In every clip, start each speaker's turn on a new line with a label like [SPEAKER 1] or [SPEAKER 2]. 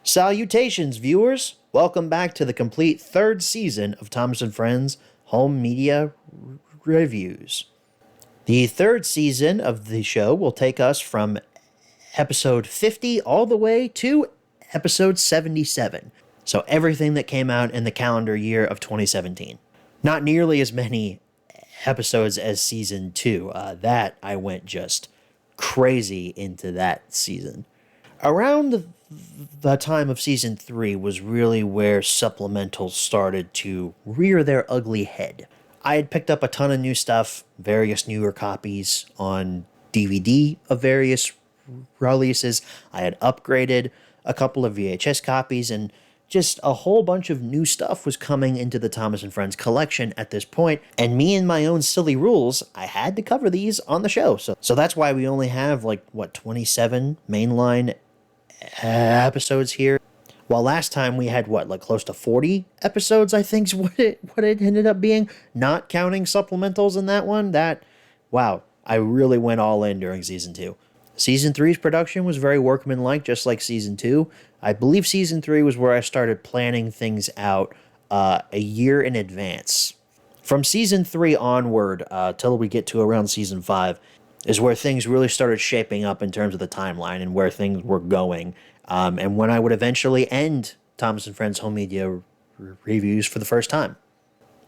[SPEAKER 1] Salutations, viewers! Welcome back to the complete third season of Thomas & Friends Home Media Reviews. The third season of the show will take us from episode 50 all the way to episode 77. So everything that came out in the calendar year of 2017. Not nearly as many episodes as season 2. That I went just crazy into that season. Around the time of season 3 was really where supplementals started to rear their ugly head. I had picked up a ton of new stuff, various newer copies on DVD of various releases. I had upgraded a couple of VHS copies, and just a whole bunch of new stuff was coming into the Thomas & Friends collection at this point, and me and my own silly rules, I had to cover these on the show. So that's why we only have 27 mainline episodes here, while last time we had close to 40 episodes, I think is what it ended up being, not counting supplementals in that one. Wow, I really went all in during season 2. Season 3's production was very workmanlike, just like season 2. I believe season 3 was where I started planning things out a year in advance. From season 3 onward, till we get to around season 5, is where things really started shaping up in terms of the timeline and where things were going. And when I would eventually end Thomas & Friends Home Media Reviews for the first time.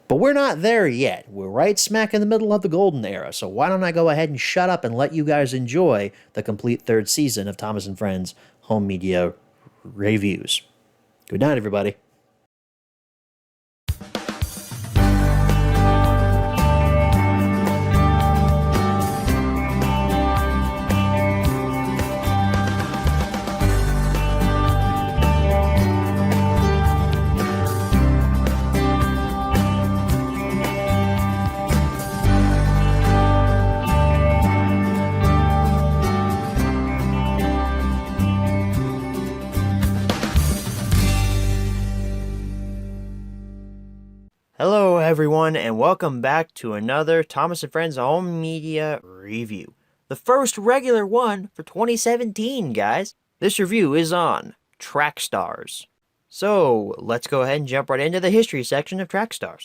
[SPEAKER 1] But we're not there yet. We're right smack in the middle of the golden era. So why don't I go ahead and shut up and let you guys enjoy the complete third season of Thomas & Friends Home Media Reviews. Good night, everybody. Hello everyone, and welcome back to another Thomas & Friends Home Media Review. The first regular one for 2017, guys. This review is on Trackstarz. So, let's go ahead and jump right into the history section of Trackstarz.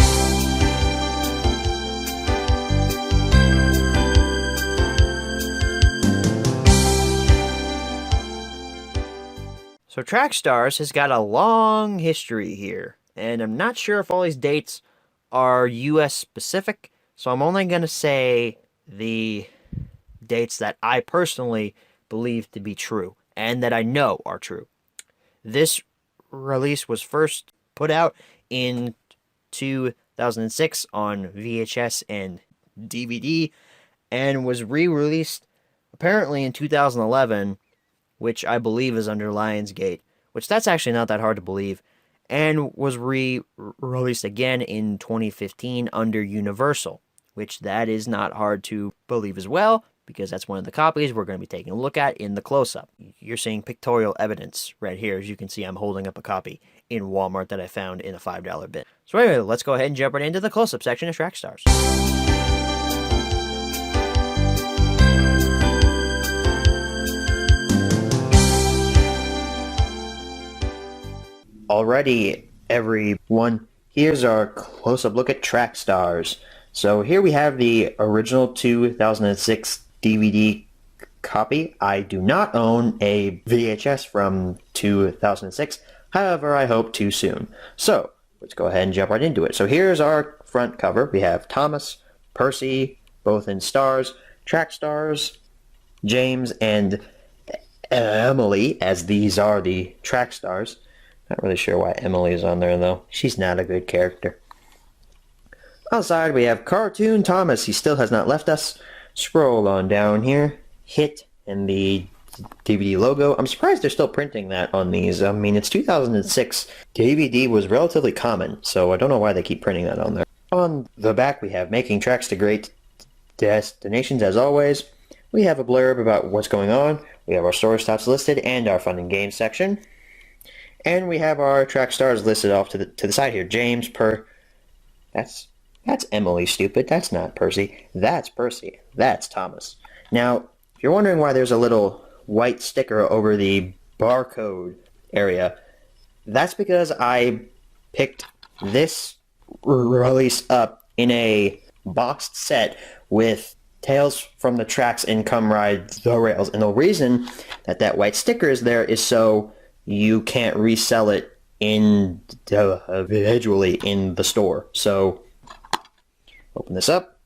[SPEAKER 1] So Trackstarz has got a long history here. And I'm not sure if all these dates are US specific, so I'm only going to say the dates that I personally believe to be true, and that I know are true. This release was first put out in 2006 on VHS and DVD, and was re-released apparently in 2011, which I believe is under Lionsgate, which that's actually not that hard to believe, and was re-released again in 2015 under Universal, which that is not hard to believe as well, because that's one of the copies we're going to be taking a look at in the close-up. You're seeing pictorial evidence right here. As you can see, I'm holding up a copy in Walmart that I found in a $5 bin. So anyway, let's go ahead and jump right into the close-up section of Trackstarz. Alrighty, everyone, here's our close-up look at Trackstarz. So here we have the original 2006 DVD copy. I do not own a VHS from 2006, however, I hope to soon. So, let's go ahead and jump right into it. So here's our front cover. We have Thomas, Percy, both in stars, Trackstarz, James, and Emily, as these are the Trackstarz. Not really sure why Emily is on there, though. She's not a good character. Outside, we have Cartoon Thomas. He still has not left us. Scroll on down here. Hit and the DVD logo. I'm surprised they're still printing that on these. I mean, it's 2006. DVD was relatively common, so I don't know why they keep printing that on there. On the back, we have Making Tracks to Great Destinations, as always. We have a blurb about what's going on. We have our source stops listed and our fun and games section. And we have our Trackstarz listed off to the side here. James, That's Emily, stupid. That's not Percy. That's Percy. That's Thomas. Now, if you're wondering why there's a little white sticker over the barcode area. That's because I picked this release up in a boxed set with Tales from the Tracks and Come Ride the Rails. And the reason that white sticker is there is so you can't resell it individually in the store. So open this up.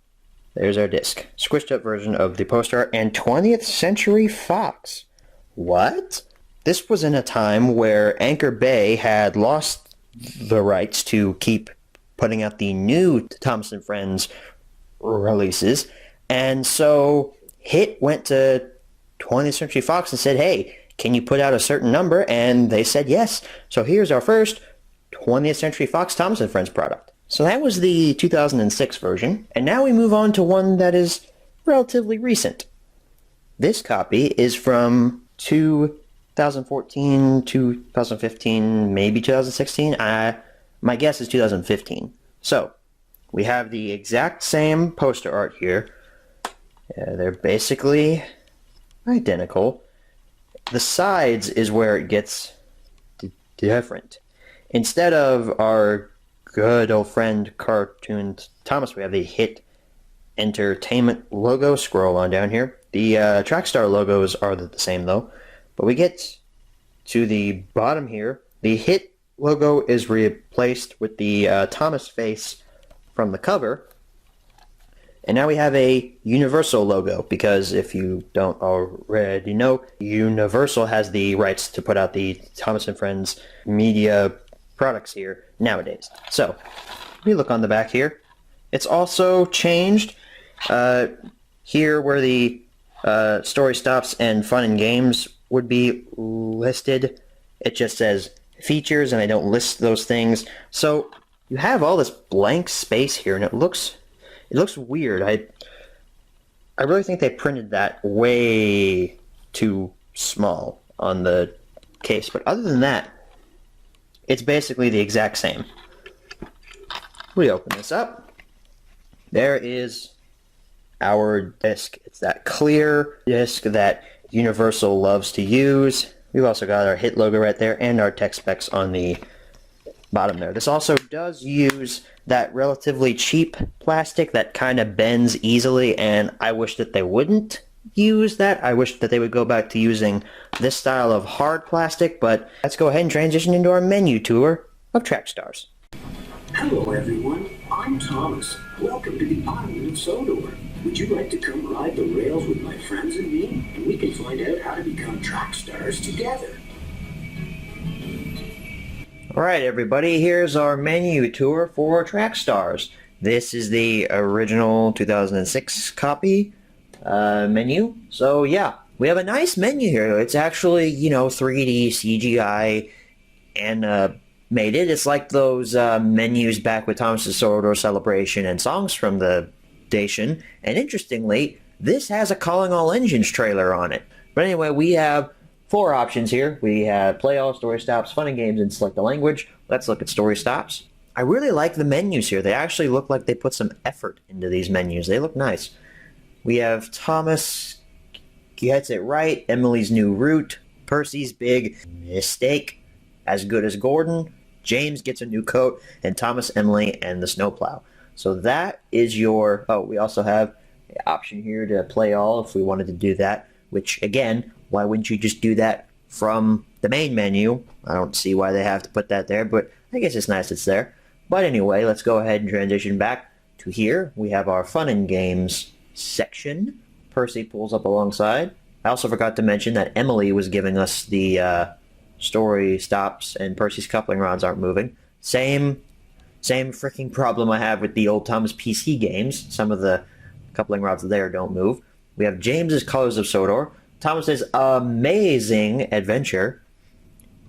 [SPEAKER 1] There's our disc. Squished up version of the poster art and 20th Century Fox. What? This was in a time where Anchor Bay had lost the rights to keep putting out the new Thomas & Friends releases. And so Hit went to 20th Century Fox and said, hey, can you put out a certain number? And they said yes. So here's our first 20th Century Fox Thomas & Friends product. So that was the 2006 version. And now we move on to one that is relatively recent. This copy is from 2014, 2015, maybe 2016. My guess is 2015. So we have the exact same poster art here. They're basically identical. The sides is where it gets different. Instead of our good old friend cartoon Thomas, we have the Hit Entertainment logo. Scroll on down here. The Trackstar logos are the same though. But we get to the bottom here. The Hit logo is replaced with the Thomas face from the cover. And now we have a Universal logo, because if you don't already know, Universal has the rights to put out the Thomas & Friends media products here nowadays. So, we look on the back here. It's also changed. Here where the story stops and fun and games would be listed, it just says features and they don't list those things. So, you have all this blank space here and it looks weird. I really think they printed that way too small on the case. But other than that, it's basically the exact same. We open this up. There is our disc. It's that clear disc that Universal loves to use. We've also got our Hit logo right there and our tech specs on the bottom there. This also does use that relatively cheap plastic that kind of bends easily, and I wish that they wouldn't use that. I wish that they would go back to using this style of hard plastic, but let's go ahead and transition into our menu tour of Trackstars.
[SPEAKER 2] Hello everyone, I'm Thomas. Welcome to the island of Sodor. Would you like to come ride the rails with my friends and me? And we can find out how to become track stars together.
[SPEAKER 1] Alright everybody, here's our menu tour for Trackstars. This is the original 2006 copy menu. So yeah, we have a nice menu here. It's actually, 3D CGI animated. It's like those menus back with Thomas's Sodor Celebration and Songs from the Station. And interestingly, this has a Calling All Engines trailer on it. But anyway, we have 4 options here. We have play all, story stops, fun and games, and select the language. Let's look at story stops. I really like the menus here. They actually look like they put some effort into these menus. They look nice. We have Thomas gets it right, Emily's new route, Percy's big mistake, As Good as Gordon, James gets a new coat, and Thomas, Emily, and the snowplow. So that is your... Oh, we also have an option here to play all if we wanted to do that, which, again, why wouldn't you just do that from the main menu? I don't see why they have to put that there, but I guess it's nice it's there. But anyway, let's go ahead and transition back to here. We have our fun and games section. Percy pulls up alongside. I also forgot to mention that Emily was giving us the story stops and Percy's coupling rods aren't moving. Same freaking problem I have with the old Thomas PC games. Some of the coupling rods there don't move. We have James's Colors of Sodor. Thomas's Amazing Adventure.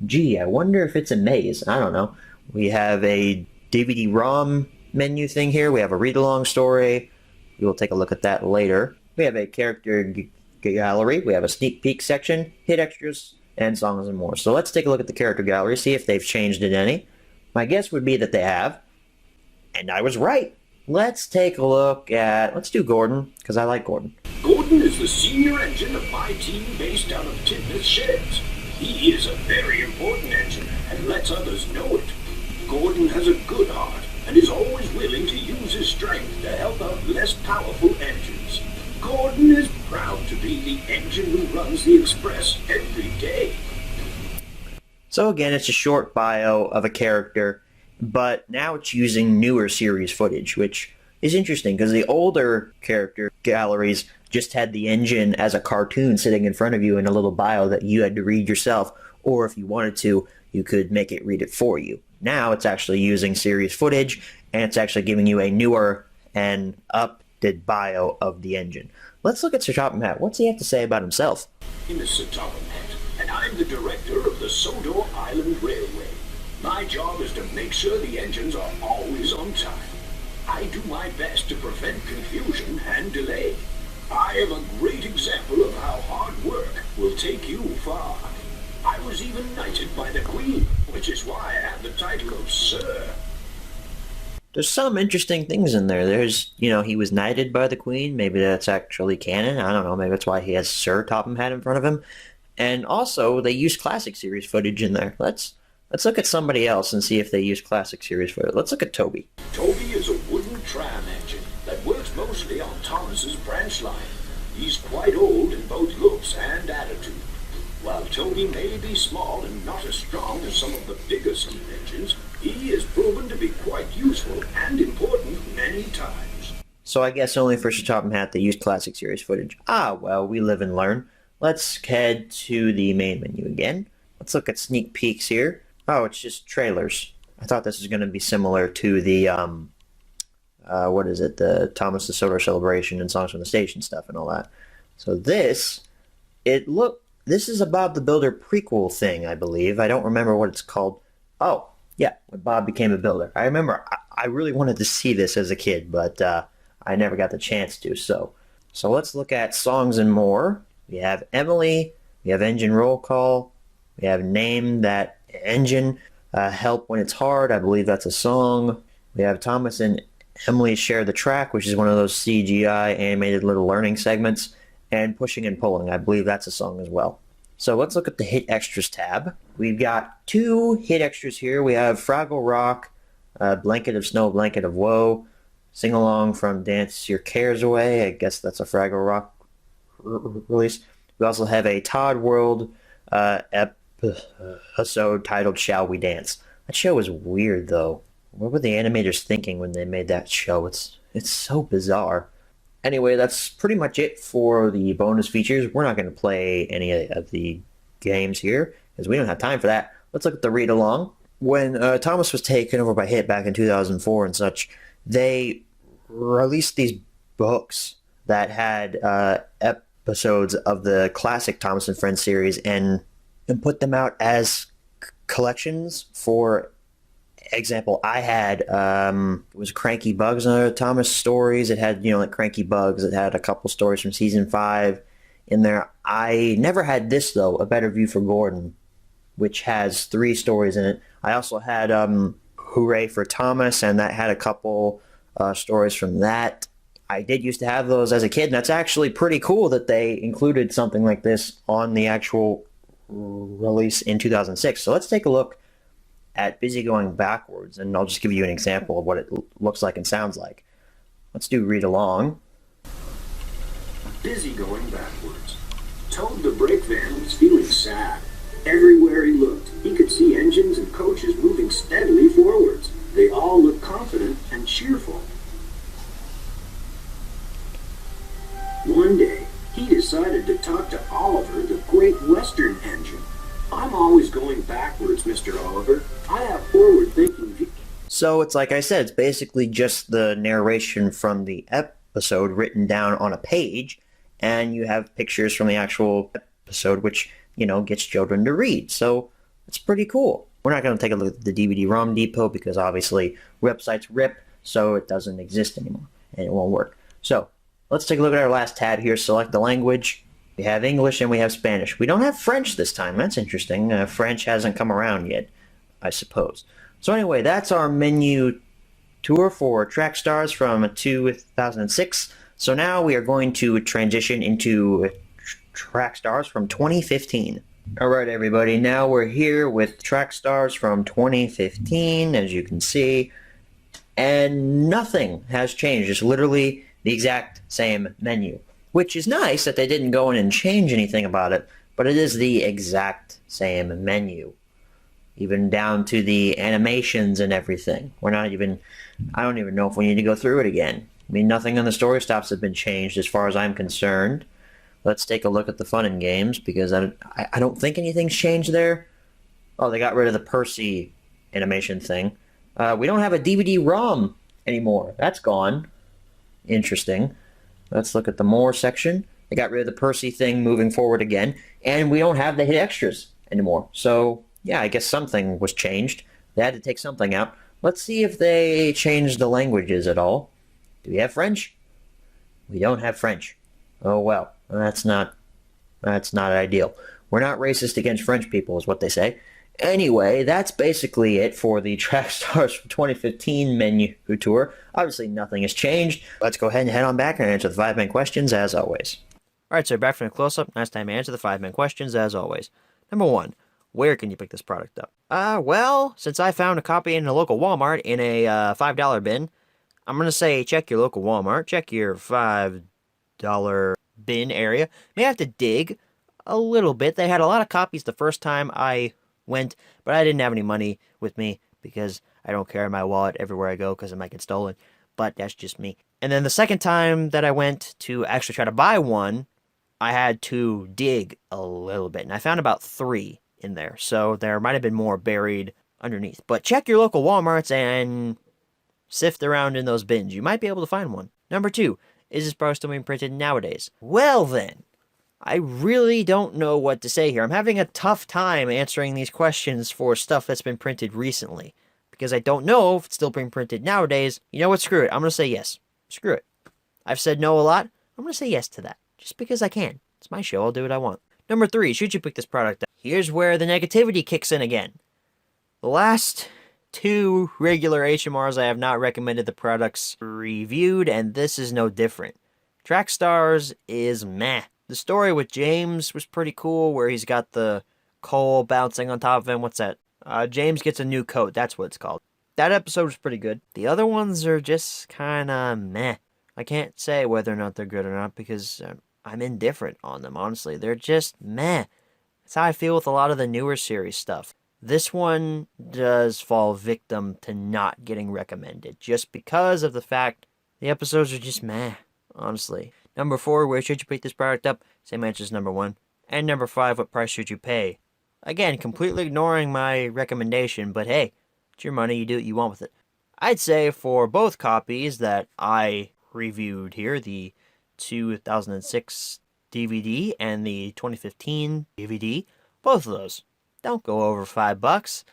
[SPEAKER 1] Gee, I wonder if it's a maze. I don't know. We have a DVD-ROM menu thing here. We have a read-along story. We will take a look at that later. We have a character gallery. We have a sneak peek section, hit extras, and songs and more. So let's take a look at the character gallery, see if they've changed it any. My guess would be that they have. And I was right. Let's take a look at... Let's do Gordon, because I like Gordon.
[SPEAKER 2] Gordon is the senior engine of my team based out of Tidmouth Sheds. He is a very important engine and lets others know it. Gordon has a good heart and is always willing to use his strength to help out less powerful engines. Gordon is proud to be the engine who runs the Express every day.
[SPEAKER 1] So again, it's a short bio of a character, but now it's using newer series footage, which is interesting because the older character galleries just had the engine as a cartoon sitting in front of you in a little bio that you had to read yourself, or if you wanted to, you could make it read it for you. Now it's actually using series footage, and it's actually giving you a newer and updated bio of the engine. Let's look at Sir Topham Hatt. What's he have to say about himself?
[SPEAKER 2] My name is Sir Topham Hatt, and I'm the director of the Sodor Island Railway. My job is to make sure the engines are always on time. I do my best to prevent confusion and delay. I am a great example of how hard work will take you far. I was even knighted by the Queen, which is why I have the title of Sir.
[SPEAKER 1] There's some interesting things in there. There's, he was knighted by the Queen. Maybe that's actually canon. I don't know. Maybe that's why he has Sir Topham Hatt in front of him. And also, they use classic series footage in there. Let's look at somebody else and see if they use classic series footage. Let's look at Toby.
[SPEAKER 2] Toby is a wooden tram engine that works mostly on Thomas's branch line. He's quite old in both looks and attitude. While Toby may be small and not as strong as some of the bigger steam engines, he is proven to be quite useful and important many times.
[SPEAKER 1] So I guess only for Sir Topham Hatt they use classic series footage. Well, we live and learn. Let's head to the main menu again. Let's look at sneak peeks here. Oh, it's just trailers. I thought this was going to be similar to the, the Thomas the Sodor Celebration and Songs from the Station stuff and all that. So this is a Bob the Builder prequel thing, I believe. I don't remember what it's called. Oh, yeah, when Bob became a builder. I remember I really wanted to see this as a kid, but I never got the chance to. So let's look at Songs and More. We have Emily. We have Engine Roll Call. We have Name That Engine. Help When It's Hard. I believe that's a song. We have Thomas and Emily Share the Track, which is one of those CGI animated little learning segments. And Pushing and Pulling. I believe that's a song as well. So let's look at the Hit Extras tab. We've got 2 hit extras here. We have Fraggle Rock, Blanket of Snow, Blanket of Woe, Sing Along from Dance Your Cares Away. I guess that's a Fraggle Rock release. We also have a Todd World episode titled Shall We Dance. That show is weird, though. What were the animators thinking when they made that show? It's so bizarre. Anyway, that's pretty much it for the bonus features. We're not going to play any of the games here because we don't have time for that. Let's look at the read-along. When Thomas was taken over by Hit back in 2004 and such, they released these books that had episodes of the classic Thomas and Friends series and put them out as collections. For example, I had it was Cranky Bugs and other Thomas stories. It had like Cranky Bugs. It had a couple stories from season 5 in there. I never had this though, A Better View for Gordon, which has 3 stories in it. I also had Hooray for Thomas, and that had a couple stories from that. I did used to have those as a kid, and that's actually pretty cool that they included something like this on the actual release in 2006. So let's take a look at Busy Going Backwards, and I'll just give you an example of what it looks like and sounds like. Let's do Read Along.
[SPEAKER 2] Busy Going Backwards. Toad the brake van was feeling sad. Everywhere he looked, he could see engines and coaches moving steadily forwards. They all looked confident and cheerful. One day, he decided to talk to Oliver, the Great Western engine. I'm always going backwards, Mr. Oliver. I have forward-thinking views.
[SPEAKER 1] So it's like I said, it's basically just the narration from the episode written down on a page, and you have pictures from the actual episode, which, gets children to read. So it's pretty cool. We're not going to take a look at the DVD-ROM depot because obviously websites rip, so it doesn't exist anymore, and it won't work. So let's take a look at our last tab here. Select the language. We have English and we have Spanish. We don't have French this time. That's interesting. French hasn't come around yet, I suppose. So anyway, that's our menu tour for Trackstarz from 2006. So now we are going to transition into Trackstarz from 2015. Alright everybody, now we're here with Track Stars from 2015, as you can see, and nothing has changed. It's literally the exact same menu, which is nice that they didn't go in and change anything about it, but it is the exact same menu. Even down to the animations and everything. I don't even know if we need to go through it again. I mean, nothing on the story stops have been changed as far as I'm concerned. Let's take a look at the fun and games, because I don't think anything's changed there. Oh, they got rid of the Percy animation thing. We don't have a DVD-ROM anymore. That's gone. Interesting. Let's look at the more section. They got rid of the Percy thing moving forward again. And we don't have the hit extras anymore. So, yeah, I guess something was changed. They had to take something out. Let's see if they changed the languages at all. Do we have French? We don't have French. Oh, well. That's not ideal. We're not racist against French people, is what they say. Anyway, that's basically it for the Track Stars from 2015 menu tour. Obviously, nothing has changed. Let's go ahead and head on back and answer the 5-man questions, as always. Alright, so back from the close-up. Nice time to answer the 5-man questions, as always. Number 1, where can you pick this product up? Well, since I found a copy in a local Walmart in a $5 bin, I'm going to say check your local Walmart. Check your $5 bin area. May have to dig a little bit. They had a lot of copies the first time I went, but I didn't have any money with me because I don't carry my wallet everywhere I go because it might get stolen. But that's just me. And then the second time that I went to actually try to buy one, I had to dig a little bit, and I found about 3 in there. So there might have been more buried underneath. But check your local Walmarts and sift around in those bins. You might be able to find one. Number 2, is this product still being printed nowadays? Well then, I really don't know what to say here. I'm having a tough time answering these questions for stuff that's been printed recently, because I don't know if it's still being printed nowadays. You know what? Screw it. I'm going to say yes. Screw it. I've said no a lot. I'm going to say yes to that, just because I can. It's my show. I'll do what I want. Number 3, should you pick this product up? Here's where the negativity kicks in again. The last 2 regular HMRs I have not recommended the products reviewed, and this is no different. Track Stars is meh. The story with James was pretty cool, where he's got the coal bouncing on top of him. What's that? James gets a new coat. That's what it's called. That episode was pretty good. The other ones are just kind of meh. I can't say whether or not they're good or not because I'm indifferent on them, honestly. They're just meh. That's how I feel with a lot of the newer series stuff. This one does fall victim to not getting recommended, just because of the fact the episodes are just meh, honestly. Number 4, where should you pick this product up? Same answer as number 1. And number 5, what price should you pay? Again, completely ignoring my recommendation, but hey, it's your money, you do what you want with it. I'd say for both copies that I reviewed here, the 2006 DVD and the 2015 DVD, both of those don't go over $5.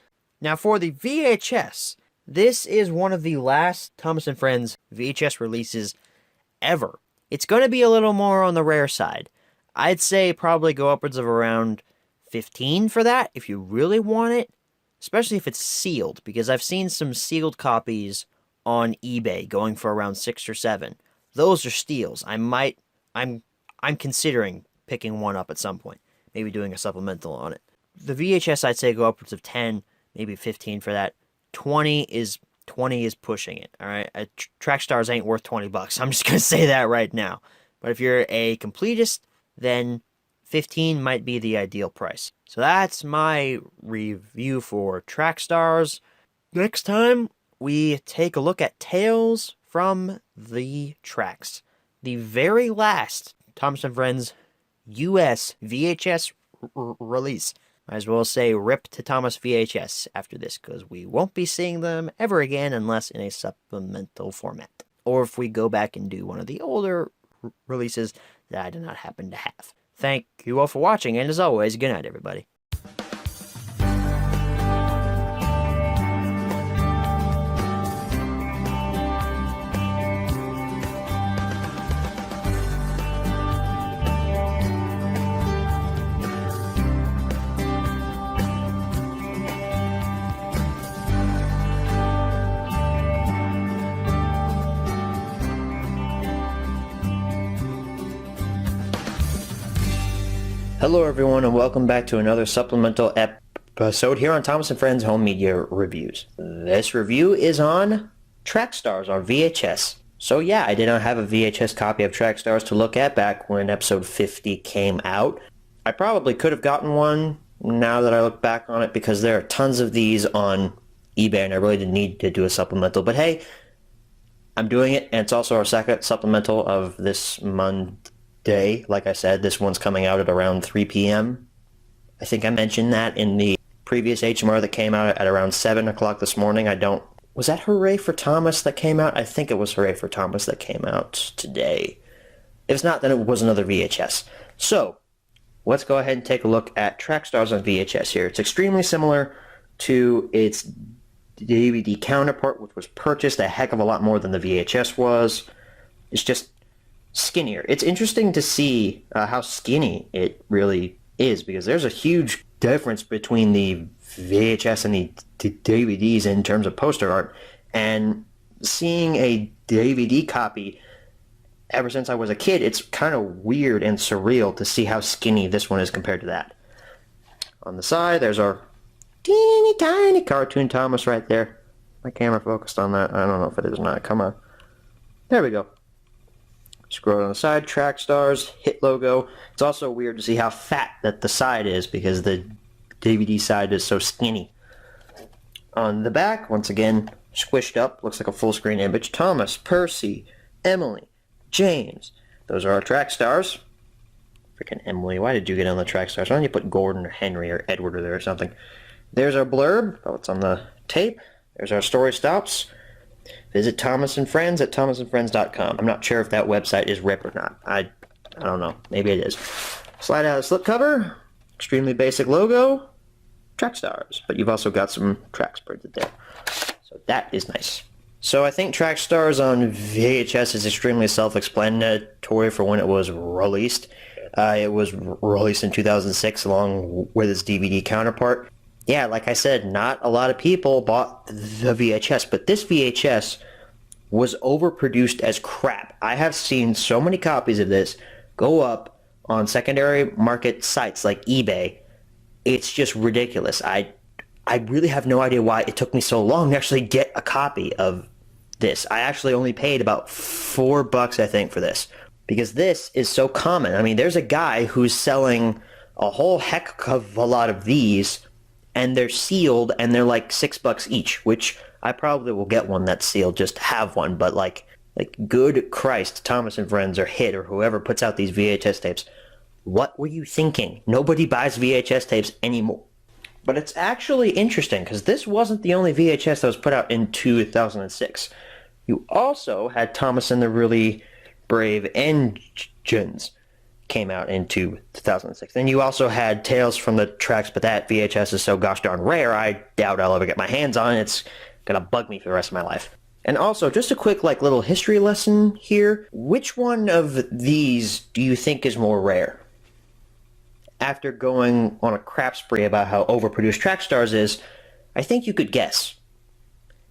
[SPEAKER 1] Now for the VHS, this is one of the last Thomas & Friends VHS releases ever. It's going to be a little more on the rare side. I'd say probably go upwards of around $15 for that if you really want it, especially if it's sealed, because I've seen some sealed copies on eBay going for around $6 or $7. Those are steals. I'm considering picking one up at some point, maybe doing a supplemental on it. The VHS, I'd say go upwards of 10, maybe 15 for that. 20 is pushing it, all right? Track Stars ain't worth $20. I'm just going to say that right now. But if you're a completist, then 15 might be the ideal price. So that's my review for Track Stars. Next time, we take a look at Tales from the Tracks. The very last Thomas & Friends US VHS release. Might as well say rip to Thomas VHS after this, because we won't be seeing them ever again unless in a supplemental format. Or if we go back and do one of the older releases that I do not happen to have. Thank you all for watching, and as always, good night, everybody. Hello everyone and welcome back to another supplemental episode here on Thomas & Friends Home Media Reviews. This review is on Trackstars on VHS. So yeah, I did not have a VHS copy of Trackstars to look at back when episode 50 came out. I probably could have gotten one now that I look back on it because there are tons of these on eBay and I really didn't need to do a supplemental. But hey, I'm doing it and it's also our second supplemental of this Monday. Like I said, this one's coming out at around 3 p.m. I think I mentioned that in the previous HMR that came out at around 7 o'clock this morning. Was that Hooray for Thomas that came out? I think it was Hooray for Thomas that came out today. If it's not, then it was another VHS. So, let's go ahead and take a look at Trackstars on VHS here. It's extremely similar to its DVD counterpart, which was purchased a heck of a lot more than the VHS was. It's just skinnier. It's interesting to see how skinny it really is because there's a huge difference between the VHS and the DVDs in terms of poster art, and seeing a DVD copy ever since I was a kid, it's kind of weird and surreal to see how skinny this one is compared to that. On the side, there's our teeny tiny cartoon Thomas right there. My camera focused on that. I don't know if it is or not. Come on. There we go. Scroll on the side, Trackstars, hit logo. It's also weird to see how fat that the side is because the DVD side is so skinny. On the back, once again, squished up, looks like a full screen image. Thomas, Percy, Emily, James. Those are our Trackstars. Freaking Emily, why did you get on the Trackstars? Why don't you put Gordon or Henry or Edward or there or something? There's our blurb. Oh, it's on the tape. There's our story stops. Visit Thomas & Friends at thomasandfriends.com. I'm not sure if that website is RIP or not. I don't know. Maybe it is. Slide out a slipcover. Extremely basic logo. Trackstars. But you've also got some tracks printed there. So that is nice. So I think Trackstars on VHS is extremely self-explanatory for when it was released. It was released in 2006 along with its DVD counterpart. Yeah, like I said, not a lot of people bought the VHS, but this VHS was overproduced as crap. I have seen so many copies of this go up on secondary market sites like eBay. It's just ridiculous. I really have no idea why it took me so long to actually get a copy of this. I actually only paid about $4, I think, for this, because this is so common. I mean, there's a guy who's selling a whole heck of a lot of these, and they're sealed, and they're like $6 each, which I probably will get one that's sealed just to have one. But like good Christ, Thomas & Friends or Hit or whoever puts out these VHS tapes, what were you thinking? Nobody buys VHS tapes anymore. But it's actually interesting because this wasn't the only VHS that was put out in 2006. You also had Thomas and the Really Brave Engines came out in 2006. Then you also had Tales from the Tracks, but that VHS is so gosh darn rare, I doubt I'll ever get my hands on it. It's gonna bug me for the rest of my life. And also, just a quick little history lesson here. Which one of these do you think is more rare? After going on a crap spree about how overproduced Trackstars is, I think you could guess.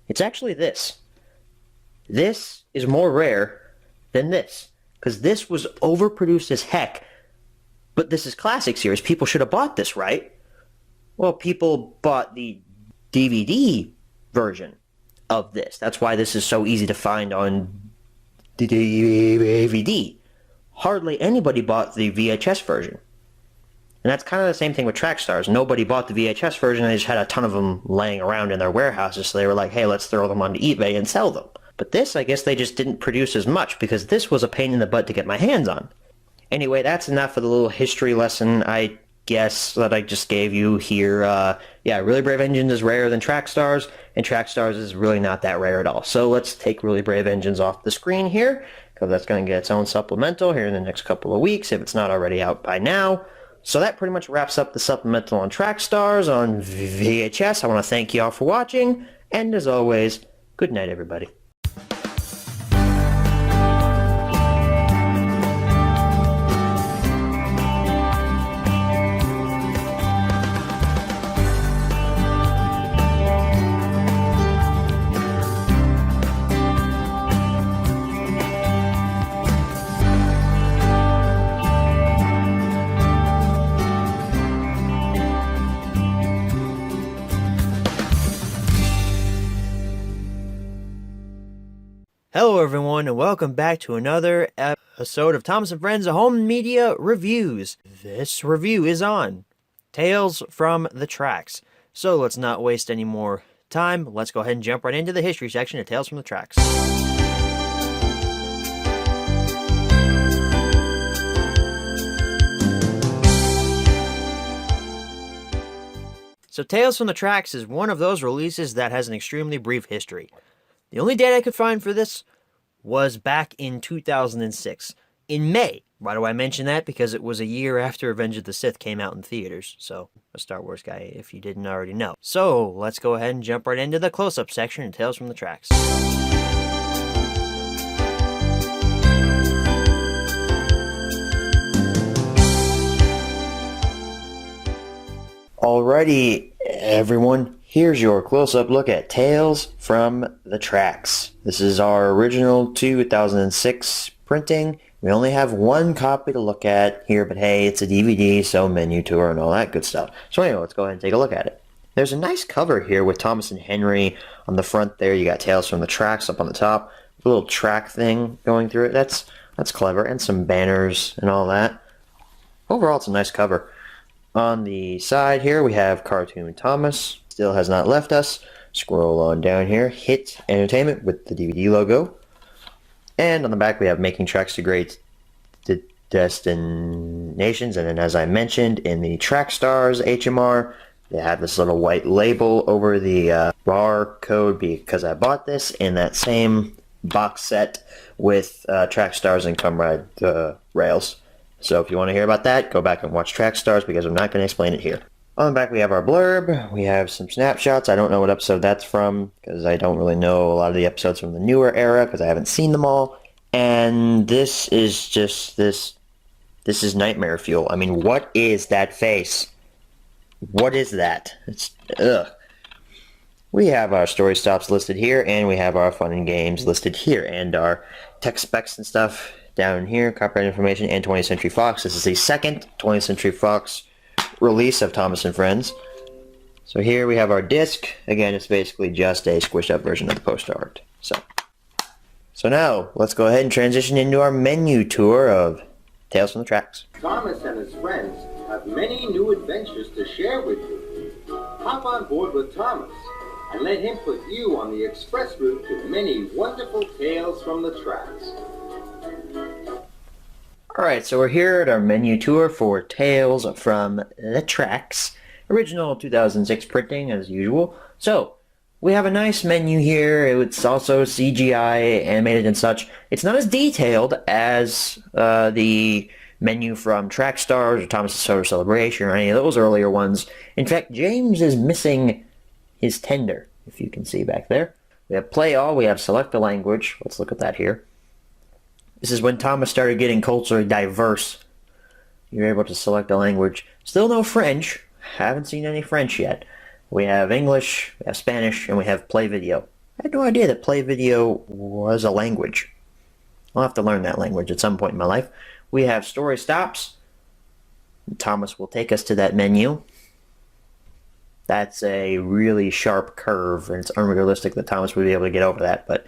[SPEAKER 1] It's actually this. This is more rare than this. Because this was overproduced as heck, but this is Classic Series. People should have bought this, right? Well, people bought the DVD version of this. That's why this is so easy to find on DVD. Hardly anybody bought the VHS version. And that's kind of the same thing with Trackstars. Nobody bought the VHS version. They just had a ton of them laying around in their warehouses, so they were like, hey, let's throw them onto eBay and sell them. But this, I guess they just didn't produce as much because this was a pain in the butt to get my hands on. Anyway, that's enough for the little history lesson, I guess, that I just gave you here. Yeah, Really Brave Engines is rarer than Trackstars, and Trackstars is really not that rare at all. So let's take Really Brave Engines off the screen here, because that's going to get its own supplemental here in the next couple of weeks, if it's not already out by now. So that pretty much wraps up the supplemental on Trackstars on VHS. I want to thank you all for watching, and as always, good night, everybody. Hello, everyone, and welcome back to another episode of Thomas and Friends Home Media Reviews. This review is on Tales from the Tracks. So let's not waste any more time. Let's go ahead and jump right into the history section of Tales from the Tracks. So Tales from the Tracks is one of those releases that has an extremely brief history. The only date I could find for this was back in 2006, in May. Why do I mention that? Because it was a year after Revenge of the Sith came out in theaters, so a Star Wars guy if you didn't already know. So let's go ahead and jump right into the close-up section of Tales from the Tracks. Alrighty, everyone, here's your close-up look at Tales from the Tracks. This is our original 2006 printing. We only have one copy to look at here, but hey, it's a DVD, so menu tour and all that good stuff. So anyway, let's go ahead and take a look at it. There's a nice cover here with Thomas and Henry on the front there. You got Tales from the Tracks up on the top. A little track thing going through it. That's clever, and some banners and all that. Overall, it's a nice cover. On the side here, we have Cartoon Thomas. Still has not left us. Scroll on down here. Hit Entertainment with the DVD logo. And on the back, we have Making Tracks to Great Destinations. And then, as I mentioned, in the Track Stars HMR, they have this little white label over the barcode because I bought this in that same box set with Track Stars and Comrade Rails. So if you want to hear about that, go back and watch Track Stars because I'm not going to explain it here. On the back we have our blurb, we have some snapshots. I don't know what episode that's from because I don't really know a lot of the episodes from the newer era because I haven't seen them all. And this is just this is nightmare fuel. I mean, what is that face? What is that? It's ugh. We have our story stops listed here, and we have our fun and games listed here, and our tech specs and stuff down here, copyright information, and 20th Century Fox. This is the second 20th Century Fox release of Thomas and Friends. So here we have our disc. Again, it's basically just a squished up version of the poster art. So now, let's go ahead and transition into our menu tour of Tales from the Tracks.
[SPEAKER 3] Thomas and his friends have many new adventures to share with you. Hop on board with Thomas and let him put you on the express route to many wonderful tales from the tracks.
[SPEAKER 1] Alright, so we're here at our menu tour for Tales from the Tracks. Original 2006 printing, as usual. So, we have a nice menu here. It's also CGI, animated and such. It's not as detailed as the menu from Track Stars or Thomas' Soda Celebration or any of those earlier ones. In fact, James is missing his tender, if you can see back there. We have Play All, we have Select the Language. Let's look at that here. This is when Thomas started getting culturally diverse. You're able to select a language. Still no French. Haven't seen any French yet. We have English, we have Spanish, and we have Play Video. I had no idea that Play Video was a language. I'll have to learn that language at some point in my life. We have Story Stops. Thomas will take us to that menu. That's a really sharp curve, and it's unrealistic that Thomas would be able to get over that, but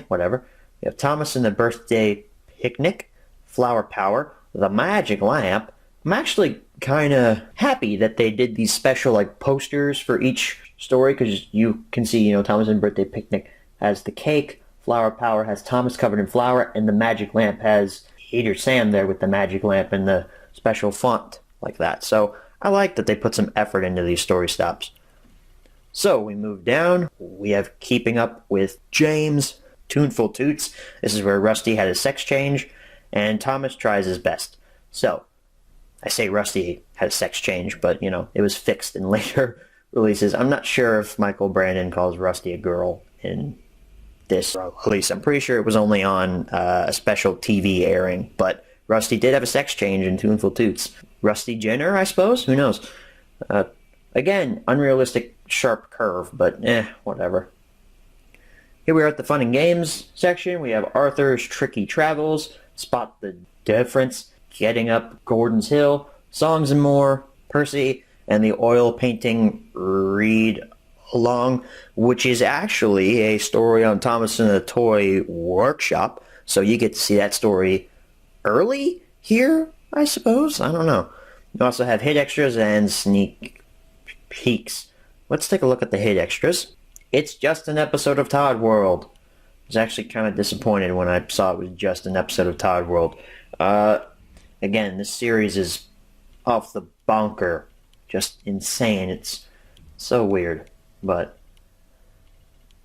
[SPEAKER 1] whatever. We have Thomas and the Birthday Picnic, Flower Power, The Magic Lamp. I'm actually kind of happy that they did these special posters for each story because you can see, Thomas and the Birthday Picnic has the cake, Flower Power has Thomas covered in flour, and The Magic Lamp has Peter Sam there with the magic lamp and the special font like that. So I like that they put some effort into these story stops. So we move down. We have Keeping Up with James, Tuneful Toots. This is where Rusty had his sex change, and Thomas tries his best. So, I say Rusty had a sex change, but, it was fixed in later releases. I'm not sure if Michael Brandon calls Rusty a girl in this release. I'm pretty sure it was only on a special TV airing, but Rusty did have a sex change in Tuneful Toots. Rusty Jenner, I suppose? Who knows? Again, unrealistic sharp curve, but whatever. Here we are at the Fun and Games section. We have Arthur's Tricky Travels, Spot the Difference, Getting Up Gordon's Hill, Songs and More, Percy, and the oil painting Read along, which is actually a story on Thomas and the Toy Workshop. So you get to see that story early here, I suppose. I don't know. You also have hit extras and sneak peeks. Let's take a look at the hit extras. It's just an episode of Todd World. I was actually kind of disappointed when I saw it was just an episode of Todd World. Again, this series is off the bunker. Just insane. It's so weird. But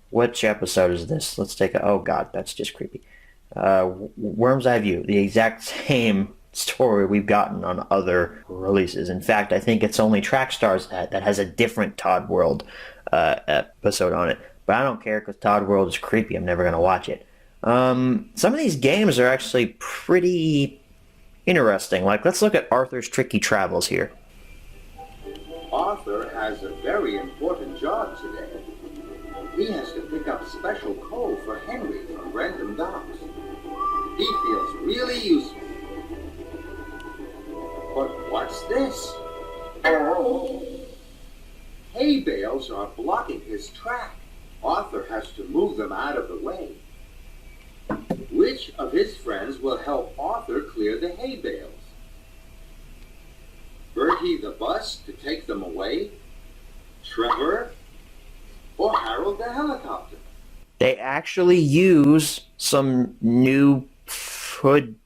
[SPEAKER 1] which episode is this? Let's take a... Oh god, that's just creepy. Worm's Eye View. The exact same story we've gotten on other releases. In fact, I think it's only Trackstars that has a different Todd World episode on it. But I don't care because Todd World is creepy. I'm never going to watch it. Some of these games are actually pretty interesting. Like, let's look at Arthur's Tricky Travels here.
[SPEAKER 3] Arthur has a very important job today. He has to pick up special coal for Henry from Random Docks. He feels really useful. But what's this? Hay bales are blocking his track. Arthur has to move them out of the way. Which of his friends will help Arthur clear the hay bales? Bertie the bus to take them away? Trevor? Or Harold the helicopter?
[SPEAKER 1] They actually use some new footage,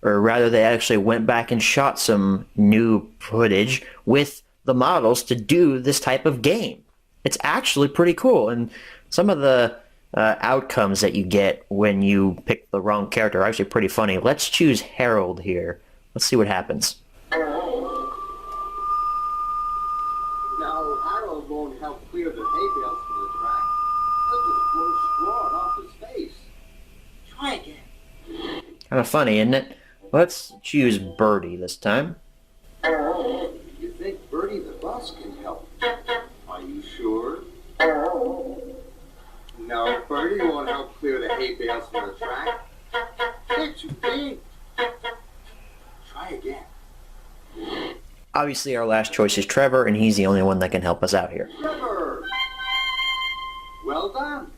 [SPEAKER 1] or rather they actually went back and shot some new footage with the models to do this type of game. It's actually pretty cool, and some of the outcomes that you get when you pick the wrong character are actually pretty funny. Let's choose Harold here. Let's see what happens.
[SPEAKER 3] Now, Harold won't help clear the hay bales from the track. He'll just blow straw off his face. Try again.
[SPEAKER 1] Kind of funny, isn't it? Let's choose Bertie this time.
[SPEAKER 3] You think Bertie the bus can help? Are you sure? No, Bertie won't help clear the hay bales from the track. They're too big. Try again.
[SPEAKER 1] Obviously, our last choice is Trevor, and he's the only one that can help us out here.
[SPEAKER 3] Trevor! Well done.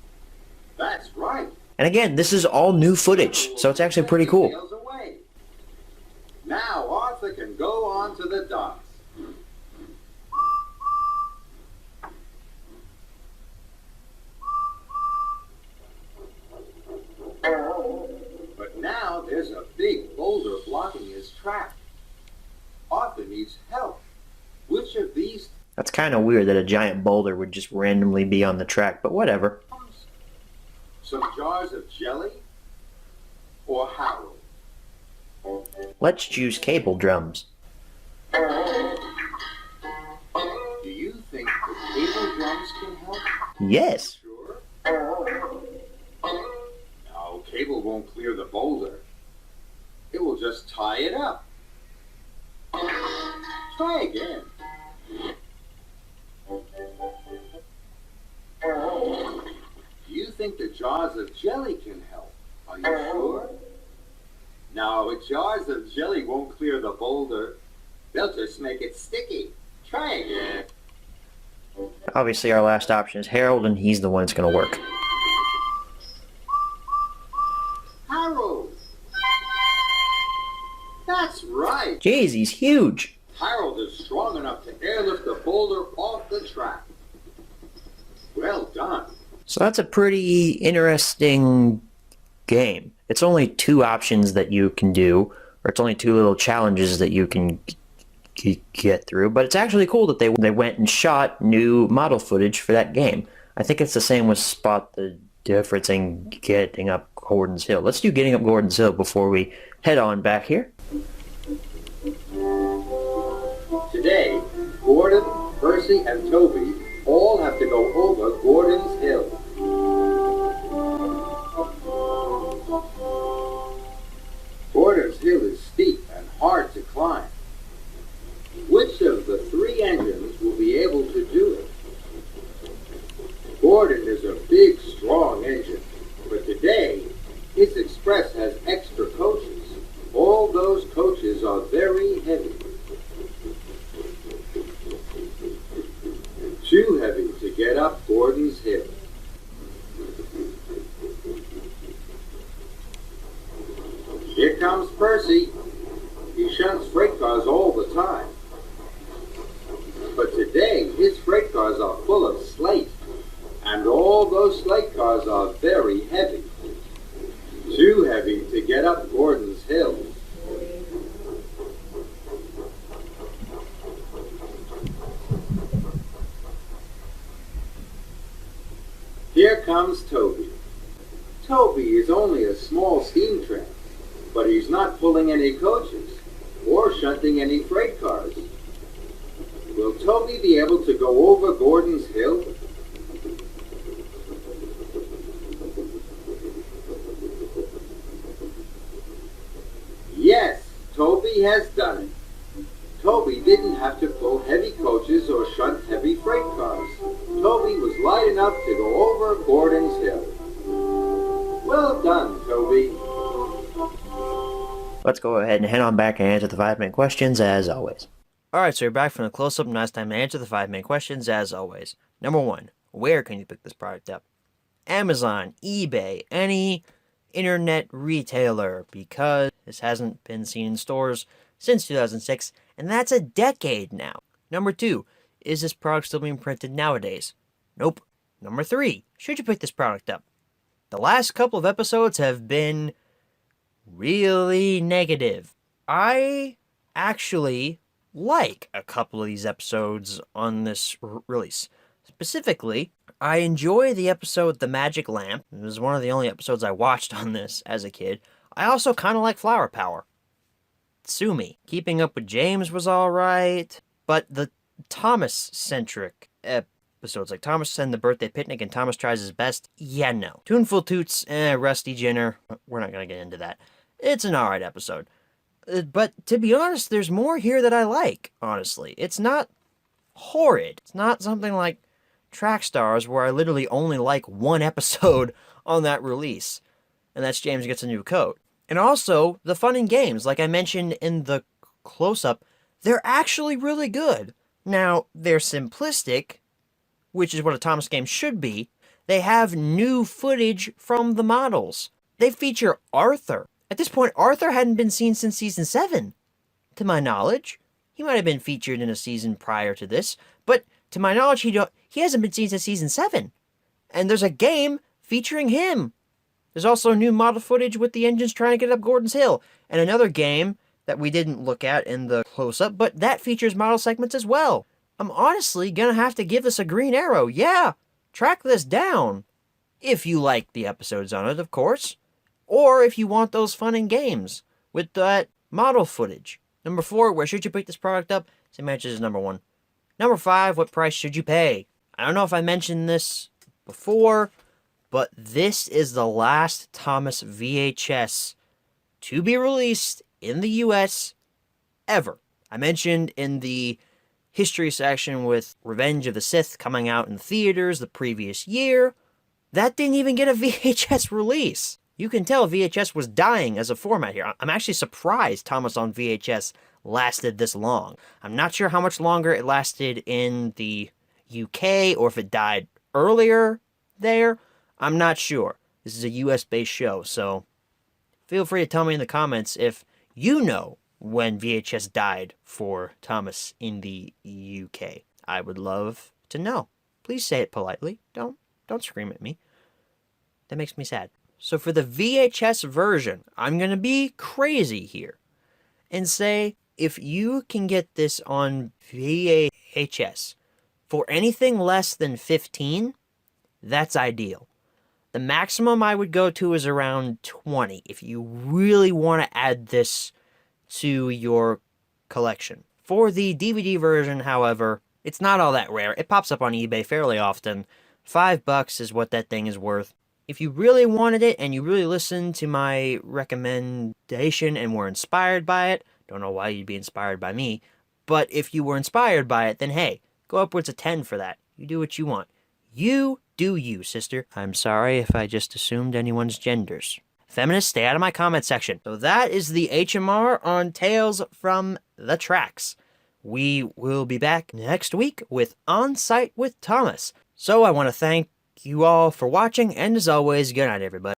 [SPEAKER 3] That's right.
[SPEAKER 1] And again, this is all new footage, so it's actually pretty cool.
[SPEAKER 3] Bales away. Now Arthur can go on to the docks. But now there's a big boulder blocking his track. Arthur needs help. Which of these...
[SPEAKER 1] That's kind of weird that a giant boulder would just randomly be on the track, but whatever.
[SPEAKER 3] Some jars of jelly? Or Harold?
[SPEAKER 1] Let's choose Cable Drums.
[SPEAKER 3] Do you think the cable drums can help?
[SPEAKER 1] Yes.
[SPEAKER 3] Sure. No, cable won't clear the boulder. It will just tie it up. Try again. Do you think the jars of jelly can help? Are you sure? No, jars of jelly won't clear the boulder. They'll just make it sticky. Try again.
[SPEAKER 1] Obviously, our last option is Harold, and he's the one that's going to work.
[SPEAKER 3] Harold! That's right!
[SPEAKER 1] Jeez, he's huge!
[SPEAKER 3] Harold is strong enough to airlift the boulder off the track. Well done.
[SPEAKER 1] So that's a pretty interesting game. It's only 2 options that you can do, or it's only 2 little challenges that you can get through, but it's actually cool that they went and shot new model footage for that game. I think it's the same with Spot the Difference and Getting Up Gordon's Hill. Let's do Getting Up Gordon's Hill before we head on back here.
[SPEAKER 3] Today, Gordon, Percy, and Toby all have to go over Gordon's Hill. Gordon's Hill is steep and hard to climb. Which of the 3 engines will be able to do it? Gordon is a big, strong engine, but today, his express has extra coaches. All those coaches are very heavy. Too heavy Gordon's Hill. Here comes Percy. He shunts freight cars all the time. But today, his freight cars are full of slate. And all those slate cars are very heavy. Too heavy to get up Gordon's Hill. Here comes Toby. Toby is only a small steam tramp, but he's not pulling any coaches or shunting any freight cars. Will Toby be able to go over Gordon's Hill? Yes, Toby has done it. Toby didn't have to pull heavy coaches or shunt heavy freight cars. Toby was light enough to go over Gordon's Hill. Well done, Toby.
[SPEAKER 1] Let's go ahead and head on back and answer the 5-minute questions as always. Alright, so you're back from the close-up. Now it's time to answer the 5-minute questions as always. Number 1, where can you pick this product up? Amazon, eBay, any internet retailer, because this hasn't been seen in stores since 2006, and that's a decade now. Number 2, is this product still being printed nowadays? Nope. Number 3, should you pick this product up? The last couple of episodes have been really negative. I actually like a couple of these episodes on this release. Specifically, I enjoy the episode The Magic Lamp. It was one of the only episodes I watched on this as a kid. I also kind of like Flower Power. Sue me. Keeping Up with James was alright, but the Thomas-centric episodes, like Thomas and the Birthday Picnic and Thomas Tries His Best, yeah, no. Tuneful Toots, Rusty Jenner, we're not going to get into that. It's an alright episode. But to be honest, there's more here that I like, honestly. It's not horrid. It's not something like Track Stars, where I literally only like one episode on that release, and that's James Gets a New Coat. And also, the fun and games, like I mentioned in the close-up, they're actually really good. Now, they're simplistic, which is what a Thomas game should be. They have new footage from the models. They feature Arthur. At this point, Arthur hadn't been seen since Season 7, to my knowledge. He might have been featured in a season prior to this, but to my knowledge, he hasn't been seen since Season 7. And there's a game featuring him. There's also new model footage with the engines trying to get up Gordon's Hill, and another game that we didn't look at in the close-up, but that features model segments as well. I'm honestly gonna have to give this a green arrow. Yeah, track this down. If you like the episodes on it, of course. Or if you want those fun and games with that model footage. Number 4, where should you pick this product up? Same answer as number 1. Number 5, what price should you pay? I don't know if I mentioned this before, but this is the last Thomas VHS to be released in the US ever. I mentioned in the history section with Revenge of the Sith coming out in theaters the previous year, that didn't even get a VHS release. You can tell VHS was dying as a format here. I'm actually surprised Thomas on VHS lasted this long. I'm not sure how much longer it lasted in the UK or if it died earlier there. I'm not sure. This is a US-based show, so feel free to tell me in the comments if you know when VHS died for Thomas in the UK. I would love to know. Please say it politely. Don't scream at me. That makes me sad. So for the VHS version, I'm going to be crazy here and say if you can get this on VHS for anything less than 15, that's ideal. The maximum I would go to is around 20 if you really want to add this to your collection. For the DVD version, however, it's not all that rare. It pops up on eBay fairly often. $5 is what that thing is worth. If you really wanted it and you really listened to my recommendation and were inspired by it, don't know why you'd be inspired by me, but if you were inspired by it, then hey, go upwards of 10 for that. You do what you want. You do you, sister. I'm sorry if I just assumed anyone's genders. Feminists, stay out of my comment section. So that is the HMR on Tales from the Tracks. We will be back next week with On Site with Thomas. So I want to thank you all for watching, and as always, good night, everybody.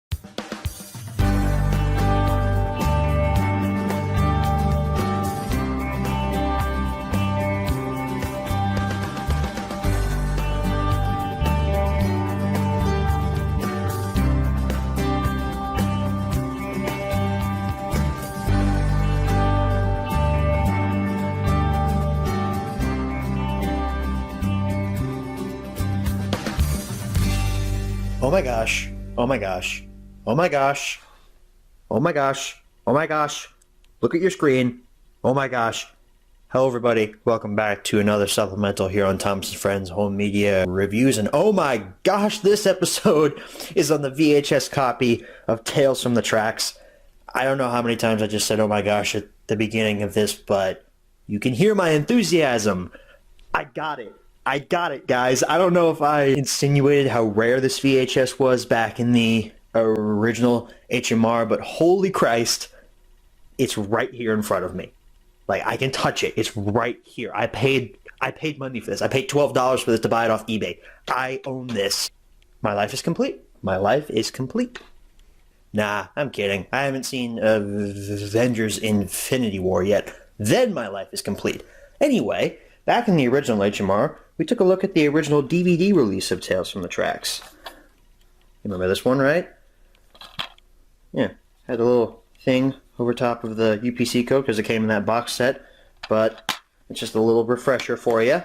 [SPEAKER 1] Oh my gosh. Oh my gosh. Oh my gosh. Oh my gosh. Oh my gosh. Look at your screen. Oh my gosh. Hello everybody. Welcome back to another supplemental here on Thomas & Friends Home Media Reviews. And oh my gosh, this episode is on the VHS copy of Tales from the Tracks. I don't know how many times I just said oh my gosh at the beginning of this, but you can hear my enthusiasm. I got it. I got it, guys. I don't know if I insinuated how rare this VHS was back in the original HMR, but holy Christ, it's right here in front of me. Like, I can touch it. It's right here. I paid money for this. I paid $12 for this to buy it off eBay. I own this. My life is complete. My life is complete. Nah, I'm kidding. I haven't seen Avengers Infinity War yet. Then my life is complete. Anyway, back in the original HMR, we took a look at the original DVD release of Tales from the Tracks. You remember this one, right? Yeah, had a little thing over top of the UPC code because it came in that box set, but it's just a little refresher for you.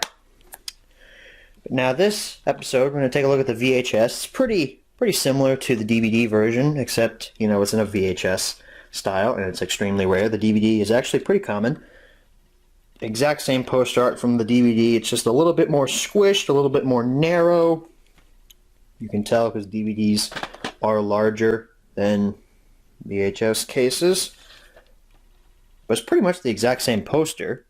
[SPEAKER 1] But now this episode, we're going to take a look at the VHS. It's pretty similar to the DVD version, except, you know, it's in a VHS style, and it's extremely rare. The DVD is actually pretty common. Exact same poster art from the DVD. It's just a little bit more squished, a little bit more narrow. You can tell because DVDs are larger than VHS cases. But it's pretty much the exact same poster.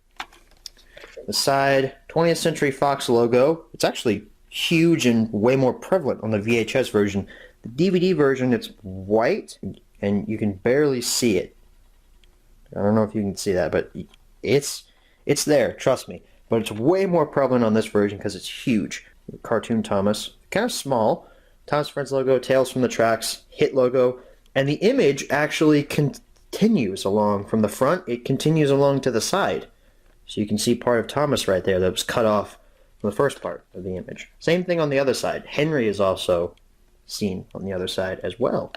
[SPEAKER 1] The side 20th Century Fox logo. It's actually huge and way more prevalent on the VHS version. The DVD version, it's white and you can barely see it. I don't know if you can see that, but it's there, trust me. But it's way more prevalent on this version because it's huge. Cartoon Thomas, kind of small. Thomas & Friends logo, Tales from the Tracks, hit logo. And the image actually continues along from the front. It continues along to the side. So you can see part of Thomas right there that was cut off from the first part of the image. Same thing on the other side. Henry is also seen on the other side as well.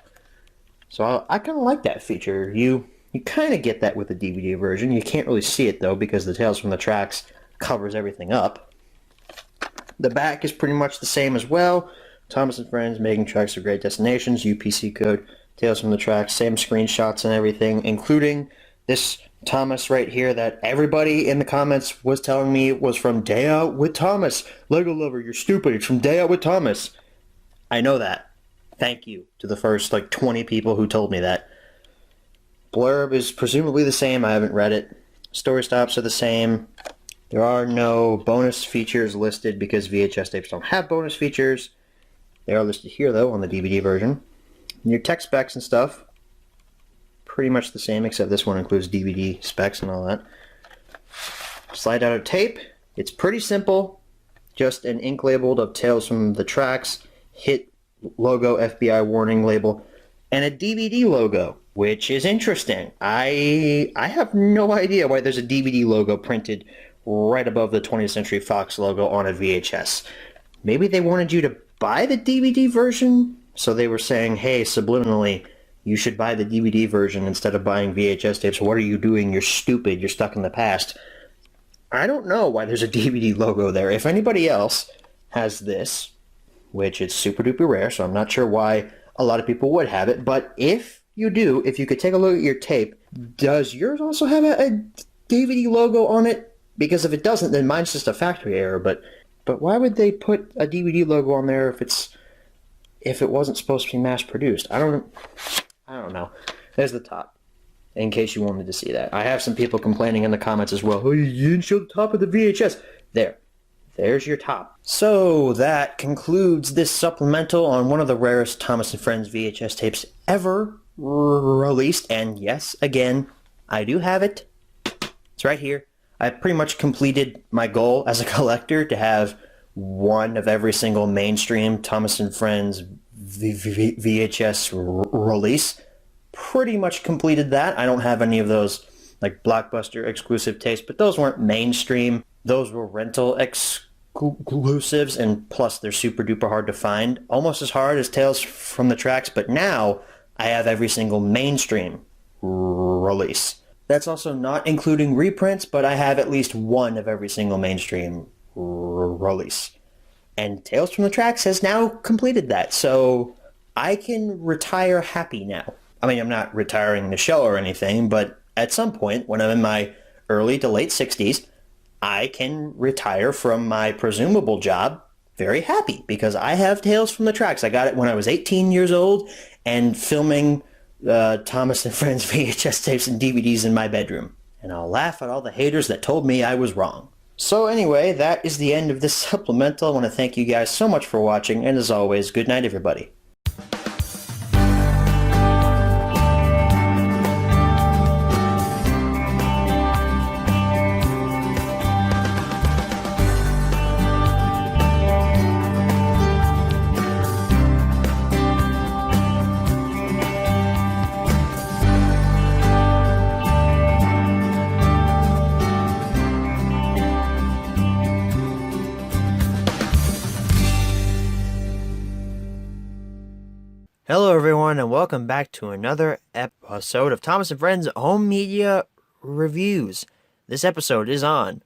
[SPEAKER 1] So I kind of like that feature. You kind of get that with the DVD version. You can't really see it, though, because the Tales from the Tracks covers everything up. The back is pretty much the same as well. Thomas & Friends, Making Tracks to Great Destinations, UPC code, Tales from the Tracks, same screenshots and everything, including this Thomas right here that everybody in the comments was telling me was from Day Out with Thomas. Lego Lover, you're stupid. It's from Day Out with Thomas. I know that. Thank you to the first, 20 people who told me that. Blurb is presumably the same. I haven't read it. Story stops are the same. There are no bonus features listed because VHS tapes don't have bonus features. They are listed here, though, on the DVD version. And your tech specs and stuff, pretty much the same, except this one includes DVD specs and all that. Slide out of tape. It's pretty simple. Just an ink label of Tales from the Tracks, hit logo, FBI warning label, and a DVD logo, which is interesting. I have no idea why there's a DVD logo printed right above the 20th Century Fox logo on a VHS. Maybe they wanted you to buy the DVD version, so they were saying, hey, subliminally, you should buy the DVD version instead of buying VHS tapes. What are you doing? You're stupid. You're stuck in the past. I don't know why there's a DVD logo there. If anybody else has this, which is super duper rare, so I'm not sure why a lot of people would have it, but if you do, if you could take a look at your tape, does yours also have a DVD logo on it? Because if it doesn't, then mine's just a factory error, but why would they put a DVD logo on there if it wasn't supposed to be mass produced? I don't know. There's the top, in case you wanted to see that. I have some people complaining in the comments as well. Oh, you didn't show the top of the VHS. There's your top. So that concludes this supplemental on one of the rarest Thomas & Friends VHS tapes ever released. And yes, again, I do have it. It's right here. I pretty much completed my goal as a collector to have one of every single mainstream Thomas and Friends VHS release. Pretty much completed that. I don't have any of those like Blockbuster exclusive tapes, but those weren't mainstream. Those were rental exclusives, and plus they're super duper hard to find. Almost as hard as Tales from the Tracks, but now I have every single mainstream release. That's also not including reprints, but I have at least one of every single mainstream release. And Tales from the Tracks has now completed that, so I can retire happy now. I mean, I'm not retiring the show or anything, but at some point, when I'm in my early to late 60s, I can retire from my presumable job very happy because I have Tales from the Tracks. I got it when I was 18 years old and filming Thomas and Friends VHS tapes and DVDs in my bedroom. And I'll laugh at all the haters that told me I was wrong. So anyway, that is the end of this supplemental. I want to thank you guys so much for watching, and as always, good night, everybody. Hello everyone, and welcome back to another episode of Thomas and Friends Home Media Reviews. This episode is on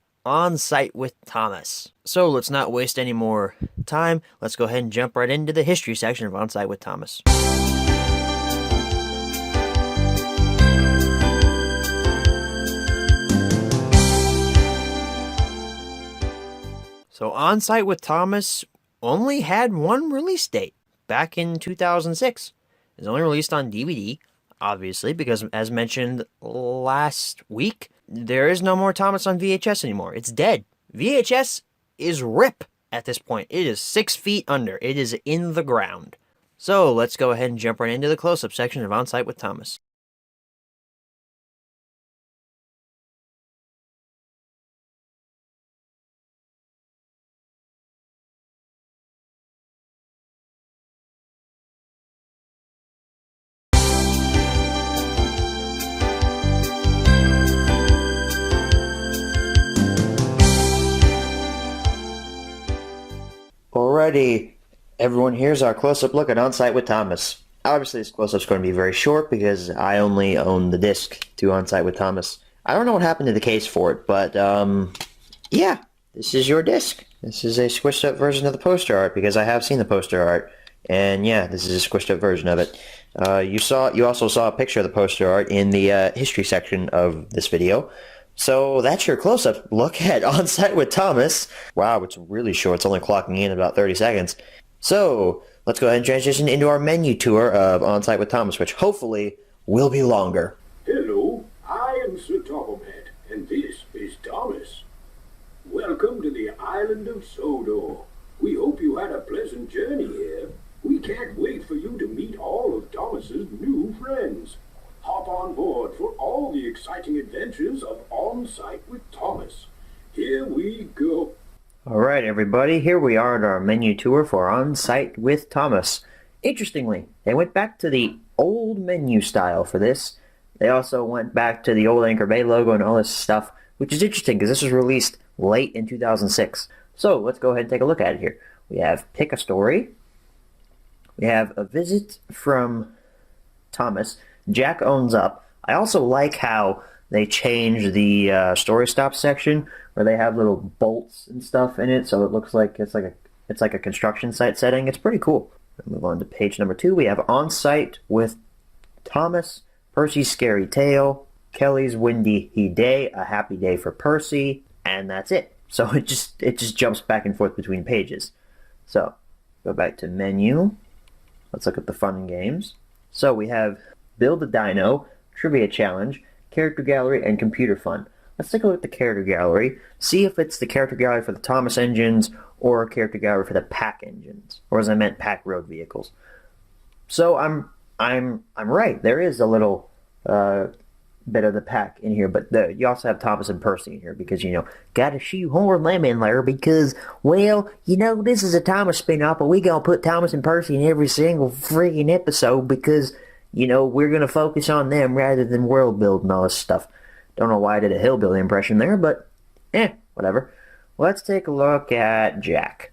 [SPEAKER 1] Site with Thomas. So let's not waste any more time. Let's go ahead and jump right into the history section of On Site with Thomas. So On Site with Thomas only had one release date. Back in 2006. It was only released on DVD, obviously, because as mentioned last week, there is no more Thomas on VHS anymore. It's dead. VHS is RIP at this point. It is 6 feet under. It is in the ground. So let's go ahead and jump right into the close-up section of On Site with Thomas. Alrighty, everyone, here's our close-up look at On Site with Thomas. Obviously, this close-up's going to be very short because I only own the disc to On Site with Thomas. I don't know what happened to the case for it, but, yeah, this is your disc. This is a squished-up version of the poster art because I have seen the poster art, and yeah, this is a squished-up version of it. You also saw a picture of the poster art in the history section of this video. So that's your close-up look at On Site with Thomas. Wow, it's really short. It's only clocking in about 30 seconds. So let's go ahead and transition into our menu tour of On Site with Thomas, which hopefully will be longer.
[SPEAKER 2] Hello, I am Sir Topplehead, and this is Thomas. Welcome to the island of Sodor. We hope you had a pleasant journey here. We can't wait for you to meet all of Thomas's new friends. Hop on board for all the exciting adventures of On Site with Thomas. Here we go.
[SPEAKER 1] Alright everybody, here we are at our menu tour for On Site with Thomas. Interestingly, they went back to the old menu style for this. They also went back to the old Anchor Bay logo and all this stuff, which is interesting because this was released late in 2006. So let's go ahead and take a look at it here. We have Pick a Story. We have A Visit from Thomas. Jack Owns Up. I also like how they changed the story stop section where they have little bolts and stuff in it, so it looks like it's like a construction site setting. It's pretty cool. We'll move on to page number 2. We have On Site with Thomas, Percy's Scary Tale, Kelly's Windy Day, A Happy Day for Percy, and that's it. So it just jumps back and forth between pages. So go back to menu. Let's look at the fun and games. So we have Build a Dino, Trivia Challenge, Character Gallery, and Computer Fun. Let's take a look at the Character Gallery, see if it's the Character Gallery for the Thomas engines or a Character Gallery for the Pack engines, or as I meant, Pack road vehicles. So I'm right. There is a little bit of the pack in here, but you also have Thomas and Percy in here because, gotta shoehorn them in there because, well, this is a Thomas spin-off, but we gonna put Thomas and Percy in every single freaking episode because, we're gonna focus on them rather than world building all this stuff. Don't know why I did a hillbilly impression there, but, whatever. Let's take a look at Jack.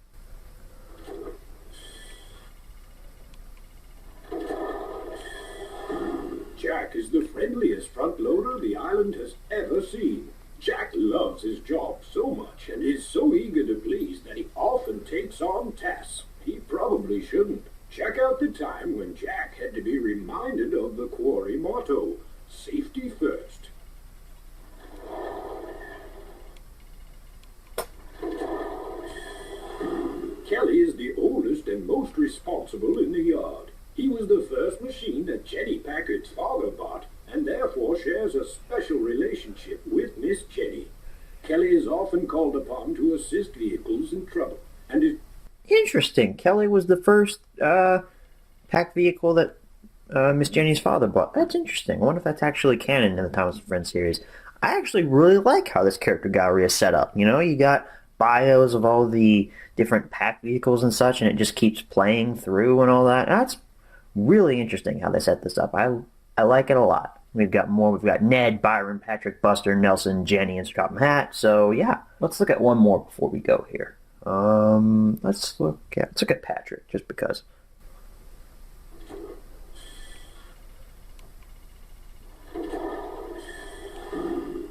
[SPEAKER 2] Jack is the friendliest front loader the island has ever seen. Jack loves his job so much and is so eager to please that he often takes on tasks he probably shouldn't. Check out the time when Jack had to be reminded of the quarry motto, safety first. Kelly is the oldest and most responsible in the yard. He was the first machine that Jenny Packard's father bought, and therefore shares a special relationship with Miss Jenny. Kelly is often called upon to assist vehicles in trouble, and is...
[SPEAKER 1] Interesting. Kelly was the first pack vehicle that Miss Jenny's father bought. That's interesting. I wonder if that's actually canon in the Thomas and Friends series. I actually really like how this character gallery is set up. You got bios of all the different pack vehicles and such, and it just keeps playing through and all that. That's really interesting how they set this up. I like it a lot. We've got more. We've got Ned, Byron, Patrick, Buster, Nelson, Jenny, and Straw Hat. So yeah, let's look at one more before we go here. Let's look at Patrick, just because.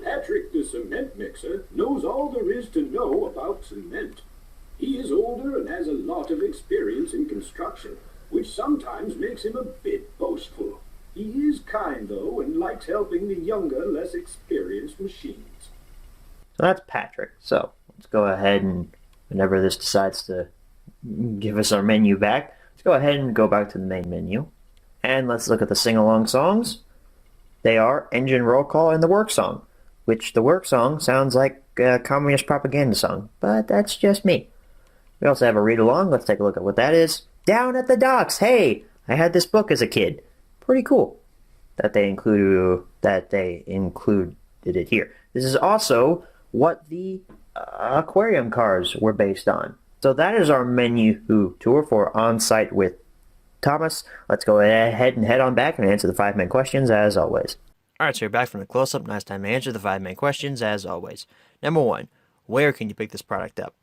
[SPEAKER 2] Patrick the cement mixer knows all there is to know about cement. He is older and has a lot of experience in construction, which sometimes makes him a bit boastful. He is kind, though, and likes helping the younger, less experienced machines.
[SPEAKER 1] So that's Patrick. So let's go ahead and, whenever this decides to give us our menu back, let's go ahead and go back to the main menu. And let's look at the sing-along songs. They are Engine Roll Call and the Work Song, which the Work Song sounds like a communist propaganda song, but that's just me. We also have a read-along. Let's take a look at what that is. Down at the Docks. Hey, I had this book as a kid. Pretty cool that they included it here. This is also what the aquarium cars were based on. So that is our menu tour for On Site with Thomas. Let's go ahead and head on back and answer the 5 main questions as always. Alright, so you're back from the close-up. Nice time to answer the 5 main questions as always. Number 1, where can you pick this product up?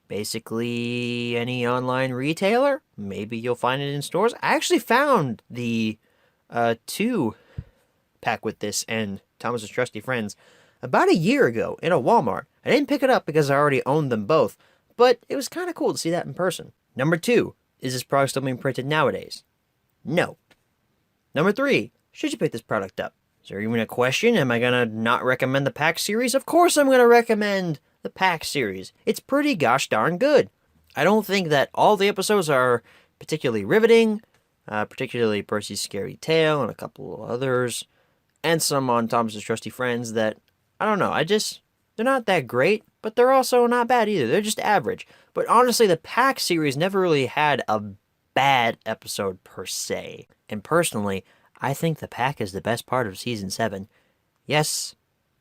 [SPEAKER 1] Basically, any online retailer. Maybe you'll find it in stores. I actually found the 2-pack with this and Thomas's Trusty Friends about a year ago in a Walmart. I didn't pick it up because I already owned them both, but it was kind of cool to see that in person. Number 2, is this product still being printed nowadays? No. Number 3, should you pick this product up? Is there even a question? Am I going to not recommend the pack series? Of course I'm going to recommend the pack series. It's pretty gosh darn good. I don't think that all the episodes are particularly riveting, particularly Percy's Scary Tale and a couple of others, and some on Thomas's Trusty Friends that, I don't know, they're not that great, but they're also not bad either. They're just average. But honestly, the pack series never really had a bad episode per se. And personally, I think the pack is the best part of Season 7. Yes,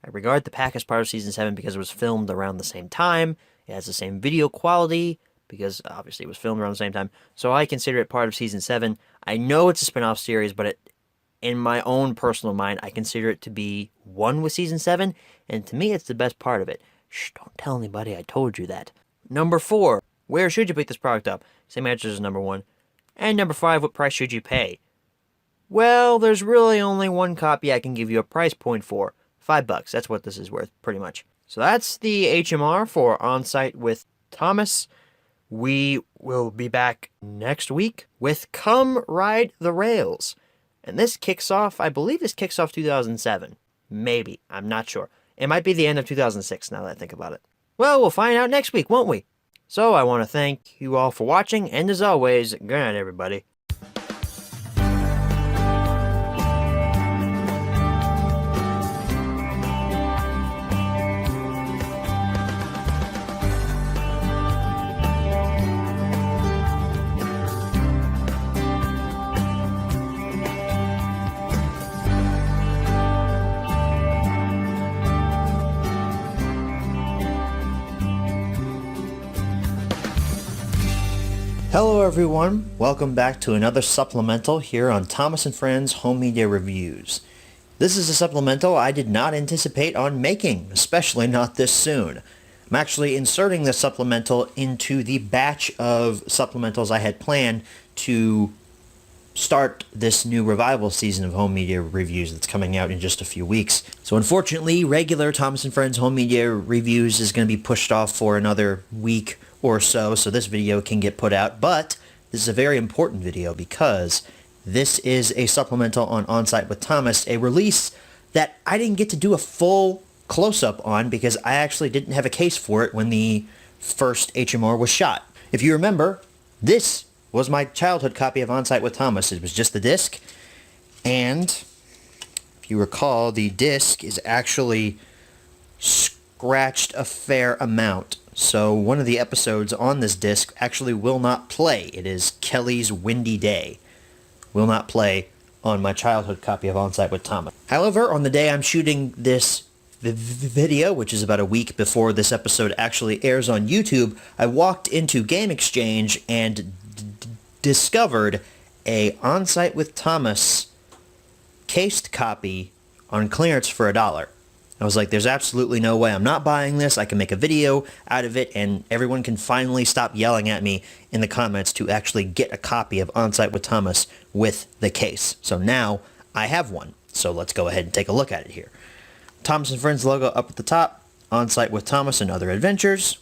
[SPEAKER 1] I regard the pack as part of Season 7 because it was filmed around the same time. It has the same video quality because obviously it was filmed around the same time. So I consider it part of Season 7. I know it's a spin-off series, but in my own personal mind, I consider it to be one with Season 7. And to me, it's the best part of it. Shh, don't tell anybody I told you that. Number 4, where should you pick this product up? Same answer as number 1. And number 5, what price should you pay? Well, there's really only one copy I can give you a price point for. $5. That's what this is worth, pretty much. So that's the HMR for On Site with Thomas. We will be back next week with Come Ride the Rails. And this kicks off, I believe this kicks off 2007. Maybe. I'm not sure. It might be the end of 2006 now that I think about it. Well, we'll find out next week, won't we? So I want to thank you all for watching, and as always, good night, everybody. Hello everyone, welcome back to another supplemental here on Thomas & Friends Home Media Reviews. This is a supplemental I did not anticipate on making, especially not this soon. I'm actually inserting this supplemental into the batch of supplementals I had planned to start this new revival season of Home Media Reviews that's coming out in just a few weeks. So unfortunately, regular Thomas & Friends Home Media Reviews is going to be pushed off for another week or so this video can get put out, but this is a very important video because this is a supplemental on On-Site with Thomas, a release that I didn't get to do a full close-up on because I actually didn't have a case for it when the first HMR was shot. If you remember, this was my childhood copy of On-Site with Thomas. It was just the disc, and if you recall, the disc is actually scratched a fair amount. So one of the episodes on this disc actually will not play. It is Kelly's Windy Day. Will not play on my childhood copy of On-Site with Thomas. However, on the day I'm shooting this video, which is about a week before this episode actually airs on YouTube, I walked into Game Exchange and discovered a On-Site with Thomas cased copy on clearance for $1. I was like, there's absolutely no way I'm not buying this. I can make a video out of it, and everyone can finally stop yelling at me in the comments to actually get a copy of On-Site with Thomas with the case. So now I have one. So let's go ahead and take a look at it here. Thomas & Friends logo up at the top. On-Site with Thomas and Other Adventures.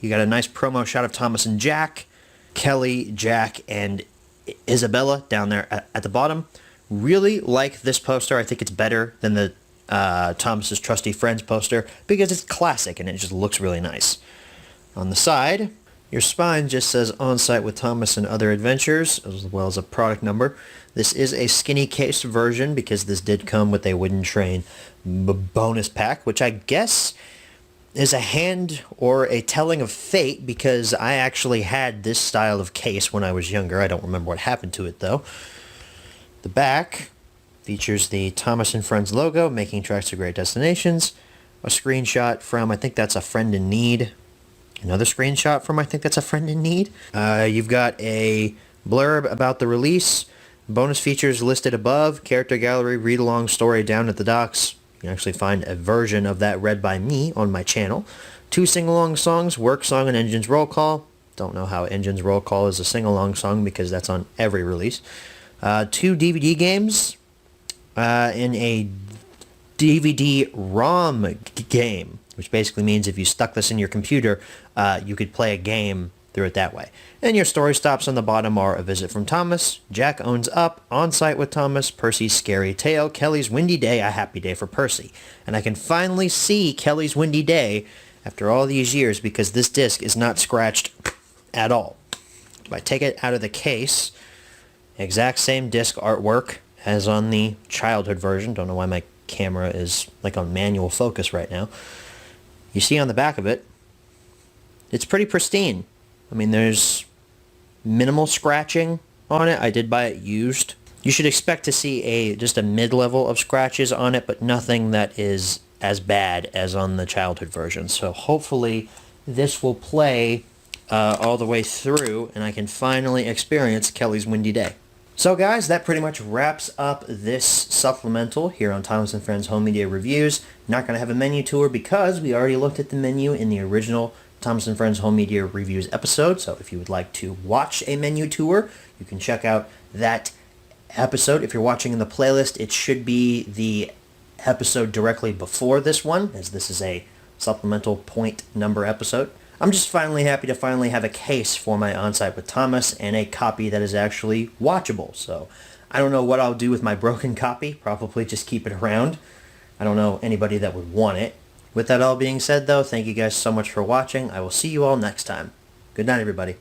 [SPEAKER 1] You got a nice promo shot of Thomas and Jack. Kelly, Jack, and Isabella down there at the bottom. Really like this poster. I think it's better than the Thomas's Trusty Friends poster because it's classic and it just looks really nice. On the side, your spine just says On-Site with Thomas and Other Adventures, as well as a product number. This is a skinny case version because this did come with a Wooden Train bonus pack, which I guess is a hand or a telling of fate because I actually had this style of case when I was younger. I don't remember what happened to it though. The back features the Thomas & Friends logo, Making Tracks to Great Destinations. A screenshot from, I think that's A Friend in Need. Another screenshot from, I think that's A Friend in Need. You've got a blurb about the release. Bonus features listed above. Character gallery, read-along story down at the docks. You can actually find a version of that read by me on my channel. 2 sing-along songs, Work Song and Engines Roll Call. Don't know how Engines Roll Call is a sing-along song because that's on every release. 2 DVD games. In a DVD-ROM game, which basically means if you stuck this in your computer, you could play a game through it that way. And your story stops on the bottom are A Visit from Thomas, Jack Owns Up, On-Site with Thomas, Percy's Scary Tale, Kelly's Windy Day, A Happy Day for Percy. And I can finally see Kelly's Windy Day after all these years because this disc is not scratched at all. If I take it out of the case, exact same disc artwork as on the childhood version. Don't know why my camera is like on manual focus right now. You see on the back of it, it's pretty pristine. I mean, there's minimal scratching on it. I did buy it used. You should expect to see just a mid-level of scratches on it, but nothing that is as bad as on the childhood version. So hopefully this will play all the way through and I can finally experience Kelly's Windy Day. So guys, that pretty much wraps up this supplemental here on Thomas & Friends Home Media Reviews. Not going to have a menu tour because we already looked at the menu in the original Thomas & Friends Home Media Reviews episode. So if you would like to watch a menu tour, you can check out that episode. If you're watching in the playlist, it should be the episode directly before this one, as this is a supplemental point number episode. I'm just finally happy to finally have a case for my On-Site with Thomas and a copy that is actually watchable. So I don't know what I'll do with my broken copy. Probably just keep it around. I don't know anybody that would want it. With that all being said, though, thank you guys so much for watching. I will see you all next time. Good night, everybody.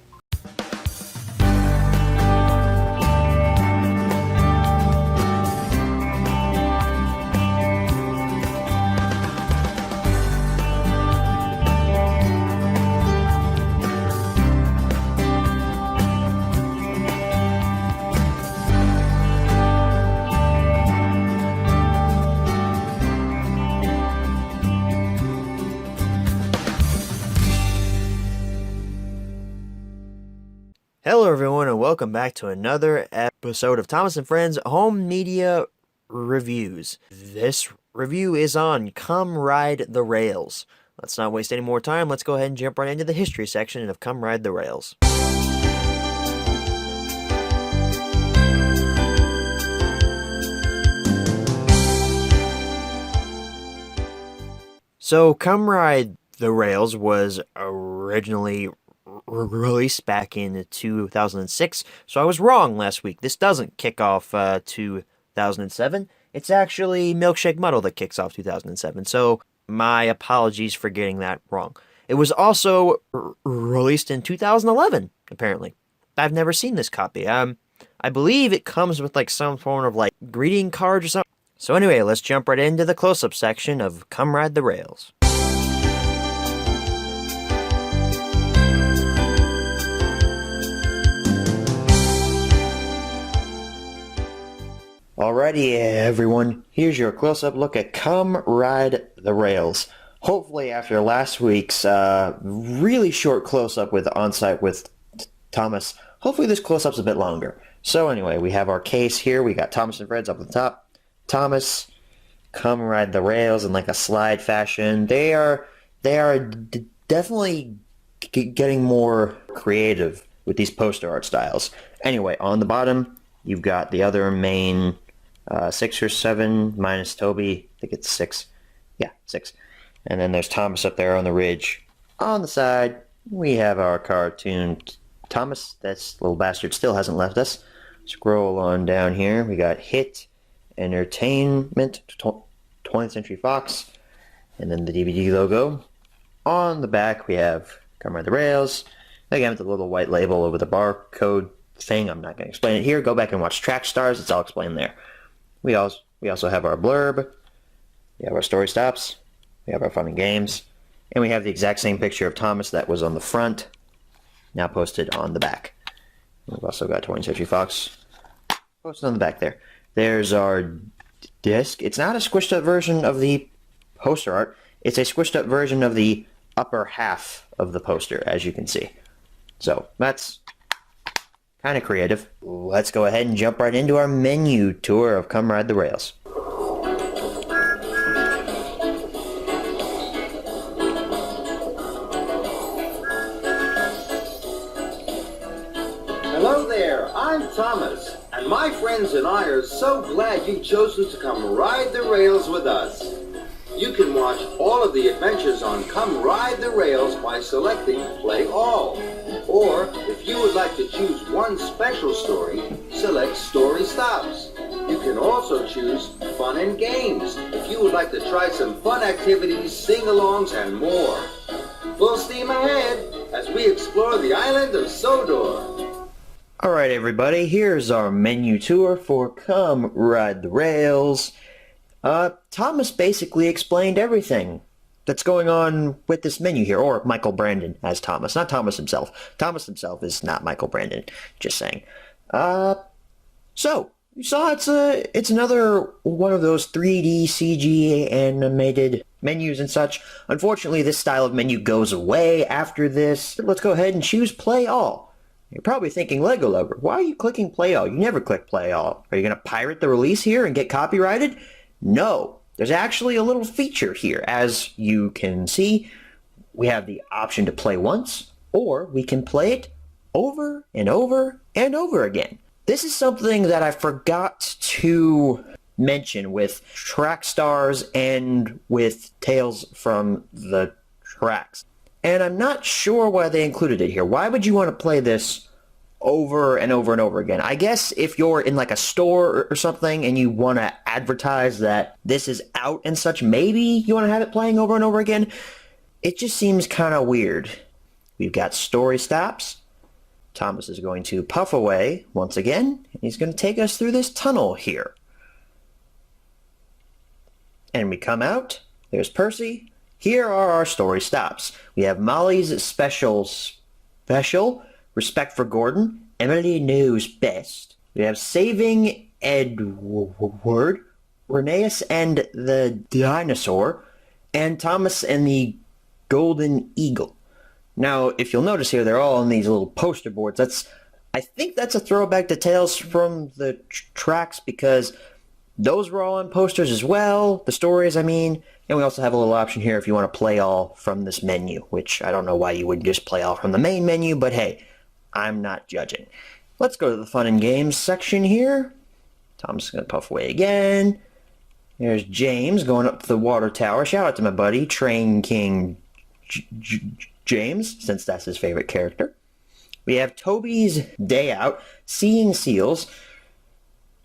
[SPEAKER 1] Hello, everyone, and welcome back to another episode of Thomas and Friends Home Media Reviews. This review is on Come Ride the Rails. Let's not waste any more time. Let's go ahead and jump right into the history section of Come Ride the Rails. So, Come Ride the Rails was originally released back in 2006, so I was wrong last week. This doesn't kick off 2007. It's actually Milkshake Muddle that kicks off 2007, so my apologies for getting that wrong. It was also released in 2011, apparently. I've never seen this copy. I believe it comes with like some form of like greeting card or something. So anyway, let's jump right into the close-up section of Come Ride the Rails. Alrighty, everyone, here's your close-up look at Come Ride the Rails. Hopefully after last week's really short close-up with On-Site with Thomas, hopefully this close-up's a bit longer. So anyway, we have our case here. We got Thomas and Friends up at the top. Thomas, Come Ride the Rails in like a slide fashion. They are definitely getting more creative with these poster art styles. Anyway, on the bottom, you've got the other main 6 or 7 minus Toby. I think it's 6. Yeah, 6. And then there's Thomas up there on the ridge. On the side, we have our cartoon Thomas. That little bastard still hasn't left us. Scroll on down here. We got Hit Entertainment, 20th Century Fox, and then the DVD logo. On the back, we have Come Ride the Rails. Again, with the little white label over the barcode thing. I'm not going to explain it here. Go back and watch Track Stars. It's all explained there. We also have our blurb. We have our story stops. We have our fun and games. And we have the exact same picture of Thomas that was on the front, now posted on the back. We've also got 20th Century Fox posted on the back there. There's our disc. It's not a squished up version of the poster art. It's a squished up version of the upper half of the poster, as you can see. So that's kind of creative. Let's go ahead and jump right into our menu tour of Come Ride the Rails.
[SPEAKER 3] Hello there, I'm Thomas, and my friends and I are so glad you've chosen to come ride the rails with us. You can watch all of the adventures on Come Ride the Rails by selecting Play All. Or, if you would like to choose one special story, select Story Stops. You can also choose Fun and Games if you would like to try some fun activities, sing-alongs, and more. Full steam ahead as we explore the island of Sodor.
[SPEAKER 1] Alright everybody, here's our menu tour for Come Ride the Rails. Thomas basically explained everything that's going on with this menu here, or Michael Brandon as Thomas, not Thomas himself. Thomas himself is not Michael Brandon, just saying. So, you saw it's another one of those 3D CG animated menus and such. Unfortunately, this style of menu goes away after this. Let's go ahead and choose Play All. You're probably thinking, Lego Lover, why are you clicking Play All? You never click Play All. Are you going to pirate the release here and get copyrighted? No. There's actually a little feature here. As you can see, we have the option to play once, or we can play it over and over and over again. This is something that I forgot to mention with Track Stars and with Tales from the Tracks. And I'm not sure why they included it here. Why would you want to play this over and over and over again? I guess if you're in like a store or something and you want to advertise that this is out and such, maybe you want to have it playing over and over again. It just seems kind of weird. We've got story stops. Thomas is going to puff away once again. He's going to take us through this tunnel here. And we come out. There's Percy. Here are our story stops. We have Molly's special, Respect for Gordon, Emily Knows Best. We have Saving Edward, Rheneas and the Dinosaur, and Thomas and the Golden Eagle. Now, if you'll notice here, they're all on these little poster boards. That's I think that's a throwback to Tales from the Tracks because those were all on posters as well. The stories, I mean. And we also have a little option here if you want to play all from this menu, which I don't know why you wouldn't just play all from the main menu, but hey, I'm not judging. Let's go to the fun and games section here. Tom's going to puff away again. There's James going up to the water tower. Shout out to my buddy, Train King James, since that's his favorite character. We have Toby's day out, seeing seals,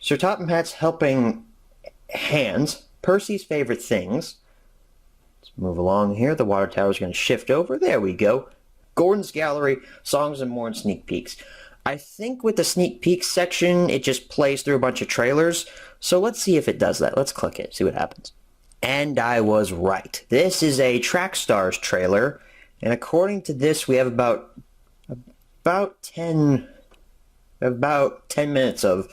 [SPEAKER 1] Sir Topham Hatt's helping hands, Percy's favorite things. Let's move along here. The water tower's going to shift over. There we go. Gordon's Gallery, songs and more, and sneak peeks. I think with the sneak peeks section, it just plays through a bunch of trailers. So let's see if it does that. Let's click it, see what happens. And I was right. This is a Trackstars trailer. And according to this, we have about 10 minutes of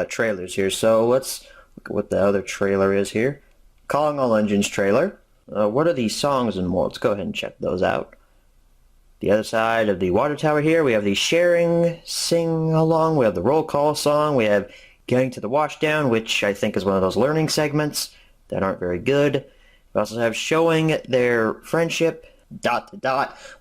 [SPEAKER 1] trailers here. So let's look at what the other trailer is here. Calling All Engines trailer. What are these songs and more? Let's go ahead and check those out. The other side of the water tower here, we have the sharing sing-along. We have the roll call song. We have Getting to the Washdown, which I think is one of those learning segments that aren't very good. We also have Showing Their Friendship, ...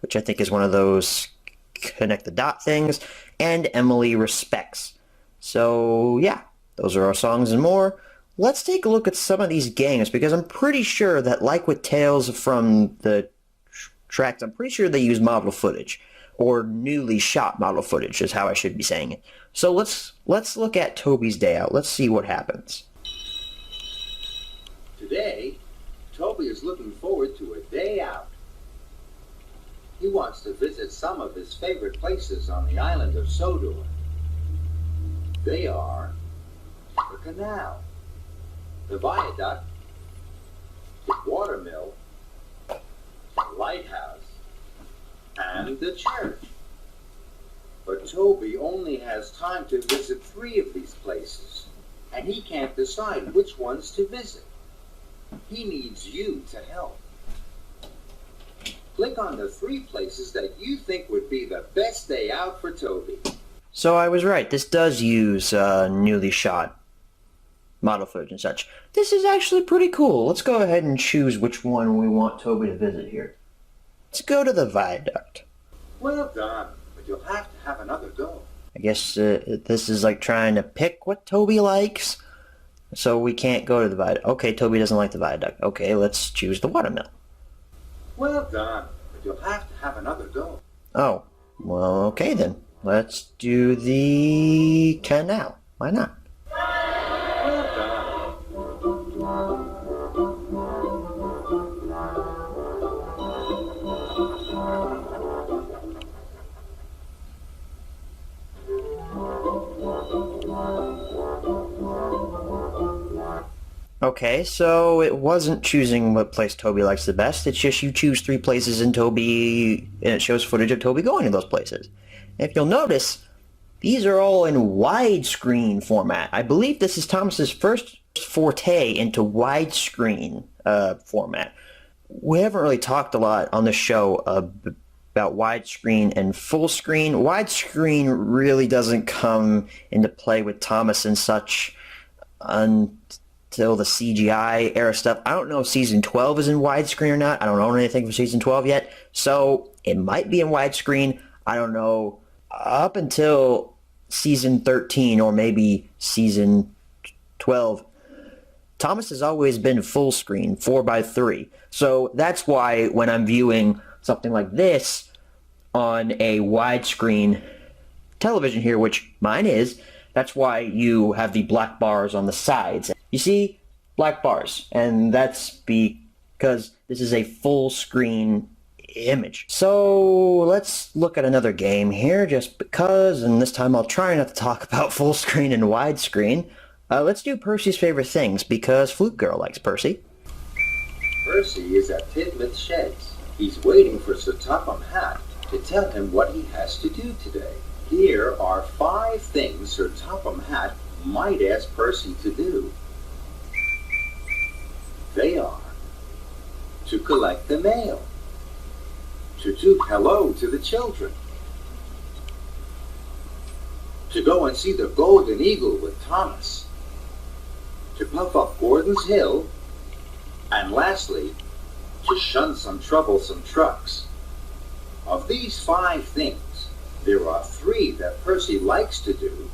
[SPEAKER 1] which I think is one of those connect the dot things, and Emily Respects. So yeah, those are our songs and more. Let's take a look at some of these games, because I'm pretty sure that, like with Tales from the Tracks, I'm pretty sure they use model footage, or newly shot model footage is how I should be saying it. So let's look at Toby's day out. Let's see what happens.
[SPEAKER 3] Today, Toby is looking forward to a day out. He wants to visit some of his favorite places on the island of Sodor. They are the canal, the viaduct, the watermill, the lighthouse, and the church. But Toby only has time to visit 3 of these places, and he can't decide which ones to visit. He needs you to help. Click on the 3 places that you think would be the best day out for Toby.
[SPEAKER 1] So I was right. This does use newly shot model footage and such. This is actually pretty cool. Let's go ahead and choose which one we want Toby to visit here. Let's go to the viaduct.
[SPEAKER 3] Well done, but you'll have to have another go.
[SPEAKER 1] I guess this is like trying to pick what Toby likes. So we can't go to the viaduct. Okay, Toby doesn't like the viaduct. Okay, let's choose the watermill.
[SPEAKER 3] Well done, but you'll have to have another go.
[SPEAKER 1] Oh, well, okay then. Let's do the canal. Why not?
[SPEAKER 3] Well done.
[SPEAKER 1] Okay, so it wasn't choosing what place Toby likes the best. It's just you choose 3 places in Toby, and it shows footage of Toby going to those places. And if you'll notice, these are all in widescreen format. I believe this is Thomas's first forte into widescreen format. We haven't really talked a lot on the show about widescreen and full screen. Widescreen really doesn't come into play with Thomas and such until the CGI era stuff. I don't know if season 12 is in widescreen or not. I don't own anything for season 12 yet, so it might be in widescreen. I don't know. Up until season 13 or maybe season 12, Thomas has always been full screen, 4:3. So that's why when I'm viewing something like this on a widescreen television here, which mine is, that's why you have the black bars on the sides. You see? Black bars. And that's because this is a full screen image. So let's look at another game here just because, and this time I'll try not to talk about full screen and widescreen. Let's do Percy's favorite things because Flute Girl likes Percy.
[SPEAKER 3] Percy is at Tidmouth Sheds. He's waiting for Sir Topham Hatt to tell him what he has to do today. Here are 5 things Sir Topham Hatt might ask Percy to do. They are to collect the mail, to toot hello to the children, to go and see the Golden Eagle with Thomas, to puff up Gordon's Hill, and lastly, to shun some troublesome trucks. Of these 5 things, there are 3 that Percy likes to do,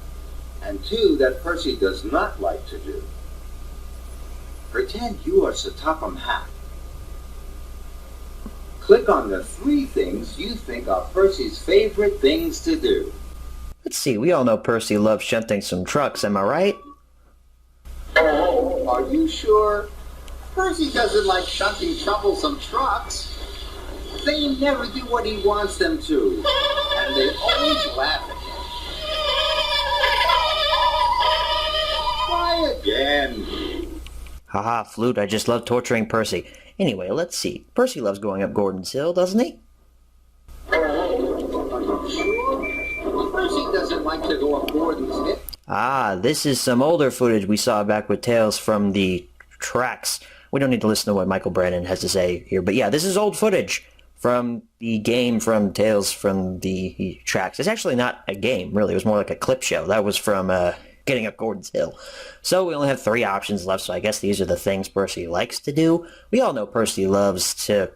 [SPEAKER 3] and 2 that Percy does not like to do. Pretend you are Sir Topham Hatt. Click on the 3 things you think are Percy's favorite things to do.
[SPEAKER 1] Let's see, we all know Percy loves shunting some trucks, am I right?
[SPEAKER 3] Oh, are you sure? Percy doesn't like shunting troublesome trucks. They never do what he wants them to, and they always laugh at him. Try again.
[SPEAKER 1] Haha, Flute, I just love torturing Percy. Anyway, let's see. Percy loves going up Gordon's Hill, doesn't he?
[SPEAKER 3] Oh, are you sure? Percy doesn't like to go up Gordon's Hill.
[SPEAKER 1] Ah, this is some older footage we saw back with Tales from the Tracks. We don't need to listen to what Michael Brandon has to say here, but yeah, this is old footage from the game from Tales from the Tracks. It's actually not a game, really. It was more like a clip show. That was from Getting Up Gordon's Hill. So we only have 3 options left, so I guess these are the things Percy likes to do. We all know Percy loves to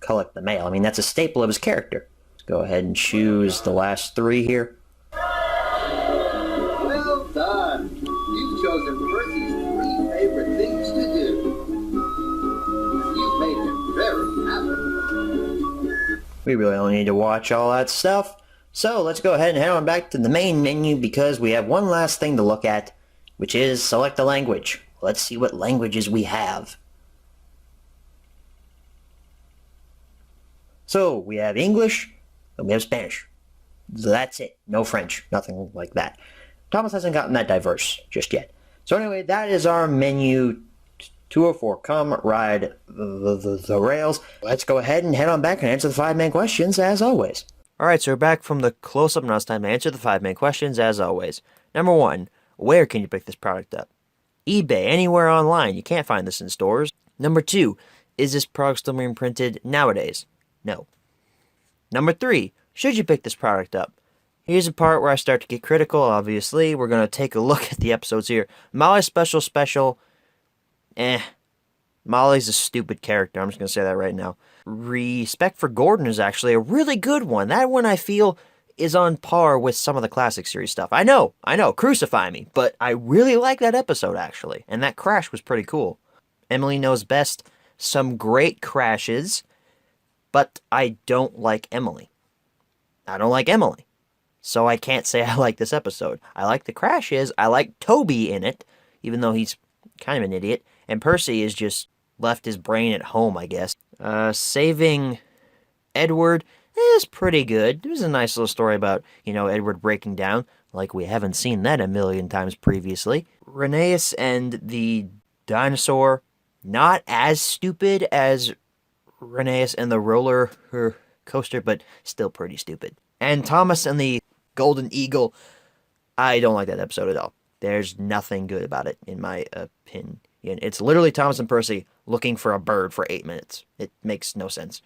[SPEAKER 1] collect the mail. I mean, that's a staple of his character. Let's go ahead and choose the last 3 here.
[SPEAKER 3] Well done. You've chosen Percy's 3 favorite things to do. You've made him very happy.
[SPEAKER 1] We really don't need to watch all that stuff. So let's go ahead and head on back to the main menu because we have one last thing to look at, which is select a language. Let's see what languages we have. So we have English and we have Spanish. So that's it. No French. Nothing like that. Thomas hasn't gotten that diverse just yet. So anyway, that is our menu 204. Come ride the rails. Let's go ahead and head on back and answer the 5 main questions as always. Alright, so we're back from the close-up. Now it's time to answer the 5 main questions as always. Number 1, where can you pick this product up? eBay, anywhere online. You can't find this in stores. Number 2, is this product still being printed nowadays? No. Number 3, should you pick this product up? Here's a part where I start to get critical, obviously. We're going to take a look at the episodes here. Molly's special. Molly's a stupid character. I'm just going to say that right now. Respect for Gordon is actually a really good one. That one I feel is on par with some of the classic series stuff. I know, crucify me, but I really like that episode actually, and that crash was pretty cool. Emily Knows Best, some great crashes, but I don't like Emily. So I can't say I like this episode. I like the crashes, I like Toby in it, even though he's kind of an idiot, and Percy is just left his brain at home, I guess. Saving Edward is pretty good. It was a nice little story about, Edward breaking down, like we haven't seen that a million times previously. Rheneas and the dinosaur, not as stupid as Rheneas and the roller coaster, but still pretty stupid. And Thomas and the Golden Eagle, I don't like that episode at all. There's nothing good about it, in my opinion. It's literally Thomas and Percy looking for a bird for 8 minutes. It makes no sense.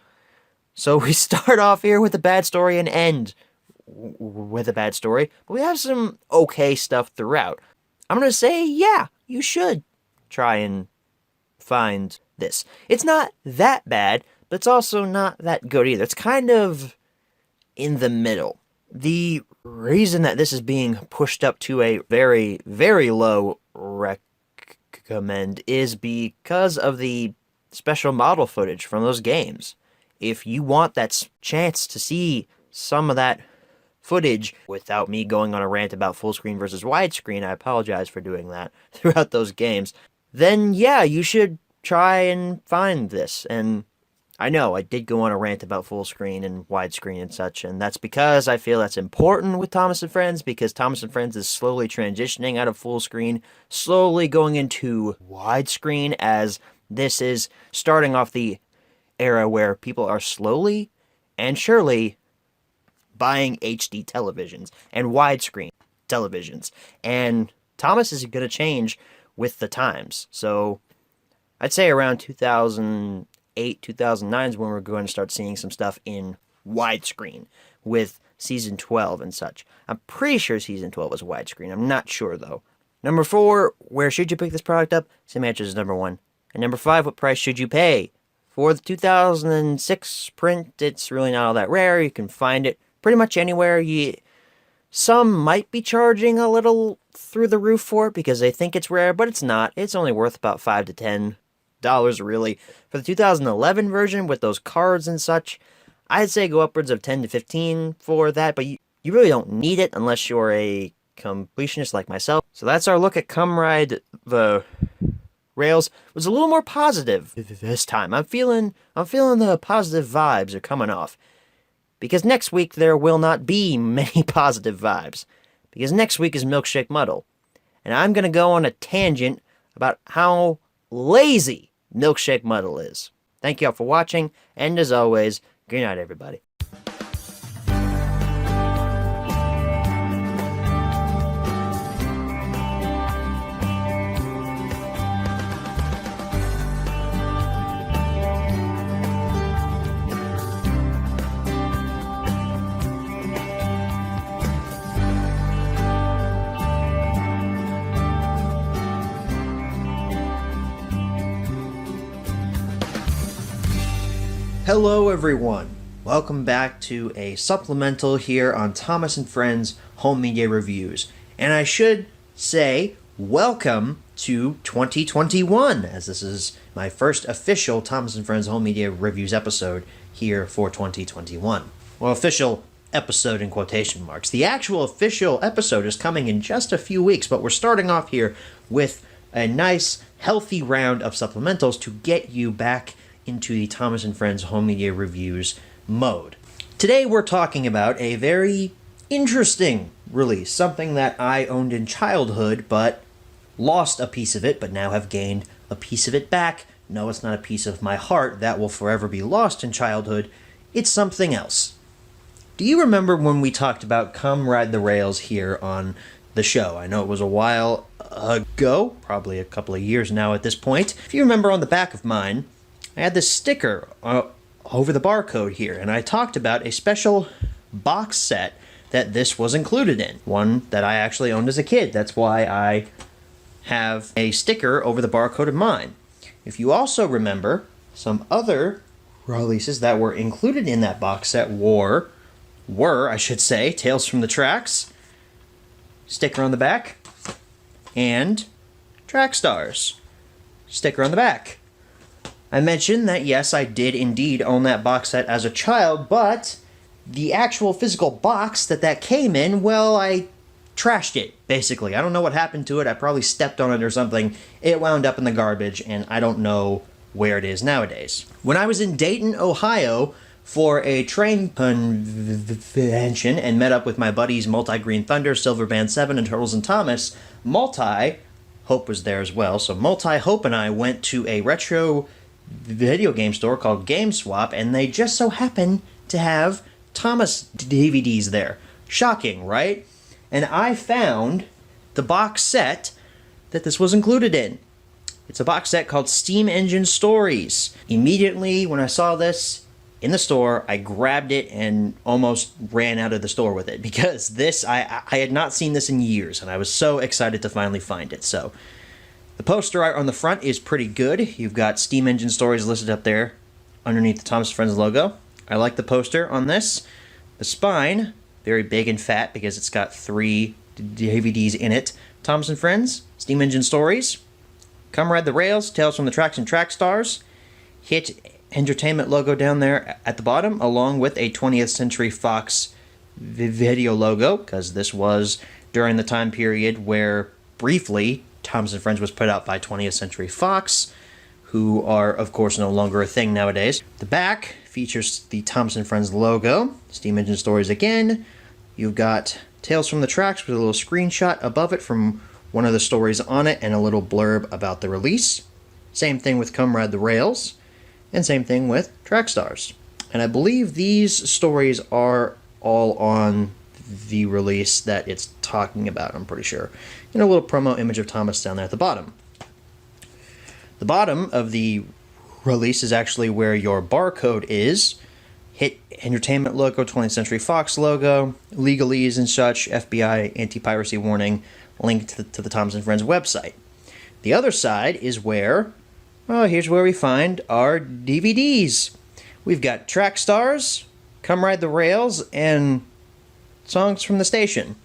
[SPEAKER 1] So we start off here with a bad story and end with a bad story. But we have some okay stuff throughout. I'm going to say, yeah, you should try and find this. It's not that bad, but it's also not that good either. It's kind of in the middle. The reason that this is being pushed up to a very, very low recommend is because of the special model footage from those games. If you want that chance to see some of that footage without me going on a rant about full screen versus widescreen, I apologize for doing that throughout those games, then yeah, you should try and find this. And I know I did go on a rant about full screen and widescreen and such, and that's because I feel that's important with Thomas and Friends, because Thomas and Friends is slowly transitioning out of full screen, slowly going into widescreen, as this is starting off the era where people are slowly and surely buying HD televisions and widescreen televisions. And Thomas is going to change with the times. So I'd say around 2008, 2009 is when we're going to start seeing some stuff in widescreen with Season 12 and such. I'm pretty sure Season 12 was widescreen. I'm not sure, though. Number 4, where should you pick this product up? Same answer as number 1. And number 5, what price should you pay? For the 2006 print, it's really not all that rare. You can find it pretty much anywhere. Some might be charging a little through the roof for it because they think it's rare, but it's not. It's only worth about $5 to $10, really. For the 2011 version with those cards and such, I'd say go upwards of 10 to 15 for that, but you really don't need it unless you're a completionist like myself. So that's our look at Come Ride the Rails. It was a little more positive this time. I'm feeling the positive vibes are coming off. Because next week there will not be many positive vibes. Because next week is Milkshake Muddle. And I'm going to go on a tangent about how lazy Milkshake Muddle is. Thank you all for watching, and as always, good night, everybody. Hello everyone, welcome back to a supplemental here on Thomas & Friends Home Media Reviews. And I should say, welcome to 2021, as this is my first official Thomas & Friends Home Media Reviews episode here for 2021. Well, official episode in quotation marks. The actual official episode is coming in just a few weeks, but we're starting off here with a nice, healthy round of supplementals to get you back into the Thomas & Friends Home Media Reviews mode. Today we're talking about a very interesting release, something that I owned in childhood but lost a piece of it, but now have gained a piece of it back. No, it's not a piece of my heart that will forever be lost in childhood. It's something else. Do you remember when we talked about Come Ride the Rails here on the show? I know it was a while ago, probably a couple of years now at this point. If you remember, on the back of mine, I had this sticker over the barcode here, and I talked about a special box set that this was included in. One that I actually owned as a kid. That's why I have a sticker over the barcode of mine. If you also remember, some other releases that were included in that box set were, I should say, Tales from the Tracks, sticker on the back, and Track Stars, sticker on the back. I mentioned that, yes, I did indeed own that box set as a child, but the actual physical box that came in, well, I trashed it, basically. I don't know what happened to it. I probably stepped on it or something. It wound up in the garbage, and I don't know where it is nowadays. When I was in Dayton, Ohio, for a train convention and met up with my buddies Multi Green Thunder, Silver Band 7, and Turtles and Thomas, Multi Hope was there as well. So Multi Hope and I went to a retro video game store called GameSwap, and they just so happened to have Thomas DVDs there. Shocking, right? And I found the box set that this was included in. It's a box set called Steam Engine Stories. Immediately when I saw this in the store, I grabbed it and almost ran out of the store with it, because this, I had not seen this in years, and I was so excited to finally find it. So the poster art on the front is pretty good. You've got Steam Engine Stories listed up there underneath the Thomas & Friends logo. I like the poster on this. The spine, very big and fat because it's got 3 DVDs in it. Thomas & Friends, Steam Engine Stories, Come Ride the Rails, Tales from the Tracks and Track Stars, Hit Entertainment logo down there at the bottom, along with a 20th Century Fox video logo, because this was during the time period where, briefly, Thomas & Friends was put out by 20th Century Fox, who are, of course, no longer a thing nowadays. The back features the Thomas & Friends logo, Steam Engine Stories again. You've got Tales from the Tracks with a little screenshot above it from one of the stories on it and a little blurb about the release. Same thing with Come Ride the Rails, and same thing with Track Stars. And I believe these stories are all on the release that it's talking about, I'm pretty sure. And a little promo image of Thomas down there at the bottom. The bottom of the release is actually where your barcode is
[SPEAKER 4] Hit Entertainment logo, 20th Century Fox logo, legalese and such, FBI anti-piracy warning, link to the Thomas & Friends website. The other side is where, here's where we find our DVDs. We've got Track Stars, Come Ride the Rails, and Songs from the Station.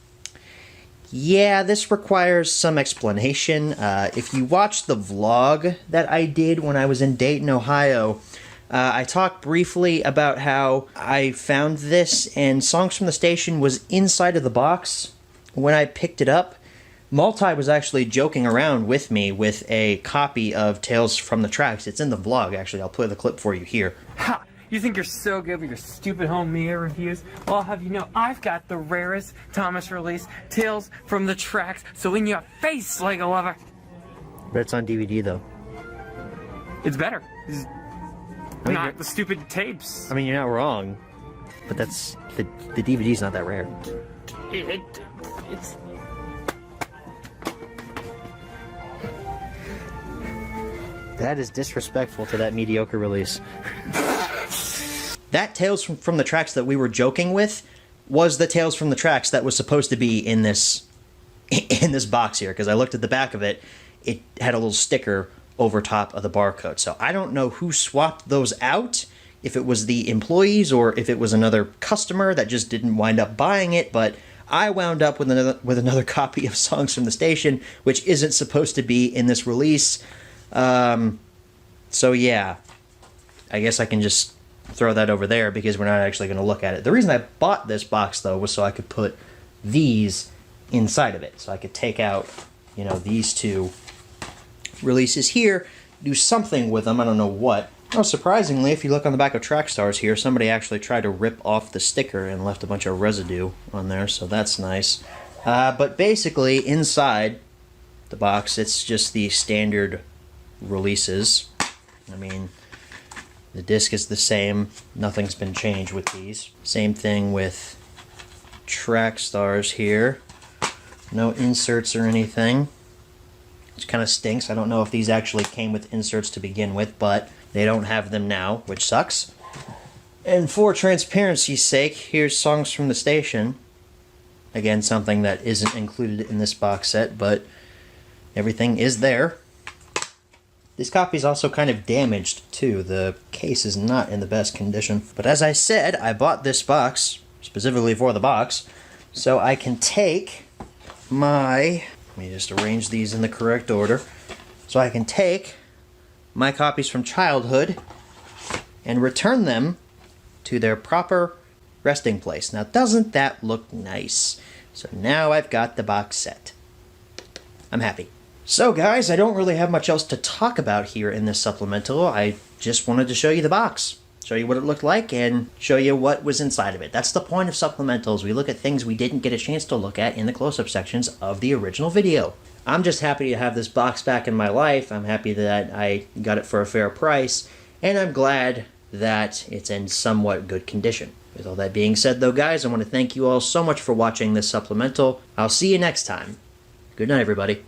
[SPEAKER 4] Yeah, this requires some explanation. If you watched the vlog that I did when I was in Dayton, Ohio, I talked briefly about how I found this, and Songs from the Station was inside of the box when I picked it up. Multi was actually joking around with me with a copy of Tales from the Tracks. It's in the vlog, actually. I'll play the clip for you here.
[SPEAKER 5] Ha! You think you're so good with your stupid home media reviews? Well, I'll have you know, I've got the rarest Thomas release, Tales from the Tracks, so in your face, Lego lover.
[SPEAKER 1] But it's on DVD, though.
[SPEAKER 5] It's better. It's
[SPEAKER 1] mean,
[SPEAKER 5] not the stupid tapes.
[SPEAKER 1] I mean, you're not wrong. But that's... The DVD's not that rare.
[SPEAKER 5] It's...
[SPEAKER 1] That is disrespectful to that mediocre release.
[SPEAKER 4] That Tales from the Tracks that we were joking with was the Tales from the Tracks that was supposed to be in this box here, because I looked at the back of it. It had a little sticker over top of the barcode. So I don't know who swapped those out, if it was the employees or if it was another customer that just didn't wind up buying it, but I wound up with another copy of Songs from the Station, which isn't supposed to be in this release. So yeah, I guess I can just throw that over there because we're not actually going to look at it. The reason I bought this box, though, was so I could put these inside of it. So I could take out, these two releases here, do something with them. I don't know what. Oh, surprisingly, if you look on the back of Track Stars here, somebody actually tried to rip off the sticker and left a bunch of residue on there, so that's nice. But basically, inside the box, it's just the standard releases. I mean, the disc is the same. Nothing's been changed with these. Same thing with Track Stars here. No inserts or anything, which kind of stinks. I don't know if these actually came with inserts to begin with, but they don't have them now, which sucks. And for transparency's sake, here's Songs from the Station. Again, something that isn't included in this box set, but everything is there. This copy is also kind of damaged, too. The case is not in the best condition. But as I said, I bought this box, specifically for the box, so I can take my... Let me just arrange these in the correct order. So I can take my copies from childhood and return them to their proper resting place. Now, doesn't that look nice? So now I've got the box set. I'm happy. So guys, I don't really have much else to talk about here in this supplemental. I just wanted to show you the box, show you what it looked like, and show you what was inside of it. That's the point of supplementals. We look at things we didn't get a chance to look at in the close-up sections of the original video. I'm just happy to have this box back in my life. I'm happy that I got it for a fair price, and I'm glad that it's in somewhat good condition. With all that being said, though, guys, I want to thank you all so much for watching this supplemental. I'll see you next time. Good night, everybody.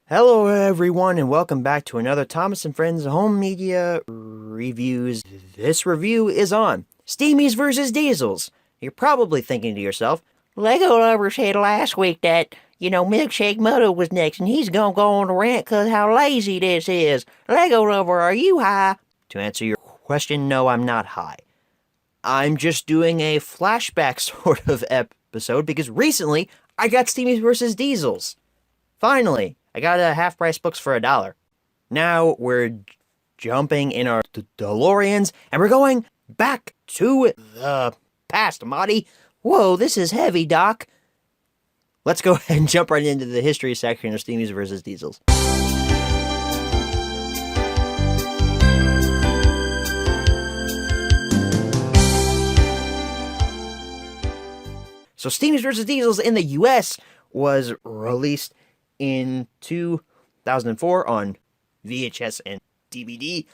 [SPEAKER 4] Hello everyone and welcome back to another Thomas & Friends Home Media Reviews. This review is on Steamies vs. Diesels. You're probably thinking to yourself, Lego Lover said last week that, Milkshake Moto was next and he's gonna go on a rant cause how lazy this is. Lego Lover, are you high? To answer your question, no, I'm not high. I'm just doing a flashback sort of episode because recently I got Steamies vs. Diesels. Finally. I got half-price books for $1. Now we're jumping in our DeLoreans, and we're going back to the past, Marty. Whoa, this is heavy, Doc. Let's go ahead and jump right into the history section of Steamies vs. Diesels.
[SPEAKER 1] So Steamies vs. Diesels in the US was released in 2004 on VHS and DVD,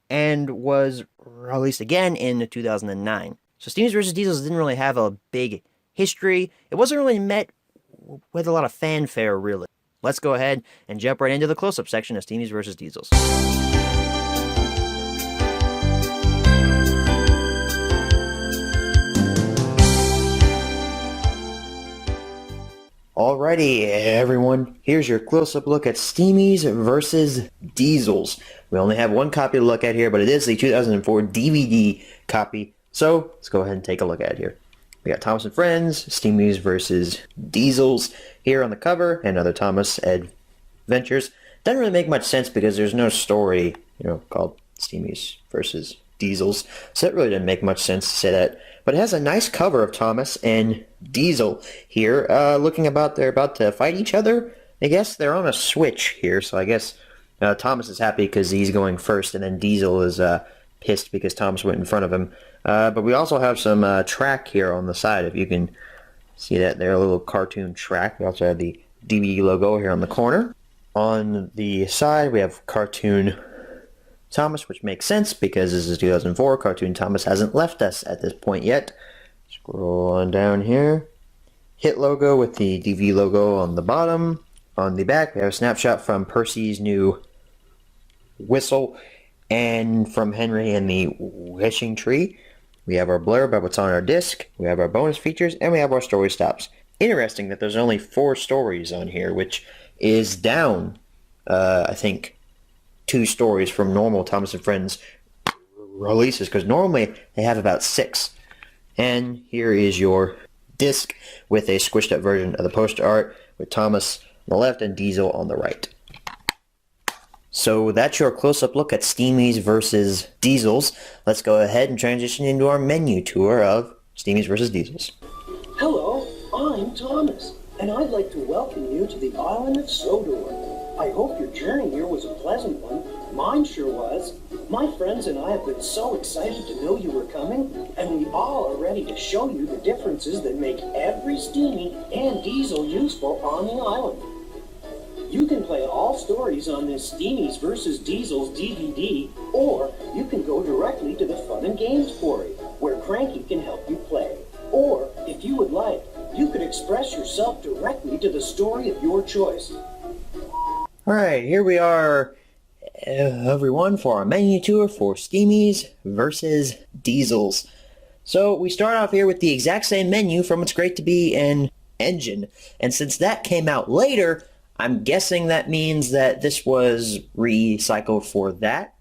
[SPEAKER 1] and was released again in 2009. So Steamies vs. Diesels didn't really have a big history. It wasn't really met with a lot of fanfare, really. Let's go ahead and jump right into the close-up section of Steamies vs. Diesels. Alrighty, everyone, here's your close-up look at Steamies vs. Diesels. We only have one copy to look at here, but it is the 2004 DVD copy, so let's go ahead and take a look at it here. We got Thomas and Friends, Steamies vs. Diesels here on the cover, and other Thomas adventures. Doesn't really make much sense because there's no story, called Steamies vs. Diesels, so it really didn't make much sense to say that. But it has a nice cover of Thomas and Diesel here, looking about they're about to fight each other. I guess they're on a switch here, so I guess Thomas is happy because he's going first, and then Diesel is pissed because Thomas went in front of him. But we also have some track here on the side, if you can see that there, a little cartoon track. We also have the DVD logo here on the corner. On the side, we have cartoon Thomas, which makes sense because this is 2004. Cartoon Thomas hasn't left us at this point yet. Scroll on down here. Hit logo with the DVD logo on the bottom. On the back, we have a snapshot from Percy's new whistle and from Henry and the Wishing Tree. We have our blurb about what's on our disc. We have our bonus features, and we have our story stops. Interesting that there's only 4 stories on here, which is down, I think, 2 stories from normal Thomas and Friends releases, because normally they have about 6. And here is your disc with a squished up version of the poster art with Thomas on the left and Diesel on the right. So that's your close-up look at Steamies vs. Diesels. Let's go ahead and transition into our menu tour of Steamies vs. Diesels.
[SPEAKER 2] Hello, I'm Thomas, and I'd like to welcome you to the island of Sodor. I hope your journey here was a pleasant one. Mine sure was. My friends and I have been so excited to know you were coming, and we all are ready to show you the differences that make every Steamy and Diesel useful on the island. You can play all stories on this Steamies vs. Diesels DVD, or you can go directly to the Fun and Games Quarry, where Cranky can help you play. Or, if you would like, you could express yourself directly to the story of your choice.
[SPEAKER 1] Alright, here we are, everyone, for our menu tour for Steamies vs. Diesels. So, we start off here with the exact same menu from It's Great to Be an Engine. And since that came out later, I'm guessing that means that this was recycled for that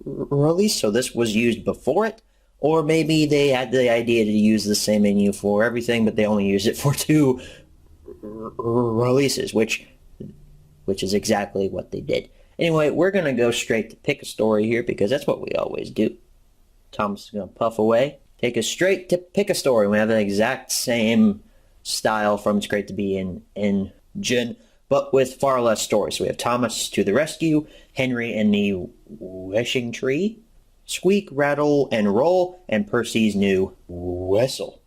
[SPEAKER 1] release, so this was used before it. Or maybe they had the idea to use the same menu for everything, but they only used it for 2 releases, which is exactly what they did. Anyway, we're going to go straight to pick a story here because that's what we always do. Thomas is going to puff away. Take us straight to pick a story. We have the exact same style from It's Great to Be an Engine, but with far less story. So we have Thomas to the rescue, Henry and the Wishing Tree, Squeak, Rattle, and Roll, and Percy's new whistle.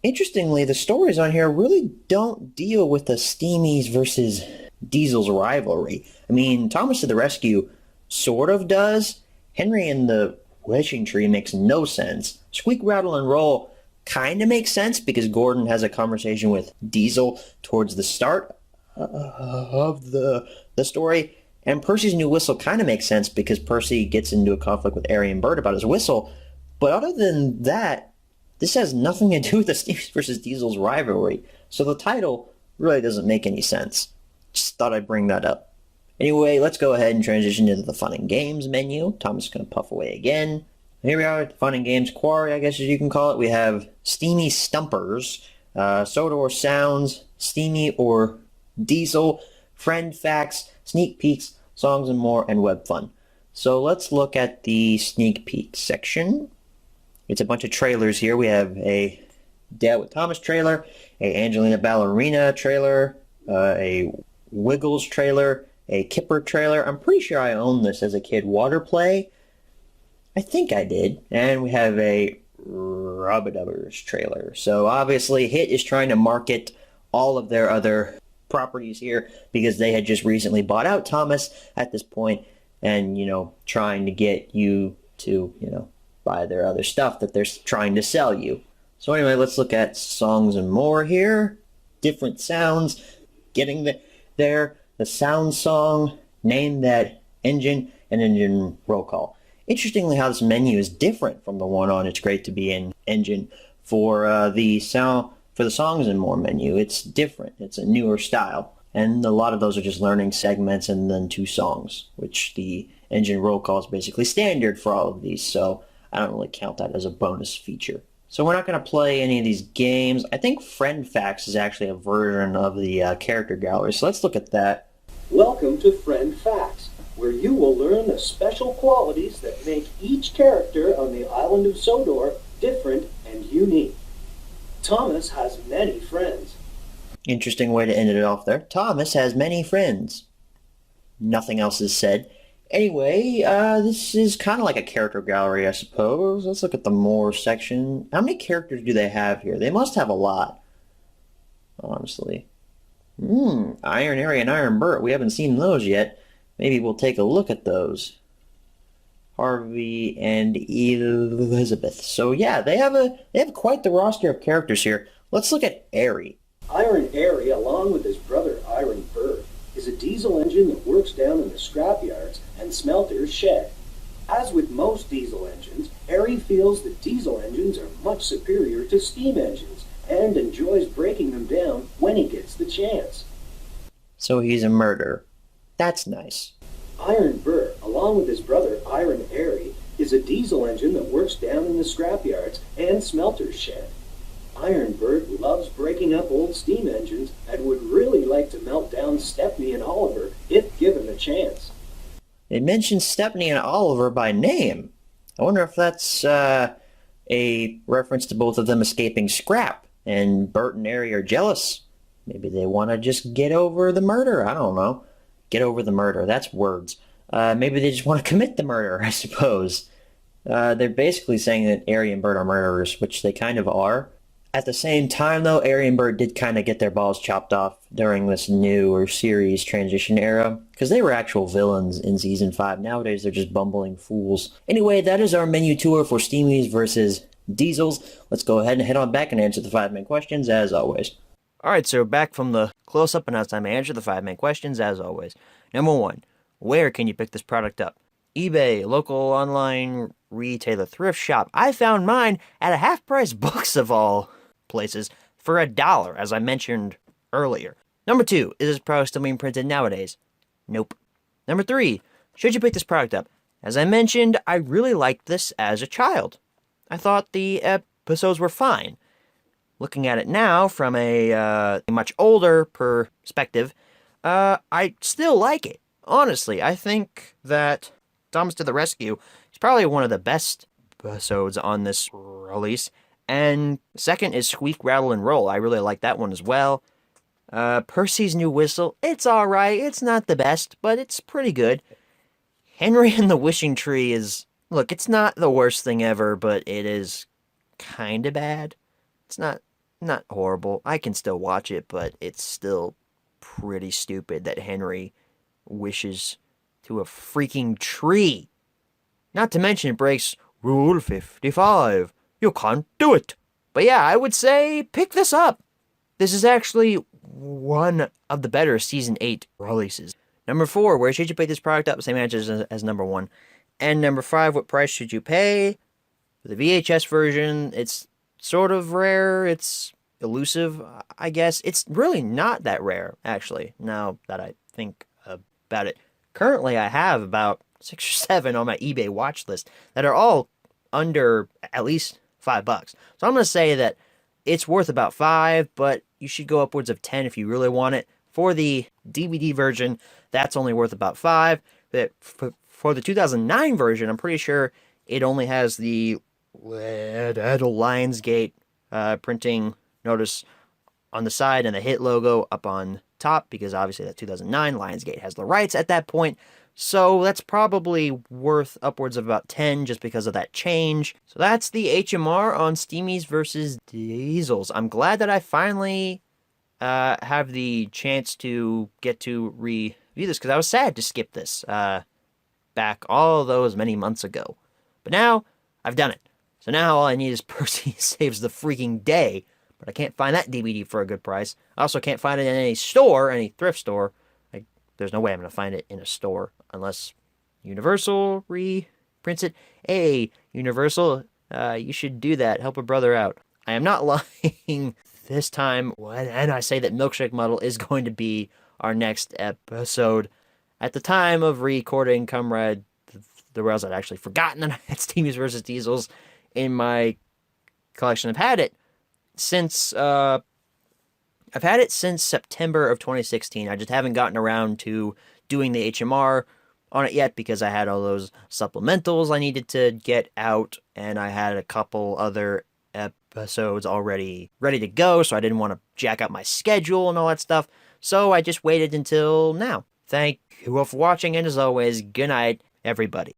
[SPEAKER 1] Interestingly, the stories on here really don't deal with the Steamies versus Diesel's rivalry. I mean, Thomas to the rescue sort of does. Henry and the Wishing Tree makes no sense. Squeak, Rattle, and Roll kind of makes sense because Gordon has a conversation with Diesel towards the start of the story. And Percy's new whistle kind of makes sense because Percy gets into a conflict with Arian Bird about his whistle. But other than that, this has nothing to do with the Steamies versus Diesel's rivalry. So the title really doesn't make any sense. Just thought I'd bring that up. Anyway, let's go ahead and transition into the Fun and Games menu. Thomas is going to puff away again. Here we are at the Fun and Games Quarry, I guess as you can call it. We have Steamy Stumpers, Sodor Sounds, Steamy or Diesel, Friend Facts, Sneak Peeks, Songs and More, and Web Fun. So let's look at the Sneak Peek section. It's a bunch of trailers here. We have a Dad with Thomas trailer, a Angelina Ballerina trailer, a Wiggles trailer, a Kipper trailer. I'm pretty sure I owned this as a kid. Water Play. I think I did. And we have a
[SPEAKER 4] Rubberdubbers trailer. So obviously HIT is trying to market all of their other properties here because they had just recently bought out Thomas at this point and, trying to get you to, buy their other stuff that they're trying to sell you. So anyway, let's look at songs and more here. Different sounds, getting there, the sound song, name that engine, and engine roll call. Interestingly, how this menu is different from the one on It's Great to Be in Engine for the songs and more menu. It's different. It's a newer style. And a lot of those are just learning segments and then 2 songs, which the engine roll call is basically standard for all of these. So I don't really count that as a bonus feature. So we're not going to play any of these games. I think Friend Facts is actually a version of the character gallery. So let's look at that.
[SPEAKER 2] Welcome to Friend Facts, where you will learn the special qualities that make each character on the island of Sodor different and unique. Thomas has many friends.
[SPEAKER 4] Interesting way to end it off there. Thomas has many friends. Nothing else is said. Anyway, this is kind of like a character gallery, I suppose. Let's look at the more section. How many characters do they have here? They must have a lot, honestly. Iron Harry and Iron Bert. We haven't seen those yet. Maybe we'll take a look at those. Harvey and Elizabeth. So yeah, they have quite the roster of characters here. Let's look at Airy.
[SPEAKER 2] Iron Airy, along with his brother Iron Bert, is a diesel engine that works down in the scrapyards and smelters shed. As with most diesel engines, Airy feels that diesel engines are much superior to steam engines and enjoys breaking them down when he gets the chance.
[SPEAKER 4] So he's a murderer. That's nice.
[SPEAKER 2] Iron Bert, along with his brother Iron Airy, is a diesel engine that works down in the scrapyards and smelters shed. Iron Bert loves breaking up old steam engines and would really like to melt down Stepney and Oliver if given the chance.
[SPEAKER 4] They mentioned Stepney and Oliver by name. I wonder if that's a reference to both of them escaping scrap, and Bert and Airy are jealous. Maybe they want to just get over the murder. I don't know. Get over the murder. That's words. Maybe they just want to commit the murder, I suppose. They're basically saying that Airy and Bert are murderers, which they kind of are. At the same time, though, Airy and Bert did kind of get their balls chopped off during this newer series transition era, because they were actual villains in Season 5. Nowadays, they're just bumbling fools. Anyway, that is our menu tour for Steamies versus Diesels. Let's go ahead and head on back and answer the 5 main questions, as always. Alright, so back from the close-up, and now it's time to answer the 5 main questions, as always. Number 1, where can you pick this product up? eBay, local online retailer, thrift shop. I found mine at a half-price Books of all places for $1, as I mentioned earlier. Number 2, is this product still being printed nowadays? Nope. Number 3, should you pick this product up? As I mentioned, I really liked this as a child. I thought the episodes were fine. Looking at it now from a much older perspective, I still like it. Honestly, I think that Thomas to the Rescue is probably one of the best episodes on this release. And second is Squeak, Rattle, and Roll. I really like that one as well. Percy's New Whistle, it's alright. It's not the best, but it's pretty good. Henry and the Wishing Tree is... Look, it's not the worst thing ever, but it is kind of bad. It's not horrible. I can still watch it, but it's still pretty stupid that Henry wishes to a freaking tree. Not to mention it breaks Rule 55. You can't do it. But yeah, I would say pick this up. This is actually one of the better Season 8 releases. Number 4, where should you pick this product up? Same answer as number 1. And number 5, what price should you pay? For the VHS version, it's sort of rare. It's elusive, I guess. It's really not that rare, actually, now that I think about it. Currently, I have about 6 or 7 on my eBay watch list that are all under at least $5. So I'm going to say that it's worth about 5, but you should go upwards of 10 if you really want it. For the DVD version, that's only worth about 5. But for the 2009 version, I'm pretty sure it only has the Lionsgate printing notice on the side and the HIT logo up on top, because obviously that 2009 Lionsgate has the rights at that point.
[SPEAKER 1] So that's probably worth upwards of about 10 just because of that change. So that's the HMR on Steamies versus Diesels. I'm glad that I finally have the chance to get to review this because I was sad to skip this back all those many months ago. But now I've done it. So now all I need is Percy Saves the Freaking Day. But I can't find that DVD for a good price. I also can't find it in any store, any thrift store. There's no way I'm going to find it in a store unless Universal reprints it. Hey, Universal, you should do that. Help a brother out. I am not lying this time when I say that Milkshake Muddle is going to be our next episode. At the time of recording Comrade the Rails, I'd actually forgotten that I had Steamies vs. Diesels in my collection. I've had it since September of 2016. I just haven't gotten around to doing the HMR on it yet because I had all those supplementals I needed to get out, and I had a couple other episodes already ready to go, so I didn't want to jack up my schedule and all that stuff. So I just waited until now. Thank you all for watching, and as always, good night, everybody.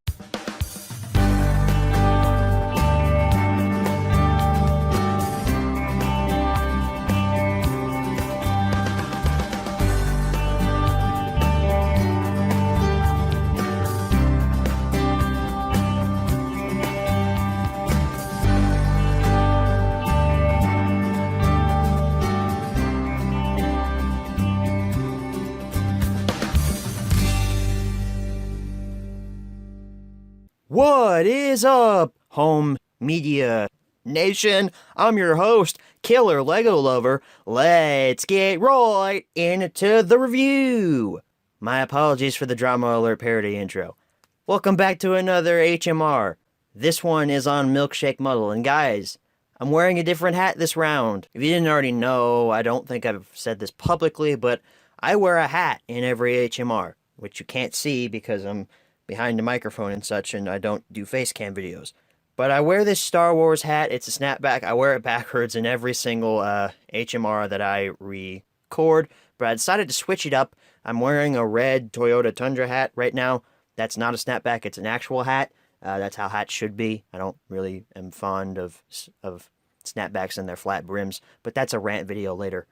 [SPEAKER 1] What is up, home media nation? I'm your host, Killer Lego Lover. Let's get right into the review. My apologies for the drama alert parody intro. Welcome back to another HMR. This one is on Milkshake Muddle, and guys, I'm wearing a different hat this round. If you didn't already know, I don't think I've said this publicly, but I wear a hat in every HMR, which you can't see because I'm behind the microphone and such, and I don't do face cam videos. But I wear this Star Wars hat. It's a snapback. I wear it backwards in every single HMR that I record, but I decided to switch it up. I'm wearing a red Toyota Tundra hat right now. That's not a snapback. It's an actual hat. That's how hats should be. I don't really am fond of snapbacks and their flat brims, but that's a rant video later.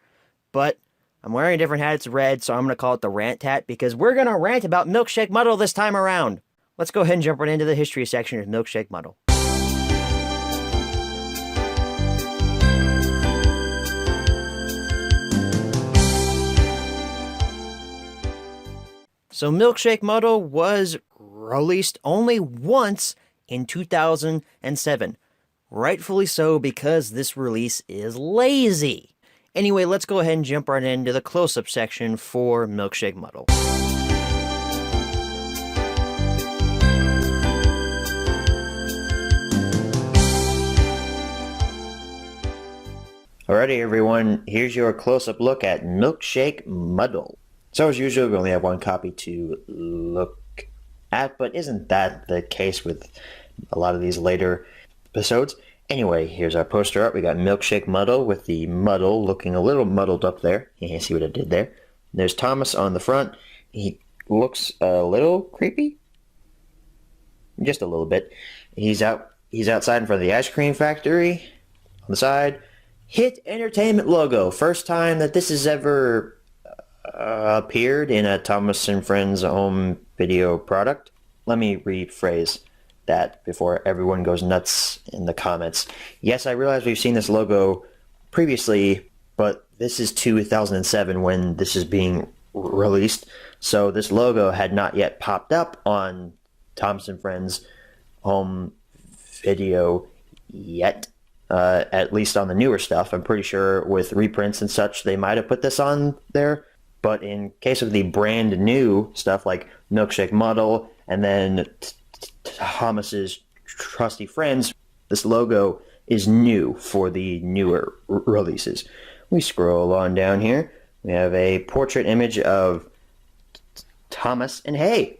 [SPEAKER 1] But I'm wearing a different hat. It's red, so I'm going to call it the rant hat because we're going to rant about Milkshake Muddle this time around. Let's go ahead and jump right into the history section of Milkshake Muddle. So Milkshake Muddle was released only once in 2007. Rightfully so, because this release is lazy. Anyway, let's go ahead and jump right into the close-up section for Milkshake Muddle. Alrighty everyone, here's your close-up look at Milkshake Muddle. So as usual, we only have one copy to look at, but isn't that the case with a lot of these later episodes? Anyway, here's our poster art. We got Milkshake Muddle with the muddle looking a little muddled up there. You can see what I did there. There's Thomas on the front. He looks a little creepy. Just a little bit. He's outside in front of the ice cream factory. On the side, Hit Entertainment logo. First time that this has ever appeared in a Thomas and Friends home video product. Let me rephrase that before everyone goes nuts in the comments. Yes, I realize we've seen this logo previously, but this is 2007 when this is being released, so this logo had not yet popped up on Thomas and Friends home video yet, at least on the newer stuff. I'm pretty sure with reprints and such they might have put this on there, but in case of the brand new stuff like Milkshake Muddle and then Thomas's Trusty Friends, this logo is new for the newer releases. We scroll on down here. We have a portrait image of Thomas, and hey,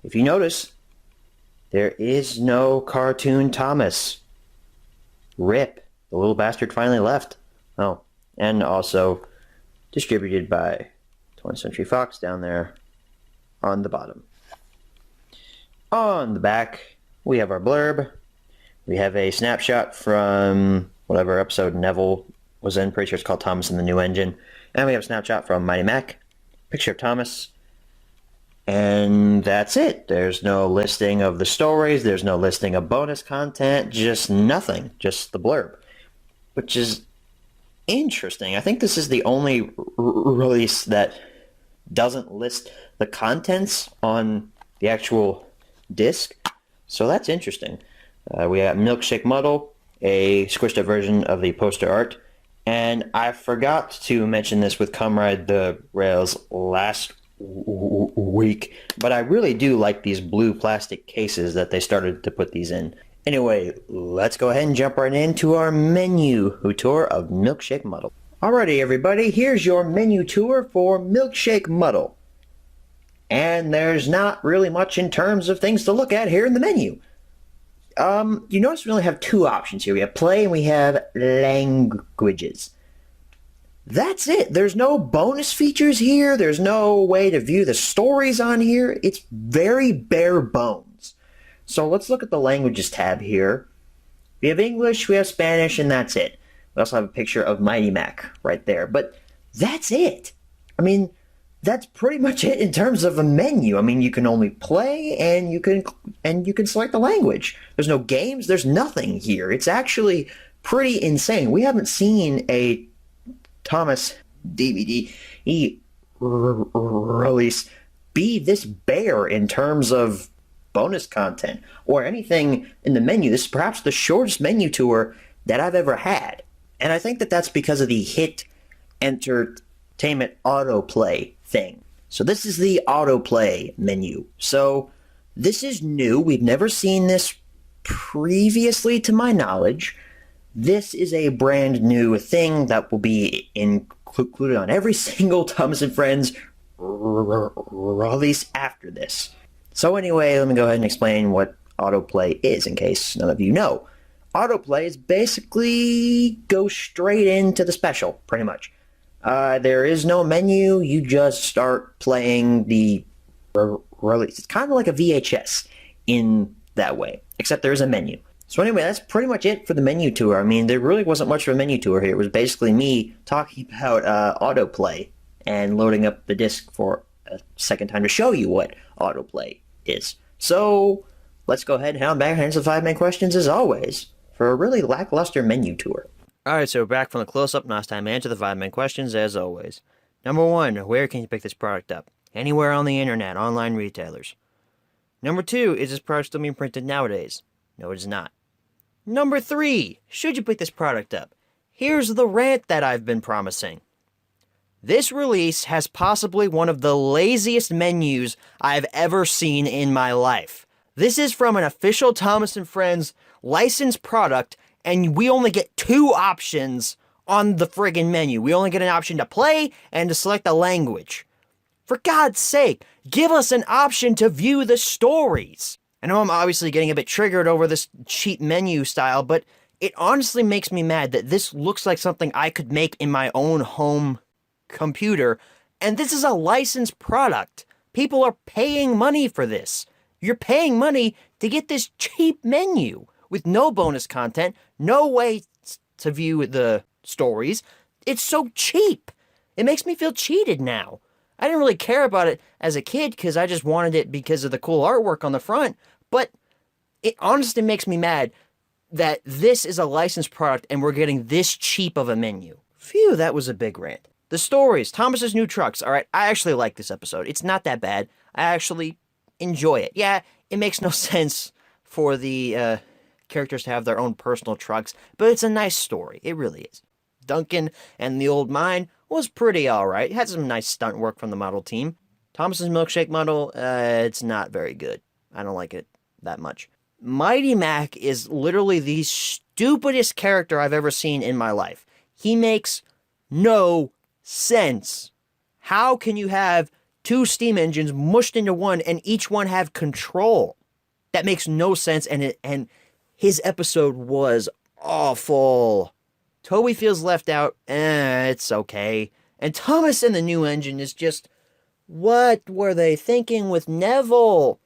[SPEAKER 1] if you notice, there is no cartoon Thomas. RIP. The little bastard finally left. Oh, and also distributed by 20th Century Fox down there on the bottom. On the back, we have our blurb. We have a snapshot from whatever episode Neville was in. Pretty sure it's called Thomas and the New Engine. And we have a snapshot from Mighty Mac. Picture of Thomas. And that's it. There's no listing of the stories. There's no listing of bonus content. Just nothing. Just the blurb. Which is interesting. I think this is the only release that doesn't list the contents on the actual disc. So that's interesting. We got Milkshake Muddle, a squished up version of the poster art. And I forgot to mention this with Comrade the Rails last week, but I really do like these blue plastic cases that they started to put these in. Anyway, let's go ahead and jump right into our menu tour of Milkshake Muddle. Alrighty everybody, here's your menu tour for Milkshake Muddle. And there's not really much in terms of things to look at here in the menu. You notice we only have two options here. We have play and we have languages. That's it. There's no bonus features here. There's no way to view the stories on here. It's very bare bones. So let's look at the languages tab here. We have English, we have Spanish, and that's it. We also have a picture of Mighty Mac right there. But that's it. I mean, that's pretty much it in terms of a menu. I mean, you can only play and you can select the language. There's no games, there's nothing here. It's actually pretty insane. We haven't seen a Thomas DVD release be this bare in terms of bonus content or anything in the menu. This is perhaps the shortest menu tour that I've ever had. And I think that that's because of the Hit Entertainment autoplay thing. So this is the autoplay menu. So this is new. We've never seen this previously to my knowledge. This is a brand new thing that will be included on every single Thomas and Friends release after this. So anyway, let me go ahead and explain what autoplay is in case none of you know. Autoplay is basically go straight into the special, pretty much. There is no menu, you just start playing the release. It's kind of like a VHS in that way, except there is a menu. So anyway, that's pretty much it for the menu tour. I mean, there really wasn't much of a menu tour here. It was basically me talking about autoplay and loading up the disc for a second time to show you what autoplay is. So let's go ahead and head on back and answer the 5 main questions as always for a really lackluster menu tour. Alright, so we're back from the close-up. Now it's time to answer the 5 main questions as always. Number 1, where can you pick this product up? Anywhere on the internet, online retailers. Number 2, is this product still being printed nowadays? No, it is not. Number 3, should you pick this product up? Here's the rant that I've been promising. This release has possibly one of the laziest menus I've ever seen in my life. This is from an official Thomas & Friends licensed product, and we only get 2 options on the friggin' menu. We only get an option to play and to select a language. For God's sake, give us an option to view the stories. I know I'm obviously getting a bit triggered over this cheap menu style, but it honestly makes me mad that this looks like something I could make in my own home computer, and this is a licensed product. People are paying money for this. You're paying money to get this cheap menu with no bonus content, no way to view the stories. It's so cheap. It makes me feel cheated now. I didn't really care about it as a kid because I just wanted it because of the cool artwork on the front, but it honestly makes me mad that this is a licensed product and we're getting this cheap of a menu. Phew, that was a big rant. The stories, Thomas's New Trucks. All right, I actually like this episode. It's not that bad. I actually enjoy it. Yeah, it makes no sense for the characters to have their own personal trucks, but it's a nice story. It really is. Duncan and the Old Mine was pretty alright. Had some nice stunt work from the model team. Thomas's Milkshake Muddle, it's not very good. I don't like it that much. Mighty Mac is literally the stupidest character I've ever seen in my life. He makes no sense. How can you have 2 steam engines mushed into one and each one have control? That makes no sense, and his episode was awful. Toby feels left out. It's okay. And Thomas and the New Engine is just What were they thinking with Neville?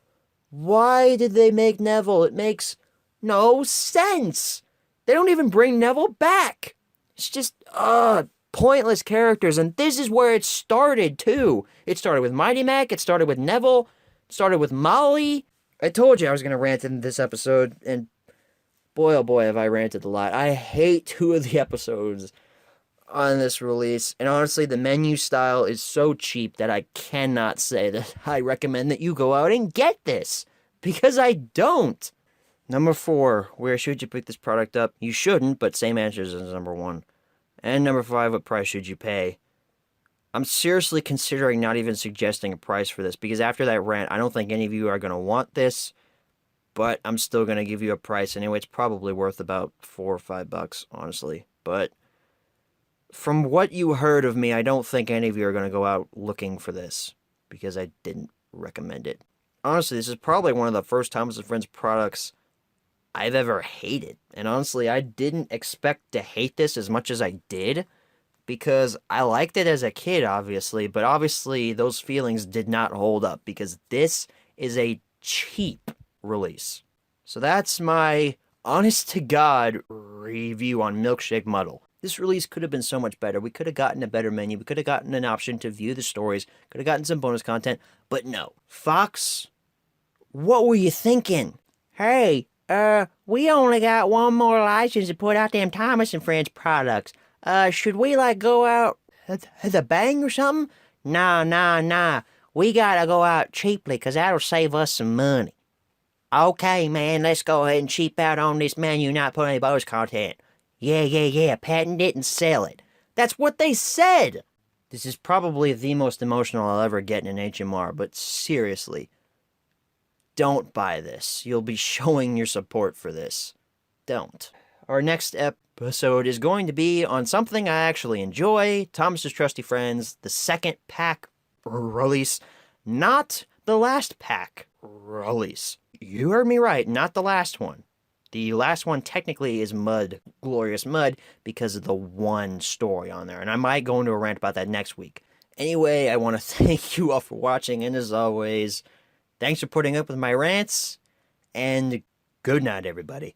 [SPEAKER 1] Why did they make Neville? It makes no sense. They don't even bring Neville back. It's just, pointless characters. And this is where it started, too. It started with Mighty Mac. It started with Neville. It started with Molly. I told you I was going to rant in this episode, and boy, oh boy, have I ranted a lot. I hate 2 of the episodes on this release, and honestly, the menu style is so cheap that I cannot say that I recommend that you go out and get this, because I don't. Number 4, where should you pick this product up? You shouldn't, but same answers as number 1. And number 5, what price should you pay? I'm seriously considering not even suggesting a price for this, because after that rant, I don't think any of you are going to want this, but I'm still going to give you a price anyway. It's probably worth about $4 or $5, honestly. But from what you heard of me, I don't think any of you are going to go out looking for this, because I didn't recommend it. Honestly, this is probably one of the first Thomas & Friends products I've ever hated. And honestly, I didn't expect to hate this as much as I did, because I liked it as a kid, obviously, but obviously those feelings did not hold up, because this is a cheap release. So that's my honest-to-God review on Milkshake Muddle. This release could have been so much better. We could have gotten a better menu. We could have gotten an option to view the stories. Could have gotten some bonus content. But no. Fox, what were you thinking? Hey, we only got one more license to put out them Thomas & Friends products. Should we, go out at the bang or something? Nah. We gotta go out cheaply, because that'll save us some money. Okay, man, let's go ahead and cheap out on this menu, not put any bonus content. Yeah, patent it and sell it. That's what they said! This is probably the most emotional I'll ever get in an HMR, but seriously, don't buy this. You'll be showing your support for this. Don't. Our next episode is going to be on something I actually enjoy, Thomas's Trusty Friends, the second pack release, not the last pack release. You heard me right, not the last one. The last one technically is Mud, Glorious Mud, because of the one story on there, and I might go into a rant about that next week. Anyway, I want to thank you all for watching, and as always, thanks for putting up with my rants, and good night, everybody.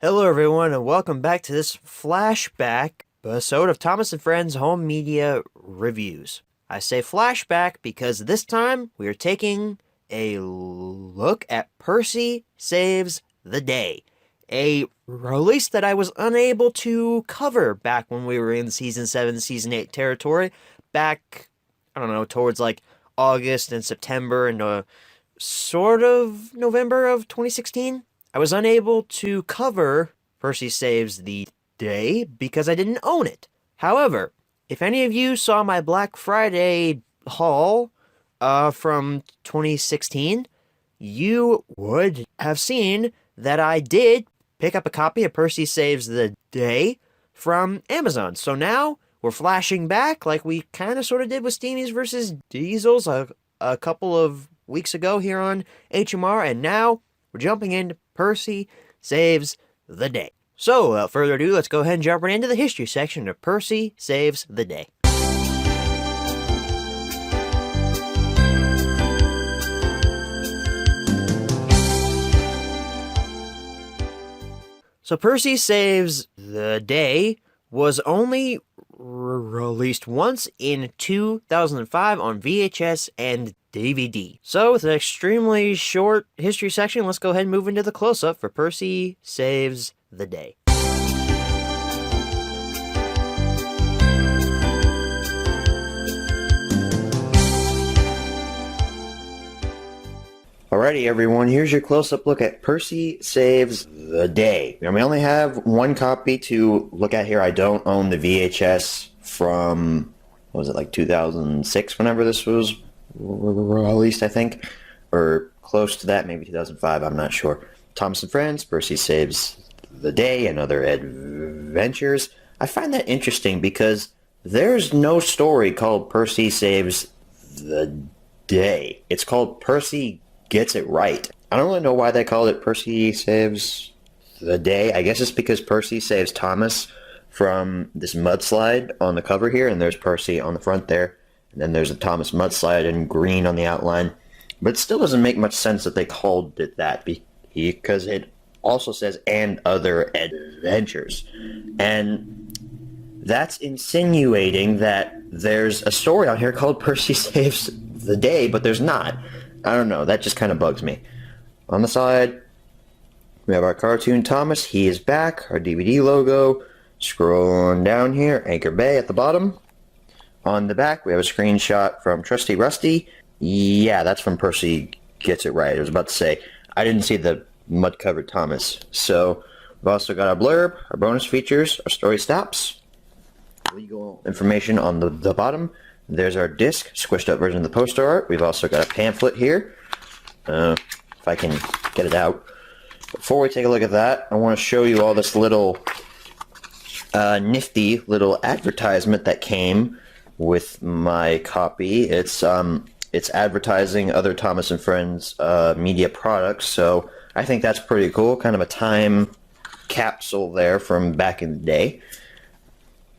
[SPEAKER 1] Hello everyone, and welcome back to this flashback episode of Thomas & Friends Home Media Reviews. I say flashback because this time we are taking a look at Percy Saves the Day, a release that I was unable to cover back when we were in Season 7, Season 8 territory, back, towards August and September and sort of November of 2016. I was unable to cover Percy Saves the Day because I didn't own it. However, if any of you saw my Black Friday haul from 2016, you would have seen that I did pick up a copy of Percy Saves the Day from Amazon. So now we're flashing back like we kind of sort of did with Steamies versus Diesels a couple of weeks ago here on HMR, and now we're jumping into Percy Saves the Day. So, without further ado, let's go ahead and jump right into the history section of Percy Saves the Day. So, Percy Saves the Day was only released once in 2005 on VHS and DVD. So, with an extremely short history section, let's go ahead and move into the close-up for Percy Saves the Day. Alrighty, everyone, here's your close-up look at Percy Saves the Day. Now, we only have one copy to look at here. I don't own the VHS from
[SPEAKER 6] what was it, like 2006 whenever this was released, I think, or close to that, maybe 2005, I'm not sure. Thomas and Friends, Percy Saves the Day, and Other Adventures. I find that interesting because there's no story called Percy Saves the Day. It's called Percy Gets It Right. I don't really know why they called it Percy Saves the Day. I guess it's because Percy saves Thomas from this mudslide on the cover here, and there's Percy on the front there, and then there's a Thomas mudslide in green on the outline. But it still doesn't make much sense that they called it that, because it also says and other adventures. And that's insinuating that there's a story on here called Percy Saves the Day, but there's not. I don't know, that just kind of bugs me. On the side, we have our cartoon Thomas, he is back, our DVD logo. Scrolling down here, Anchor Bay at the bottom. On the back, we have a screenshot from Trusty Rusty. Yeah, that's from Percy Gets It Right. I was about to say, I didn't see the mud-covered Thomas. So, we've also got our blurb, our bonus features, our story stops, legal information on the bottom. There's our disc, squished up version of the poster art. We've also got a pamphlet here. If I can get it out. Before we take a look at that, I want to show you all this little nifty little advertisement that came with my copy. It's advertising other Thomas and Friends media products, so I think that's pretty cool. Kind of a time capsule there from back in the day.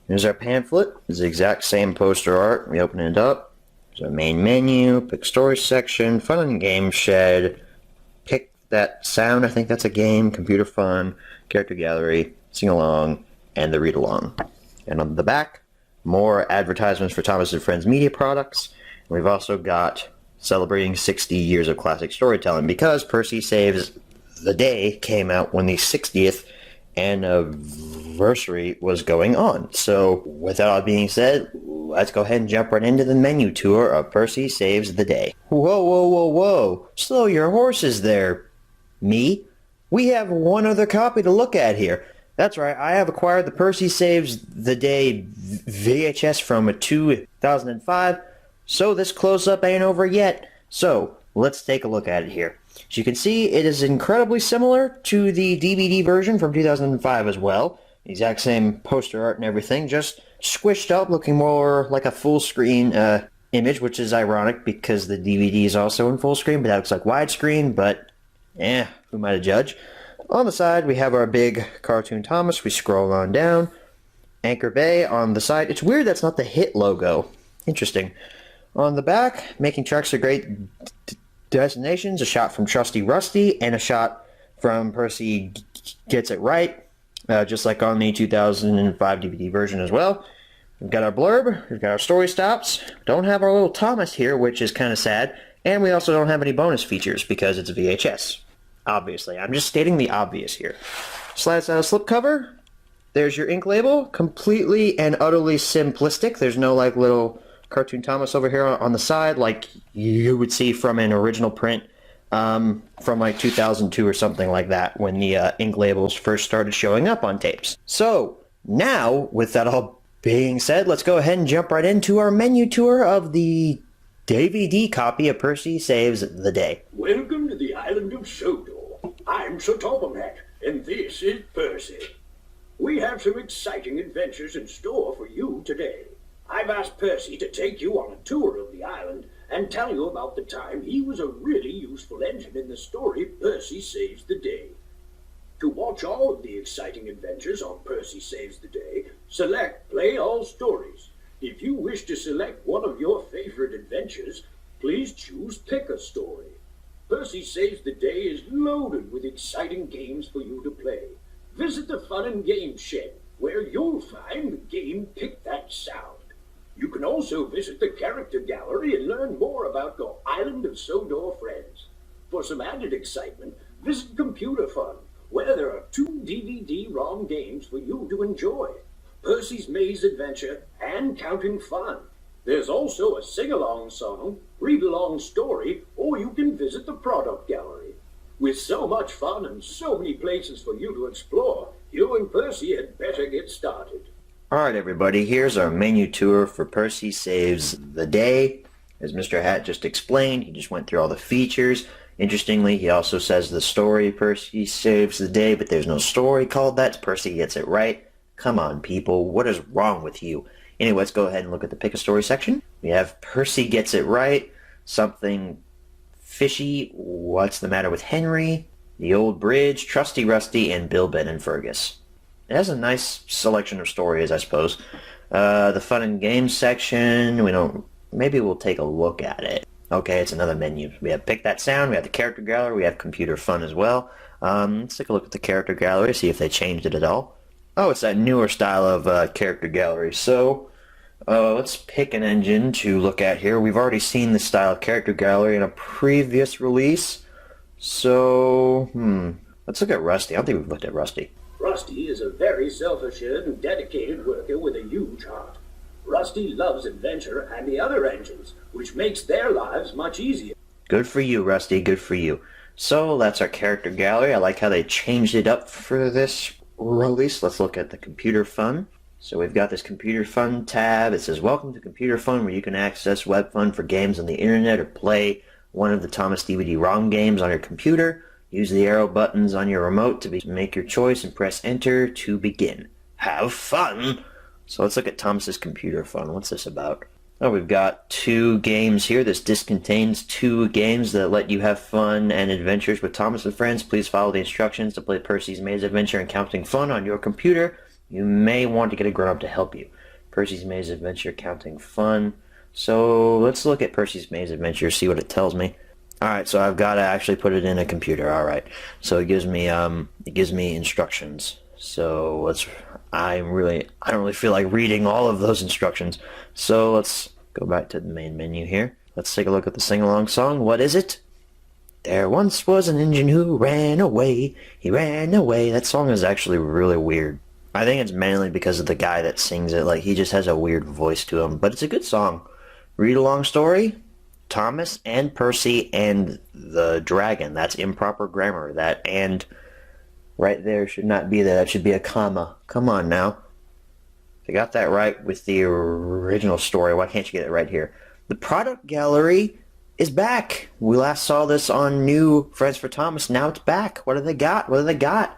[SPEAKER 6] Here's our pamphlet. It's the exact same poster art. We open it up. There's our main menu, pick story section, fun and game shed, pick that sound, I think that's a game, computer fun, character gallery, sing along, and the read along. And on the back, more advertisements for Thomas and Friends media products. We've also got celebrating 60 years of classic storytelling, because Percy Saves the Day came out when the 60th anniversary was going on. So with that all being said, let's go ahead and jump right into the menu tour of Percy Saves the Day. Whoa, whoa, whoa, whoa. Slow your horses there, me. We have one other copy to look at here. That's right, I have acquired the Percy Saves the Day VHS from 2005, so this close-up ain't over yet. So, let's take a look at it here. As you can see, it is incredibly similar to the DVD version from 2005 as well. The exact same poster art and everything, just squished up, looking more like a full-screen image, which is ironic because the DVD is also in full screen, but that looks like widescreen, but who am I to judge? On the side, we have our big cartoon Thomas. We scroll on down. Anchor Bay on the side. It's weird that's not the HIT logo. Interesting. On the back, making tracks to great destinations. A shot from Trusty Rusty and a shot from Percy Gets It Right. Just like on the 2005 DVD version as well. We've got our blurb. We've got our story stops. Don't have our little Thomas here, which is kind of sad. And we also don't have any bonus features because it's a VHS. Obviously. I'm just stating the obvious here. Slides out a slipcover. There's your ink label. Completely and utterly simplistic. There's no like little cartoon Thomas over here on the side like you would see from an original print from like 2002 or something like that when the ink labels first started showing up on tapes. So now, with that all being said, let's go ahead and jump right into our menu tour of the DVD copy of Percy Saves the Day.
[SPEAKER 2] Welcome to the island of Sodor. I'm Sir Topham-Hatt, and this is Percy. We have some exciting adventures in store for you today. I've asked Percy to take you on a tour of the island and tell you about the time he was a really useful engine in the story Percy Saves the Day. To watch all of the exciting adventures on Percy Saves the Day, select Play All Stories. If you wish to select one of your favorite adventures, please choose Pick a Story. Percy Saves the Day is loaded with exciting games for you to play. Visit the Fun and Games Shed, where you'll find the game Pick That Sound. You can also visit the Character Gallery and learn more about your Island of Sodor friends. For some added excitement, visit Computer Fun, where there are 2 DVD-ROM games for you to enjoy. Percy's Maze Adventure and Counting Fun. There's also a sing-along song, read-along story, or you can visit the Product Gallery. With so much fun and so many places for you to explore, you and Percy had better get started.
[SPEAKER 6] Alright everybody, here's our menu tour for Percy Saves the Day. As Mr. Hat just explained, he just went through all the features. Interestingly, he also says the story Percy Saves the Day, but there's no story called that. Percy Gets It Right. Come on, people, what is wrong with you? Anyway, let's go ahead and look at the Pick a Story section. We have Percy Gets It Right, Something Fishy, What's the Matter with Henry, The Old Bridge, Trusty Rusty, and Bill, Ben, and Fergus. It has a nice selection of stories, I suppose. The Fun and Games section, maybe we'll take a look at it. Okay, it's another menu. We have Pick That Sound, we have the Character Gallery, we have Computer Fun as well. Let's take a look at the Character Gallery, see if they changed it at all. Oh, it's that newer style of Character Gallery. So, let's pick an engine to look at here. We've already seen this style of Character Gallery in a previous release. So, let's look at Rusty. I don't think we've looked at Rusty.
[SPEAKER 2] Rusty is a very self-assured and dedicated worker with a huge heart. Rusty loves adventure and the other engines, which makes their lives much easier.
[SPEAKER 6] Good for you, Rusty. Good for you. So, that's our Character Gallery. I like how they changed it up for this release. Let's look at the Computer Fun. So we've got this Computer Fun tab. It says, Welcome to Computer Fun, where you can access web fun for games on the internet or play one of the Thomas DVD-ROM games on your computer. Use the arrow buttons on your remote to make your choice and press enter to begin. Have fun! So let's look at Thomas's Computer Fun. What's this about? Oh, we've got 2 games here. This disc contains 2 games that let you have fun and adventures with Thomas and friends. Please follow the instructions to play Percy's Maze Adventure and Counting Fun on your computer. You may want to get a grown-up to help you. Percy's Maze Adventure, Counting Fun. So let's look at Percy's Maze Adventure, see what it tells me. Alright, so I've got to actually put it in a computer. Alright, so it gives me instructions. So I don't really feel like reading all of those instructions. So let's go back to the main menu here. Let's take a look at the sing-along song. What is it? There once was an engine who ran away. He ran away. That song is actually really weird. I think it's mainly because of the guy that sings it. Like, he just has a weird voice to him. But it's a good song. Read-along story. Thomas and Percy and the dragon. That's improper grammar. That and right there should not be there. That should be a comma. Come on now. If you got that right with the original story, why can't you get it right here? The product gallery is back. We last saw this on New Friends for Thomas. Now it's back. What do they got? What do they got?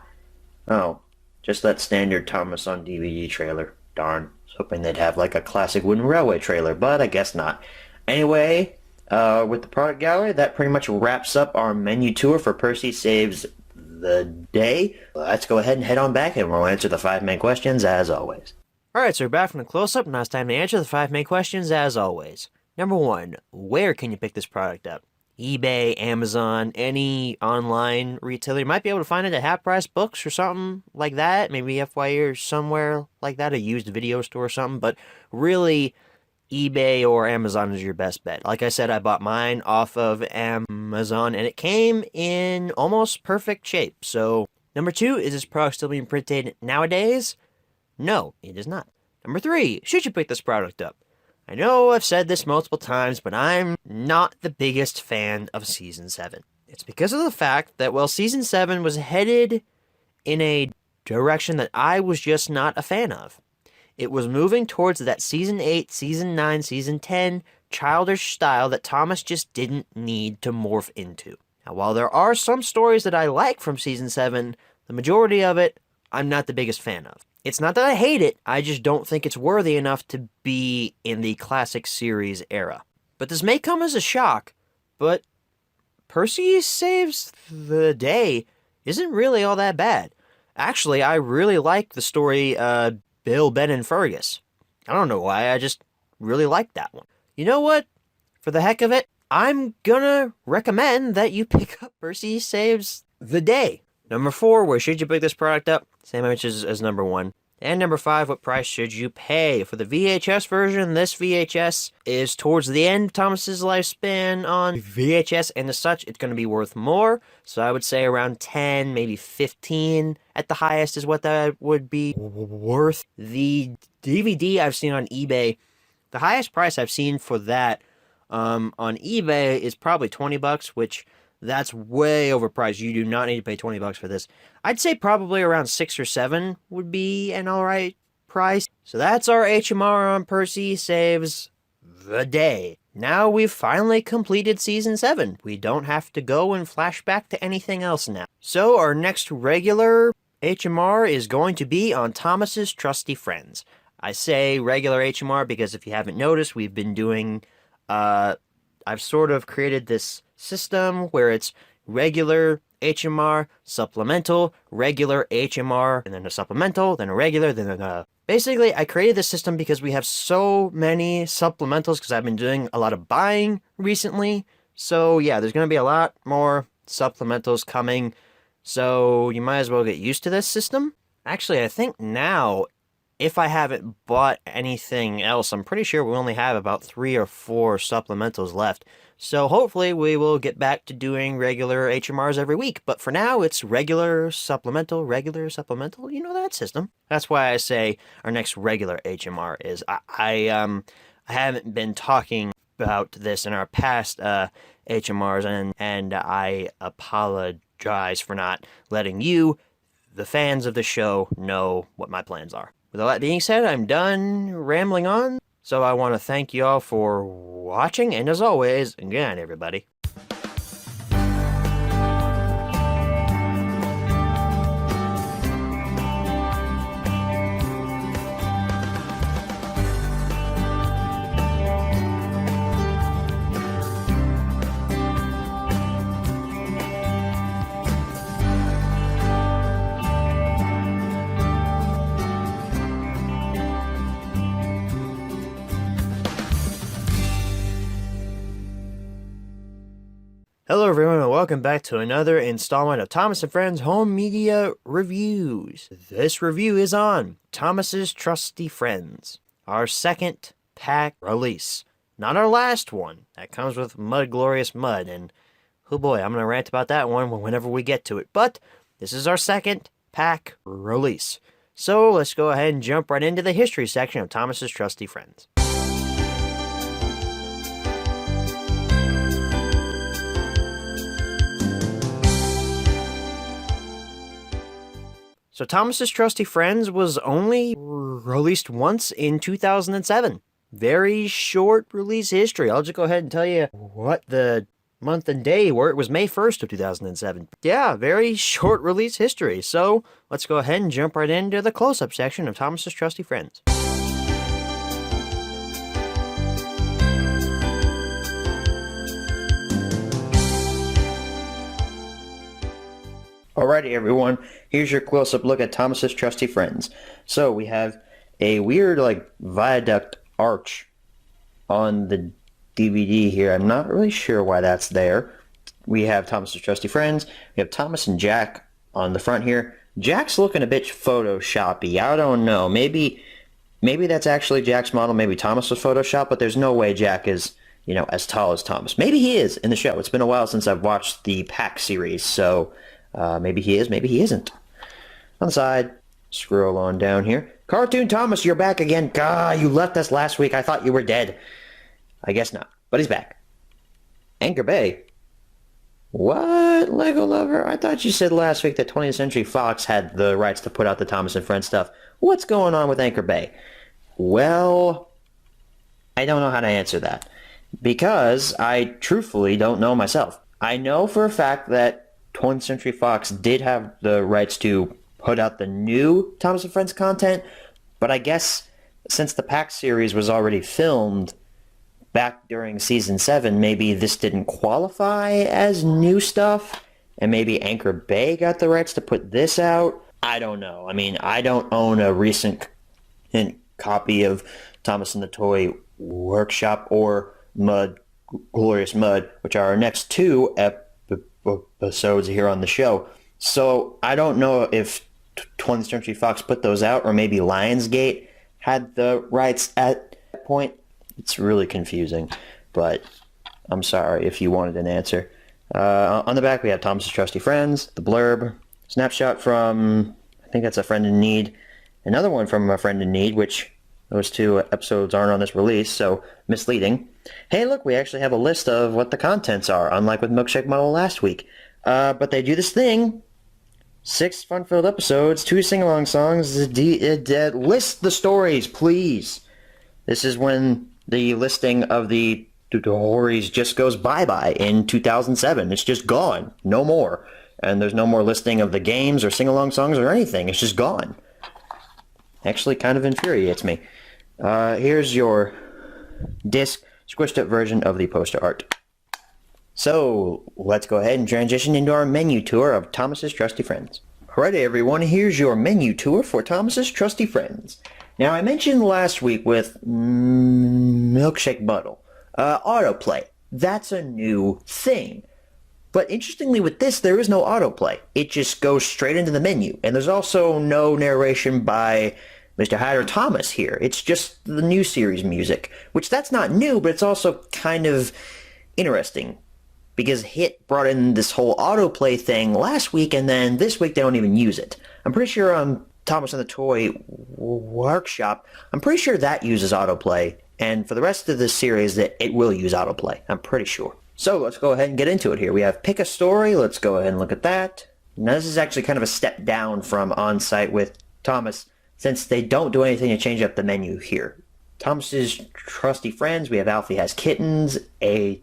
[SPEAKER 6] Oh, just that standard Thomas on DVD trailer. Darn. I was hoping they'd have like a classic Wooden Railway trailer, but I guess not. Anyway, with the product gallery, that pretty much wraps up our menu tour for Percy Saves the Day. Let's go ahead and head on back and we'll answer the 5 main questions as always.
[SPEAKER 1] Alright, so we're back from the close-up. Now it's time to answer the 5 main questions as always. Number 1, where can you pick this product up? eBay, Amazon, any online retailer. You might be able to find it at Half Price Books or something like that. Maybe FYE or somewhere like that, a used video store or something. But really, eBay or Amazon is your best bet. Like I said, I bought mine off of Amazon, and it came in almost perfect shape. So, number 2, is this product still being printed nowadays? No, it is not. Number 3, should you pick this product up? I know I've said this multiple times, but I'm not the biggest fan of Season 7. It's because of the fact that, well, Season 7 was headed in a direction that I was just not a fan of. It was moving towards that Season 8, Season 9, Season 10 childish style that Thomas just didn't need to morph into. Now, while there are some stories that I like from Season 7, the majority of it, I'm not the biggest fan of. It's not that I hate it, I just don't think it's worthy enough to be in the classic series era. But this may come as a shock, but Percy Saves the Day isn't really all that bad. Actually, I really like the story Bill, Ben, and Fergus. I don't know why, I just really like that one. You know what? For the heck of it, I'm gonna recommend that you pick up Percy Saves the Day. Number 4, where should you pick this product up? Same image as number 1. And number 5, what price should you pay? For the VHS version, this VHS is towards the end of Thomas's lifespan on VHS, and as such, it's going to be worth more. So I would say around 10, maybe 15 at the highest is what that would be worth. The DVD I've seen on eBay, the highest price I've seen for that on eBay is probably $20, which that's way overpriced. You do not need to pay $20 for this. I'd say probably around 6 or 7 would be an alright surprise. So that's our HMR on Percy Saves the Day. Now we've finally completed Season 7. We don't have to go and flash back to anything else now. So our next regular HMR is going to be on Thomas's Trusty Friends. I say regular HMR because if you haven't noticed, we've been doing, I've sort of created this system where it's regular HMR, supplemental, regular HMR, and then a supplemental, then a regular, then a... Basically, I created this system because we have so many supplementals because I've been doing a lot of buying recently. So yeah, there's going to be a lot more supplementals coming. So you might as well get used to this system. Actually, I think now, if I haven't bought anything else, I'm pretty sure we only have about 3 or 4 supplementals left. So hopefully we will get back to doing regular HMRs every week. But for now, it's regular, supplemental, you know that system. That's why I say our next regular HMR is, I haven't been talking about this in our past HMRs, and I apologize for not letting you, the fans of the show, know what my plans are. With all that being said, I'm done rambling on. So I want to thank you all for watching, and as always, good night, everybody. Hello everyone and welcome back to another installment of Thomas & Friends Home Media Reviews. This review is on Thomas's Trusty Friends, our second pack release. Not our last one. That comes with Mud Glorious Mud, and oh boy, I'm going to rant about that one whenever we get to it. But this is our second pack release. So let's go ahead and jump right into the history section of Thomas's Trusty Friends. So Thomas's Trusty Friends was only released once in 2007. Very short release history. I'll just go ahead and tell you what the month and day were. It was May 1st of 2007. Yeah, very short release history. So let's go ahead and jump right into the close-up section of Thomas's Trusty Friends.
[SPEAKER 6] Alrighty, everyone. Here's your close-up look at Thomas's Trusty Friends. So we have a weird, viaduct arch on the DVD here. I'm not really sure why that's there. We have Thomas's Trusty Friends. We have Thomas and Jack on the front here. Jack's looking a bit Photoshoppy. I don't know. Maybe that's actually Jack's model. Maybe Thomas was Photoshopped, but there's no way Jack is, as tall as Thomas. Maybe he is in the show. It's been a while since I've watched the Pack series, so... maybe he is, maybe he isn't. On the side, scroll on down here. Cartoon Thomas, you're back again. God, you left us last week. I thought you were dead. I guess not, but he's back. Anchor Bay. What, Lego lover? I thought you said last week that 20th Century Fox had the rights to put out the Thomas and Friends stuff. What's going on with Anchor Bay? Well, I don't know how to answer that. Because I truthfully don't know myself. I know for a fact that 20th Century Fox did have the rights to put out the new Thomas and Friends content, but I guess since the Pack series was already filmed back during Season 7, maybe this didn't qualify as new stuff, and maybe Anchor Bay got the rights to put this out. I don't know. I mean, I don't own a recent copy of Thomas and the Toy Workshop or Mud, Glorious Mud, which are our next two episodes here on the show. So I don't know if 20th Century Fox put those out, or maybe Lionsgate had the rights at that point. It's really confusing, but I'm sorry if you wanted an answer. On the back we have Thomas's Trusty Friends, the blurb, snapshot from, I think that's A Friend in Need, another one from A Friend in Need, which those two episodes aren't on this release, so misleading. Hey, look, we actually have a list of what the contents are, unlike with Milkshake Model last week. But they do this thing. 6 fun-filled episodes, 2 sing-along songs. List the stories, please. This is when the listing of the stories just goes bye-bye in 2007. It's just gone. No more. And there's no more listing of the games or sing-along songs or anything. It's just gone. Actually kind of infuriates me. Here's your disc squished up version of the poster art. So, let's go ahead and transition into our menu tour of Thomas's Trusty Friends. Alrighty everyone, here's your menu tour for Thomas's Trusty Friends. Now I mentioned last week with Milkshake Bottle, autoplay. That's a new thing. But interestingly with this, there is no autoplay. It just goes straight into the menu. And there's also no narration by Mr. Hyde or Thomas here. It's just the new series music, which that's not new, but it's also kind of interesting. Because HIT brought in this whole autoplay thing last week, and then this week they don't even use it. I'm pretty sure on Thomas and the Toy Workshop, I'm pretty sure that uses autoplay, and for the rest of this series, that it will use autoplay. I'm pretty sure. So let's go ahead and get into it here. We have Pick a Story. Let's go ahead and look at that. Now this is actually kind of a step down from On Site with Thomas, since they don't do anything to change up the menu here. Thomas's Trusty Friends, we have Alfie Has Kittens, A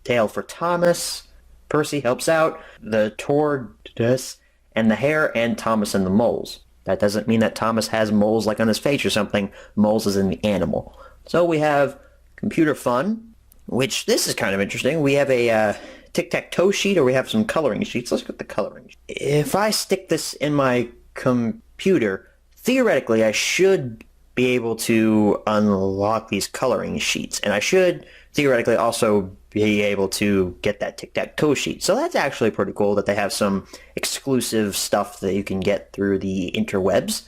[SPEAKER 6] Tale for Thomas, Percy Helps Out, The Tortoise, and the Hare, and Thomas and the Moles. That doesn't mean that Thomas has moles like on his face or something. Moles is in the animal. So we have Computer Fun, which this is kind of interesting. We have a tic-tac-toe sheet, or we have some coloring sheets. Let's look at the coloring. If I stick this in my computer, theoretically I should be able to unlock these coloring sheets, and I should theoretically also be able to get that tic-tac-toe sheet. So that's actually pretty cool that they have some exclusive stuff that you can get through the interwebs.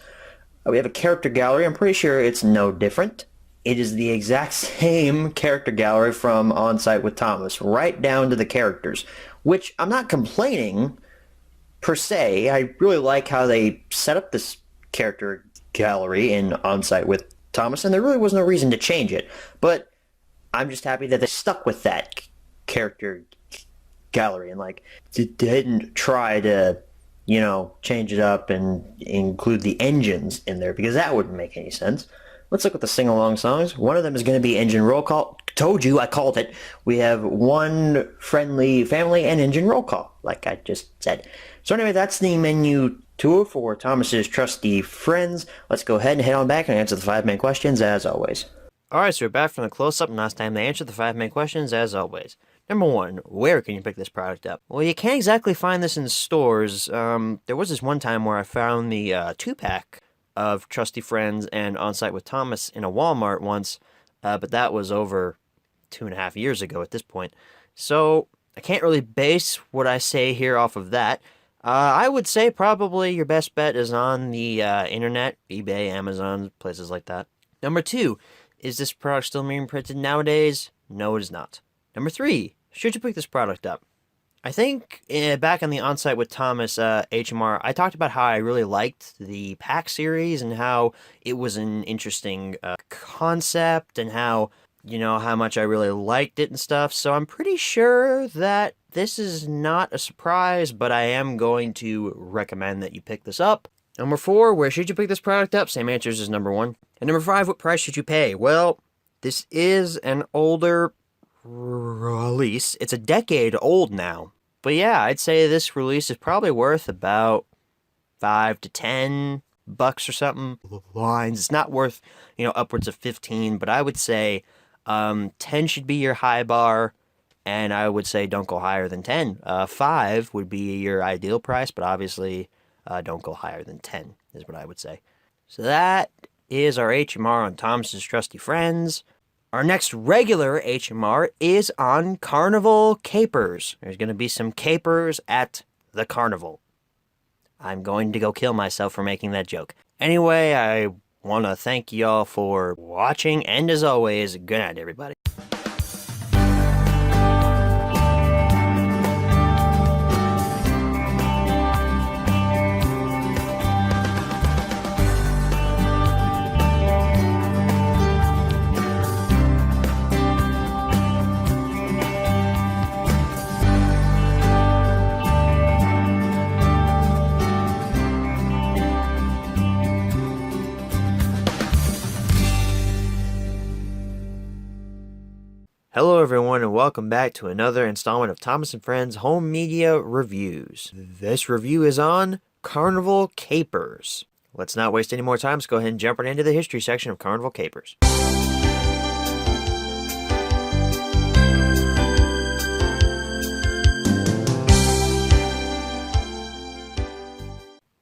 [SPEAKER 6] We have a character gallery. I'm pretty sure it's no different. It is the exact same character gallery from On Site with Thomas, right down to the characters, which I'm not complaining per se. I really like how they set up this character gallery in On Site with Thomas, and there really was no reason to change it. But I'm just happy that they stuck with that character gallery and didn't try to, change it up and include the engines in there, because that wouldn't make any sense. Let's look at the sing-along songs. One of them is going to be Engine Roll Call. Told you, I called it. We have One Friendly Family and Engine Roll Call, like I just said. So anyway, that's the menu tour for Thomas's Trusty Friends. Let's go ahead and head on back and answer the 5 main questions as always. Alright, so we're back from the close-up, and last time they answered the 5 main questions as always. Number 1, where can you pick this product up? Well, you can't exactly find this in stores. There was this one time where I found the 2-pack of Trusty Friends and On Site with Thomas in a Walmart once, but that was over 2.5 years ago at this point. So I can't really base what I say here off of that. I would say probably your best bet is on the internet, eBay, Amazon, places like that. Number 2, is this product still being printed nowadays? No, it is not. Number 3, should you pick this product up? I think back on the On Site with Thomas HMR, I talked about how I really liked the pack series and how it was an interesting concept and how much I really liked it and stuff. So I'm pretty sure that this is not a surprise, but I am going to recommend that you pick this up. Number 4, where should you pick this product up? Same answers as number 1. And number 5, what price should you pay? Well, this is an older release. It's a decade old now. But yeah, I'd say this release is probably worth about $5 to $10 or something. Lines. It's not worth, upwards of 15, but I would say 10 should be your high bar, and I would say don't go higher than 10. 5 would be your ideal price, but obviously don't go higher than 10 is what I would say. So that is our HMR on Thomas's Trusty Friends. Our next regular HMR is on Carnival Capers. There's going to be some capers at the carnival. I'm going to go kill myself for making that joke. Anyway, I want to thank y'all for watching, and as always, good night, everybody.
[SPEAKER 1] Hello everyone and welcome back to another installment of Thomas and Friends Home Media Reviews. This review is on Carnival Capers. Let's not waste any more time, let's go ahead and jump right into the history section of Carnival Capers.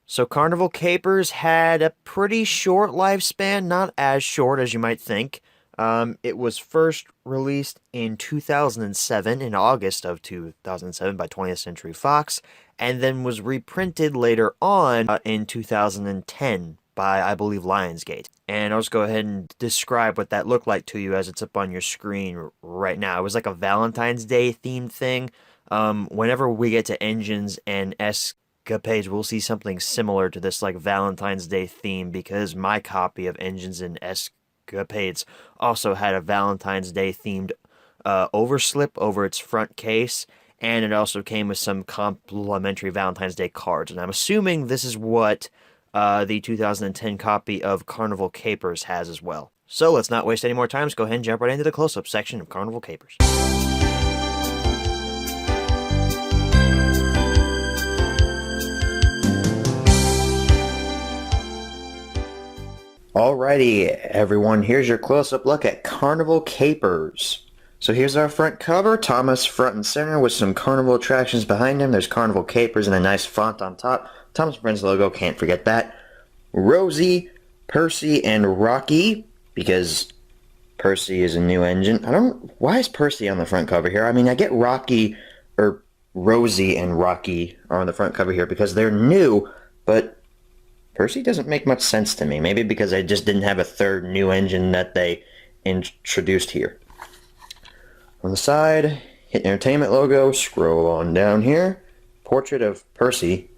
[SPEAKER 1] So Carnival Capers had a pretty short lifespan, not as short as you might think. It was first released in 2007, in August of 2007 by 20th Century Fox, and then was reprinted later on in 2010 by, I believe, Lionsgate. And I'll just go ahead and describe what that looked like to you as it's up on your screen right now. It was like a Valentine's Day themed thing. Whenever we get to Engines and Escapades, we'll see something similar to this like Valentine's Day theme, because my copy of Engines and Escapades also had a Valentine's Day themed overslip over its front case, and it also came with some complimentary Valentine's Day cards. And I'm assuming this is what the 2010 copy of Carnival Capers has as well. So let's not waste any more time, let's go ahead and jump right into the close-up section of Carnival Capers.
[SPEAKER 6] Alrighty, everyone, here's your close-up look at Carnival Capers. So here's our front cover, Thomas front and center with some carnival attractions behind him. There's Carnival Capers and a nice font on top. Thomas Friends logo, can't forget that. Rosie, Percy, and Rocky, because Percy is a new engine. Why is Percy on the front cover here? I mean, I get Rocky, or Rosie and Rocky are on the front cover here because they're new, but Percy doesn't make much sense to me. Maybe because I just didn't have a third new engine that they introduced here. On the side, hit Entertainment logo, scroll on down here. Portrait of Percy.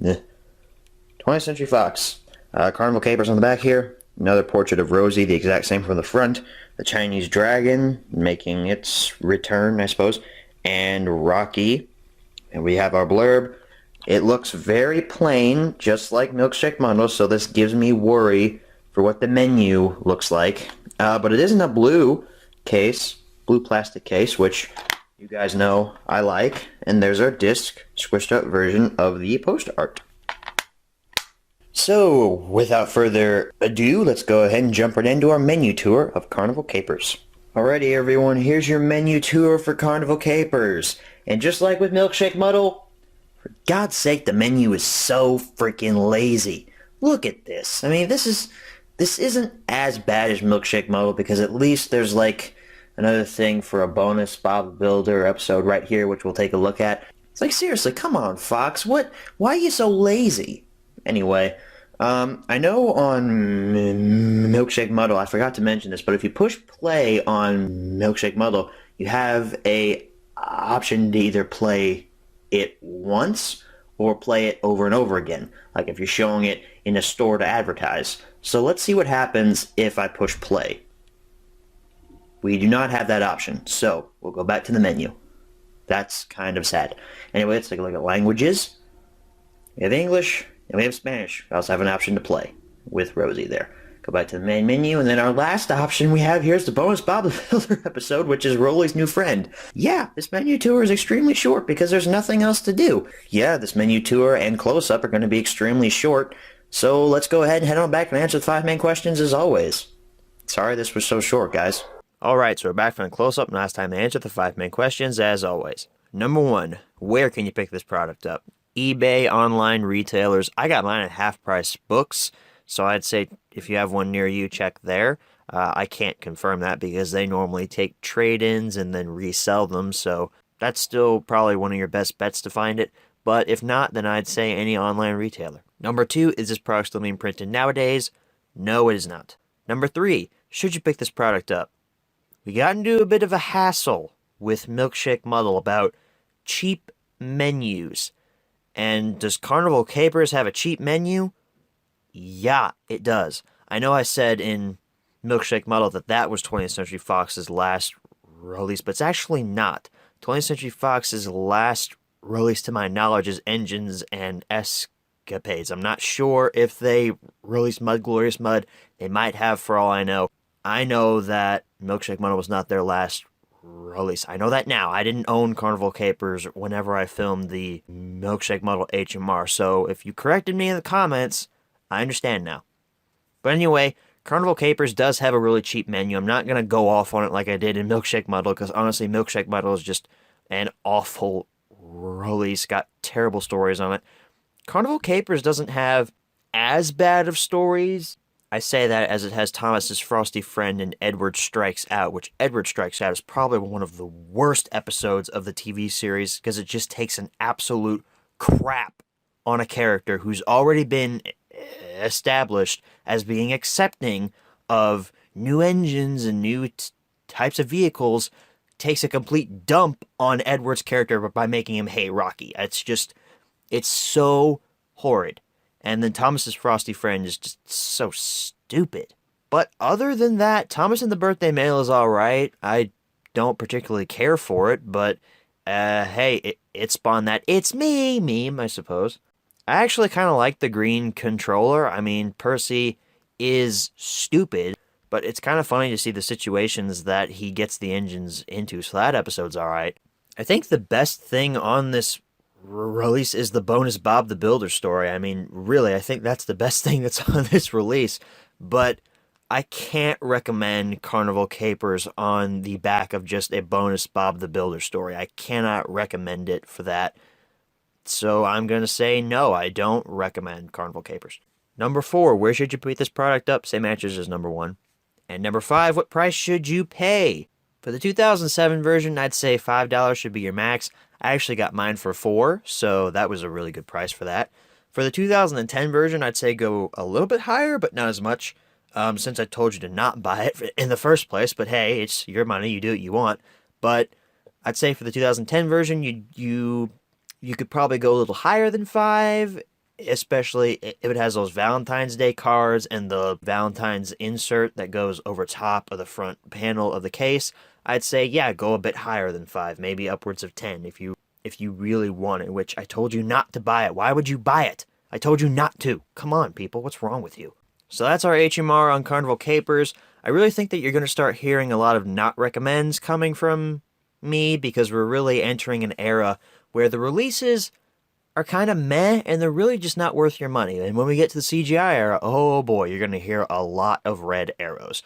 [SPEAKER 6] 20th Century Fox. Carnival Capers on the back here. Another portrait of Rosie, the exact same from the front. The Chinese dragon, making its return, I suppose. And Rocky. And we have our blurb. It looks very plain, just like Milkshake Muddle, so this gives me worry for what the menu looks like. But it is in a blue case, blue plastic case, which you guys know I like. And there's our disc, squished up version of the poster art. So, without further ado, let's go ahead and jump right into our menu tour of Carnival Capers. Alrighty everyone, here's your menu tour for Carnival Capers. And just like with Milkshake Muddle, for God's sake, the menu is so freaking lazy. Look at this. I mean, this isn't as bad as Milkshake Muddle, because at least there's like another thing for a bonus Bob Builder episode right here, which we'll take a look at. It's like, seriously, come on, Fox. Why are you so lazy? Anyway, I know on Milkshake Muddle, I forgot to mention this, but if you push play on Milkshake Muddle, you have a option to either play it once or play it over and over again, like if you're showing it in a store to advertise. So let's see what happens if I push play. We do not have that option, so we'll go back to the menu. That's kind of sad. Anyway, let's take a look at languages. We have English and we have Spanish. We also have an option to play with Rosie there. Go back to the main menu, and then our last option we have here is the bonus Bob the Builder episode, which is Rolly's new friend. Yeah, this menu tour is extremely short because there's nothing else to do. Yeah, this menu tour and close-up are going to be extremely short, so let's go ahead and head on back and answer the 5 main questions as always. Sorry this was so short, guys. Alright, so we're back from the close-up, and last time to answer the 5 main questions as always. Number 1, where can you pick this product up? eBay, online retailers. I got mine at Half Price Books. So I'd say if you have one near you, check there. I can't confirm that because they normally take trade-ins and then resell them. So that's still probably one of your best bets to find it. But if not, then I'd say any online retailer. Number 2, is this product still being printed nowadays? No, it is not. Number 3, should you pick this product up? We got into a bit of a hassle with Milkshake Muddle about cheap menus. And does Carnival Capers have a cheap menu? Yeah, it does. I know I said in Milkshake Muddle that was 20th Century Fox's last release, but it's actually not. 20th Century Fox's last release, to my knowledge, is Engines and Escapades. I'm not sure if they released Mud Glorious Mud. They might have, for all I know. I know that Milkshake Muddle was not their last
[SPEAKER 1] release. I know that now. I didn't own Carnival Capers whenever I filmed the Milkshake Model HMR, so if you corrected me in the comments, I understand now. But anyway, Carnival Capers does have a really cheap menu. I'm not going to go off on it like I did in Milkshake Muddle, because honestly, Milkshake Muddle is just an awful release. Got terrible stories on it. Carnival Capers doesn't have as bad of stories. I say that as it has Thomas's Frosty Friend and Edward Strikes Out, which Edward Strikes Out is probably one of the worst episodes of the TV series, because it just takes an absolute crap on a character who's already been established as being accepting of new engines and new types of vehicles, takes a complete dump on Edward's character by making him hate Rocky. It's so horrid. And then Thomas's Frosty Friend is just so stupid. But other than that, Thomas and the Birthday Mail is alright. I don't particularly care for it, but hey, it spawned that "it's me" meme, I suppose. I actually kind of like the green controller. I mean, Percy is stupid, but it's kind of funny to see the situations that he gets the engines into, so that episode's alright. I think the best thing on this release is the bonus Bob the Builder story. I mean, really, I think that's the best thing that's on this release, but I can't recommend Carnival Capers on the back of just a bonus Bob the Builder story. I cannot recommend it for that. So I'm going to say no, I don't recommend Carnival Capers. Number 4, where should you put this product up? Same answers as number 1. And number 5, what price should you pay? For the 2007 version, I'd say $5 should be your max. I actually got mine for $4, so that was a really good price for that. For the 2010 version, I'd say go a little bit higher, but not as much, since I told you to not buy it in the first place. But hey, it's your money, you do what you want. But I'd say for the 2010 version, you could probably go a little higher than 5, especially if it has those Valentine's Day cards and the Valentine's insert that goes over top of the front panel of the case. I'd say, yeah, go a bit higher than 5, maybe upwards of 10 if you really want it, which I told you not to buy it. Why would you buy it? I told you not to. Come on, people, what's wrong with you? So that's our HMR on Carnival Capers. I really think that you're going to start hearing a lot of not recommends coming from me, because we're really entering an era where the releases are kind of meh, and they're really just not worth your money. And when we get to the CGI era, oh boy, you're going to hear a lot of red arrows.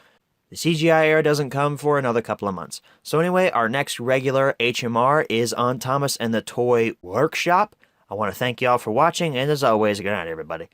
[SPEAKER 1] The CGI era doesn't come for another couple of months. So anyway, our next regular HMR is on Thomas and the Toy Workshop. I want to thank y'all for watching, and as always, good night, everybody.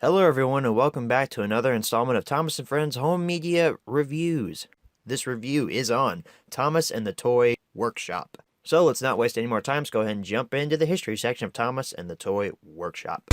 [SPEAKER 1] Hello everyone, and welcome back to another installment of Thomas & Friends Home Media Reviews. This review is on Thomas and the Toy Workshop. So let's not waste any more time, let's go ahead and jump into the history section of Thomas and the Toy Workshop.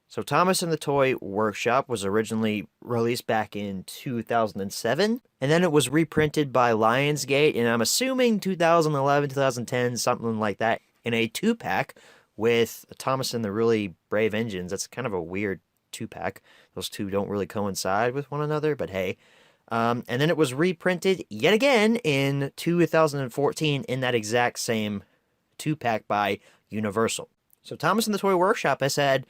[SPEAKER 1] So Thomas and the Toy Workshop was originally released back in 2007, and then it was reprinted by Lionsgate, and I'm assuming 2011, 2010, something like that, in a 2-pack with Thomas and the Really Brave Engines. That's kind of a weird 2-pack. Those two don't really coincide with one another, but hey. And then it was reprinted yet again in 2014 in that exact same 2-pack by Universal. So Thomas and the Toy Workshop has had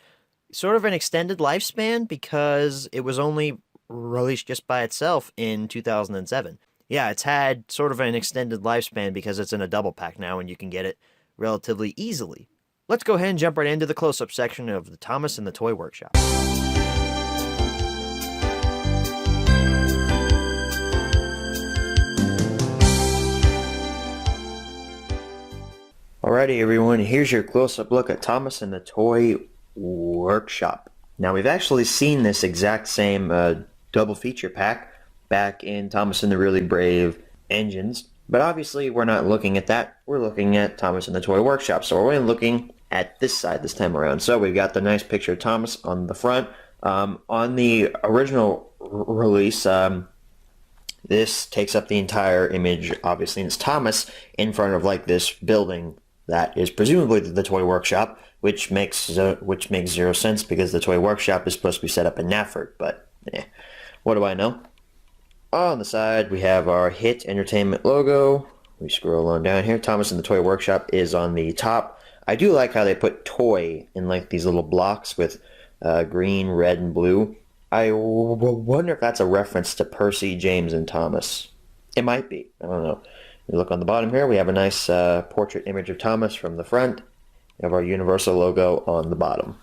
[SPEAKER 1] sort of an extended lifespan because it was only released just by itself in 2007. Yeah, it's had sort of an extended lifespan because it's in a double pack now and you can get it relatively easily. Let's go ahead and jump right into the close-up section of the Thomas and the Toy Workshop.
[SPEAKER 6] Alrighty everyone, here's your close-up look at Thomas and the Toy Workshop. Now we've actually seen this exact same double feature pack back in Thomas and the Really Brave Engines, but obviously we're not looking at that, we're looking at Thomas and the Toy Workshop, so we're only looking at this side this time around. So we've got the nice picture of Thomas on the front. On the original release, this takes up the entire image, obviously, and it's Thomas in front of like this building that is presumably the toy workshop, which makes zero sense because the toy workshop is supposed to be set up in Nafford, but what do I know? On the side, we have our Hit Entertainment logo. We scroll on down here. Thomas in the Toy Workshop is on the top. I do like how they put toy in like these little blocks with green, red, and blue. I wonder if that's a reference to Percy, James, and Thomas. It might be. I don't know. You look on the bottom here. We have a nice portrait image of Thomas from the front. We have our Universal logo on the bottom.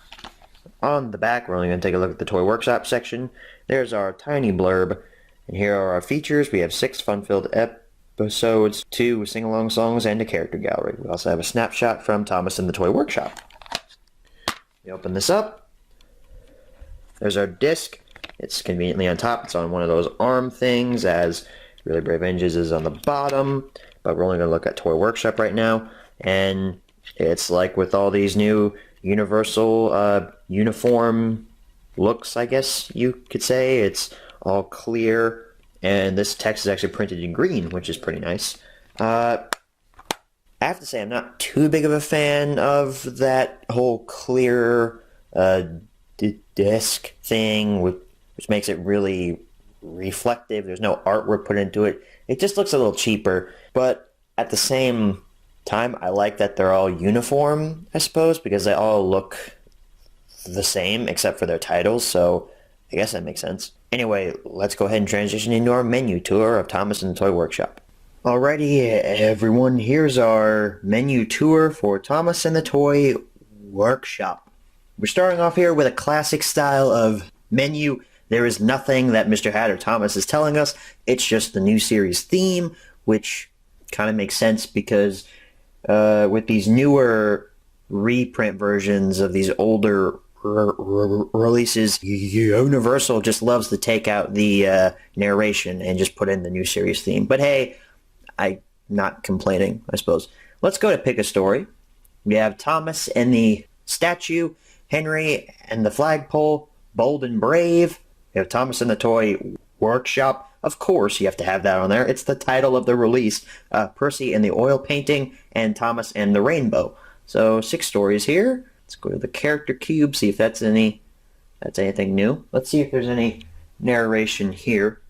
[SPEAKER 6] On the back, we're only going to take a look at the Toy Workshop section. There's our tiny blurb. And here are our features. We have 6 fun-filled episodes, 2 sing-along songs, and a character gallery. We also have a snapshot from Thomas in the Toy Workshop. We open this up. There's our disc. It's conveniently on top. It's on one of those arm things, as Really Brave Engines is on the bottom. But we're only going to look at Toy Workshop right now. And it's like with all these new Universal uniform looks, I guess you could say. It's all clear, and this text is actually printed in green, which is pretty nice. I have to say I'm not too big of a fan of that whole clear disc thing, which makes it really reflective. There's no artwork put into it. It just looks a little cheaper, but at the same time, I like that they're all uniform, I suppose, because they all look the same except for their titles, so I guess that makes sense. Anyway, let's go ahead and transition into our menu tour of Thomas and the Toy Workshop. Alrighty, everyone, here's our menu tour for Thomas and the Toy Workshop. We're starting off here with a classic style of menu. There is nothing that Mr. Hatter Thomas is telling us. It's just the new series theme, which kind of makes sense because with these newer reprint versions of these older releases, Universal just loves to take out the narration and just put in the new series theme. But hey, I'm not complaining, I suppose. Let's go to Pick a Story. We have Thomas and the statue, Henry and the flagpole, Bold and Brave. We have Thomas and the Toy Workshop. Of course, you have to have that on there. It's the title of the release. Percy and the oil painting, and Thomas and the rainbow. So 6 stories here. Let's go to the character cube, see if that's anything new. Let's see if there's any narration here.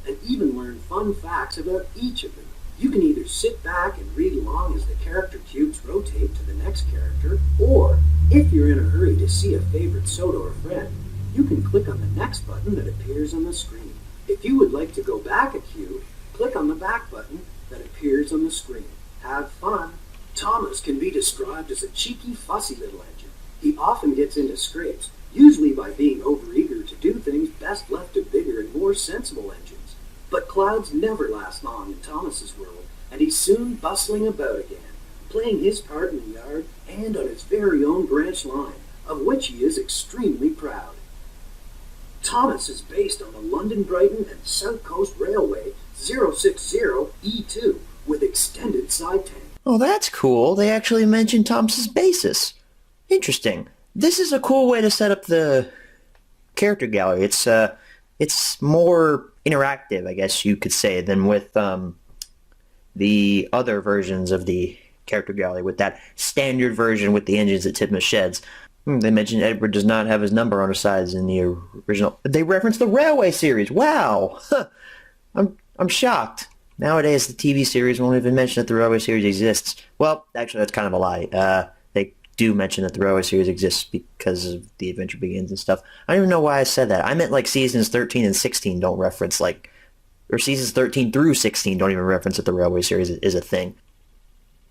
[SPEAKER 7] And even learn fun facts about each of them. You can either sit back and read along as the character cubes rotate to the next character, or if you're in a hurry to see a favorite Sodor friend, you can click on the next button that appears on the screen. If you would like to go back a cube, click on the back button that appears on the screen. Have fun! Thomas can be described as a cheeky, fussy little engine. He often gets into scrapes, usually by being overeager to do things best left to bigger and more sensible engines. But clouds never last long in Thomas's world, and he's soon bustling about again, playing his part in the yard and on his very own branch line, of which he is extremely proud. Thomas is based on the London, Brighton and South Coast Railway 060E2 with extended side tank.
[SPEAKER 6] Oh, that's cool. They actually mentioned Thomas's basis. Interesting. This is a cool way to set up the character gallery. It's more interactive, I guess you could say, than with the other versions of the character gallery, with that standard version with the engines at Titmus sheds. They mentioned Edward does not have his number on his sides in the original. They referenced the Railway series. Wow! I'm shocked. Nowadays, the TV series won't even mention that the Railway series exists. Well, actually, that's kind of a lie. They do mention that the Railway series exists because of The Adventure Begins and stuff. I don't even know why I said that. I meant like seasons 13 and 16 don't reference, like, or seasons 13 through 16 don't even reference that the Railway series is a thing.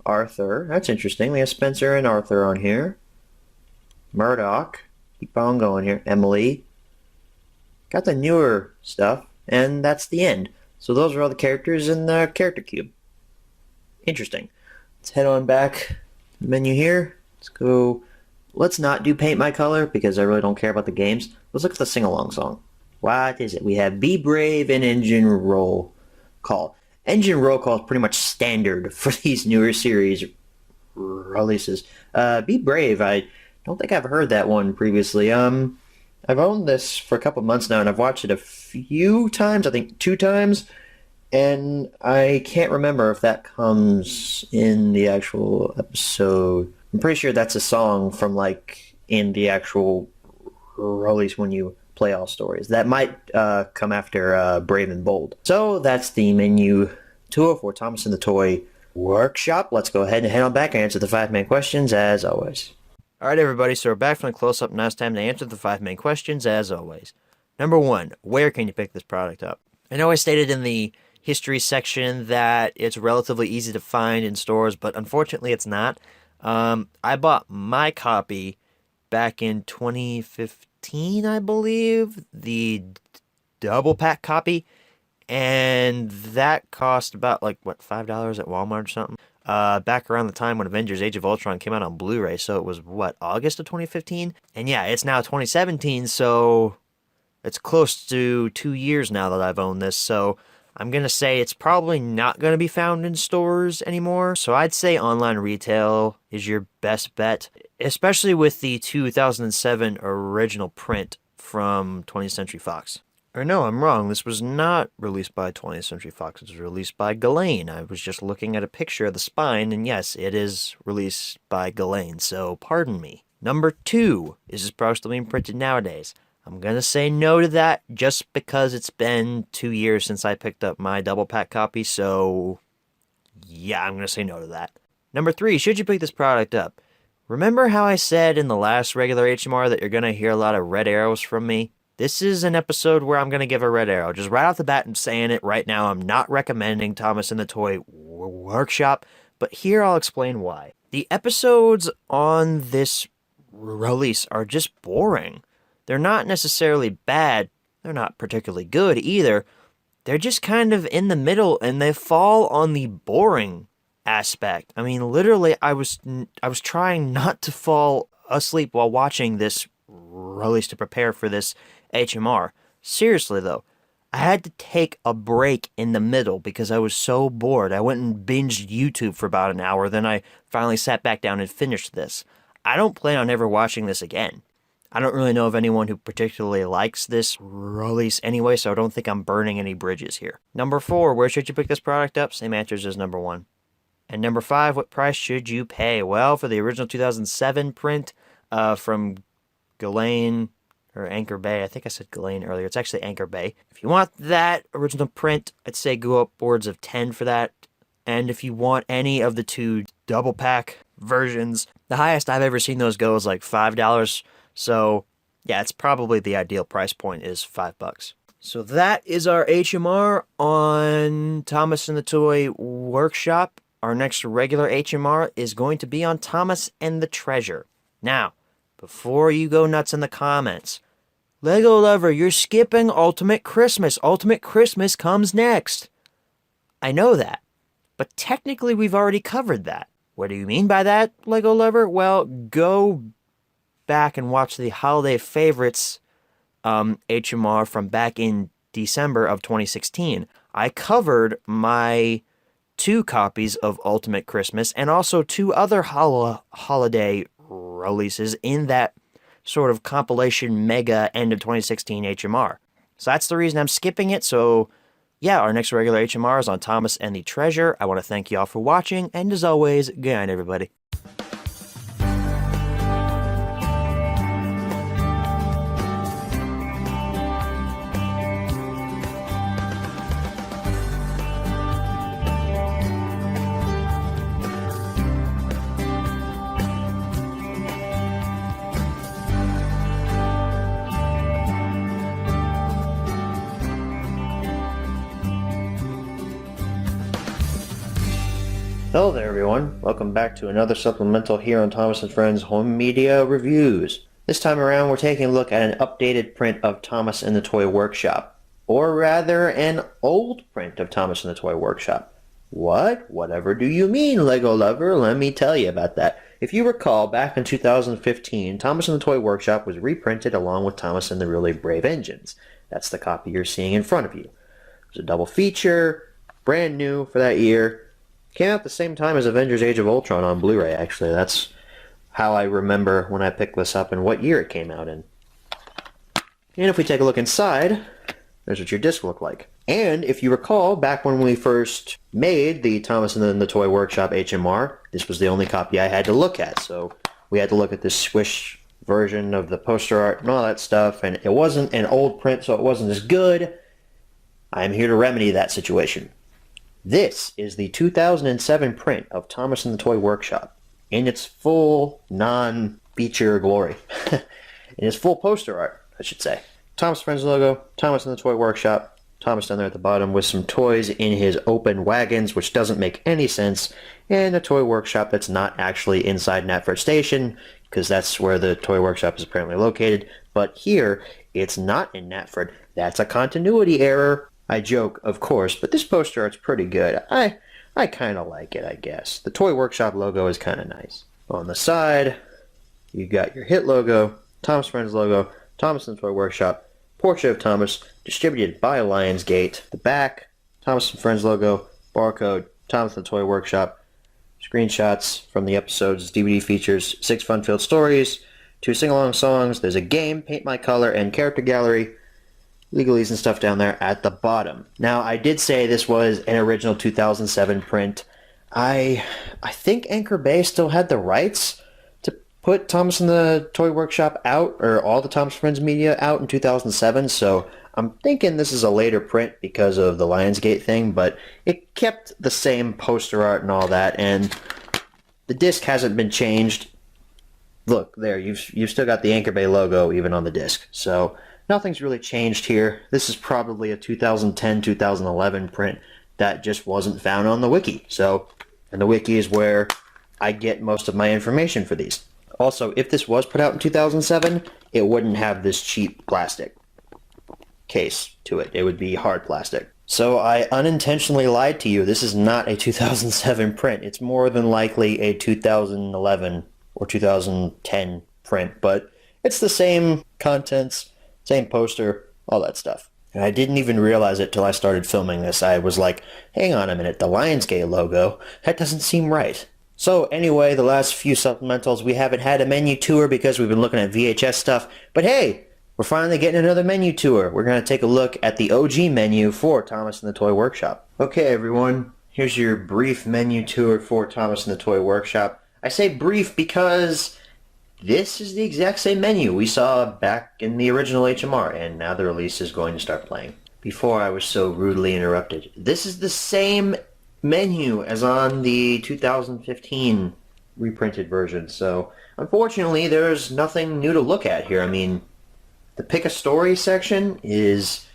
[SPEAKER 6] Arthur, that's interesting. We have Spencer and Arthur on here. Murdoch, keep on going here. Emily, got the newer stuff, and that's the end. So those are all the characters in the character cube. Interesting. Let's head on back to the menu here. Let's go. Let's not do Paint My Color because I really don't care about the games. Let's look at the sing-along song. What is it? We have Be Brave and Engine Roll Call. Engine Roll Call is pretty much standard for these newer series releases. Be Brave. I don't think I've heard that one previously. I've owned this for a couple months now, and I've watched it a few times. I think 2 times, and I can't remember if that comes in the actual episode. I'm pretty sure that's a song from like in the actual release when you play all stories. That might come after Brave and Bold. So that's the menu tour for Thomas and the Toy Workshop. Let's go ahead and head on back and answer the 5 main questions as always. Alright everybody, so we're back from the close-up. Now it's time to answer the 5 main questions as always. Number 1, where can you pick this product up? I know I stated in the history section that it's relatively easy to find in stores, but unfortunately it's not. I bought my copy back in 2015, I believe, the double pack copy, and that cost about like what, $5 at Walmart or something. Back around the time when Avengers Age of Ultron came out on Blu-ray, so it was what, August of 2015? And yeah, it's now 2017, so it's close to 2 years now that I've owned this, so I'm going to say it's probably not going to be found in stores anymore. So I'd say online retail is your best bet, especially with the 2007 original print from 20th Century Fox. Or no, I'm wrong. This was not released by 20th Century Fox. It was released by Galen. I was just looking at a picture of the spine, and yes, it is released by Galen, so pardon me. Number 2, is this product still being printed nowadays? I'm going to say no to that just because it's been 2 years since I picked up my double pack copy, so yeah, I'm going to say no to that. Number 3, should you pick this product up? Remember how I said in the last regular HMR that you're going to hear a lot of red arrows from me? This is an episode where I'm going to give a red arrow. Just right off the bat, I'm saying it right now. I'm not recommending Thomas and the Toy Workshop, but here I'll explain why. The episodes on this release are just boring. They're not necessarily bad. They're not particularly good either. They're just kind of in the middle, and they fall on the boring aspect. I mean, literally, I was trying not to fall asleep while watching this release to prepare for this HMR. Seriously, though, I had to take a break in the middle because I was so bored. I went and binged YouTube for about an hour, then I finally sat back down and finished this. I don't plan on ever watching this again. I don't really know of anyone who particularly likes this release anyway, so I don't think I'm burning any bridges here. Number 4, where should you pick this product up? Same answers as number 1. And number 5, what price should you pay? Well, for the original 2007 print from Galen, or Anchor Bay. I think I said Galen earlier. It's actually Anchor Bay. If you want that original print, I'd say go upwards of 10 for that. And if you want any of the 2 double pack versions, the highest I've ever seen those go is like $5. So, yeah, it's probably the ideal price point is $5. So that is our HMR on Thomas and the Toy Workshop. Our next regular HMR is going to be on Thomas and the Treasure. Now, before you go nuts in the comments, Lego Lover, you're skipping Ultimate Christmas. Ultimate Christmas comes next. I know that, but technically we've already covered that. What do you mean by that, Lego Lover? Well, go back and watch the Holiday Favorites HMR from back in December of 2016. I covered my 2 copies of Ultimate Christmas and also 2 other holiday releases in that sort of compilation mega end of 2016 HMR. So that's the reason I'm skipping it. So yeah, our next regular HMR is on Thomas and the Treasure. I want to thank you all for watching, and as always, good night, everybody. Hello there everyone, welcome back to another supplemental here on Thomas & Friends Home Media Reviews. This time around we're taking a look at an updated print of Thomas and the Toy Workshop. Or rather, an old print of Thomas and the Toy Workshop. What? Whatever do you mean, Lego Lover? Let me tell you about that. If you recall, back in 2015, Thomas and the Toy Workshop was reprinted along with Thomas and the Really Brave Engines. That's the copy you're seeing in front of you. It was a double feature, brand new for that year. Came out the same time as Avengers Age of Ultron on Blu-ray, actually. That's how I remember when I picked this up and what year it came out in. And if we take a look inside, there's what your disc looked like. And if you recall, back when we first made the Thomas and the Toy Workshop HMR, this was the only copy I had to look at. So we had to look at the Swish version of the poster art and all that stuff, and it wasn't an old print, so it wasn't as good. I'm here to remedy that situation. This is the 2007 print of Thomas and the Toy Workshop in its full non-feature glory. In its full poster art, I should say. Thomas Friends logo, Thomas and the Toy Workshop, Thomas down there at the bottom with some toys in his open wagons, which doesn't make any sense, and a toy workshop that's not actually inside Knapford Station, because that's where the toy workshop is apparently located. But here, it's not in Knapford. That's a continuity error. I joke, of course, but this poster art's pretty good. I kind of like it, I guess. The Toy Workshop logo is kind of nice. On the side, you got your Hit logo, Thomas Friends logo, Thomas and the Toy Workshop, Portrait of Thomas, distributed by Lionsgate. The back, Thomas and Friends logo, barcode, Thomas and the Toy Workshop, screenshots from the episodes, DVD features, 6 fun-filled stories, 2 sing-along songs, there's a game, Paint My Color, and character gallery, legalese and stuff down there at the bottom. Now, I did say this was an original 2007 print. I think Anchor Bay still had the rights to put Thomas and the Toy Workshop out, or all the Thomas Friends media out in 2007, so I'm thinking this is a later print because of the Lionsgate thing, but it kept the same poster art and all that, and the disc hasn't been changed. Look, there, you've still got the Anchor Bay logo even on the disc, so nothing's really changed here. This is probably a 2010-2011 print that just wasn't found on the wiki. So, and the wiki is where I get most of my information for these. Also, if this was put out in 2007, it wouldn't have this cheap plastic case to it. It would be hard plastic. So I unintentionally lied to you. This is not a 2007 print. It's more than likely a 2011 or 2010 print, but it's the same contents, same poster, all that stuff. And I didn't even realize it till I started filming this. I was like, hang on a minute, the Lionsgate logo? That doesn't seem right. So anyway, the last few supplementals, we haven't had a menu tour because we've been looking at VHS stuff. But hey, we're finally getting another menu tour. We're going to take a look at the OG menu for Thomas and the Toy Workshop. Okay, everyone, here's your brief menu tour for Thomas and the Toy Workshop. I say brief because this is the exact same menu we saw back in the original HMR, and now the release is going to start playing. Before I was so rudely interrupted, this is the same menu as on the 2015 reprinted version, so unfortunately there's nothing new to look at here. I mean, the Pick a Story section is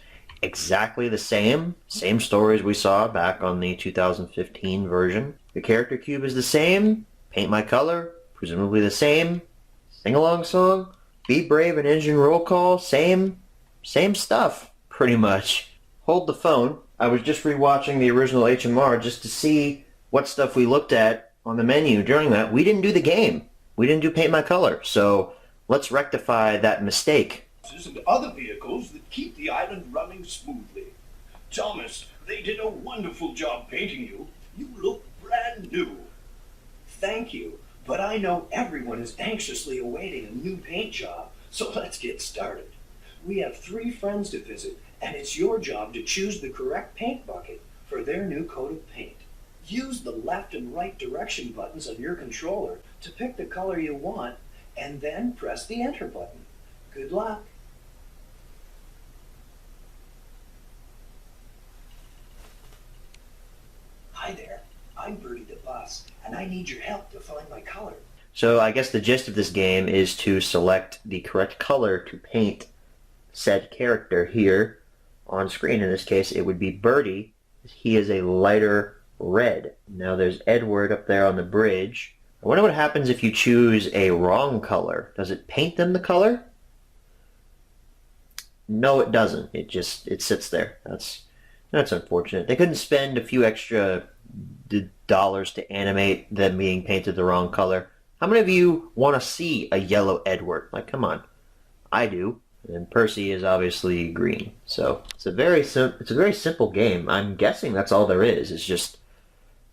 [SPEAKER 6] exactly the same stories we saw back on the 2015 version. The character cube is the same, Paint My Color, presumably the same. Sing-along song, Be Brave and Engine Roll Call, same stuff, pretty much. Hold the phone. I was just rewatching the original HMR just to see what stuff we looked at on the menu during that. We didn't do the game. We didn't do Paint My Color, so let's rectify that mistake.
[SPEAKER 2] And other vehicles that keep the island running smoothly. Thomas, they did a wonderful job painting you. You look brand new.
[SPEAKER 8] Thank you. But I know everyone is anxiously awaiting a new paint job, so let's get started. We have 3 friends to visit, and it's your job to choose the correct paint bucket for their new coat of paint. Use the left and right direction buttons on your controller to pick the color you want, and then press the enter button. Good luck. Hi there, I'm Bertie the Bus, and I need your help to find my color.
[SPEAKER 6] So I guess the gist of this game is to select the correct color to paint said character here on screen. In this case, it would be Bertie. He is a lighter red. Now there's Edward up there on the bridge. I wonder what happens if you choose a wrong color. Does it paint them the color? No, it doesn't. It sits there. That's unfortunate. They couldn't spend a few extra dollars to animate them being painted the wrong color. How many of you want to see a yellow Edward? Like, come on. I do. And Percy is obviously green. So it's a very simple game. I'm guessing that's all there is. It's just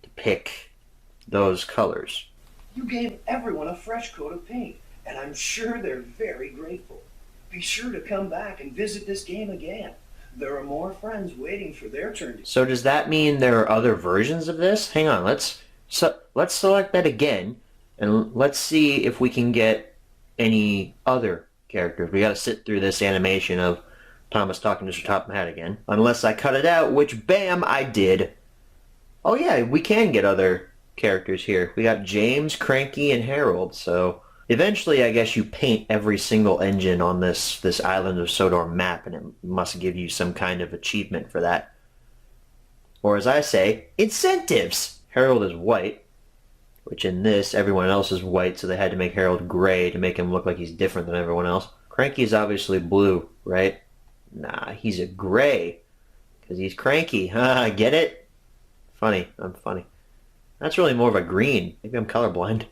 [SPEAKER 6] to pick those colors.
[SPEAKER 8] You gave everyone a fresh coat of paint, and I'm sure they're very grateful. Be sure to come back and visit this game again. There are more friends waiting for their turn to...
[SPEAKER 6] So does that mean there are other versions of this? Hang on, let's select that again, and let's see if we can get any other characters. We gotta sit through this animation of Thomas talking to Sir Topham Hatt again. Unless I cut it out, which, bam, I did. Oh yeah, we can get other characters here. We got James, Cranky, and Harold, so... Eventually, I guess you paint every single engine on this Island of Sodor map, and it must give you some kind of achievement for that. Or as I say, incentives! Harold is white, which in this, everyone else is white, so they had to make Harold gray to make him look like he's different than everyone else. Cranky's obviously blue, right? Nah, he's a gray, because he's cranky. Huh, get it? Funny, I'm funny. That's really more of a green. Maybe I'm colorblind.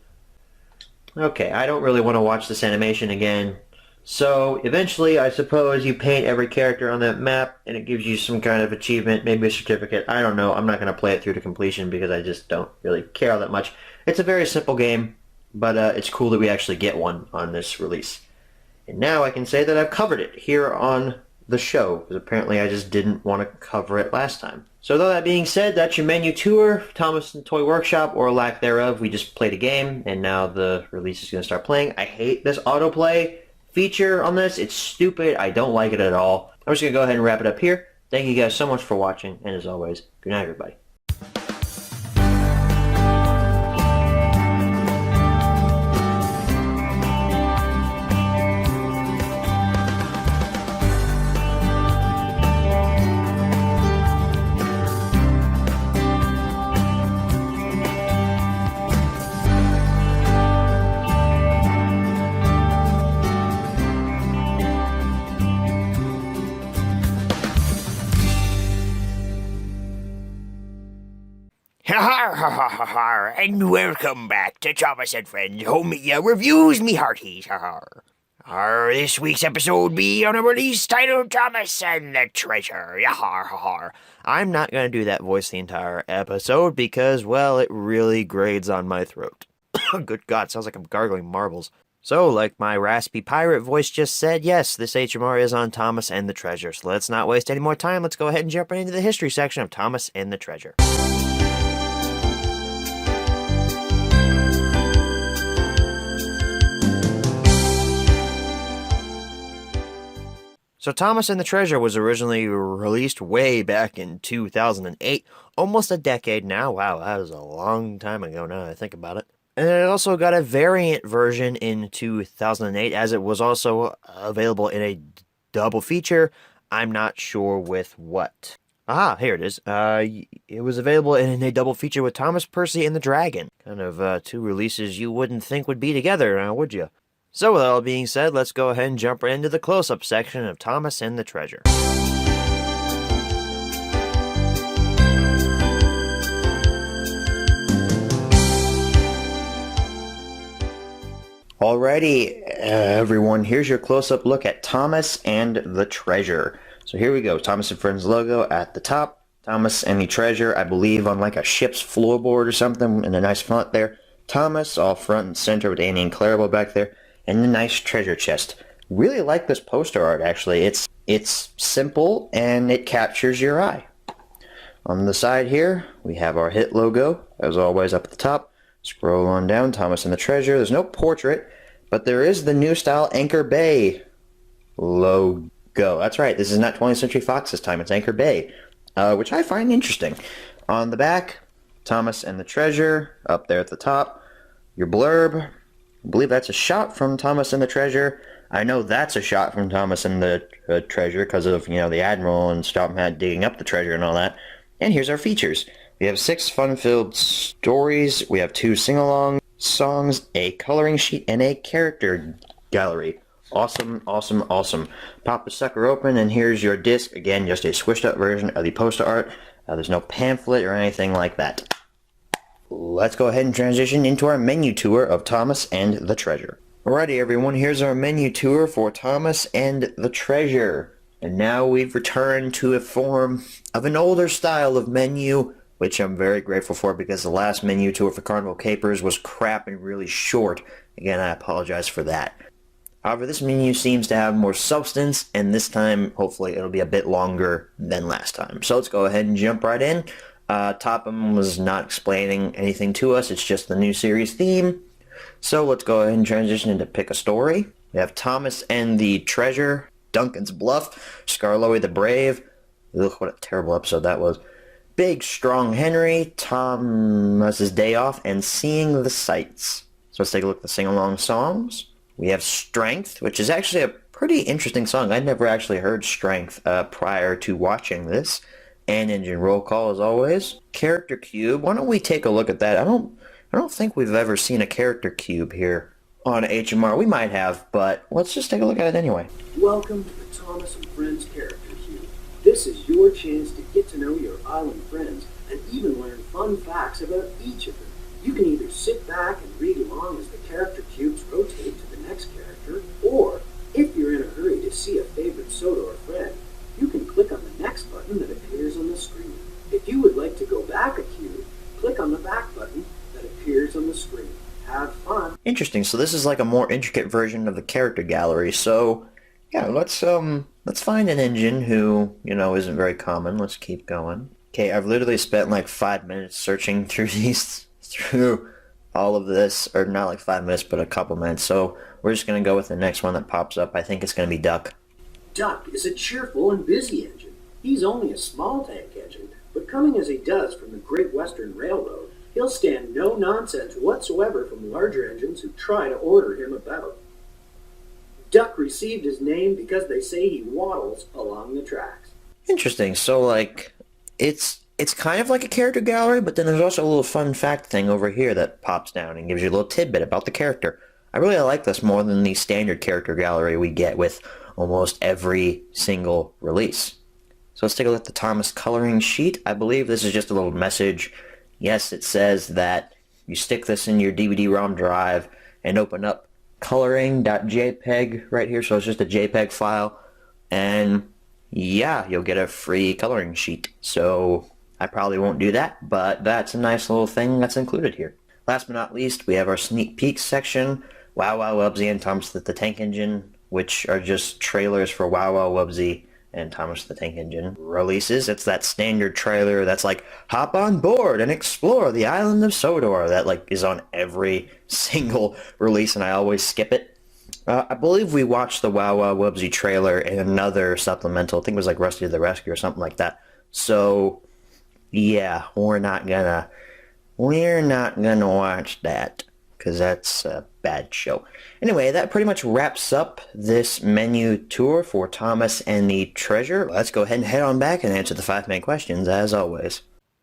[SPEAKER 6] Okay, I don't really want to watch this animation again. So, eventually, I suppose you paint every character on that map, and it gives you some kind of achievement, maybe a certificate. I don't know. I'm not going to play it through to completion because I just don't really care all that much. It's a very simple game, but it's cool that we actually get one on this release. And now I can say that I've covered it here on the show, because apparently I just didn't want to cover it last time. So though that being said, that's your menu tour, Thomas and Toy Workshop, or lack thereof. We just played a game, and now the release is going to start playing. I hate this autoplay feature on this. It's stupid. I don't like it at all. I'm just going to go ahead and wrap it up here. Thank you guys so much for watching, and as always, good night, everybody.
[SPEAKER 9] And welcome back to Thomas and Friends Home Media Reviews, me hearties. This week's episode be on a release titled Thomas and the Treasure. I'm not going to do that voice the entire episode because, well, it really grades on my throat. Good God, sounds like I'm gargling marbles. So, like my raspy pirate voice just said, yes, this HMR is on Thomas and the Treasure. So let's not waste any more time. Let's go ahead and jump right into the history section of Thomas and the Treasure. So Thomas and the Treasure was originally released way back in 2008, almost a decade now. Wow, that was a long time ago now that I think about it. And it also got a variant version in 2008, as it was also available in a double feature. I'm not sure with what. Aha, here it is. It was available in a double feature with Thomas, Percy, and the Dragon. Kind of two releases you wouldn't think would be together, now would you? So with all being said, let's go ahead and jump right into the close-up section of Thomas and the Treasure.
[SPEAKER 6] Alrighty, everyone, here's your close-up look at Thomas and the Treasure. So here we go, Thomas and Friends logo at the top, Thomas and the Treasure, I believe on like a ship's floorboard or something, in a nice font there. Thomas all front and center with Annie and Clarabelle back there, and the nice treasure chest. Really like this poster art, actually. It's simple, and it captures your eye. On the side here, we have our hit logo, as always up at the top. Scroll on down, Thomas and the Treasure. There's no portrait, but there is the new style Anchor Bay logo. That's right, this is not 20th Century Fox this time, it's Anchor Bay, which I find interesting. On the back, Thomas and the Treasure, up there at the top. Your blurb, I believe that's a shot from Thomas and the Treasure. I know that's a shot from Thomas and the Treasure because of, you know, the Admiral and Topham Hatt digging up the treasure and all that. And here's our features. We have 6 fun-filled stories. We have 2 sing-along songs, a coloring sheet, and a character gallery. Awesome, awesome, awesome. Pop the sucker open, and here's your disc. Again, just a squished-up version of the poster art. There's no pamphlet or anything like that. Let's go ahead and transition into our menu tour of Thomas and the Treasure. Alrighty everyone, here's our menu tour for Thomas and the Treasure. And now we've returned to a form of an older style of menu which I'm very grateful for because the last menu tour for Carnival Capers was crap and really short. Again, I apologize for that. However, this menu seems to have more substance, and this time, hopefully, it'll be a bit longer than last time. So let's go ahead and jump right in. Topham was not explaining anything to us. It's just the new series theme. So let's go ahead and transition into Pick a Story. We have Thomas and the Treasure, Duncan's Bluff, Skarloey the Brave. Ugh, what a terrible episode that was. Big Strong Henry, Thomas's Day Off, and Seeing the Sights. So let's take a look at the sing-along songs. We have Strength, which is actually a pretty interesting song. I'd never actually heard Strength prior to watching this. And Engine Roll Call, as always. Character Cube. Why don't we take a look at that? I don't think we've ever seen a Character Cube here on HMR. We might have, but let's just take a look at it anyway.
[SPEAKER 7] Welcome to the Thomas and Friends Character Cube. This is your chance to get to know your island friends and even learn fun facts about each of them. You can either sit back and read along as the character cubes rotate to the next character, or if you're in a hurry to see a favorite Sodor friend, you can click on the next button that appears on the screen. If you would like to go back a cube, click on the back button that appears on the screen. Have fun.
[SPEAKER 6] Interesting. So this is like a more intricate version of the character gallery. So yeah, let's find an engine who, isn't very common. Let's keep going. Okay, I've literally spent like 5 minutes searching through all of this, or not like 5 minutes, but a couple minutes. So we're just going to go with the next one that pops up. I think it's going to be Duck.
[SPEAKER 7] Duck is a cheerful and busy engine. He's only a small tank engine, but coming as he does from the Great Western Railroad, he'll stand no nonsense whatsoever from larger engines who try to order him about. Duck received his name because they say he waddles along the tracks.
[SPEAKER 6] Interesting. So like, it's kind of like a character gallery, but then there's also a little fun fact thing over here that pops down and gives you a little tidbit about the character. I really like this more than the standard character gallery we get with almost every single release. So let's take a look at the Thomas coloring sheet. I believe this is just a little message. Yes, it says that you stick this in your DVD-ROM drive and open up coloring.jpg right here. So it's just a JPEG file. And yeah, you'll get a free coloring sheet. So I probably won't do that, but that's a nice little thing that's included here. Last but not least, we have our sneak peek section. Wow Wow Wubbzy and Thomas the Tank Engine, which are just trailers for Wow Wow Wubbzy and Thomas the Tank Engine releases. It's that standard trailer that's like, hop on board and explore the island of Sodor, that like is on every single release, and I always skip it. I believe we watched the Wow Wow Wubbzy trailer in another supplemental. I think it was like Rusty the Rescue or something like that. So yeah, we're not gonna watch that, because that's a bad show. Anyway, that pretty much wraps up this menu tour for Thomas and the Treasure. Let's go ahead and head on back and answer the 5 main questions, as always.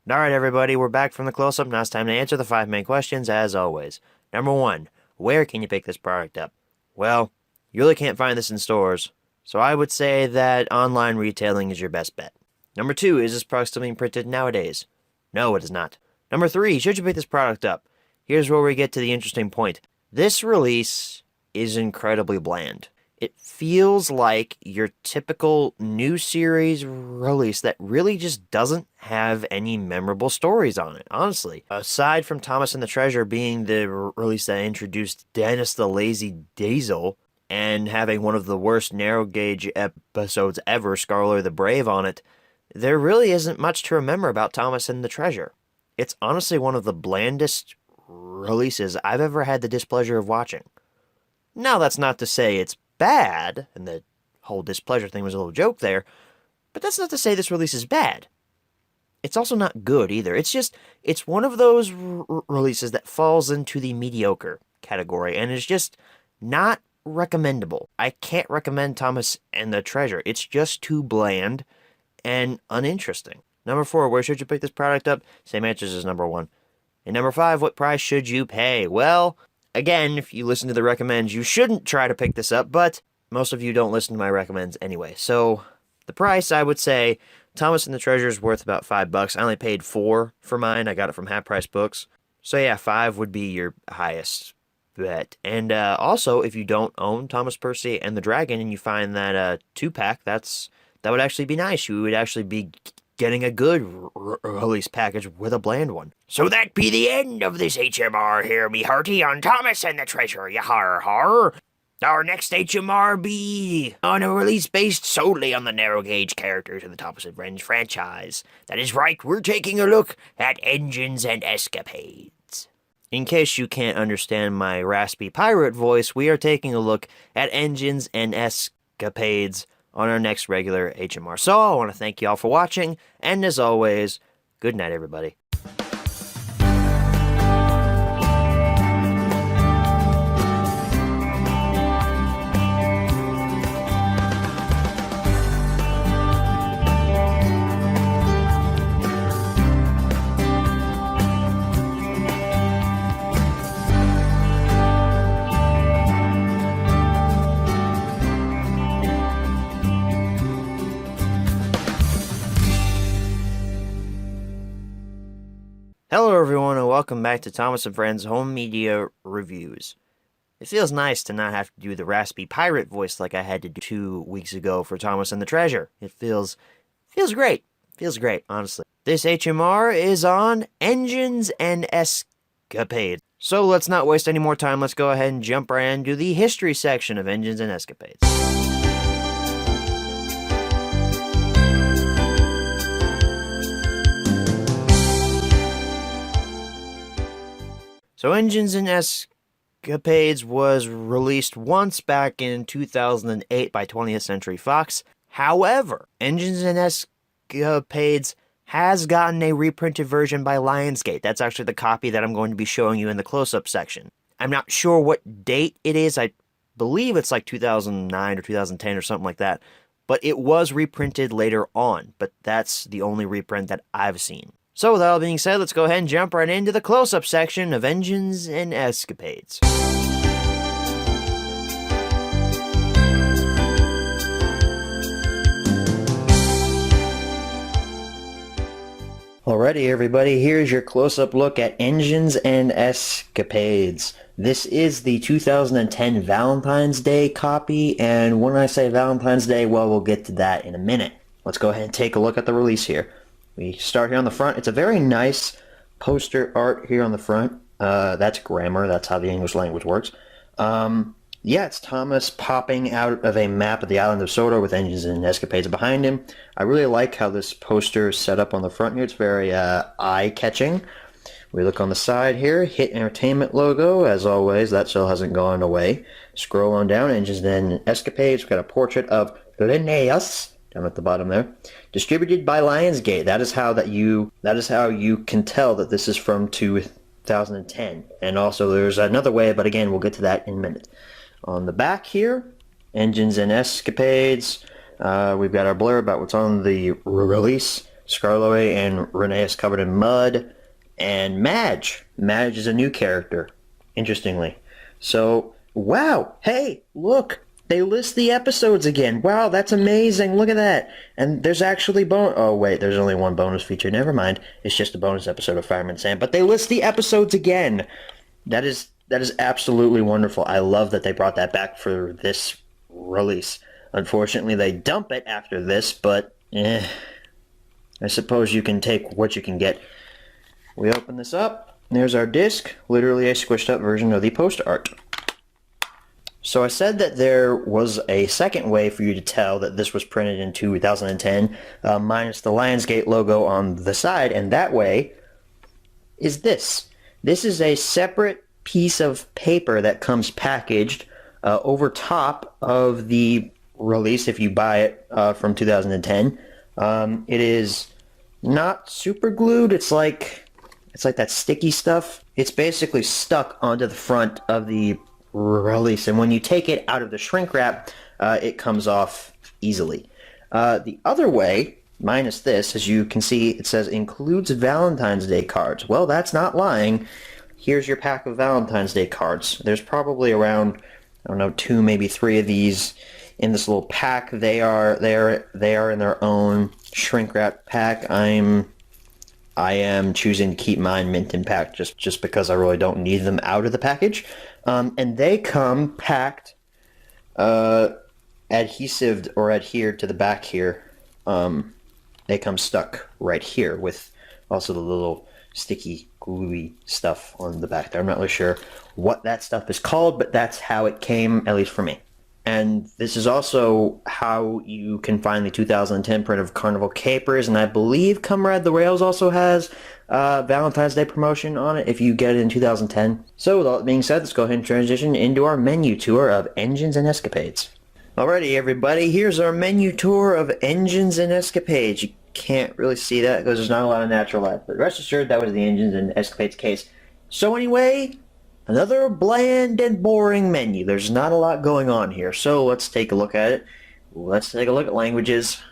[SPEAKER 9] Alright everybody, we're back from the close-up. Now it's time to answer the 5 main questions, as always. Number 1, where can you pick this product up? Well, you really can't find this in stores, so I would say that online retailing is your best bet. Number 2, is this product still being printed nowadays? No, it is not. Number 3, should you pick this product up? Here's where we get to the interesting point. This release is incredibly bland. It feels like your typical new series release that really just doesn't have any memorable stories on it, honestly. Aside from Thomas and the Treasure being the release that introduced Dennis the Lazy Diesel and having one of the worst narrow gauge episodes ever, Skarloey the Brave, on it, there really isn't much to remember about Thomas and the Treasure. It's honestly one of the blandest releases I've ever had the displeasure of watching. Now, that's not to say it's bad, and the whole displeasure thing was a little joke there, but that's not to say this release is bad. It's also not good either. It's one of those releases that falls into the mediocre category, and is just not recommendable. I can't recommend Thomas and the Treasure. It's just too bland and uninteresting. Number 4, where should you pick this product up? Same answers as number 1. And number 5, what price should you pay? Well, again, if you listen to the recommends, you shouldn't try to pick this up, but most of you don't listen to my recommends anyway. So the price, I would say, Thomas and the Treasure is worth about $5. I only paid $4 for mine. I got it from Half Price Books. So yeah, $5 would be your highest bet. And also, if you don't own Thomas Percy and the Dragon and you find that 2-pack, that would actually be nice. You would actually be getting a good release package with a bland one. So that be the end of this HMR here, me hearty, on Thomas and the Treasure, yahar har. Our next HMR be on a release based solely on the narrow gauge characters of the Thomas and Friends franchise. That is right, we're taking a look at Engines and Escapades. In case you can't understand my raspy pirate voice, we are taking a look at Engines and Escapades on our next regular HMR. So I want to thank you all for watching, and as always, good night, everybody. Hello everyone and welcome back to Thomas and Friends Home Media Reviews. It feels nice to not have to do the raspy pirate voice like I had to do 2 weeks ago for Thomas and the Treasure. It feels great. Feels great, honestly. This HMR is on Engines and Escapades. So let's not waste any more time, let's go ahead and jump right into the history section of Engines and Escapades. So Engines and Escapades was released once back in 2008 by 20th Century Fox. However, Engines and Escapades has gotten a reprinted version by Lionsgate. That's actually the copy that I'm going to be showing you in the close-up section. I'm not sure what date it is. I believe it's like 2009 or 2010 or something like that. But it was reprinted later on. But that's the only reprint that I've seen. So with all being said, let's go ahead and jump right into the close-up section of Engines and Escapades.
[SPEAKER 6] Alrighty, everybody, here's your close-up look at Engines and Escapades. This is the 2010 Valentine's Day copy, and when I say Valentine's Day, well, we'll get to that in a minute. Let's go ahead and take a look at the release here. We start here on the front. It's a very nice poster art here on the front. That's grammar. That's how the English language works. Yeah, it's Thomas popping out of a map of the island of Sodor with Engines and Escapades behind him. I really like how this poster is set up on the front here. It's very eye-catching. We look on the side here. Hit Entertainment logo. As always, that still hasn't gone away. Scroll on down. Engines and Escapades. We've got a portrait of Linnaeus down at the bottom there. Distributed by Lionsgate. That is how you can tell that this is from 2010. And also there's another way, but again, we'll get to that in a minute. On the back here, Engines and Escapades. We've got our blurb about what's on the release. Skarloey and Linnaeus covered in mud. And Madge. Madge is a new character, interestingly. So, wow, hey, look. They list the episodes again. Wow, that's amazing. Look at that. And there's actually oh, wait, there's only one bonus feature. Never mind. It's just a bonus episode of Fireman Sam. But they list the episodes again. That is absolutely wonderful. I love that they brought that back for this release. Unfortunately, they dump it after this, but I suppose you can take what you can get. We open this up. There's our disc. Literally a squished up version of the poster art. So I said that there was a second way for you to tell that this was printed in 2010, minus the Lionsgate logo on the side, and that way is this. This is a separate piece of paper that comes packaged over top of the release if you buy it from 2010. It is not super glued. It's like that sticky stuff. It's basically stuck onto the front of the release, and when you take it out of the shrink wrap, it comes off easily. The other way, minus this, as you can see, it says includes Valentine's Day cards. Well, that's not lying. Here's your pack of Valentine's Day cards. There's probably around, I don't know, 2, maybe 3 of these in this little pack. They are in their own shrink wrap pack. I am choosing to keep mine mint and packed just because I really don't need them out of the package. And they come packed, adhesive or adhered to the back here. It comes stuck right here with also the little sticky, gluey stuff on the back there. I'm not really sure what that stuff is called, but that's how it came, at least for me. And this is also how you can find the 2010 print of Carnival Capers, and I believe Comrade the Rails also has Valentine's Day promotion on it if you get it in 2010. So with all that being said, let's go ahead and transition into our menu tour of Engines and Escapades. Alrighty everybody, here's our menu tour of Engines and Escapades. You can't really see that because there's not a lot of natural light, but rest assured that was the Engines and Escapades case. So anyway, another bland and boring menu. There's not a lot going on here, so let's take a look at it. Let's take a look at languages.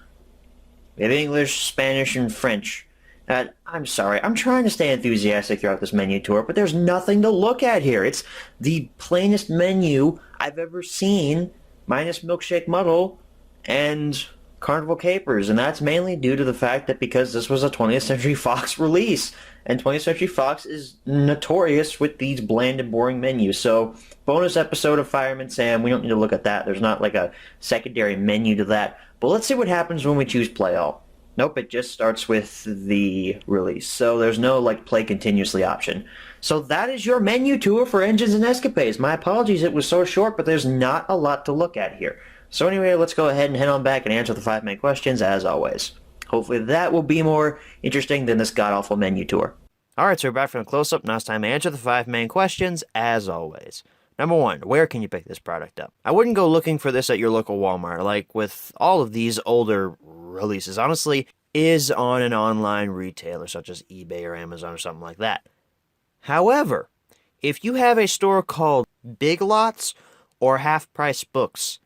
[SPEAKER 6] We have English, Spanish, and French. I'm sorry, I'm trying to stay enthusiastic throughout this menu tour, but there's nothing to look at here. It's the plainest menu I've ever seen, minus Milkshake Muddle and Carnival Capers, and that's mainly due to the fact that because this was a 20th Century Fox release, and 20th Century Fox is notorious with these bland and boring menus. So, bonus episode of Fireman Sam, we don't need to look at that. There's not like a secondary menu to that. But let's see what happens when we choose Play All. Nope, it just starts with the release. So there's no like play continuously option. So that is your menu tour for Engines and Escapades. My apologies, it was so short, but there's not a lot to look at here. So anyway, let's go ahead and head on back and answer the 5 main questions as always. Hopefully that will be more interesting than this god-awful menu tour.
[SPEAKER 9] Alright, so we're back from the close-up. Now it's time to answer the 5 main questions as always. Number 1, where can you pick this product up? I wouldn't go looking for this at your local Walmart, like with all of these older releases. Honestly, is on an online retailer such as eBay or Amazon or something like that. However, if you have a store called Big Lots or Half Price Books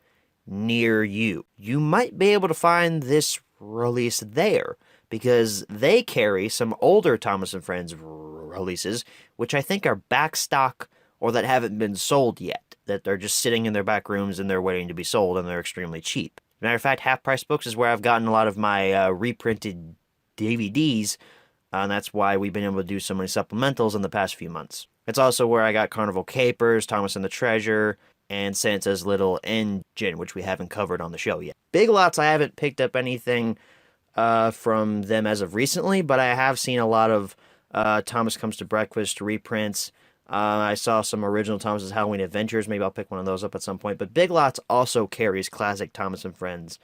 [SPEAKER 9] near you, you might be able to find this release there because they carry some older Thomas & Friends releases, which I think are back stock or that haven't been sold yet, that they're just sitting in their back rooms and they're waiting to be sold, and they're extremely cheap. Matter of fact, Half Price Books is where I've gotten a lot of my reprinted DVDs, and that's why we've been able to do so many supplementals in the past few months. It's also where I got Carnival Capers, Thomas and the Treasure, and Santa's Little Engine, which we haven't covered on the show yet. Big Lots, I haven't picked up anything from them as of recently, but I have seen a lot of Thomas Comes to Breakfast reprints. I saw some original Thomas's Halloween Adventures. Maybe I'll pick one of those up at some point. But Big Lots also carries classic Thomas & Friends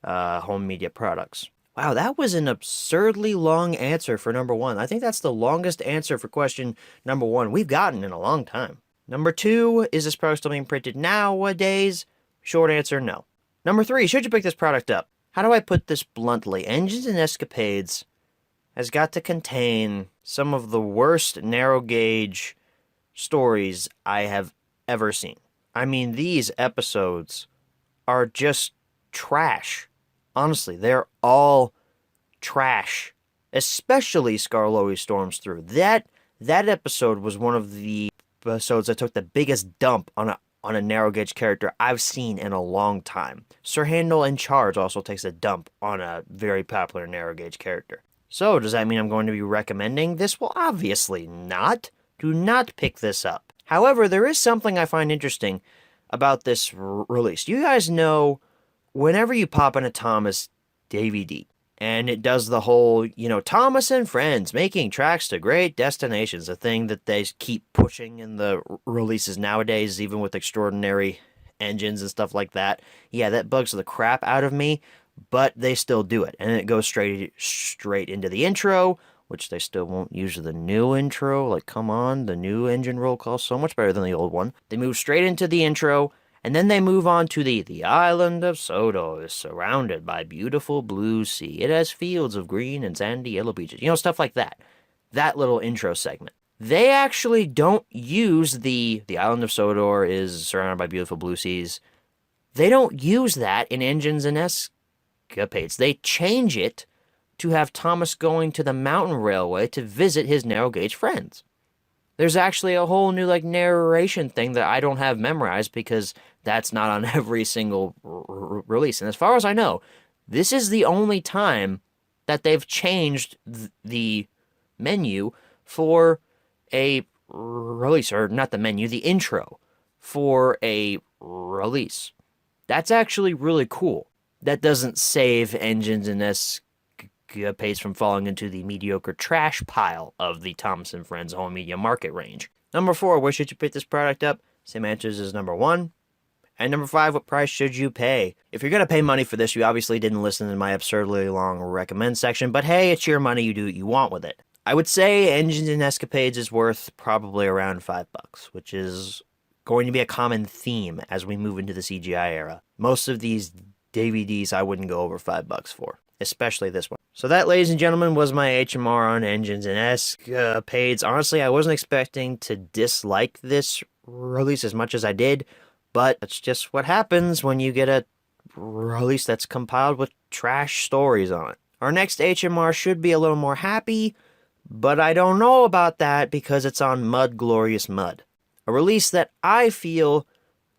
[SPEAKER 9] home media products. Wow, that was an absurdly long answer for number 1. I think that's the longest answer for question number 1 we've gotten in a long time. Number 2, is this product still being printed nowadays? Short answer, no. Number 3, should you pick this product up? How do I put this bluntly? Engines and Escapades has got to contain some of the worst narrow gauge stories I have ever seen. I mean, these episodes are just trash. Honestly, they're all trash. Especially Skarloey Storms Through. That episode was one of the episodes that took the biggest dump on a narrow gauge character I've seen in a long time. Sir Handel in Charge also takes a dump on a very popular narrow gauge character. So, does that mean I'm going to be recommending this? Well, obviously not. Do not pick this up. However, there is something I find interesting about this release. You guys know, whenever you pop in a Thomas DVD, and it does the whole, Thomas and Friends making tracks to great destinations, a thing that they keep pushing in the releases nowadays, even with extraordinary engines and stuff like that. Yeah, that bugs the crap out of me, but they still do it. And it goes straight into the intro, which they still won't use the new intro. Like, come on, the new engine roll call is so much better than the old one. They move straight into the intro, and then they move on to the island of Sodor is surrounded by beautiful blue sea. It has fields of green and sandy yellow beaches. Stuff like that. That little intro segment. They actually don't use the island of Sodor is surrounded by beautiful blue seas. They don't use that in Engines and Escapades. They change it to have Thomas going to the mountain railway to visit his narrow gauge friends. There's actually a whole new narration thing that I don't have memorized because that's not on every single release. And as far as I know, this is the only time that they've changed the menu for a release, or not the menu, the intro for a release. That's actually really cool. That doesn't save Engines and escapades from falling into the mediocre trash pile of the Thomas & Friends home media market range. Number 4, where should you pick this product up? Same answers as number 1. And number 5, what price should you pay? If you're going to pay money for this, you obviously didn't listen to my absurdly long recommend section, but hey, it's your money, you do what you want with it. I would say Engines and Escapades is worth probably around $5, which is going to be a common theme as we move into the CGI era. Most of these DVDs I wouldn't go over $5 for, especially this one. So that, ladies and gentlemen, was my HMR on Engines and Escapades. Honestly, I wasn't expecting to dislike this release as much as I did, but it's just what happens when you get a release that's compiled with trash stories on it. Our next HMR should be a little more happy, but I don't know about that because it's on Mud Glorious Mud. A release that I feel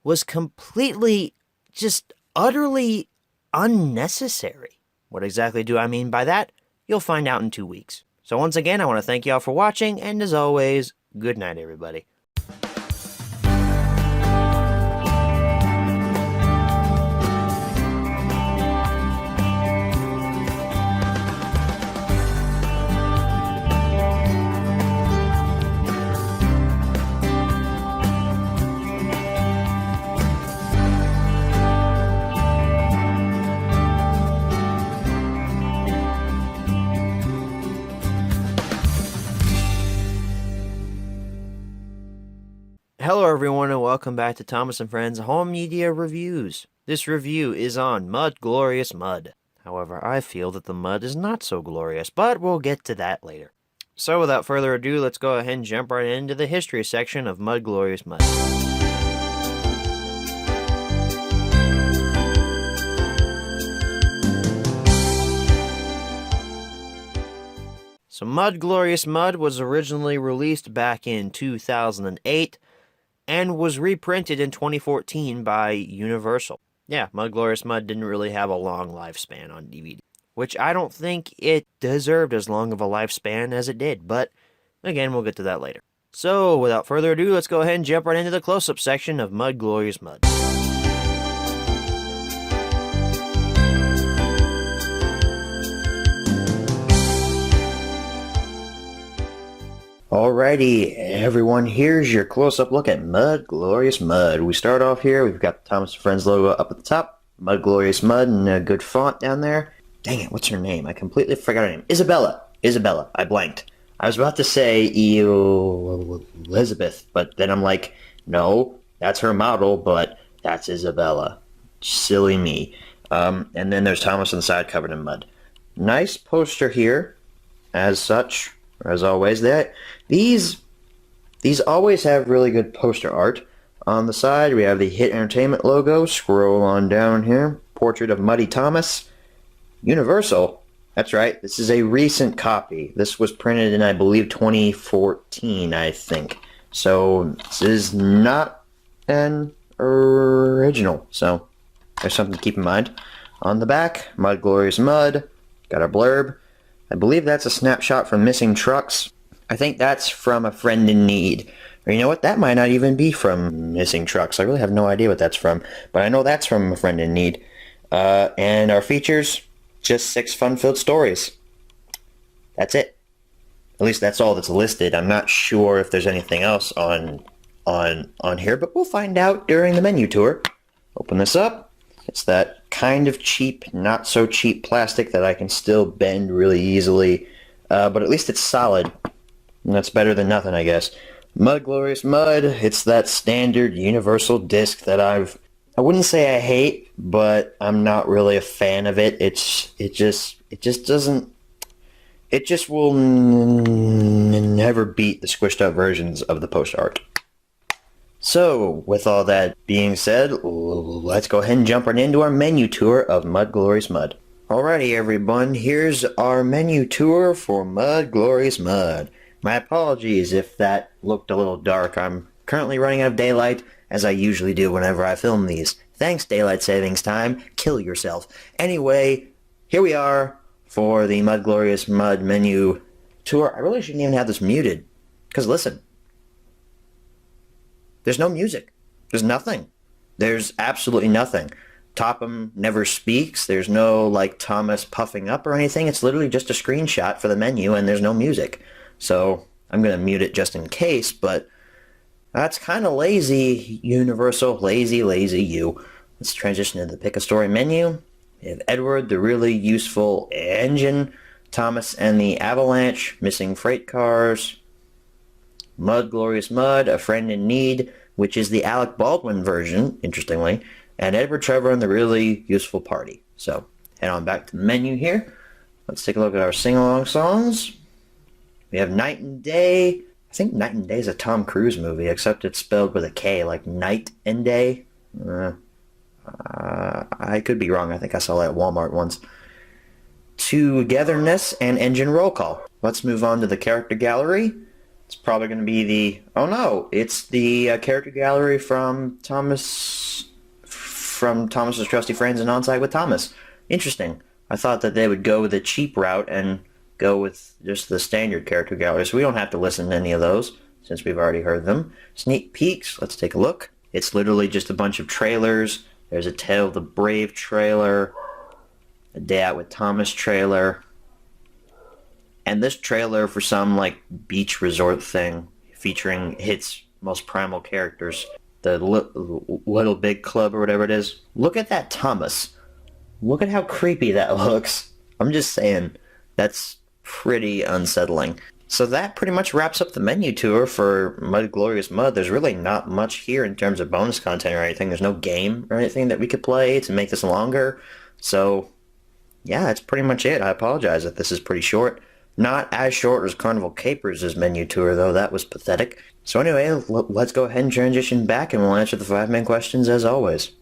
[SPEAKER 9] was completely, just utterly unnecessary. What exactly do I mean by that? You'll find out in 2 weeks. So once again, I want to thank y'all for watching, and as always, good night, everybody. Hello everyone and welcome back to Thomas & Friends Home Media Reviews. This review is on Mud Glorious Mud. However, I feel that the mud is not so glorious, but we'll get to that later. So without further ado, let's go ahead and jump right into the history section of Mud Glorious Mud. So Mud Glorious Mud was originally released back in 2008, and was reprinted in 2014 by Universal. Yeah, Mud Glorious Mud didn't really have a long lifespan on DVD, which I don't think it deserved as long of a lifespan as it did, but again, we'll get to that later. So, without further ado, let's go ahead and jump right into the close-up section of Mud Glorious Mud.
[SPEAKER 6] Alrighty, everyone, here's your close-up look at Mud Glorious Mud. We start off here, we've got the Thomas & Friends logo up at the top, Mud Glorious Mud, and a good font down there. Dang it, what's her name? I completely forgot her name. Isabella, I blanked. I was about to say Elizabeth, but then I'm like, no, that's her model, but that's Isabella. Silly me. And then there's Thomas on the side covered in mud. Nice poster here, as such. As always, these always have really good poster art. On the side, we have the Hit Entertainment logo. Scroll on down here. Portrait of Muddy Thomas. Universal. That's right. This is a recent copy. This was printed in, I believe, 2014, I think. So, this is not an original. So, there's something to keep in mind. On the back, Mud Glorious Mud. Got our blurb. I believe that's a snapshot from Missing Trucks. I think that's from A Friend in Need. Or you know what? That might not even be from Missing Trucks. I really have no idea what that's from. But I know that's from A Friend in Need. And our features, just 6 fun-filled stories. That's it. At least that's all that's listed. I'm not sure if there's anything else on here, but we'll find out during the menu tour. Open this up. It's that kind of cheap, not so cheap plastic that I can still bend really easily, but at least it's solid, and that's better than nothing, I guess. Mud Glorious Mud, it's that standard Universal disc that I wouldn't say I hate, but I'm not really a fan of it. It just will never beat the squished up versions of the poster art. So, with all that being said, let's go ahead and jump right into our menu tour of Mud Glorious Mud. Alrighty everyone, here's our menu tour for Mud Glorious Mud. My apologies if that looked a little dark. I'm currently running out of daylight, as I usually do whenever I film these. Thanks, daylight savings time. Kill yourself. Anyway, here we are for the Mud Glorious Mud menu tour. I really shouldn't even have this muted, because listen. There's no music. There's nothing. There's absolutely nothing. Topham never speaks. There's no like Thomas puffing up or anything. It's literally just a screenshot for the menu and there's no music. So I'm going to mute it just in case, but that's kind of lazy, Universal. Lazy you. Let's transition to the pick a story menu. We have Edward, the really useful engine, Thomas and the Avalanche, missing freight cars, Mud, Glorious Mud, A Friend in Need, which is the Alec Baldwin version, interestingly, and Edward, Trevor, and the Really Useful Party. So, head on back to the menu here. Let's take a look at our sing-along songs. We have Night and Day. I think Night and Day is a Tom Cruise movie, except it's spelled with a K, like Night and Day. I could be wrong. I think I saw that at Walmart once. Togetherness and Engine Roll Call. Let's move on to the character gallery. It's probably going to be the... Oh no, it's the character gallery from Thomas's Trusty Friends and On Site with Thomas. Interesting. I thought that they would go with the cheap route and go with just the standard character gallery, so we don't have to listen to any of those since we've already heard them. Sneak peeks, let's take a look. It's literally just a bunch of trailers. There's a Tale of the Brave trailer, a Day Out with Thomas trailer, and this trailer for some like beach resort thing featuring Hit's most primal characters, the Little Big Club or whatever it is. Look at that Thomas. Look at how creepy that looks. I'm just saying, that's pretty unsettling. So that pretty much wraps up the menu tour for Mud Glorious Mud. There's really not much here in terms of bonus content or anything. There's no game or anything that we could play to make this longer. So yeah, that's pretty much it. I apologize if this is pretty short. Not as short as Carnival Capers' menu tour, though. That was pathetic. So anyway, let's go ahead and transition back, and we'll answer the 5 main questions as always.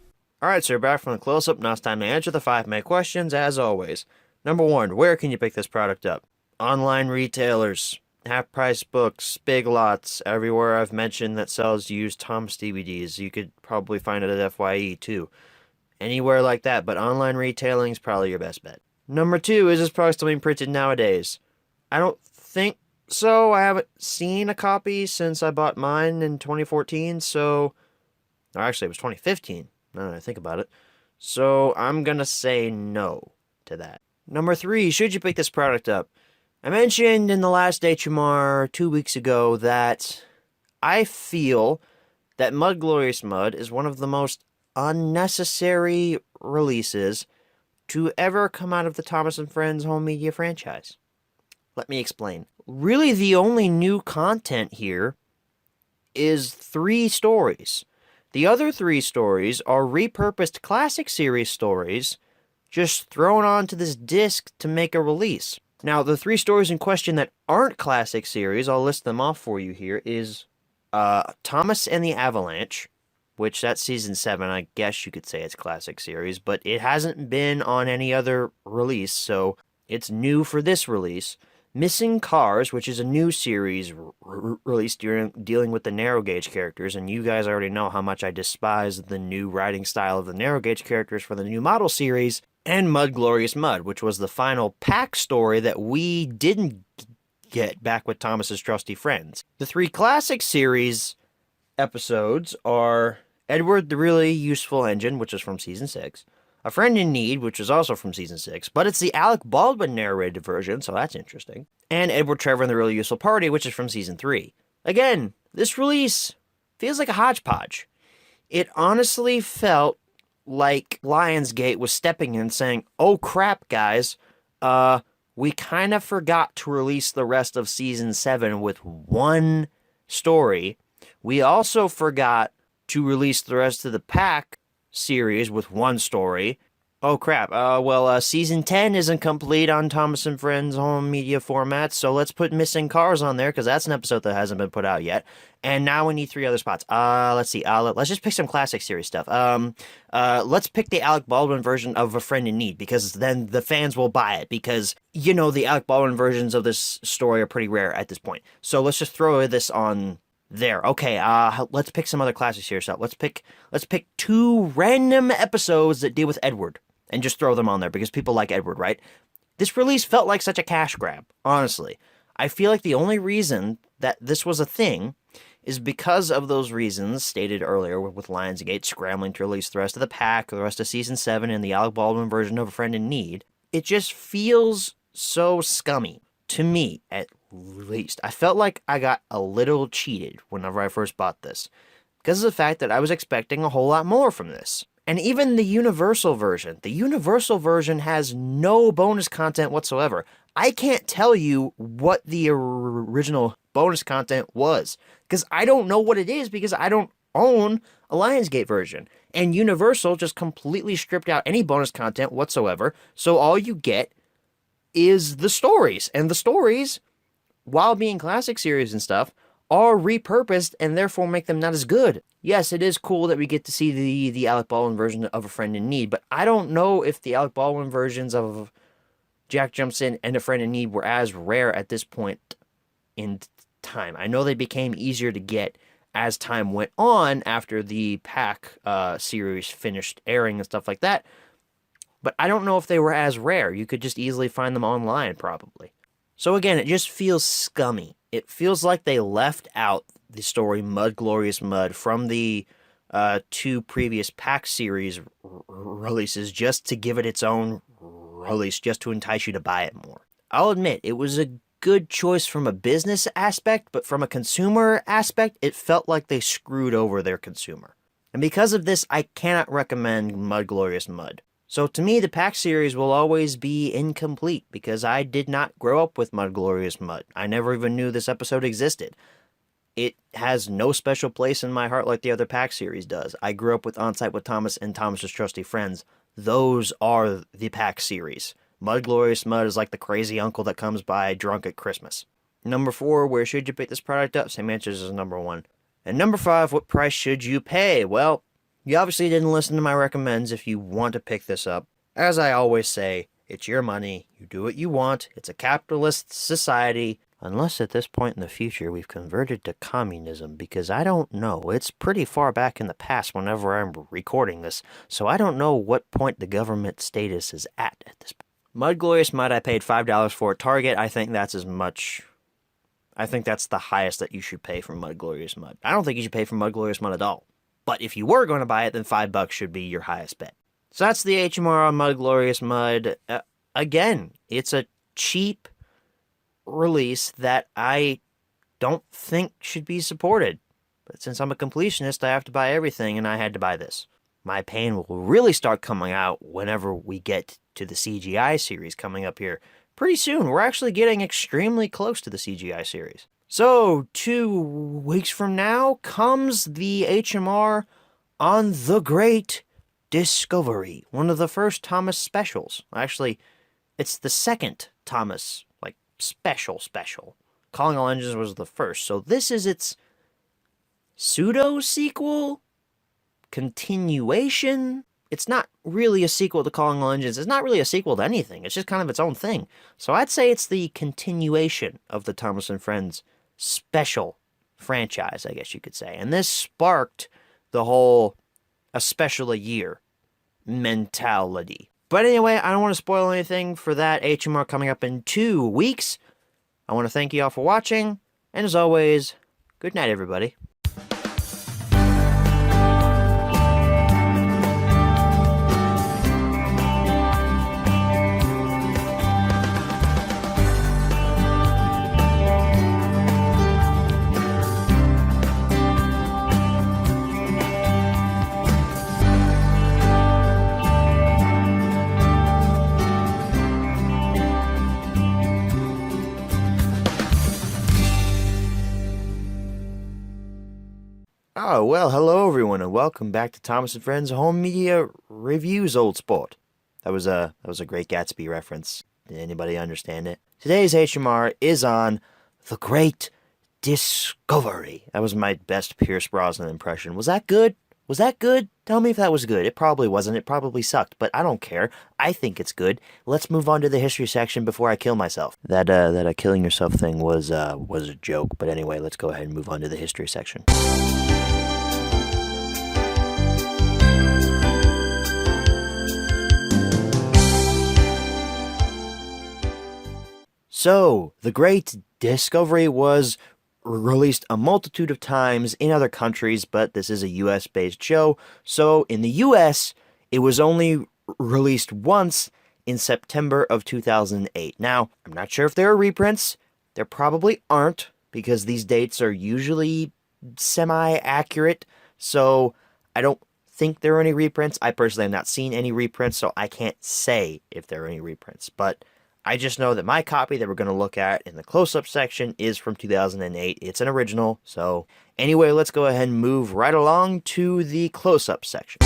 [SPEAKER 9] Alright, so we're back from the close-up. Now it's time to answer the 5 main questions as always. Number 1, where can you pick this product up? Online retailers, half-price books, Big Lots, everywhere I've mentioned that sells used Thomas DVDs. You could probably find it at FYE, too. Anywhere like that, but online retailing is probably your best bet. Number 2, is this product still being printed nowadays? I don't think so. I haven't seen a copy since I bought mine in 2014, so... Or actually, it was 2015, now that I think about it. So, I'm gonna say no to that. Number 3, should you pick this product up? I mentioned in the last HMR 2 weeks ago that I feel that Mud Glorious Mud is one of the most unnecessary releases to ever come out of the Thomas and Friends home media franchise. Let me explain. Really, the only new content here is 3 stories. The other 3 stories are repurposed classic series stories just thrown onto this disc to make a release. Now, the 3 stories in question that aren't classic series, I'll list them off for you here, is Thomas and the Avalanche, which that's season 7. I guess you could say it's classic series, but it hasn't been on any other release, so it's new for this release. Missing Cars, which is a new series released dealing with the narrow gauge characters, and you guys already know how much I despise the new writing style of the narrow gauge characters for the new model series, and Mud Glorious Mud, which was the final pack story that we didn't get back with Thomas's Trusty Friends. The 3 classic series episodes are Edward, the Really Useful Engine, which is from season 6, A Friend in Need, which is also from season 6, but it's the Alec Baldwin narrated version, so that's interesting. And Edward, Trevor, and the Really Useful Party, which is from season 3. Again, this release feels like a hodgepodge. It honestly felt like Lionsgate was stepping in saying, oh crap, guys, we kind of forgot to release the rest of season 7 with 1 story. We also forgot to release the rest of the pack series with 1 story. Oh crap, season 10 isn't complete on Thomas and Friends home media formats, so let's put Missing Cars on there, because that's an episode that hasn't been put out yet. And now we need 3 other spots. Let's see, let's just pick some classic series stuff. Let's pick the Alec Baldwin version of A Friend in Need, because then the fans will buy it, because, you know, the Alec Baldwin versions of this story are pretty rare at this point. So let's just throw this on there. Okay, let's pick some other classic series stuff. Let's pick 2 random episodes that deal with Edward, and just throw them on there, because people like Edward, right? This release felt like such a cash grab, honestly. I feel like the only reason that this was a thing is because of those reasons stated earlier with Lionsgate scrambling to release the rest of the pack, the rest of Season 7, and the Alec Baldwin version of A Friend in Need. It just feels so scummy, to me at least. I felt like I got a little cheated whenever I first bought this, because of the fact that I was expecting a whole lot more from this. And even the Universal version has no bonus content whatsoever. I can't tell you what the original bonus content was, because I don't know what it is, because I don't own a Lionsgate version. And Universal just completely stripped out any bonus content whatsoever, so all you get is the stories. And the stories, while being classic series and stuff, are repurposed and therefore make them not as good. Yes, it is cool that we get to see the Alec Baldwin version of A Friend in Need, but I don't know if the Alec Baldwin versions of Jack Jumps In and A Friend in Need were as rare at this point in time. I know they became easier to get as time went on after the Pack series finished airing and stuff like that, but I don't know if they were as rare. You could just easily find them online, probably. So again, it just feels scummy. It feels like they left out the story Mud Glorious Mud from the 2 previous Pack series releases just to give it its own release, just to entice you to buy it more. I'll admit, it was a good choice from a business aspect, but from a consumer aspect, it felt like they screwed over their consumer. And because of this, I cannot recommend Mud Glorious Mud. So to me, the Pack series will always be incomplete because I did not grow up with Mud Glorious Mud. I never even knew this episode existed. It has no special place in my heart like the other Pack series does. I grew up with On Site with Thomas and Thomas's Trusty Friends. Those are the Pack series. Mud Glorious Mud is like the crazy uncle that comes by drunk at Christmas. Number 4, where should you pick this product up? Same answers as number 1. And number 5, what price should you pay? Well, you obviously didn't listen to my recommends if you want to pick this up. As I always say, it's your money. You do what you want. It's a capitalist society. Unless at this point in the future we've converted to communism, because I don't know. It's pretty far back in the past whenever I'm recording this, so I don't know what point the government status is at this point. Mud Glorious Mud, I paid $5 for at Target. I think that's as much. I think that's the highest that you should pay for Mud Glorious Mud. I don't think you should pay for Mud Glorious Mud at all. But if you were going to buy it, then $5 should be your highest bet. So that's the HMR on Mud Glorious Mud. Again, it's a cheap release that I don't think should be supported. But since I'm a completionist, I have to buy everything, and I had to buy this. My pain will really start coming out whenever we get to the CGI series coming up here pretty soon. We're actually getting extremely close to the CGI series. So, 2 weeks from now comes the HMR on The Great Discovery, one of the first Thomas specials. Actually, it's the second Thomas, special. Calling All Engines was the first, so this is its pseudo-sequel? Continuation? It's not really a sequel to Calling All Engines. It's not really a sequel to anything. It's just kind of its own thing. So I'd say it's the continuation of the Thomas and Friends special franchise, I guess you could say. And this sparked the whole a special a year mentality. But anyway, I don't want to spoil anything for that HMR coming up in 2 weeks. I want to thank you all for watching. And as always, good night, everybody. Oh, well, hello everyone, and welcome back to Thomas and Friends Home Media Reviews, Old Sport. That was a great Gatsby reference. Did anybody understand it? Today's HMR is on The Great Discovery. That was my best Pierce Brosnan impression. Was that good? Was that good? Tell me if that was good. It probably wasn't. It probably sucked, but I don't care. I think it's good. Let's move on to the history section before I kill myself. That killing yourself thing was a joke, but anyway, let's go ahead and move on to the history section. So, The Great Discovery was released a multitude of times in other countries, but this is a US based show. So in the US, it was only released once in September of 2008. Now, I'm not sure if there are reprints. There probably aren't, because these dates are usually semi-accurate, so I don't think there are any reprints. I personally have not seen any reprints, so I can't say if there are any reprints, but I just know that my copy that we're going to look at in the close-up section is from 2008. It's an original, so anyway, let's go ahead and move right along to the close-up section.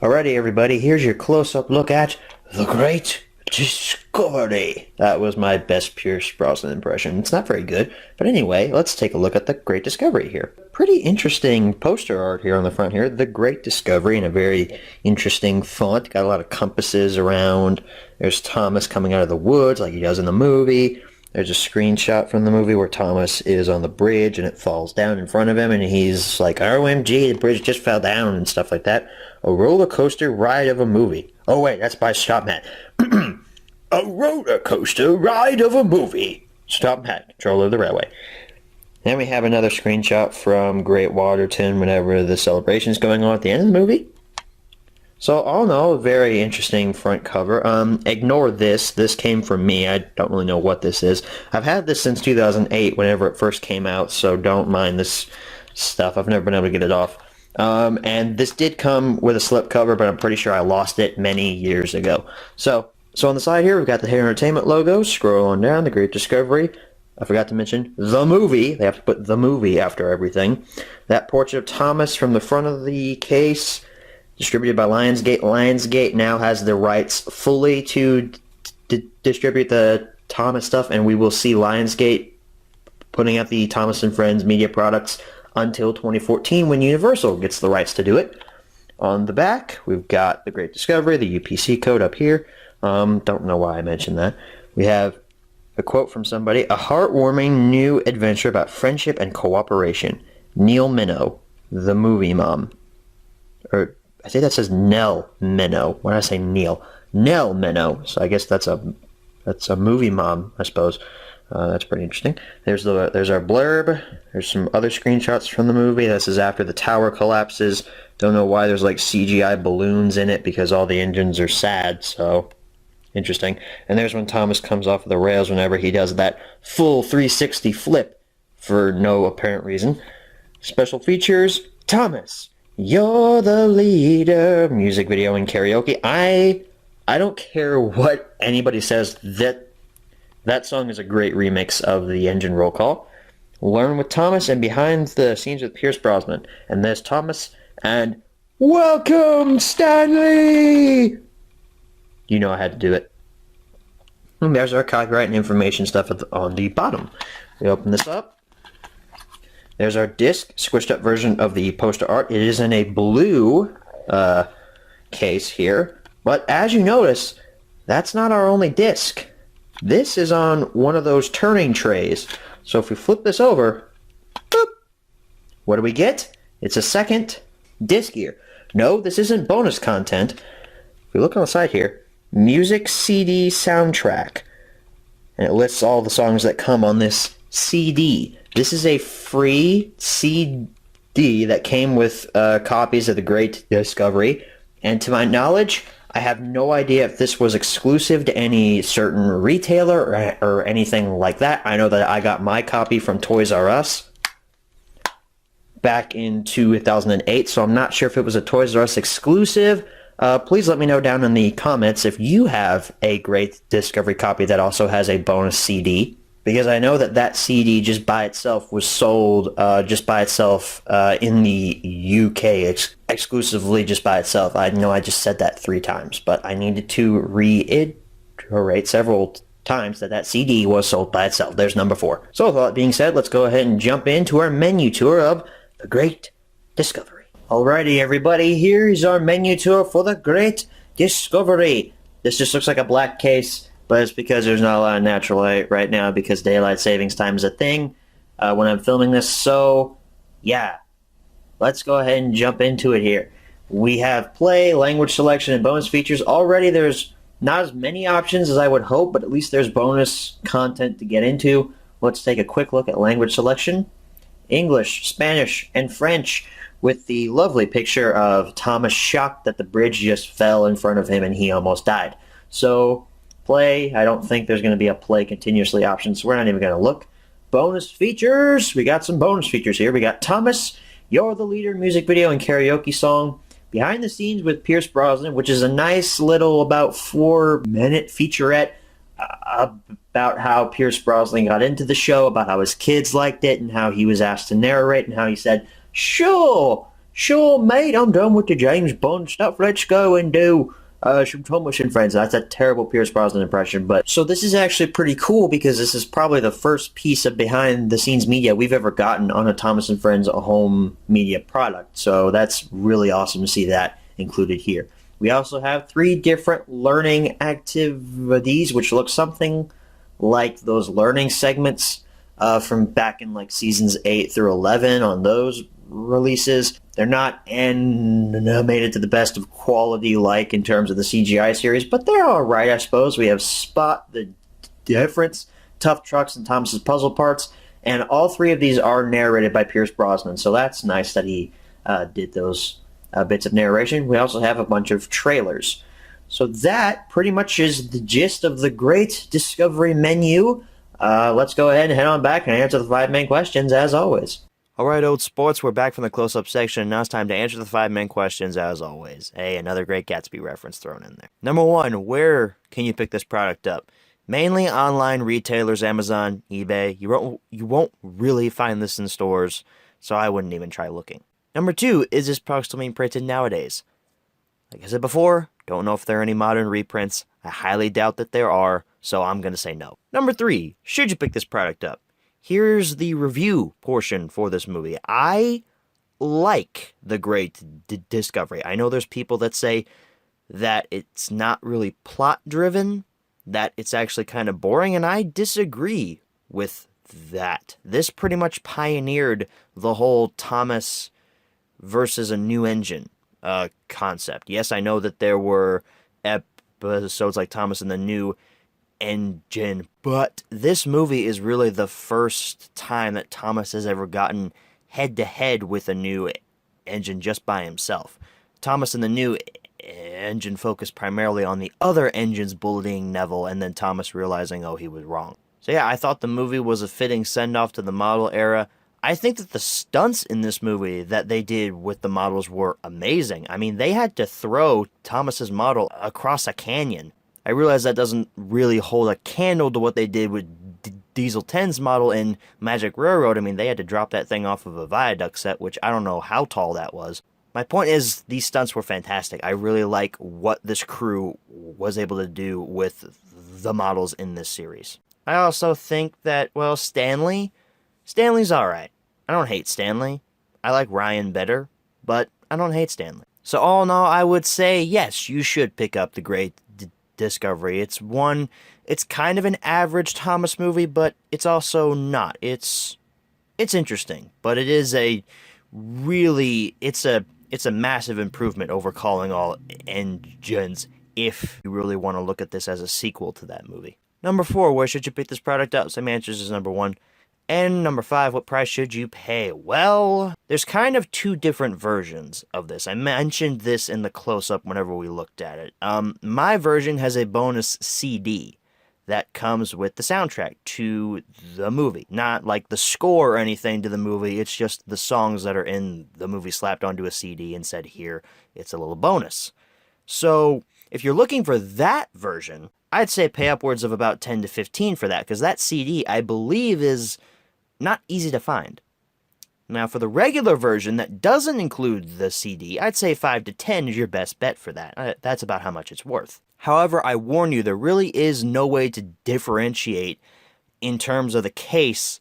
[SPEAKER 6] Alrighty, everybody, here's your close-up look at The Great Discovery. That was my best Pierce Brosnan impression. It's not very good, but anyway, let's take a look at The Great Discovery here. Pretty interesting poster art here on the front here. The Great Discovery in a very interesting font. Got a lot of compasses around. There's Thomas coming out of the woods like he does in the movie. There's a screenshot from the movie where Thomas is on the bridge and it falls down in front of him and he's like, OMG, the bridge just fell down and stuff like that. A roller coaster ride of a movie. Oh wait, that's by Stop Matt. A roller coaster ride of a movie. Stop Matt, controller of the railway. Then we have another screenshot from Great Waterton whenever the celebration's going on at the end of the movie. So all in all, a very interesting front cover. Ignore this. This came from me. I don't really know what this is. I've had this since 2008 whenever it first came out, so don't mind this stuff. I've never been able to get it off. And this did come with a slipcover, but I'm pretty sure I lost it many years ago. So on the side here, we've got the Hair Entertainment logo. Scroll on down, The Great Discovery. I forgot to mention the movie. They have to put the movie after everything. That portrait of Thomas from the front of the case, distributed by Lionsgate. Lionsgate now has the rights fully to distribute the Thomas stuff, and we will see Lionsgate putting out the Thomas and Friends media products until 2014 when Universal gets the rights to do it. On the back, we've got The Great Discovery, the UPC code up here. Don't know why I mentioned that. We have a quote from somebody, a heartwarming new adventure about friendship and cooperation. Neil Minow, the movie mom. Or I think that says Nell Minow. Why did I say Neil? Nell Minow. So I guess that's a movie mom, I suppose. That's pretty interesting. There's our blurb. There's some other screenshots from the movie. This is after the tower collapses. Don't know why there's like CGI balloons in it because all the engines are sad, so interesting. And there's when Thomas comes off of the rails whenever he does that full 360 flip for no apparent reason. Special features, Thomas, you're the leader. Music video and karaoke. I don't care what anybody says, that song is a great remix of the Engine Roll Call. Learn with Thomas and behind the scenes with Pierce Brosnan. And there's Thomas and welcome Stanley! You know I had to do it. And there's our copyright and information stuff on the bottom. We open this up. There's our disc, squished up version of the poster art. It is in a blue case here. But as you notice, that's not our only disc. This is on one of those turning trays. So if we flip this over, boop, what do we get? It's a second disc here. No, this isn't bonus content. If we look on the side here, music CD soundtrack. And it lists all the songs that come on this CD. This is a free CD that came with copies of The Great Discovery. And to my knowledge, I have no idea if this was exclusive to any certain retailer or anything like that. I know that I got my copy from Toys R Us back in 2008, so I'm not sure if it was a Toys R Us exclusive. Please let me know down in the comments if you have a Great Discovery copy that also has a bonus CD. Because I know that CD just by itself was sold just by itself in the UK exclusively just by itself. I know I just said that 3 times, but I needed to reiterate several times that CD was sold by itself. There's number 4. So with all that being said, let's go ahead and jump into our menu tour of The Great Discovery. Alrighty everybody, here's our menu tour for The Great Discovery. This just looks like a black case. But it's because there's not a lot of natural light right now because daylight savings time is a thing when I'm filming this. So, yeah. Let's go ahead and jump into it here. We have play, language selection, and bonus features. Already there's not as many options as I would hope, but at least there's bonus content to get into. Let's take a quick look at language selection. English, Spanish, and French, with the lovely picture of Thomas shocked that the bridge just fell in front of him and he almost died. So, play, I don't think there's going to be a play continuously option, so we're not even going to look. Bonus features, we got some bonus features here. We got Thomas, You're the Leader music video and karaoke song. Behind the scenes with Pierce Brosnan, which is a nice little about 4-minute featurette about how Pierce Brosnan got into the show, about how his kids liked it, and how he was asked to narrate, and how he said, Sure, mate, I'm done with the James Bond stuff. Let's go and do some Thomas and Friends. That's a terrible Pierce Brosnan impression, but so this is actually pretty cool because this is probably the first piece of behind-the-scenes media we've ever gotten on a Thomas and Friends home media product. So that's really awesome to see that included here. We also have 3 different learning activities, which look something like those learning segments from back in like seasons 8 through 11 on those releases. They're not animated to the best of quality like in terms of the CGI series, but they're alright, I suppose. We have Spot the Difference, Tough Trucks, and Thomas's Puzzle Parts, and all 3 of these are narrated by Pierce Brosnan, so that's nice that he did those bits of narration. We also have a bunch of trailers. So that pretty much is the gist of the Great Discovery menu. Let's go ahead and head on back and answer the 5 main questions as always.
[SPEAKER 9] Alright, old sports, we're back from the close-up section, and now it's time to answer the 5 main questions as always. Hey, another great Gatsby reference thrown in there. Number 1, where can you pick this product up? Mainly online retailers, Amazon, eBay. You won't really find this in stores, so I wouldn't even try looking. Number 2, is this product still being printed nowadays? Like I said before, don't know if there are any modern reprints. I highly doubt that there are, so I'm going to say no. Number 3, should you pick this product up? Here's the review portion for this movie. I like The Great Discovery. I know there's people that say that it's not really plot-driven, that it's actually kind of boring, and I disagree with that. This pretty much pioneered the whole Thomas versus a new engine concept. Yes, I know that there were episodes like Thomas and the New Engine, but this movie is really the first time that Thomas has ever gotten head-to-head with a new engine just by himself. Thomas and the New Engine focused primarily on the other engines bullying Neville, and then Thomas realizing, oh, he was wrong. So yeah, I thought the movie was a fitting send-off to the model era. I think that the stunts in this movie that they did with the models were amazing. I mean, they had to throw Thomas's model across a canyon. I realize that doesn't really hold a candle to what they did with Diesel 10's model in Magic Railroad. I mean, they had to drop that thing off of a viaduct set, which I don't know how tall that was. My point is, these stunts were fantastic. I really like what this crew was able to do with the models in this series. I also think that, well, Stanley's alright. I don't hate Stanley. I like Ryan better, but I don't hate Stanley. So all in all, I would say, yes, you should pick up The Great Discovery. It's kind of an average Thomas movie, but it's also not. It's interesting, but it is a massive improvement over Calling All Engines if you really want to look at this as a sequel to that movie. Number 4, where should you pick this product up? Same answers as number 1. And number 5, what price should you pay? Well, there's kind of 2 different versions of this. I mentioned this in the close-up whenever we looked at it. My version has a bonus CD that comes with the soundtrack to the movie. Not like the score or anything to the movie, it's just the songs that are in the movie slapped onto a CD and said, here, it's a little bonus. So, if you're looking for that version, I'd say pay upwards of about 10 to 15 for that, because that CD, I believe, is not easy to find. Now, for the regular version that doesn't include the CD, I'd say 5 to 10 is your best bet for that. That's about how much it's worth. However, I warn you, there really is no way to differentiate in terms of the case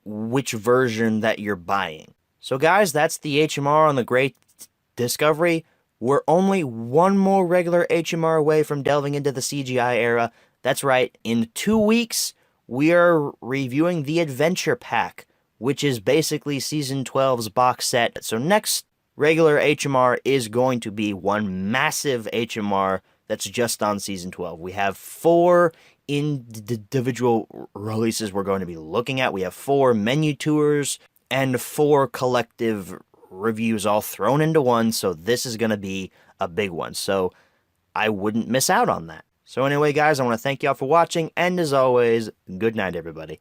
[SPEAKER 9] which version that you're buying. So guys, that's the HMR on The Great Discovery. We're only one more regular HMR away from delving into the CGI era. That's right, in 2 weeks, we are reviewing the Adventure Pack, which is basically Season 12's box set. So next regular HMR is going to be one massive HMR that's just on Season 12. We have 4 individual releases we're going to be looking at. We have 4 menu tours and 4 collective reviews all thrown into one, so this is going to be a big one. So I wouldn't miss out on that. So anyway, guys, I want to thank y'all for watching, and as always, good night, everybody.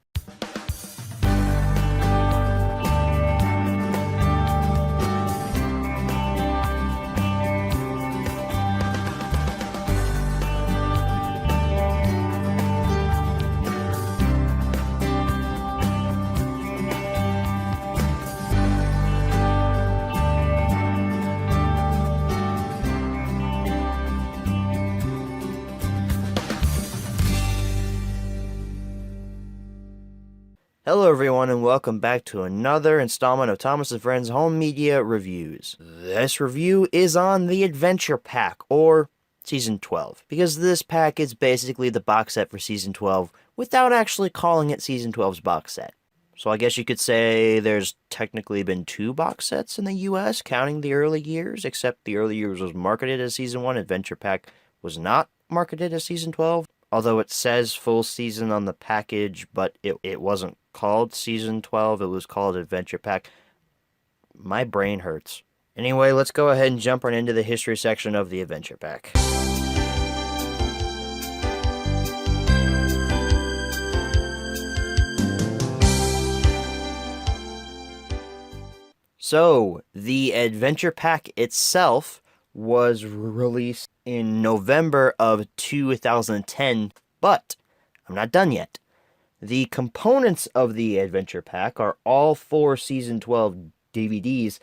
[SPEAKER 9] Hello everyone and welcome back to another installment of Thomas and Friends Home Media Reviews. This review is on the Adventure Pack, or Season 12, because this pack is basically the box set for Season 12 without actually calling it Season 12's box set. So I guess you could say there's technically been 2 box sets in the US, counting the early years, except the early years was marketed as Season 1, Adventure Pack was not marketed as Season 12, although it says full season on the package, but it wasn't called Season 12, it was called Adventure Pack. My brain hurts. Anyway, let's go ahead and jump right into the history section of the Adventure Pack. So, the Adventure Pack itself was released in November of 2010, but I'm not done yet. The components of the Adventure Pack are all 4 Season 12 DVDs,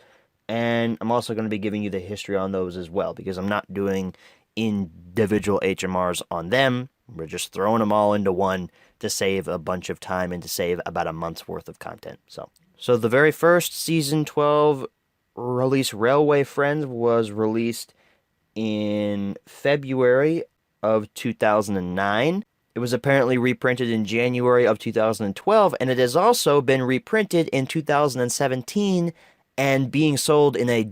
[SPEAKER 9] and I'm also going to be giving you the history on those as well, because I'm not doing individual HMRs on them. We're just throwing them all into one to save a bunch of time and to save about a month's worth of content. So the very first Season 12 release, Railway Friends, was released in February of 2009. It was apparently reprinted in January of 2012, and it has also been reprinted in 2017 and being sold in a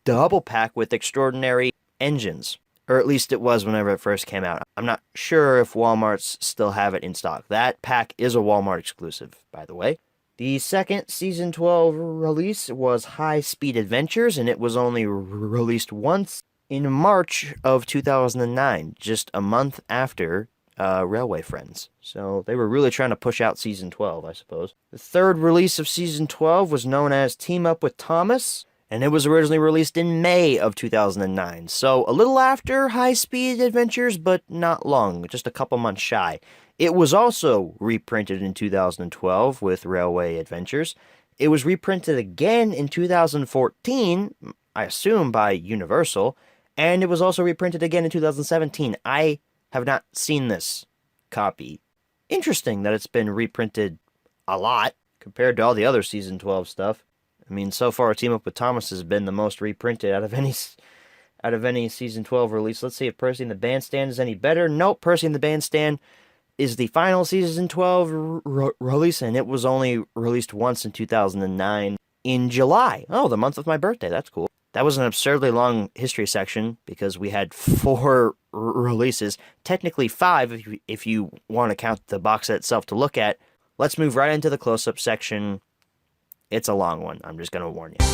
[SPEAKER 9] double pack with Extraordinary Engines. Or at least it was whenever it first came out. I'm not sure if Walmarts still have it in stock. That pack is a Walmart exclusive, by the way. The second Season 12 release was High Speed Adventures, and it was only released once in March of 2009, just a month after Railway Friends. So they were really trying to push out Season 12, I suppose. The third release of Season 12 was known as Team Up with Thomas, and it was originally released in May of 2009. So a little after High Speed Adventures, but not long, just a couple months shy. It was also reprinted in 2012 with Railway Adventures. It was reprinted again in 2014, I assume by Universal, and it was also reprinted again in 2017. I have not seen this copy. Interesting that it's been reprinted a lot compared to all the other Season 12 stuff. I mean, so far Team Up with Thomas has been the most reprinted out of any Season 12 release. Let's see if Percy and the Bandstand is any better. Nope, Percy and the Bandstand is the final Season 12 release, and it was only released once in 2009 in July. Oh, the month of my birthday. That's cool. That was an absurdly long history section because we had 4 releases, technically 5 if you want to count the box set itself to look at. Let's move right into the close-up section. It's a long one, I'm just going to warn you.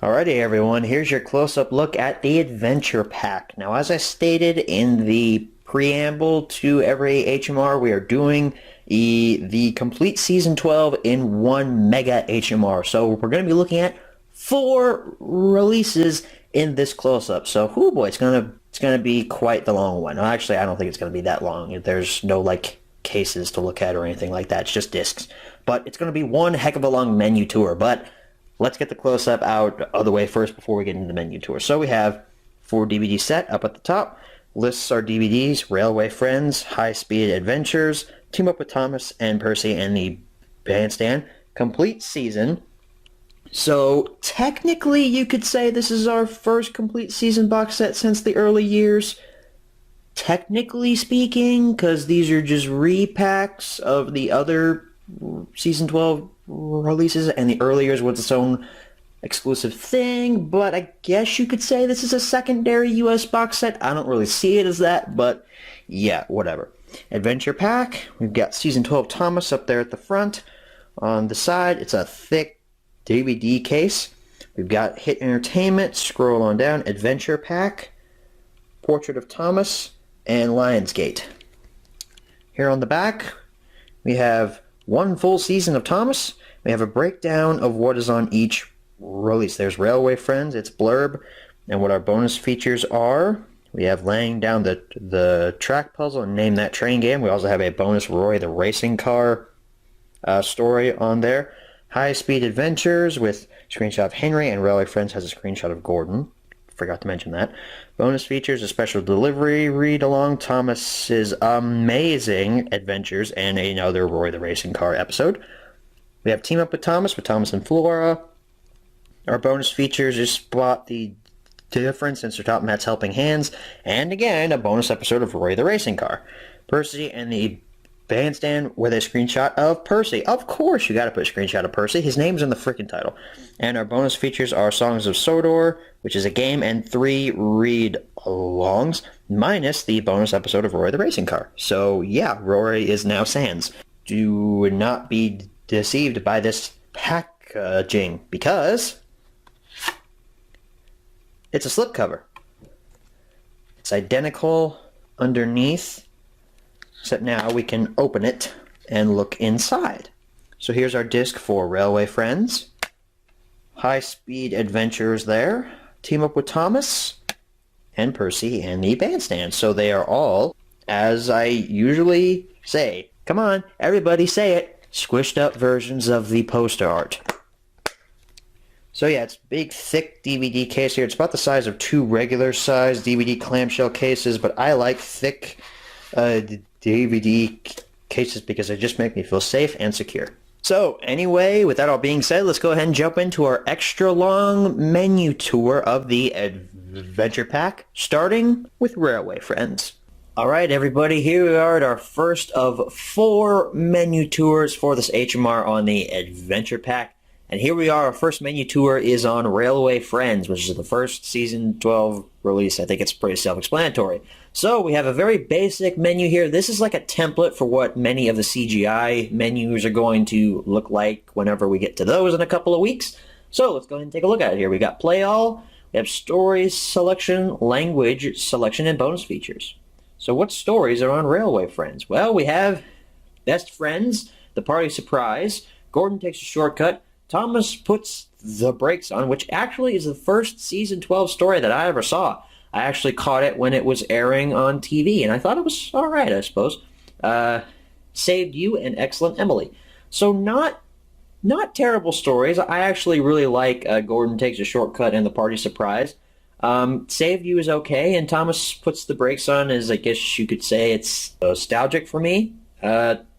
[SPEAKER 6] Alrighty everyone, here's your close-up look at the Adventure Pack. Now as I stated in the preamble to every HMR, we are doing the complete Season 12 in one mega HMR. So we're going to be looking at 4 releases in this close-up. So, oh boy, it's gonna be quite the long one. Well, actually, I don't think it's gonna be that long. There's no like cases to look at or anything like that. It's just discs. But it's gonna be one heck of a long menu tour. But let's get the close-up out of the way first before we get into the menu tour. So we have 4 DVD set up at the top. Lists our DVDs: Railway Friends, High Speed Adventures, Team Up with Thomas and Percy and the Bandstand. Complete season. So technically you could say this is our first complete season box set since the early years. technically speaking, because these are just repacks of the other Season 12 releases, and the earlier was its own exclusive thing, but I guess you could say this is a secondary US box set. I don't really see it as that, but yeah, whatever. Adventure Pack, we've got Season 12 Thomas up there at the front. On the side, it's a thick DVD case. We've got Hit Entertainment, scroll on down, Adventure Pack, Portrait of Thomas, and Lionsgate. Here on the back, we have one full season of Thomas. We have a breakdown of what is on each release. There's Railway Friends, its blurb, and what our bonus features are. We have laying down the track puzzle and name that train game. We also have a bonus Roy the Racing Car story on there. High Speed Adventures with screenshot of Henry, and Railway Friends has a screenshot of Gordon. Forgot to mention that. Bonus features, a special delivery read-along, Thomas's amazing adventures, and another Roy the Racing Car episode. We have Team Up with Thomas and Flora. Our bonus features is Spot the Difference in Sir Topham Hatt's Helping Hands, and again, a bonus episode of Roy the Racing Car. Percy and the Bandstand with a screenshot of Percy. Of course you gotta put a screenshot of Percy. His name's in the freaking title. And our bonus features are Songs of Sodor, which is a game, and 3 read-alongs, minus the bonus episode of Roy the Racing Car. So yeah, Rory is now Sans. Do not be deceived by this packaging, because it's a slipcover. It's identical underneath, except now we can open it and look inside. So here's our disc for Railway Friends, High Speed Adventures there, Team Up with Thomas, and Percy and the Bandstand. So they are all, as I usually say, come on, everybody say it, squished up versions of the poster art. So yeah, it's a big, thick DVD case here. It's about the size of 2 regular-size DVD clamshell cases, but I like thick DVD cases because they just make me feel safe and secure. So anyway, with that all being said, let's go ahead and jump into our extra-long menu tour of the Adventure Pack, starting with Railway Friends. Alright everybody, here we are at our first of 4 menu tours for this HMR on the Adventure Pack. And here we are, our first menu tour is on Railway Friends, which is the first Season 12 release. I think it's pretty self-explanatory. So we have a very basic menu here. This is like a template for what many of the CGI menus are going to look like whenever we get to those in a couple of weeks. So let's go ahead and take a look at it here. We got Play All, we have Story Selection, Language Selection, and Bonus Features. So what stories are on Railway Friends? Well, we have Best Friends, The Party Surprise, Gordon Takes a Shortcut, Thomas Puts the Brakes On, which actually is the first Season 12 story that I ever saw. I actually caught it when it was airing on TV, and I thought it was alright, I suppose. Saved You, and Excellent Emily. So not terrible stories. I actually really like Gordon Takes a Shortcut and The Party Surprise. Saved You is okay, and Thomas Puts the Brakes On is, I guess you could say, it's nostalgic for me.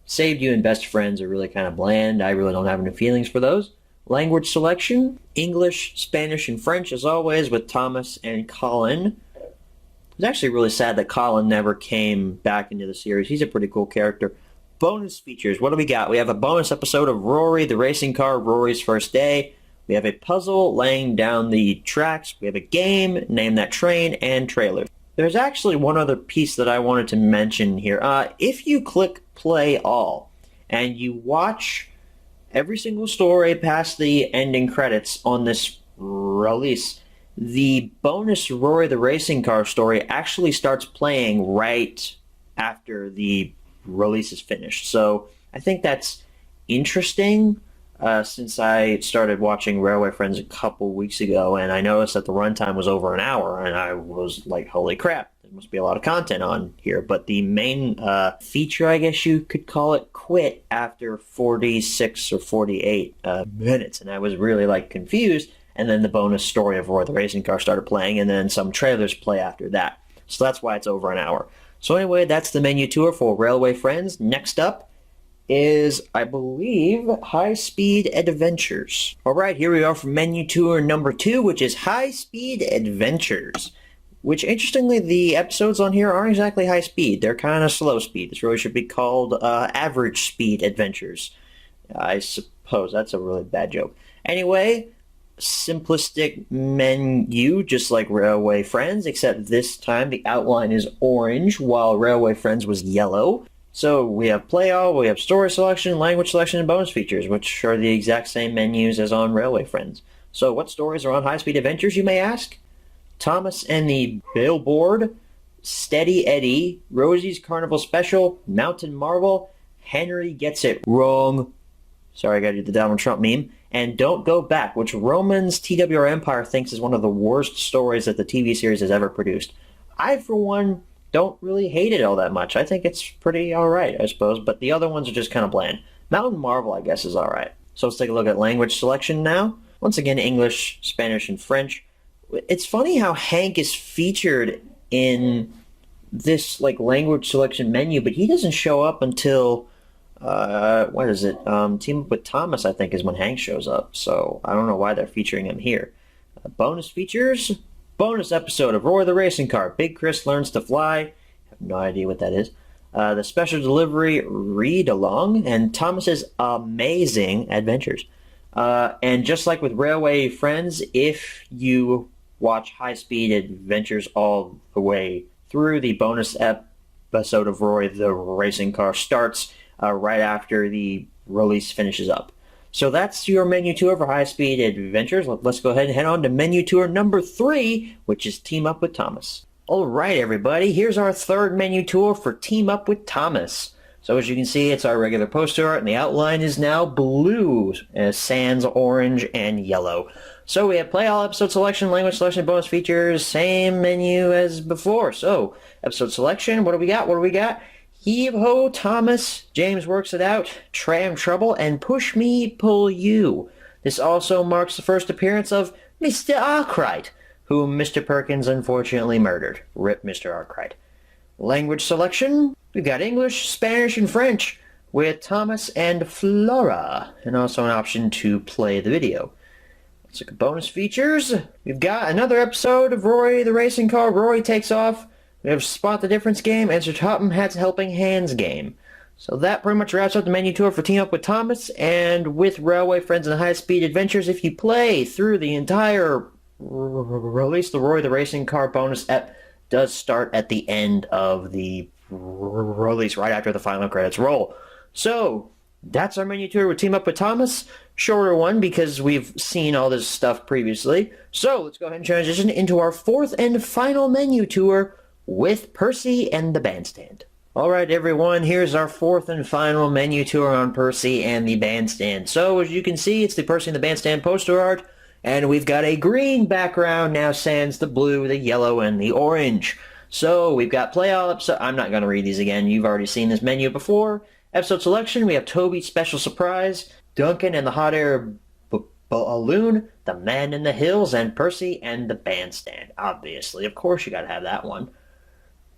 [SPEAKER 6] Saved You and Best Friends are really kind of bland. I really don't have any feelings for those. Language selection, English, Spanish, and French, as always, with Thomas and Colin. It's actually really sad that Colin never came back into the series. He's a pretty cool character. Bonus features, what do we got? We have a bonus episode of Rory the Racing Car, Rory's First Day. We have a puzzle, Laying Down the Tracks. We have a game, Name That Train, and trailers. There's actually one other piece that I wanted to mention here. If you click Play All and you watch every single story past the ending credits on this release, the bonus Rory the Racing Car story actually starts playing right after the release is finished. So I think that's interesting. Since I started watching Railway Friends a couple weeks ago, and I noticed that the runtime was over an hour, and I was like, holy crap, there must be a lot of content on here. But the main feature, I guess you could call it, quit after 46 or 48 minutes, and I was really like confused, and then the bonus story of Roy the Racing Car started playing, and then some trailers play after that. So that's why it's over an hour. So anyway, that's the menu tour for Railway Friends. Next up is, I believe, High Speed Adventures. Alright, here we are for menu tour number 2, which is High Speed Adventures. which interestingly, the episodes on here aren't exactly high speed. They're kind of slow speed. This really should be called average speed adventures. I suppose that's a really bad joke. Anyway, simplistic menu, just like Railway Friends, except this time the outline is orange, while Railway Friends was yellow. So we have play all, we have story selection, language selection, and bonus features, which are the exact same menus as on Railway Friends. So what stories are on High Speed Adventures, you may ask? Thomas and the Billboard, Steady Eddie, Rosie's Carnival Special, Mountain Marvel, Henry Gets It Wrong, sorry I gotta do the Donald Trump meme, and Don't Go Back, which Roman's TWR Empire thinks is one of the worst stories that the TV series has ever produced. I, for one, don't really hate it all that much. I think it's pretty alright, I suppose, but the other ones are just kind of bland. Mountain Marvel, I guess, is alright. So let's take a look at language selection now. Once again, English, Spanish, and French. It's funny how Hank is featured in this language selection menu, but he doesn't show up until what is it? Team Up with Thomas, I think, is when Hank shows up. So I don't know why they're featuring him here. Bonus features. Bonus episode of Roy the Racing Car. Big Chris Learns to Fly. I have no idea what that is. The special delivery read along and Thomas's amazing adventures. And just like with Railway Friends, if you watch High Speed Adventures all the way through, the bonus episode of Roy the Racing Car starts right after the release finishes up. So that's your menu tour for High Speed Adventures. Let's go ahead and head on to menu tour number 3, which is Team Up with Thomas. Alright everybody, here's our third menu tour for Team Up with Thomas. So as you can see, it's our regular poster art, and the outline is now blue, sans orange and yellow. So we have play all, episode selection, language selection, bonus features, same menu as before. So, episode selection, what do we got? Heave Ho Thomas, James Works It Out, Tram Trouble, and Push Me, Pull You. This also marks the first appearance of Mr. Arkwright, whom Mr. Perkins unfortunately murdered. Rip Mr. Arkwright. Language selection, we've got English, Spanish, and French, with Thomas and Flora, and also an option to play the video. Let's look at bonus features. We've got another episode of Roy the Racing Car. Roy Takes Off. We have Spot the Difference game and Sir Topham Hatt's Helping Hands game. So that pretty much wraps up the menu tour for Team Up with Thomas, and with Railway Friends and High Speed Adventures. If you play through the entire release, the Roy the Racing Car bonus ep does start at the end of the release, right after the final credits roll. So that's our menu tour with Team Up with Thomas. Shorter one because we've seen all this stuff previously. So let's go ahead and transition into our fourth and final menu tour with Percy and the Bandstand. Alright everyone, here's our fourth and final menu tour on Percy and the Bandstand. So as you can see, it's the Percy and the Bandstand poster art, and we've got a green background now sans the blue, the yellow, and the orange. So we've got play all episode. I'm not going to read these again, you've already seen this menu before. Episode selection, we have Toby's Special Surprise, Duncan and the Hot Air Balloon, The Man in the Hills, and Percy and the Bandstand. Obviously, of course you gotta have that one.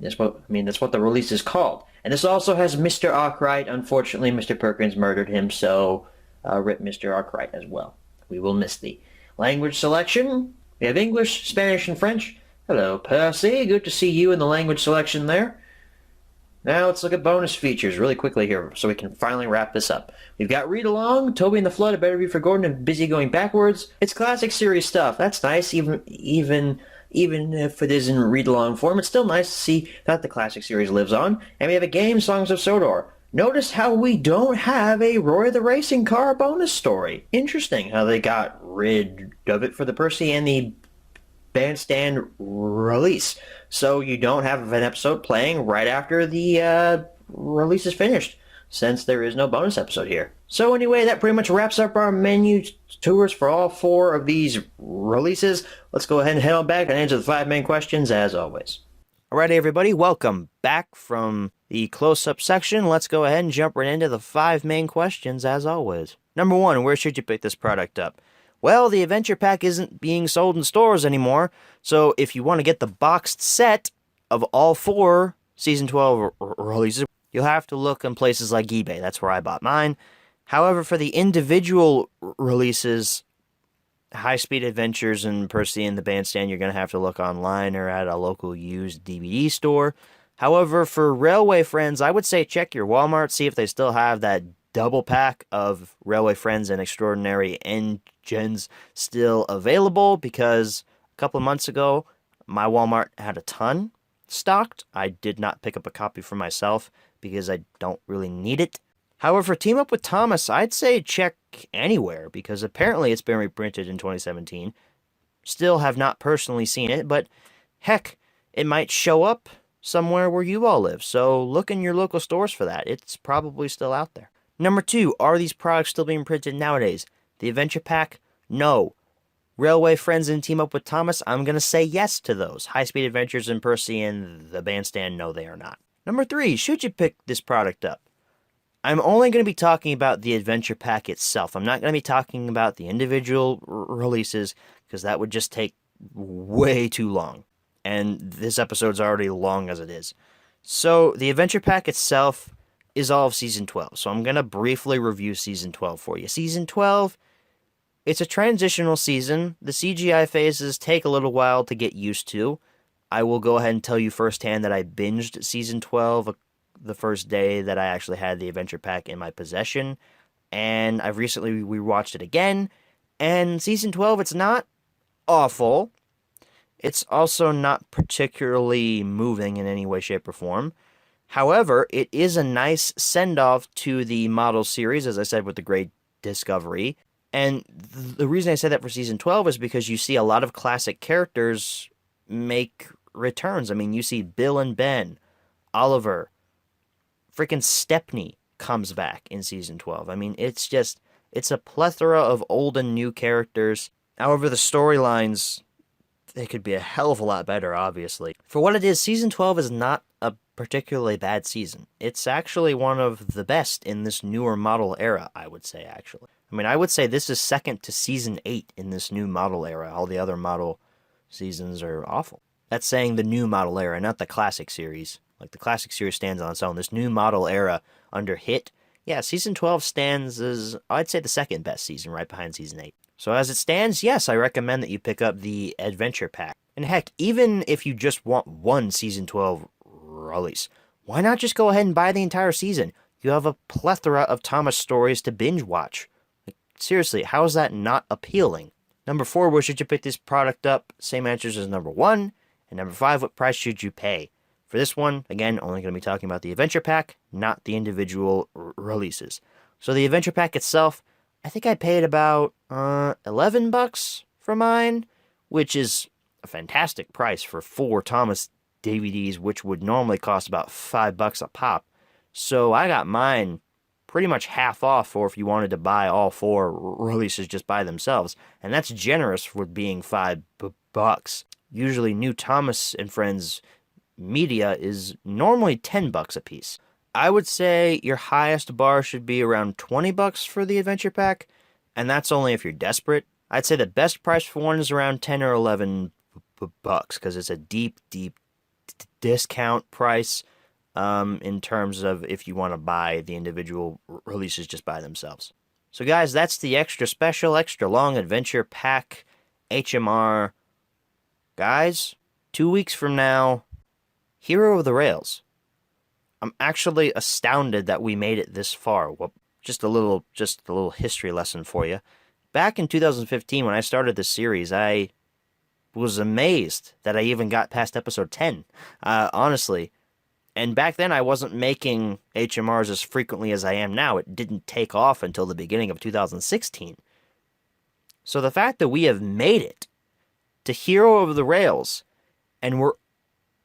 [SPEAKER 6] That's what the release is called. And this also has Mr. Arkwright. Unfortunately, Mr. Perkins murdered him, so rip Mr. Arkwright as well. We will miss thee. Language selection, we have English, Spanish, and French. Hello, Percy. Good to see you in the language selection there. Now let's look at bonus features really quickly here so we can finally wrap this up. We've got Read Along, Toby and the Flood, A Better View for Gordon, and Busy Going Backwards. It's classic series stuff. That's nice, even if it isn't read-along form, it's still nice to see that the classic series lives on. And we have a game, Songs of Sodor. Notice how we don't have a Roy the Racing Car bonus story. Interesting how they got rid of it for the Percy and the Bandstand release. So you don't have an episode playing right after the release is finished, since there is no bonus episode here. So anyway, that pretty much wraps up our menu tours for all 4 of these releases. Let's go ahead and head on back and answer the 5 main questions as always.
[SPEAKER 9] Alright everybody, welcome back from the close-up section. Let's go ahead and jump right into the 5 main questions as always. Number 1, where should you pick this product up? Well, the Adventure Pack isn't being sold in stores anymore, so if you want to get the boxed set of all 4 Season 12 releases, you'll have to look in places like eBay. That's where I bought mine. However, for the individual releases, High Speed Adventures and Percy and the Bandstand, you're going to have to look online or at a local used DVD store. However, for Railway Friends, I would say check your Walmart, see if they still have that double pack of Railway Friends and Extraordinary Engines still available, because a couple of months ago, my Walmart had a ton stocked. I did not pick up a copy for myself because I don't really need it. However, for Team Up with Thomas, I'd say check anywhere, because apparently it's been reprinted in 2017. Still have not personally seen it, but heck, it might show up somewhere where you all live, so look in your local stores for that. It's probably still out there. Number 2, are these products still being printed nowadays? The Adventure Pack? No. Railway Friends and Team Up with Thomas? I'm going to say yes to those. High Speed Adventures and Percy and the Bandstand? No, they are not. Number 3, should you pick this product up? I'm only going to be talking about the Adventure Pack itself. I'm not going to be talking about the individual releases, because that would just take way too long. And this episode's already long as it is. So, the Adventure Pack itself is all of Season 12. So, I'm going to briefly review Season 12 for you. Season 12, it's a transitional season. The CGI phases take a little while to get used to. I will go ahead and tell you firsthand that I binged Season 12 the first day that I actually had the Adventure Pack in my possession. And I've recently rewatched it again. And Season 12, it's not awful. It's also not particularly moving in any way, shape, or form. However, it is a nice send-off to the model series, as I said, with the Great Discovery. And the reason I say that for Season 12 is because you see a lot of classic characters make returns. I mean, you see Bill and Ben, Oliver, freaking Stepney comes back in Season 12. I mean, it's a plethora of old and new characters. However, the storylines, they could be a hell of a lot better, obviously. For what it is, Season 12 is not a particularly bad season. It's actually one of the best in this newer model era, I would say, actually. I mean, I would say this is second to Season 8 in this new model era. All the other model seasons are awful. That's saying the new model era, not the classic series. Like, the classic series stands on its own. This new model era under Hit, yeah, Season 12 stands as, I'd say, the second best season, right behind Season 8. So as it stands, yes, I recommend that you pick up the Adventure Pack. And heck, even if you just want one Season 12 release, why not just go ahead and buy the entire season? You have a plethora of Thomas stories to binge watch. Like, seriously, how is that not appealing? Number 4, where should you pick this product up? Same answers as number 1. And number 5, what price should you pay? For this one, again, only going to be talking about the Adventure Pack, not the individual releases. So the Adventure Pack itself, I think I paid about $11 for mine, which is a fantastic price for 4 Thomas DVDs, which would normally cost about $5 a pop. So I got mine pretty much half off, or if you wanted to buy all 4 releases just by themselves. And that's generous for being $5. Usually New Thomas and Friends media is normally $10 a piece. I would say your highest bar should be around $20 for the Adventure Pack, and that's only if you're desperate. I'd say the best price for one is around $10 or $11 because it's a deep discount price in terms of if you want to buy the individual releases just by themselves. So guys, that's the extra special, extra long Adventure Pack HMR. Guys, 2 weeks from now, Hero of the Rails. I'm actually astounded that we made it this far. Well, just a little history lesson for you. Back in 2015, when I started this series, I was amazed that I even got past episode 10, honestly. And back then, I wasn't making HMRs as frequently as I am now. It didn't take off until the beginning of 2016. So the fact that we have made it to Hero of the Rails, and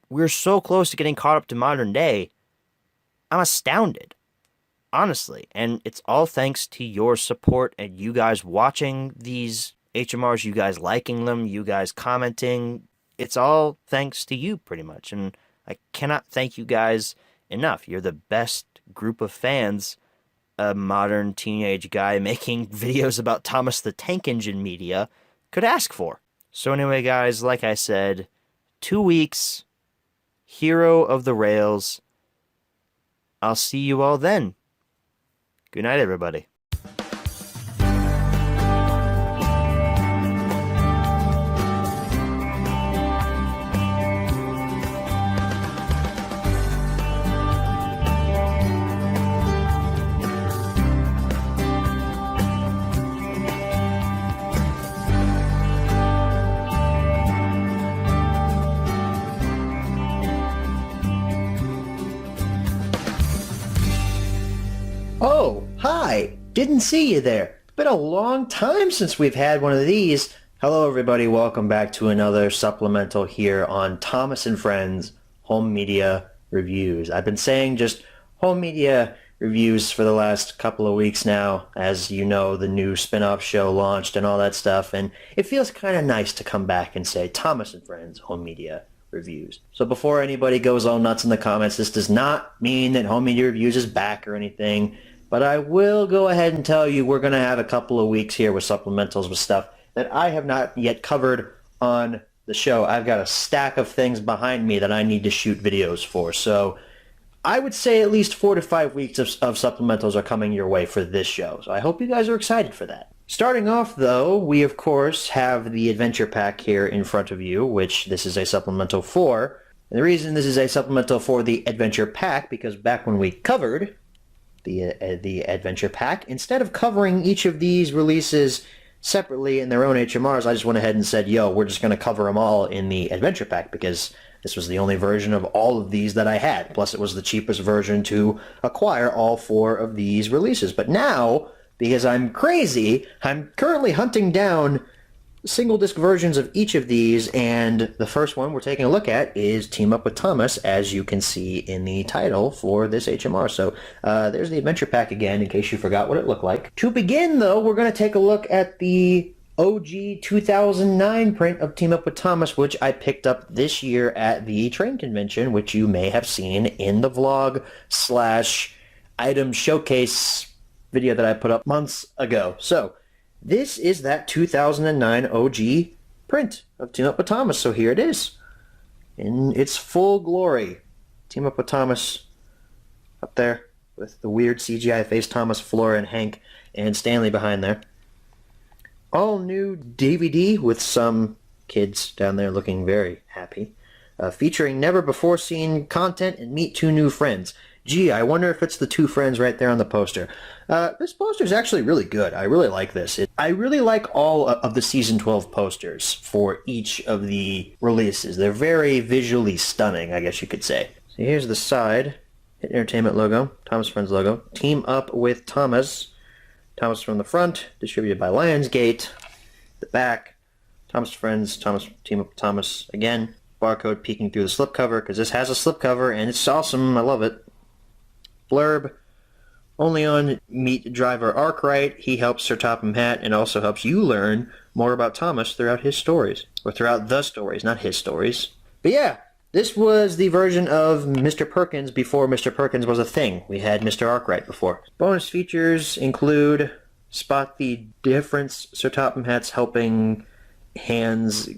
[SPEAKER 9] we're so close to getting caught up to modern day, I'm astounded, honestly. And it's all thanks to your support and you guys watching these HMRs, you guys liking them, you guys commenting. It's all thanks to you, pretty much. And I cannot thank you guys enough. You're the best group of fans a modern teenage guy making videos about Thomas the Tank Engine media could ask for. So anyway, guys, like I said, 2 weeks, Hero of the Rails. I'll see you all then. Good night, everybody.
[SPEAKER 6] Oh, hi! Didn't see you there. Been a long time since we've had one of these. Hello everybody, welcome back to another supplemental here on Thomas and Friends Home Media Reviews. I've been saying just home media reviews for the last couple of weeks now. As you know, the new spin-off show launched and all that stuff, and it feels kind of nice to come back and say Thomas and Friends Home Media Reviews. So before anybody goes all nuts in the comments, this does not mean that Home Media Reviews is back or anything, but I will go ahead and tell you we're going to have a couple of weeks here with supplementals with stuff that I have not yet covered on the show. I've got a stack of things behind me that I need to shoot videos for, so I would say at least 4 to 5 weeks of supplementals are coming your way for this show, so I hope you guys are excited for that. Starting off, though, we of course have the Adventure Pack here in front of you, which this is a supplemental for. And the reason this is a supplemental for the Adventure Pack, because back when we covered the Adventure Pack, instead of covering each of these releases separately in their own HMRs, I just went ahead and said, yo, we're just going to cover them all in the Adventure Pack, because this was the only version of all of these that I had. Plus, it was the cheapest version to acquire all 4 of these releases. But now, because I'm crazy, I'm currently hunting down single disc versions of each of these, and the first one we're taking a look at is Team Up with Thomas, as you can see in the title for this HMR. So there's the Adventure Pack again, in case you forgot what it looked like. To begin, though, we're going to take a look at the OG 2009 print of Team Up with Thomas, which I picked up this year at the Train Convention, which you may have seen in the vlog / item showcase video that I put up months ago. So this is that 2009 OG print of Team Up with Thomas. So here it is in its full glory. Team Up with Thomas up there with the weird CGI face Thomas, Flora, and Hank, and Stanley behind there. All new DVD with some kids down there looking very happy. Featuring never before seen content and meet 2 new friends. Gee, I wonder if it's the 2 friends right there on the poster. This poster is actually really good. I really like this. I really like all of the Season 12 posters for each of the releases. They're very visually stunning, I guess you could say. So here's the side. Hit Entertainment logo. Thomas Friends logo. Team Up with Thomas. Thomas from the front, distributed by Lionsgate. The back, Thomas Friends, Thomas Team Up with Thomas again. Barcode peeking through the slipcover, because this has a slipcover, and it's awesome. I love it. Blurb, only on Meet Driver Arkwright. He helps Sir Topham Hatt and also helps you learn more about Thomas throughout his stories. Or throughout the stories, not his stories. But yeah, this was the version of Mr. Perkins before Mr. Perkins was a thing. We had Mr. Arkwright before. Bonus features include spot the difference Sir Topham Hatt's helping hands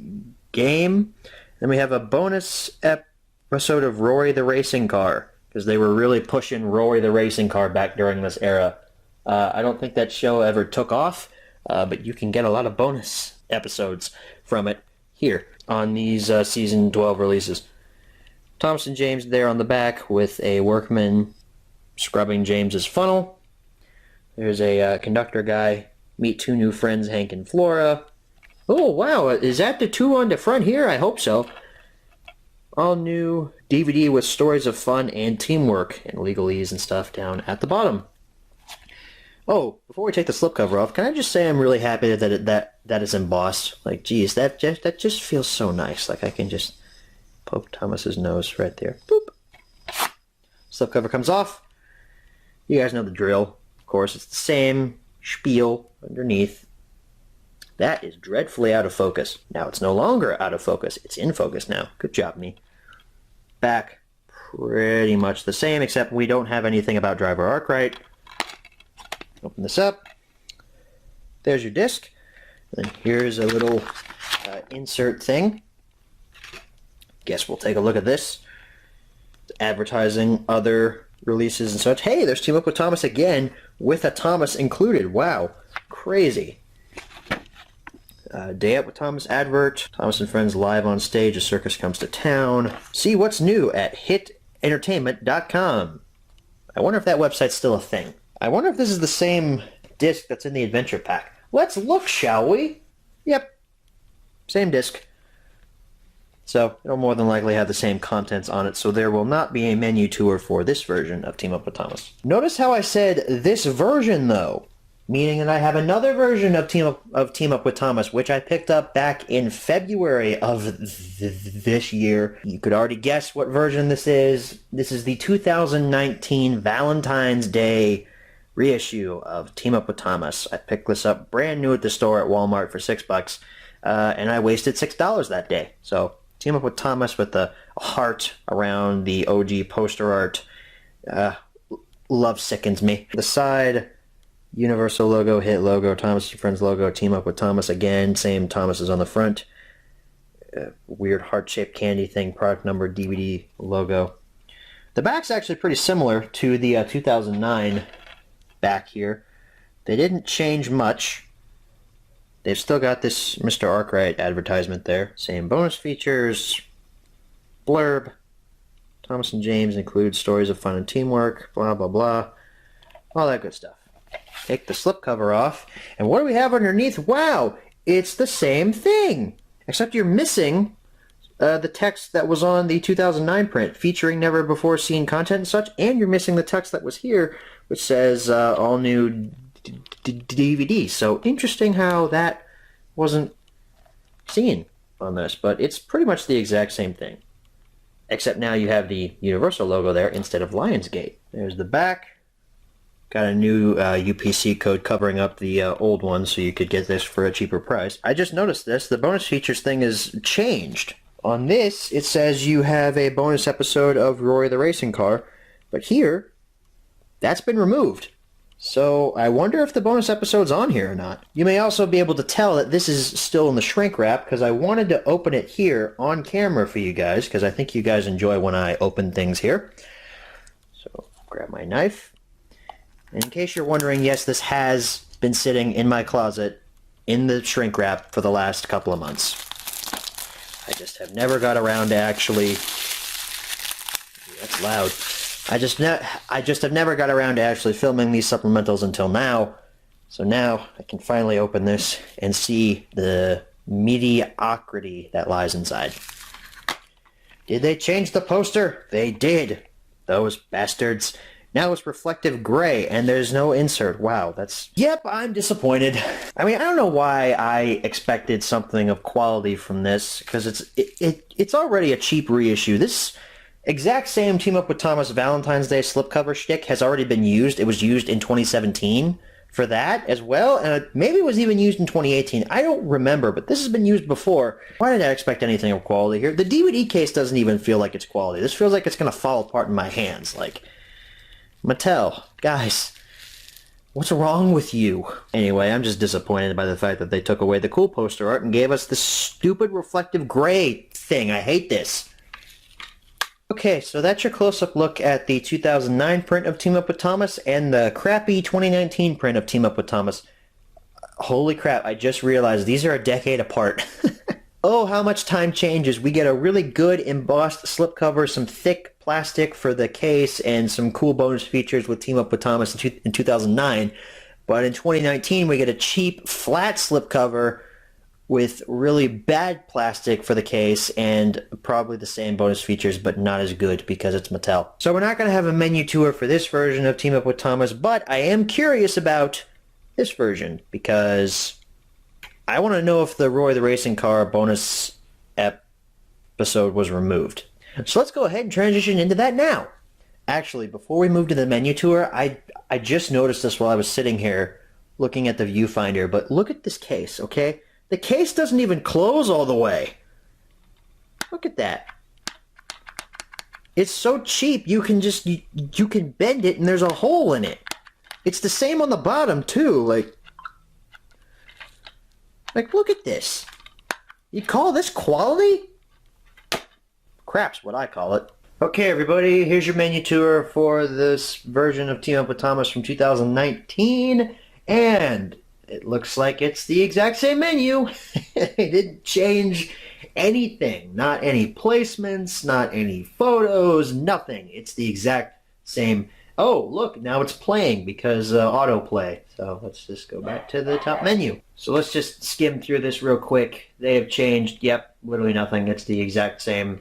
[SPEAKER 6] game. Then we have a bonus episode of Rory the Racing Car, because they were really pushing Rory the Racing Car back during this era. I don't think that show ever took off, but you can get a lot of bonus episodes from it here on these Season 12 releases. Thomas and James there on the back with a workman scrubbing James's funnel. There's a conductor guy. Meet 2 new friends, Hank and Flora. Oh, wow. Is that the 2 on the front here? I hope so. All new DVD with stories of fun and teamwork and legalese and stuff down at the bottom. Oh, before we take the slipcover off, can I just say I'm really happy that is embossed. Like, geez, that just feels so nice. Like, I can just poke Thomas's nose right there. Boop. Slipcover comes off. You guys know the drill. Of course, it's the same spiel underneath. That is dreadfully out of focus. Now it's no longer out of focus. It's in focus now. Good job, me. Back, pretty much the same, except we don't have anything about Driver Arkwright. Open this up. There's your disc. And here's a little insert thing. Guess we'll take a look at this. Advertising other releases and such. Hey, there's Team Up with Thomas again, with a Thomas included. Wow, crazy. Day Out with Thomas advert. Thomas and Friends live on stage. A circus comes to town. See what's new at hitentertainment.com. I wonder if that website's still a thing. I wonder if this is the same disc that's in the Adventure Pack. Let's look, shall we? Yep. Same disc. So it'll more than likely have the same contents on it, so there will not be a menu tour for this version of Team Up with Thomas. Notice how I said this version, though, meaning that I have another version of Team Up with Thomas, which I picked up back in February of this year. You could already guess what version this is. This is the 2019 Valentine's Day reissue of Team Up with Thomas. I picked this up brand new at the store at Walmart for $6, and I wasted $6 that day. So Team Up with Thomas with the heart around the OG poster art. Love sickens me. The side, Universal logo, Hit logo, Thomas and Friends logo, Team Up with Thomas again. Same Thomas is on the front. Weird heart-shaped candy thing, product number, DVD logo. The back's actually pretty similar to the 2009 back here. They didn't change much. They've still got this Mr. Arkwright advertisement there. Same bonus features. Blurb. Thomas and James include stories of fun and teamwork. Blah, blah, blah. All that good stuff. Take the slipcover off. And what do we have underneath? Wow! It's the same thing! Except you're missing the text that was on the 2009 print, featuring never-before-seen content and such, and you're missing the text that was here, which says all new DVD. So interesting how that wasn't seen on this, but it's pretty much the exact same thing. Except now you have the Universal logo there instead of Lionsgate. There's the back. Got a new UPC code covering up the old one, so you could get this for a cheaper price. I just noticed this. The bonus features thing is changed. On this, it says you have a bonus episode of Roy the Racing Car, but here, that's been removed. So I wonder if the bonus episode's on here or not. You may also be able to tell that this is still in the shrink wrap because I wanted to open it here on camera for you guys because I think you guys enjoy when I open things here. So grab my knife. And in case you're wondering, yes, this has been sitting in my closet in the shrink wrap for the last couple of months. I just have never got around to actually... That's loud. I just have never got around to actually filming these supplementals until now. So now I can finally open this and see the mediocrity that lies inside. Did they change the poster? They did. Those bastards. Now it's reflective gray and there's no insert. Wow, that's... Yep, I'm disappointed. I mean, I don't know why I expected something of quality from this, because it's already a cheap reissue. This exact same Team Up with Thomas Valentine's Day slipcover shtick has already been used. It was used in 2017 for that as well, and maybe it was even used in 2018. I don't remember, but this has been used before. Why did I expect anything of quality here? The DVD case doesn't even feel like it's quality. This feels like it's going to fall apart in my hands. Like, Mattel, guys, what's wrong with you? Anyway, I'm just disappointed by the fact that they took away the cool poster art and gave us this stupid reflective gray thing. I hate this. Okay, so that's your close-up look at the 2009 print of Team Up with Thomas and the crappy 2019 print of Team Up with Thomas. Holy crap, I just realized these are a decade apart. Oh, how much time changes. We get a really good embossed slipcover, some thick plastic for the case, and some cool bonus features with Team Up with Thomas in 2009. But in 2019, we get a cheap, flat slipcover with really bad plastic for the case and probably the same bonus features, but not as good because it's Mattel. So we're not going to have a menu tour for this version of Team Up with Thomas, but I am curious about this version because I want to know if the Roy the Racing Car bonus episode was removed. So let's go ahead and transition into that now. Actually, before we move to the menu tour, I just noticed this while I was sitting here looking at the viewfinder, but look at this case, okay? The case doesn't even close all the way. Look at that. It's so cheap, you can just, you can bend it and there's a hole in it. It's the same on the bottom too, like look at this. You call this quality? Crap's what I call it. Okay everybody, here's your menu tour for this version of Team Up with Thomas from 2019, and it looks like it's the exact same menu. It didn't change anything. Not any placements, not any photos, nothing. It's the exact same Oh, look, now it's playing because autoplay. So let's just go back to the top menu. So let's just skim through this real quick. They have changed, yep, literally nothing. It's the exact same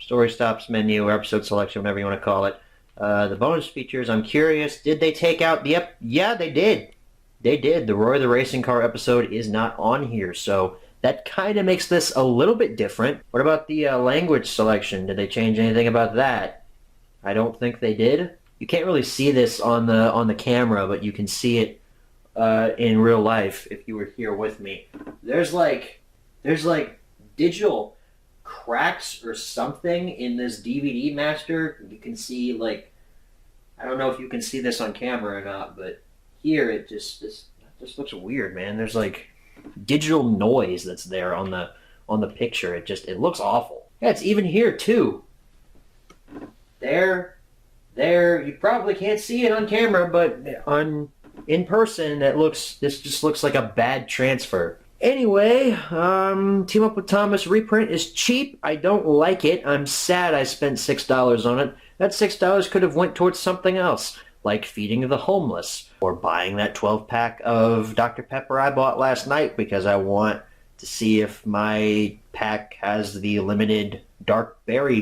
[SPEAKER 6] story stops menu or episode selection, whatever you want to call it. The bonus features, I'm curious, did they take out, yep, yeah, they did. They did. The Roy the Racing Car episode is not on here, so that kind of makes this a little bit different. What about the language selection? Did they change anything about that? I don't think they did. You can't really see this on the camera, but you can see it in real life if you were here with me. There's like digital cracks or something in this DVD master. You can see, like, I don't know if you can see this on camera or not, but here it just looks weird, man. There's like digital noise that's there on the picture. It looks awful. Yeah, it's even here too. There, you probably can't see it on camera, but in person this just looks like a bad transfer. Anyway, Team Up with Thomas reprint is cheap. I don't like it. I'm sad I spent $6 on it. That $6 could have went towards something else, like feeding the homeless, or buying that 12-pack of Dr. Pepper I bought last night because I want to see if my pack has the limited dark berry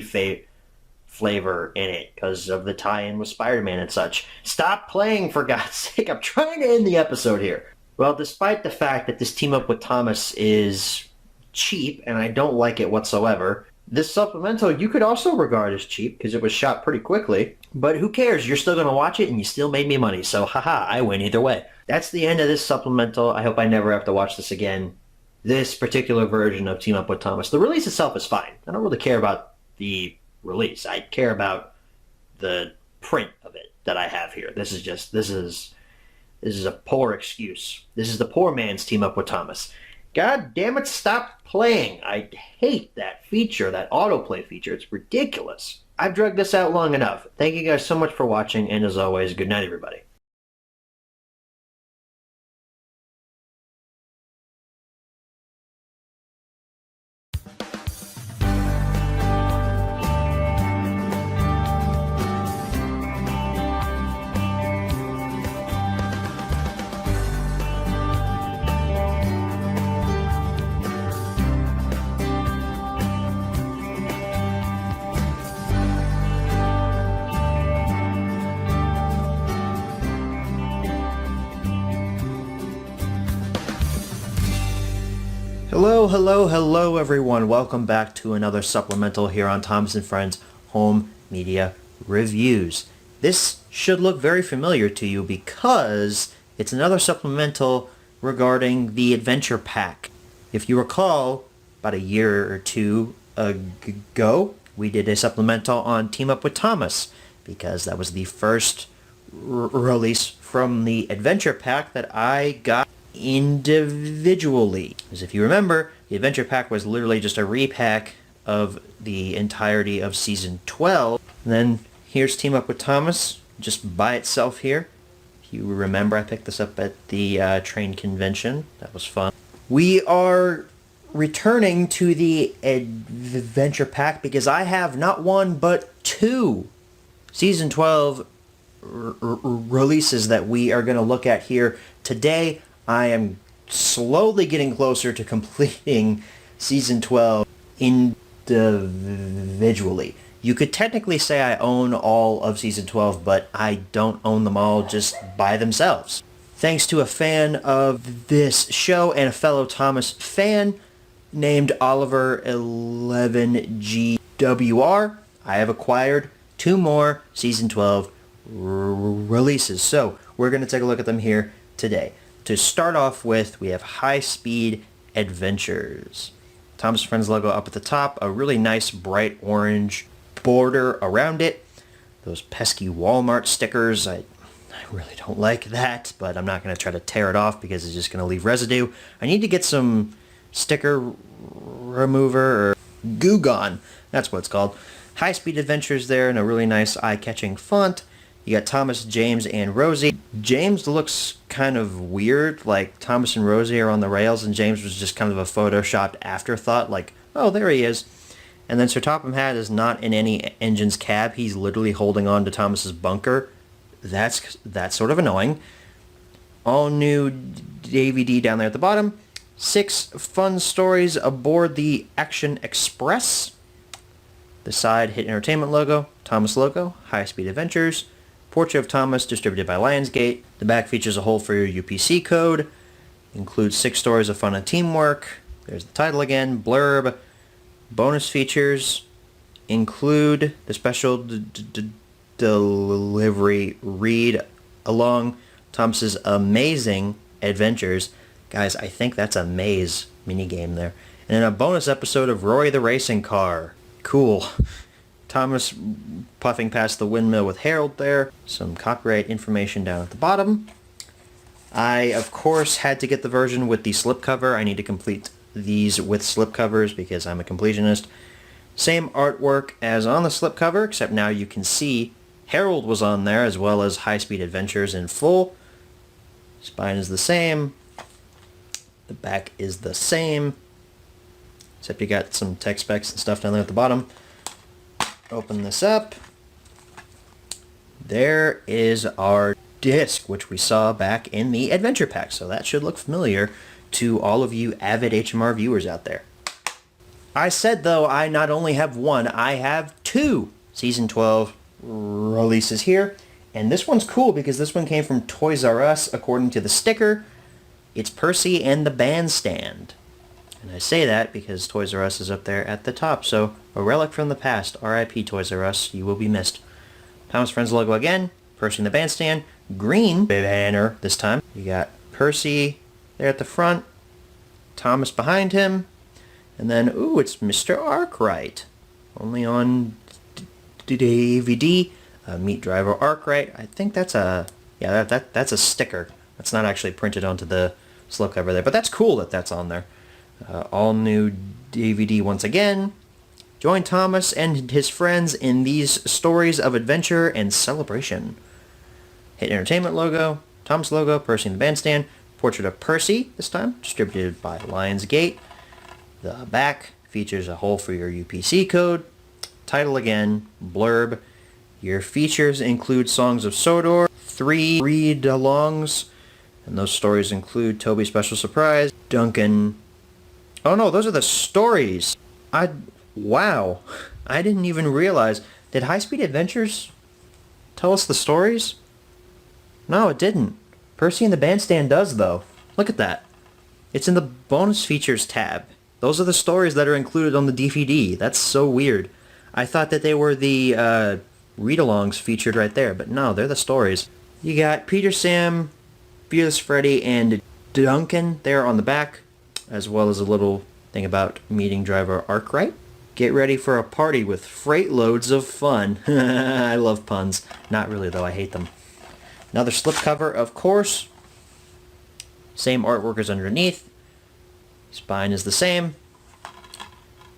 [SPEAKER 6] flavor in it because of the tie-in with Spider-Man and such. Stop playing, for God's sake. I'm trying to end the episode here. Well, despite the fact that this Team Up with Thomas is cheap, and I don't like it whatsoever, this supplemental you could also regard as cheap because it was shot pretty quickly. But who cares? You're still going to watch it and you still made me money. So, haha, I win either way. That's the end of this supplemental. I hope I never have to watch this again. This particular version of Team Up with Thomas. The release itself is fine. I don't really care about the release. I care about the print of it that I have here. This is a poor excuse. This is the poor man's Team Up with Thomas. God damn it, stop playing. I hate that feature, that autoplay feature. It's ridiculous. I've dragged this out long enough. Thank you guys so much for watching, and as always, good night, everybody.
[SPEAKER 1] Hello, everyone. Welcome back to another supplemental here on Thomas & Friends Home Media Reviews. This should look very familiar to you because it's another supplemental regarding the Adventure Pack. If you recall, about a year or two ago, we did a supplemental on Team Up with Thomas because that was the first release from the Adventure Pack that I got individually. As if you remember, the Adventure Pack was literally just a repack of the entirety of Season 12. And then here's Team Up with Thomas, just by itself here. If you remember, I picked this up at the train convention. That was fun. We are returning to the Adventure Pack because I have not one, but two Season 12 releases that we are going to look at here today. I am slowly getting closer to completing Season 12 individually. You could technically say I own all of Season 12, but I don't own them all just by themselves. Thanks to a fan of this show and a fellow Thomas fan named Oliver11GWR, I have acquired two more Season 12 releases. So we're going to take a look at them here today. To start off with, we have High Speed Adventures. Thomas & Friends logo up at the top, a really nice bright orange border around it. Those pesky Walmart stickers, I really don't like that, but I'm not going to try to tear it off because it's just going to leave residue. I need to get some sticker remover or Goo Gone, that's what it's called. High Speed Adventures there in a really nice eye-catching font. You got Thomas, James, and Rosie. James looks kind of weird, like Thomas and Rosie are on the rails, and James was just kind of a photoshopped afterthought, like, oh, there he is.
[SPEAKER 4] And then Sir Topham Hatt is not in any engine's cab. He's literally holding on to Thomas's bunker. That's sort of annoying. All new DVD down there at the bottom. 6 fun stories aboard the Action Express. The side Hit Entertainment logo, Thomas logo, High Speed Adventures, Portrait of Thomas distributed by Lionsgate. The back features a hole for your UPC code. Includes 6 stories of fun and teamwork. There's the title again, blurb. Bonus features include the special delivery read along Thomas's amazing adventures. Guys, I think that's a maze minigame there. And then a bonus episode of Roy the Racing Car. Cool. Thomas puffing past the windmill with Harold there. Some copyright information down at the bottom. I, of course, had to get the version with the slipcover. I need to complete these with slipcovers because I'm a completionist. Same artwork as on the slipcover, except now you can see Harold was on there as well as High Speed Adventures in full. Spine is the same. The back is the same. Except you got some tech specs and stuff down there at the bottom. Open this up. There is our disc, which we saw back in the Adventure Pack. So that should look familiar to all of you avid HMR viewers out there. I said, though, I not only have one, I have 2 Season 12 releases here. And this one's cool because this one came from Toys R Us, according to the sticker. It's Percy and the Bandstand. And I say that because Toys R Us is up there at the top. So, a relic from the past. R.I.P. Toys R Us. You will be missed. Thomas Friends logo again. Percy and the Bandstand. Green banner this time. You got Percy there at the front. Thomas behind him. And then, ooh, it's Mr. Arkwright. Only on DVD. Meet Driver Arkwright. I think that's a... yeah, that's a sticker. That's not actually printed onto the slipcover there. But that's cool that that's on there. All new DVD once again. Join Thomas and his friends in these stories of adventure and celebration. Hit Entertainment logo, Thomas logo, Percy and the Bandstand, Portrait of Percy this time, distributed by Lionsgate. The back features a hole for your UPC code. Title again, blurb. Your features include Songs of Sodor, 3 read-alongs, and those stories include Toby's Special Surprise, Duncan... oh no, those are the stories. Wow. I didn't even realize. Did High Speed Adventures tell us the stories? No, it didn't. Percy and the Bandstand does, though. Look at that. It's in the bonus features tab. Those are the stories that are included on the DVD. That's so weird. I thought that they were the read-alongs featured right there, but no, they're the stories. You got Peter, Sam, Fearless Freddy, and Duncan there on the back, as well as a little thing about meeting driver Arkwright. Get ready for a party with freight loads of fun. I love puns. Not really, though. I hate them. Another slipcover, of course. Same artwork as underneath. Spine is the same.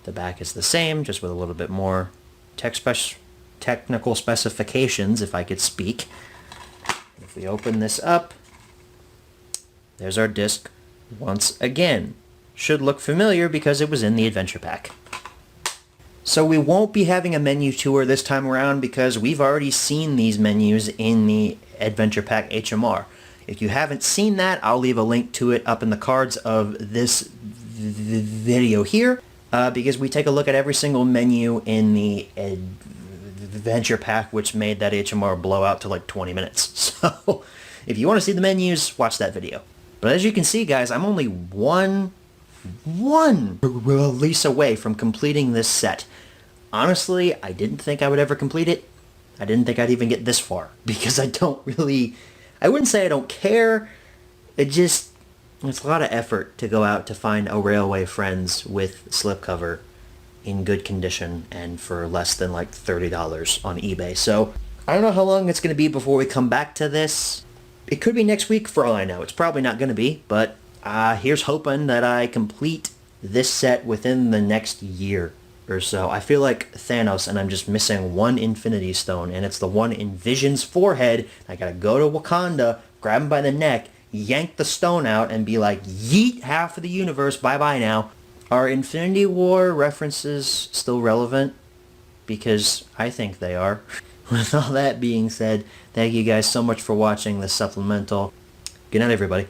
[SPEAKER 4] The back is the same, just with a little bit more technical specifications, if I could speak. If we open this up, there's our disc once again. Should look familiar because it was in the Adventure Pack. So we won't be having a menu tour this time around because we've already seen these menus in the Adventure Pack HMR. If you haven't seen that, I'll leave a link to it up in the cards of this video here because we take a look at every single menu in the Adventure Pack, which made that HMR blow out to like 20 minutes. So if you want to see the menus, watch that video. But as you can see, guys, I'm only one release away from completing this set. Honestly, I didn't think I would ever complete it. I didn't think I'd even get this far because I wouldn't say I don't care. It's a lot of effort to go out to find a Railway Friends with slipcover in good condition and for less than like $30 on eBay. So I don't know how long it's going to be before we come back to this. It could be next week for all I know. It's probably not going to be, but here's hoping that I complete this set within the next year or so. I feel like Thanos and I'm just missing one Infinity Stone, and it's the one in Vision's forehead. I gotta go to Wakanda, grab him by the neck, yank the stone out, and be like, yeet half of the universe, bye-bye now. Are Infinity War references still relevant? Because I think they are. With all that being said, thank you guys so much for watching this supplemental. Good night, everybody.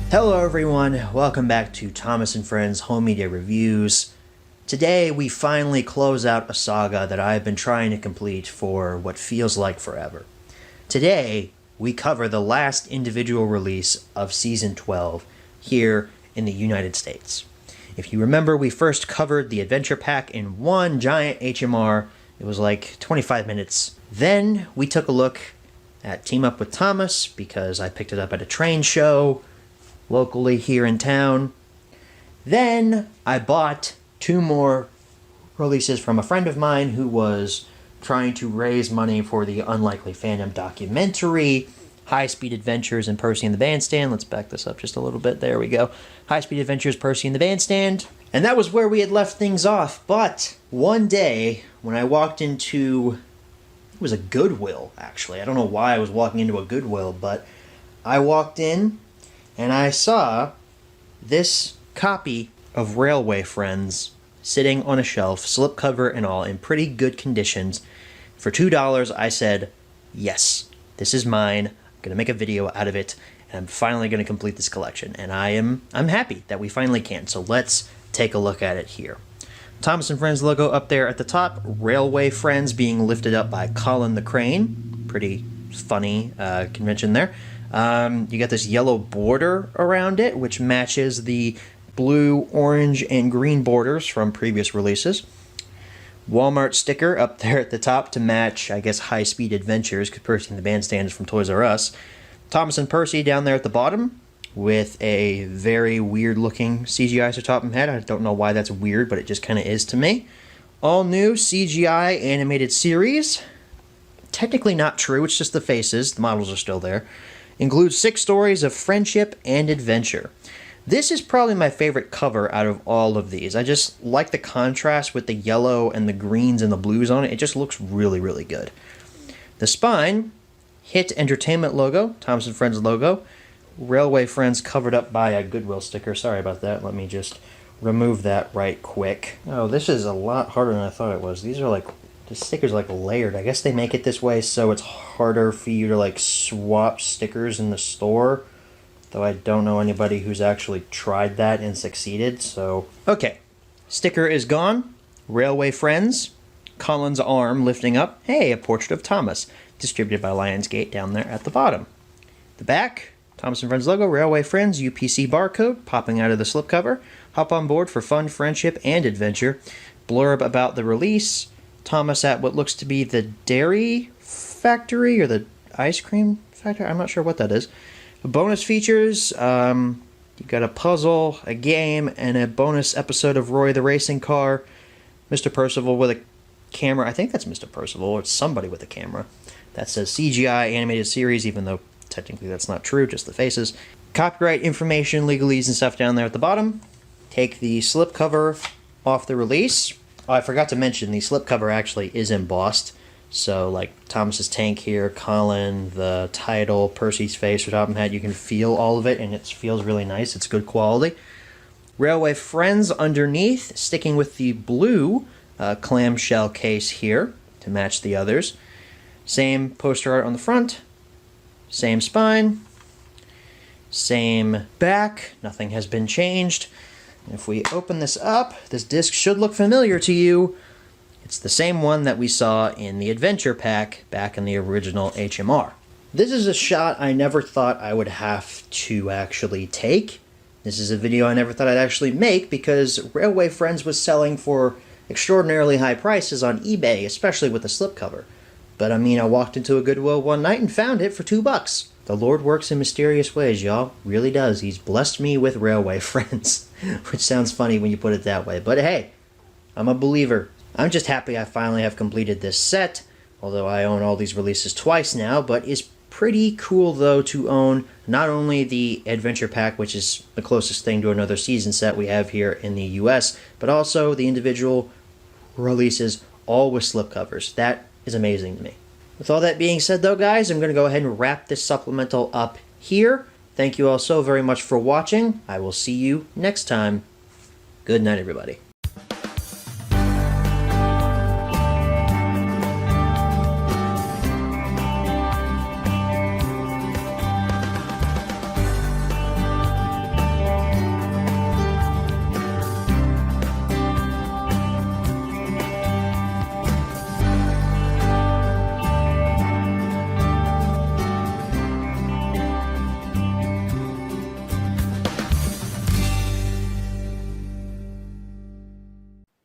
[SPEAKER 4] Hello everyone, welcome back to Thomas and Friends Home Media Reviews. Today we finally close out a saga that I've been trying to complete for what feels like forever. Today we cover the last individual release of Season 12 here in the United States. If you remember, we first covered the Adventure Pack in one giant HMR. It was like 25 minutes. Then we took a look at Team Up with Thomas because I picked it up at a train show locally here in town. Then I bought two more releases from a friend of mine who was trying to raise money for the Unlikely Fandom documentary, High Speed Adventures and Percy and the Bandstand. Let's back this up just a little bit. There we go. High Speed Adventures, Percy and the Bandstand. And that was where we had left things off. But one day, when I walked into... It was a Goodwill, actually. I don't know why I was walking into a Goodwill, but I walked in and I saw this copy of Railway Friends sitting on a shelf, slipcover and all, in pretty good conditions. For $2, I said, yes, this is mine. I'm going to make a video out of it, and I'm finally going to complete this collection. And I'm happy that we finally can. So let's take a look at it here. Thomas and Friends logo up there at the top. Railway Friends being lifted up by Colin the Crane. Pretty funny convention there. You got this yellow border around it, which matches the blue, orange, and green borders from previous releases. Walmart sticker up there at the top to match, I guess, High Speed Adventures, because Percy and the Bandstand is from Toys R Us. Thomas and Percy down there at the bottom with a very weird-looking CGI Sir Topham head. I don't know why that's weird, but it just kind of is to me. All new CGI animated series. Technically not true, it's just the faces. The models are still there. Includes 6 stories of friendship and adventure. This is probably my favorite cover out of all of these. I just like the contrast with the yellow and the greens and the blues on it. It just looks really, really good. The spine, Hit Entertainment logo, Thomas and Friends logo. Railway Friends covered up by a Goodwill sticker. Sorry about that. Let me just remove that right quick. Oh, this is a lot harder than I thought it was. These are like... The stickers like layered. I guess they make it this way so it's harder for you to like swap stickers in the store. Though I don't know anybody who's actually tried that and succeeded, so... Okay. Sticker is gone. Railway Friends. Colin's arm lifting up. Hey, a portrait of Thomas. Distributed by Lionsgate down there at the bottom. The back. Thomas and Friends logo. Railway Friends. UPC barcode popping out of the slipcover. Hop on board for fun, friendship, and adventure. Blurb about the release. Thomas at what looks to be the dairy factory or the ice cream factory. I'm not sure what that is. Bonus features. You got a puzzle, a game, and a bonus episode of Roy the Racing Car. Mr. Percival with a camera. I think that's Mr. Percival or it's somebody with a camera. That says CGI animated series, even though technically that's not true, just the faces. Copyright information, legalese, and stuff down there at the bottom. Take the slipcover off the release. Oh, I forgot to mention, the slipcover actually is embossed. So, like, Thomas's tank here, Colin, the title, Percy's face, or Topham hat, you can feel all of it, and it feels really nice. It's good quality. Railway Friends underneath, sticking with the blue clamshell case here to match the others. Same poster art on the front. Same spine. Same back. Nothing has been changed. If we open this up, this disc should look familiar to you. It's the same one that we saw in the Adventure Pack back in the original HMR. This is a shot I never thought I would have to actually take. This is a video I never thought I'd actually make because Railway Friends was selling for extraordinarily high prices on eBay, especially with the slipcover. But I mean, I walked into a Goodwill one night and found it for $2. The Lord works in mysterious ways, y'all. Really does. He's blessed me with Railway Friends. Which sounds funny when you put it that way. But hey, I'm a believer. I'm just happy I finally have completed this set, although I own all these releases twice now, but it's pretty cool though to own not only the adventure pack, which is the closest thing to another season set we have here in the US, but also the individual releases, all with slipcovers. That is amazing to me. With all that being said though, guys, I'm going to go ahead and wrap this supplemental up here. Thank you all so very much for watching. I will see you next time. Good night, everybody.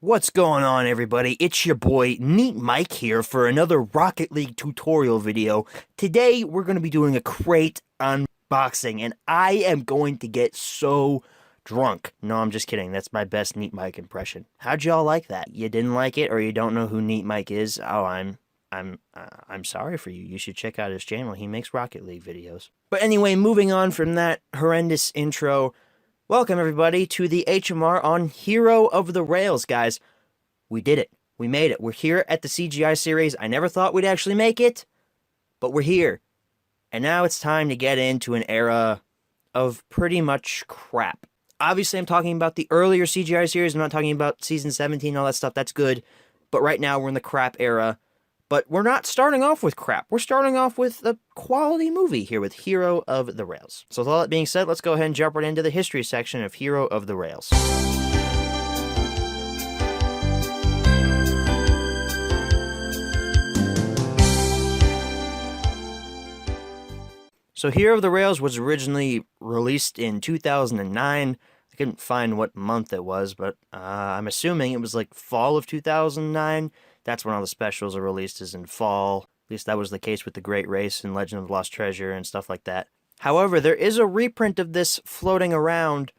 [SPEAKER 9] What's going on, everybody? It's your boy Neat Mike here for another Rocket League tutorial video. Today we're going to be doing a crate unboxing, and I am going to get so drunk. No, I'm just kidding. That's my best Neat Mike impression. How'd y'all like that? You didn't like it, or you don't know who Neat Mike is? Oh, I'm sorry for you. You should check out his channel. He makes Rocket League videos. But anyway, moving on from that horrendous intro. Welcome, everybody, to the HMR on Hero of the Rails, guys. We did it. We made it. We're here at the CGI series. I never thought we'd actually make it, but we're here. And now it's time to get into an era of pretty much crap. Obviously, I'm talking about the earlier CGI series. I'm not talking about Season 17, all that stuff. That's good. But right now, we're in the crap era. But we're not starting off with crap. We're starting off with a quality movie here with Hero of the Rails. So with all that being said, let's go ahead and jump right into the history section of Hero of the Rails. So Hero of the Rails was originally released in 2009. I couldn't find what month it was, but I'm assuming it was like fall of 2009. That's when all the specials are released, is in fall. At least that was the case with The Great Race and Legend of the Lost Treasure and stuff like that. However, there is a reprint of this floating around,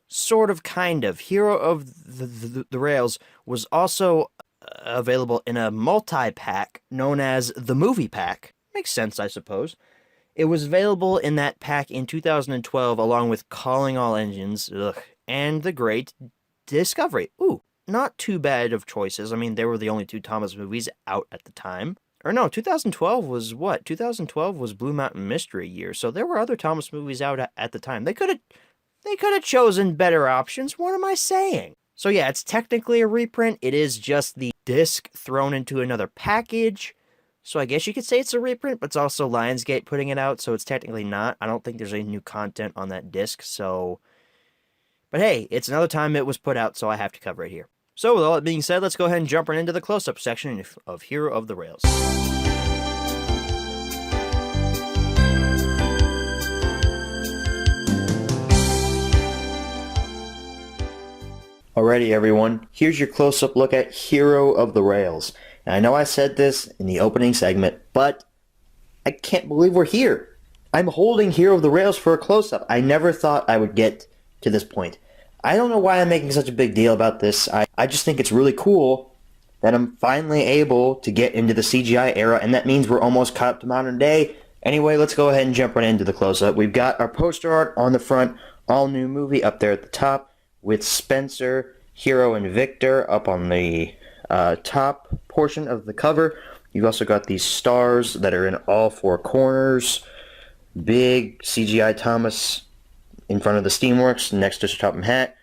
[SPEAKER 9] sort of, kind of. Hero of the Rails was also available in a multi-pack known as the Movie Pack. Makes sense, I suppose. It was available in that pack in 2012 along with Calling All Engines and The Great Discovery. Ooh. Not too bad of choices. I mean, they were the only two Thomas movies out at the time. Or no, 2012 was what? 2012 was Blue Mountain Mystery year, so there were other Thomas movies out at the time. They could have chosen better options. What am I saying? So yeah, it's technically a reprint. It is just the disc thrown into another package. So I guess you could say it's a reprint, but it's also Lionsgate putting it out, so it's technically not. I don't think there's any new content on that disc, so... But hey, it's another time it was put out, so I have to cover it here. So with all that being said, let's go ahead and jump right into the close-up section of Hero of the Rails.
[SPEAKER 6] Alrighty, everyone, here's your close-up look at Hero of the Rails. And I know I said this in the opening segment, but I can't believe we're here. I'm holding Hero of the Rails for a close-up. I never thought I would get to this point. I don't know why I'm making such a big deal about this. I just think it's really cool that I'm finally able to get into the CGI era, and that means we're almost caught up to modern day. Anyway, let's go ahead and jump right into the close-up. We've got our poster art on the front, all new movie up there at the top, with Spencer, Hero, and Victor up on the top portion of the cover. You've also got these stars that are in all four corners. Big CGI Thomas in front of the Steamworks, next to Top and Hat.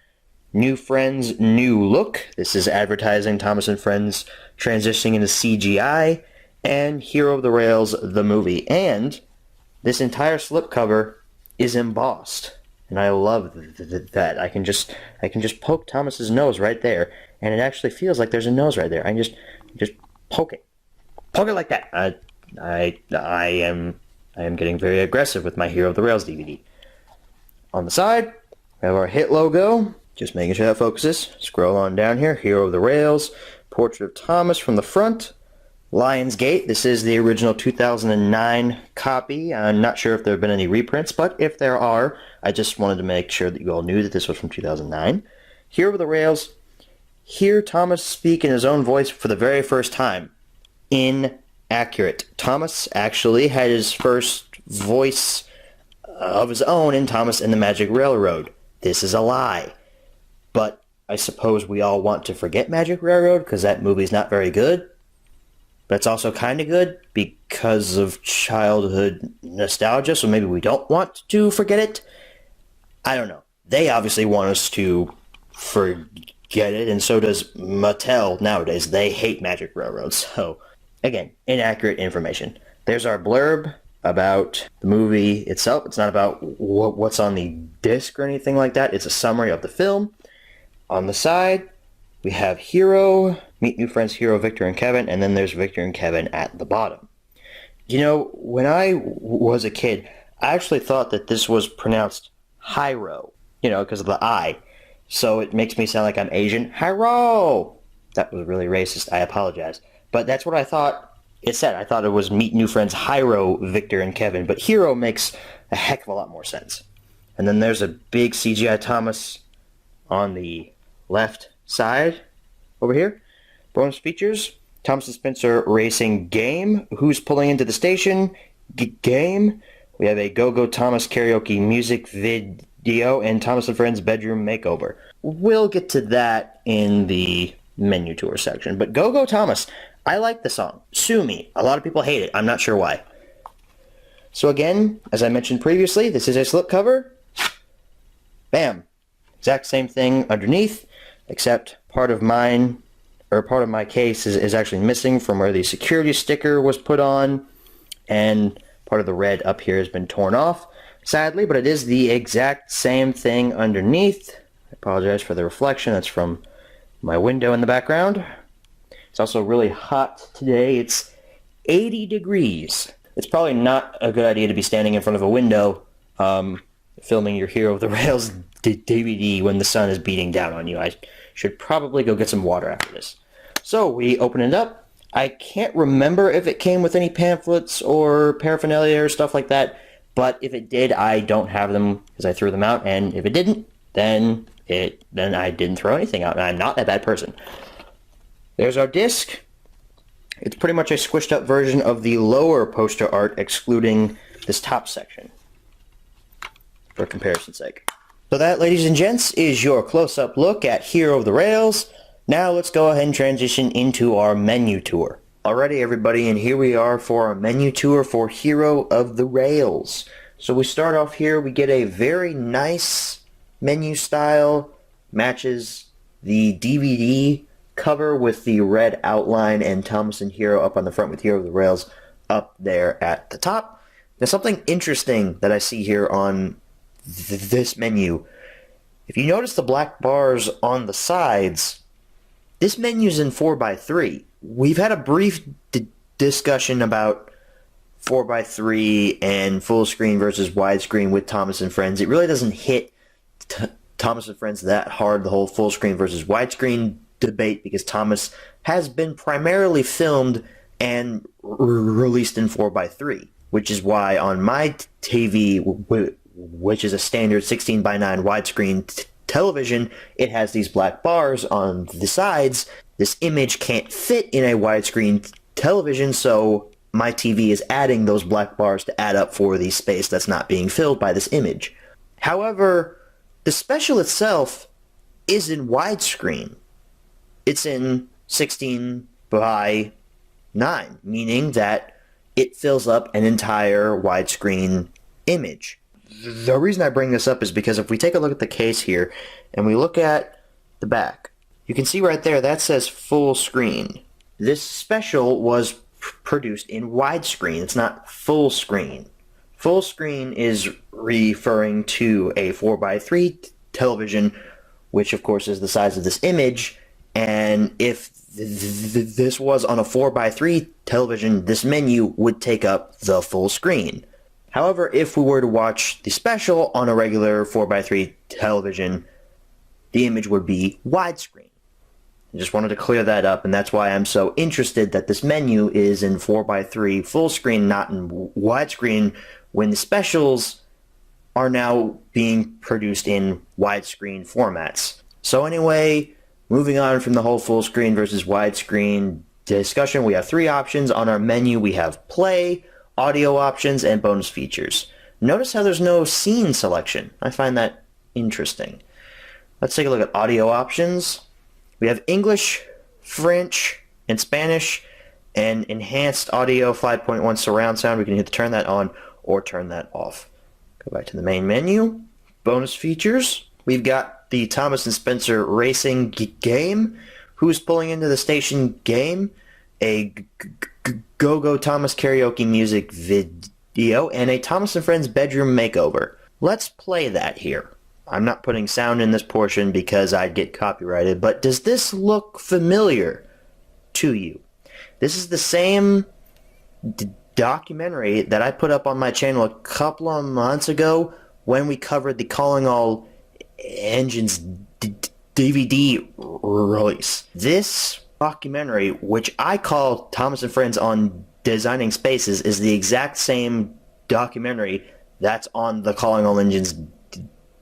[SPEAKER 6] New Friends, new look. This is advertising Thomas and Friends transitioning into CGI. And Hero of the Rails, the movie. And this entire slipcover is embossed. And I love that. I can just poke Thomas's nose right there. And it actually feels like there's a nose right there. I just poke it. Poke it like that. I am getting very aggressive with my Hero of the Rails DVD. On the side, we have our hit logo. Just making sure that focuses. Scroll on down here. Hero of the Rails. Portrait of Thomas from the front. Lionsgate. This is the original 2009 copy. I'm not sure if there have been any reprints, but if there are, I just wanted to make sure that you all knew that this was from 2009. Hero of the Rails. hear Thomas speak in his own voice for the very first time. Inaccurate. Thomas actually had his first voice of his own in Thomas and the Magic Railroad. This is a lie. But I suppose we all want to forget Magic Railroad because that movie's not very good. But it's also kind of good because of childhood nostalgia, so maybe we don't want to forget it. I don't know. They obviously want us to forget it, and so does Mattel nowadays. They hate Magic Railroad, so again, inaccurate information. There's our blurb about the movie itself. It's not about what's on the disc or anything like that. It's a summary of the film. On the side, we have Hero, meet new friends Hero, Victor, and Kevin, and then there's Victor and Kevin at the bottom. You know, when I was a kid, I actually thought that this was pronounced Hyro, because of the I. So it makes me sound like I'm Asian. Hyro! That was really racist. I apologize. But that's what I thought it said. I thought it was meet new friends Hyro, Victor, and Kevin. But Hero makes a heck of a lot more sense. And then there's a big CGI Thomas on the left side over here. Bonus features, Thomas and Spencer racing game. Who's pulling into the station? Game. We have a Go-Go Thomas karaoke music video and Thomas and Friends bedroom makeover. We'll get to that in the menu tour section. But Go-Go Thomas, I like the song. Sue me. A lot of people hate it. I'm not sure why. So again, as I mentioned previously, this is a slipcover. Bam. Exact same thing underneath, except part of my case is actually missing from where the security sticker was put on, and part of the red up here has been torn off, sadly, but it is the exact same thing underneath. I apologize for the reflection. That's from my window in the background. It's also really hot today. It's 80 degrees. It's probably not a good idea to be standing in front of a window filming your Hero of the Rails DVD when the sun is beating down on you. I should probably go get some water after this. So we open it up. I can't remember if it came with any pamphlets or paraphernalia or stuff like that, but if it did, I don't have them because I threw them out, and if it didn't, then I didn't throw anything out, and I'm not a bad person. There's our disc. It's pretty much a squished up version of the lower poster art, excluding this top section, for comparison's sake. So that, ladies and gents, is your close-up look at Hero of the Rails. Now let's go ahead and transition into our menu tour. Alrighty, everybody, and here we are for our menu tour for Hero of the Rails. So we start off here, we get a very nice menu style, matches the DVD cover with the red outline and Thomas and Hero up on the front with Hero of the Rails up there at the top. There's something interesting that I see here on this menu. If you notice the black bars on the sides, this menu's in 4x3. We've had a brief discussion about 4x3 and full screen versus widescreen with Thomas and Friends. It really doesn't hit Thomas and Friends that hard, the whole full screen versus widescreen debate, because Thomas has been primarily filmed and released in 4x3, which is why on my TV, which is a standard 16:9 widescreen television, it has these black bars on the sides. This image can't fit in a widescreen television, so my TV is adding those black bars to add up for the space that's not being filled by this image. However, the special itself is in widescreen. It's in 16:9, meaning that it fills up an entire widescreen image. The reason I bring this up is because if we take a look at the case here and we look at the back, you can see right there that says full screen. This special was produced in widescreen. It's not full screen. Full screen is referring to a 4x3 television, which of course is the size of this image, and if this was on a 4x3 television, this menu would take up the full screen. However, if we were to watch the special on a regular 4x3 television, the image would be widescreen. I just wanted to clear that up, and that's why I'm so interested that this menu is in 4x3 full screen, not in widescreen, when the specials are now being produced in widescreen formats. So anyway, moving on from the whole full screen versus widescreen discussion, we have three options on our menu. We have play, audio options, and bonus features. Notice how there's no scene selection. I find that interesting. Let's take a look at audio options. We have English, French, and Spanish, and enhanced audio 5.1 surround sound. We can either turn that on or turn that off. Go back to the main menu. Bonus features. We've got the Thomas and Spencer racing game. Who's Pulling Into the Station game. A Go-Go Thomas karaoke music video. And a Thomas and Friends bedroom makeover. Let's play that here. I'm not putting sound in this portion because I'd get copyrighted, but does this look familiar to you? This is the same documentary that I put up on my channel a couple of months ago when we covered the Calling All Engines DVD release. This documentary, which I call Thomas and Friends on Designing Spaces, is the exact same documentary that's on the Calling All Engines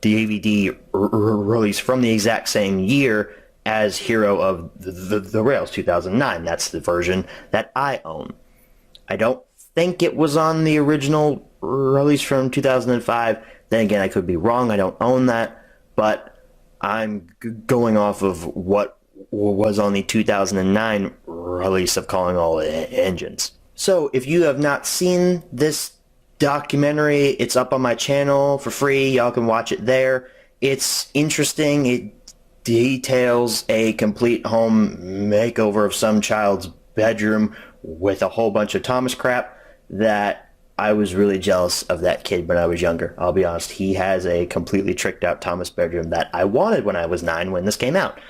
[SPEAKER 6] DVD release from the exact same year as Hero of the Rails 2009. That's the version that I own. I don't think it was on the original release from 2005. Then again, I could be wrong. I don't own that, but I'm going off of what was on the 2009 release of Calling All Engines. So if you have not seen this documentary, it's up on my channel for free. Y'all can watch it there. It's interesting. It details a complete home makeover of some child's bedroom with a whole bunch of Thomas crap that I was really jealous of that kid when I was younger. I'll be honest. He has a completely tricked out Thomas bedroom that I wanted when I was 9 when this came out.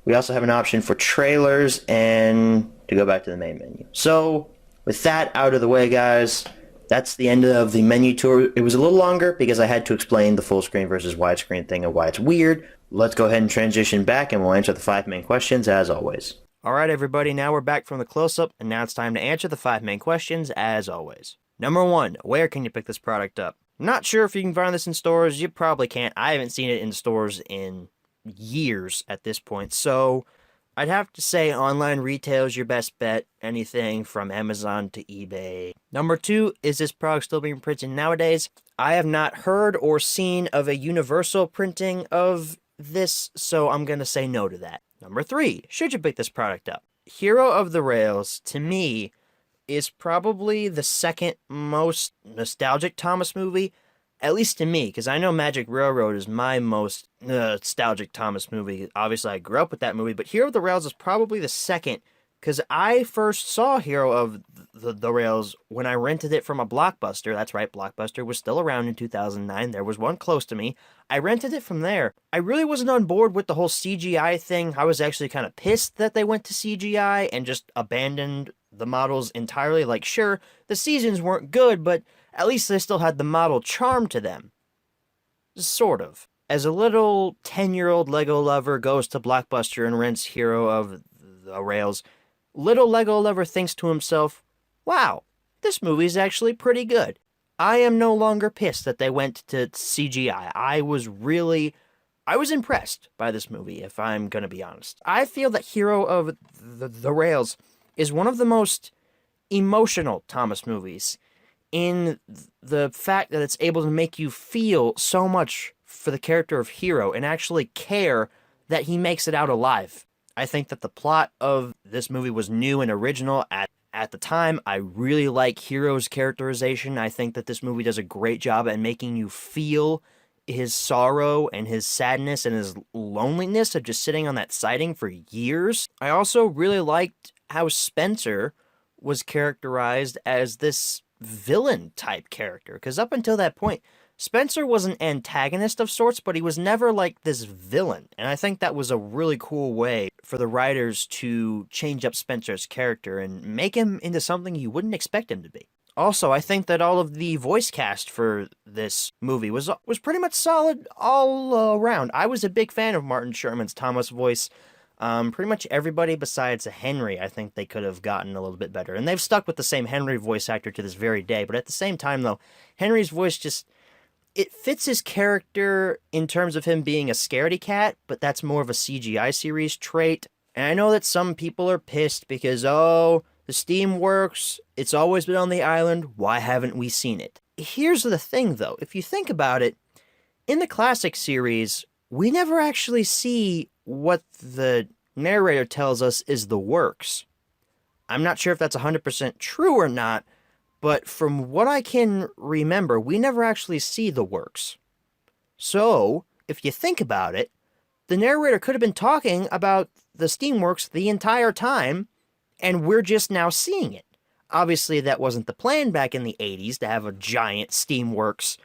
[SPEAKER 6] We also have an option for trailers and to go back to the main menu. So with that out of the way, guys, that's the end of the menu tour. It was a little longer because I had to explain the full screen versus widescreen thing and why it's weird. Let's go ahead and transition back and we'll answer the 5 main questions as always.
[SPEAKER 9] Alright everybody, now we're back from the close-up, and now it's time to answer the 5 main questions as always. Number 1, where can you pick this product up? I'm not sure if you can find this in stores. You probably can't. I haven't seen it in stores in years at this point, so I'd have to say online retail is your best bet. Anything from Amazon to eBay. Number 2, is this product still being printed nowadays? I have not heard or seen of a universal printing of this, so I'm going to say no to that. Number 3, should you pick this product up? Hero of the Rails, to me, is probably the second most nostalgic Thomas movie, at least to me, because I know Magic Railroad is my most nostalgic Thomas movie. Obviously, I grew up with that movie, but Hero of the Rails is probably the second, because I first saw Hero of the Rails when I rented it from a Blockbuster. That's right, Blockbuster was still around in 2009. There was one close to me. I rented it from there. I really wasn't on board with the whole CGI thing. I was actually kind of pissed that they went to CGI and just abandoned the models entirely. Like, sure, the seasons weren't good, but at least they still had the model charm to them. Sort of. As a little 10-year-old Lego lover goes to Blockbuster and rents Hero of the Rails, little Lego lover thinks to himself, wow, this movie's actually pretty good. I am no longer pissed that they went to CGI. I was impressed by this movie, if I'm going to be honest. I feel that Hero of the Rails is one of the most emotional Thomas movies in the fact that it's able to make you feel so much for the character of Hero and actually care that he makes it out alive. I think that the plot of this movie was new and original at the time. I really like Hero's characterization. I think that this movie does a great job at making you feel his sorrow and his sadness and his loneliness of just sitting on that siding for years. I also really liked how Spencer was characterized as this villain type character, because up until that point, Spencer was an antagonist of sorts, but he was never like this villain. And I think that was a really cool way for the writers to change up Spencer's character and make him into something you wouldn't expect him to be. Also, I think that all of the voice cast for this movie was pretty much solid all around. I was a big fan of Martin Sherman's Thomas voice. Pretty much everybody besides Henry, I think they could have gotten a little bit better. And they've stuck with the same Henry voice actor to this very day. But at the same time, though, Henry's voice just... it fits his character in terms of him being a scaredy cat, but that's more of a CGI series trait. And I know that some people are pissed because, oh, the Steamworks, it's always been on the island, why haven't we seen it? Here's the thing, though. If you think about it, in the classic series, we never actually see what the narrator tells us is the works. I'm not sure if that's 100% true or not, but from what I can remember, we never actually see the works. So, if you think about it, the narrator could have been talking about the Steamworks the entire time, and we're just now seeing it. Obviously, that wasn't the plan back in the 80s to have a giant Steamworks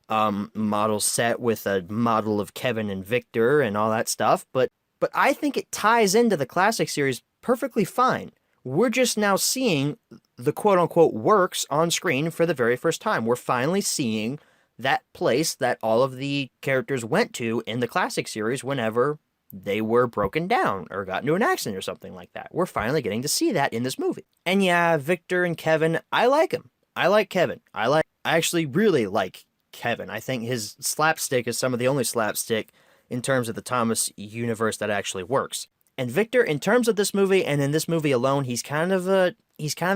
[SPEAKER 9] model set with a model of Kevin and Victor and all that stuff, but I think it ties into the classic series perfectly fine. We're just now seeing the quote-unquote works on screen for the very first time. We're finally seeing that place that all of the characters went to in the classic series whenever they were broken down or got into an accident or something like that. We're finally getting to see that in this movie. And yeah, Victor and Kevin, I like him. I like Kevin. I actually really like Kevin. I think his slapstick is some of the only slapstick in terms of the Thomas universe that actually works. And Victor, in terms of this movie and in this movie alone, he's kind of a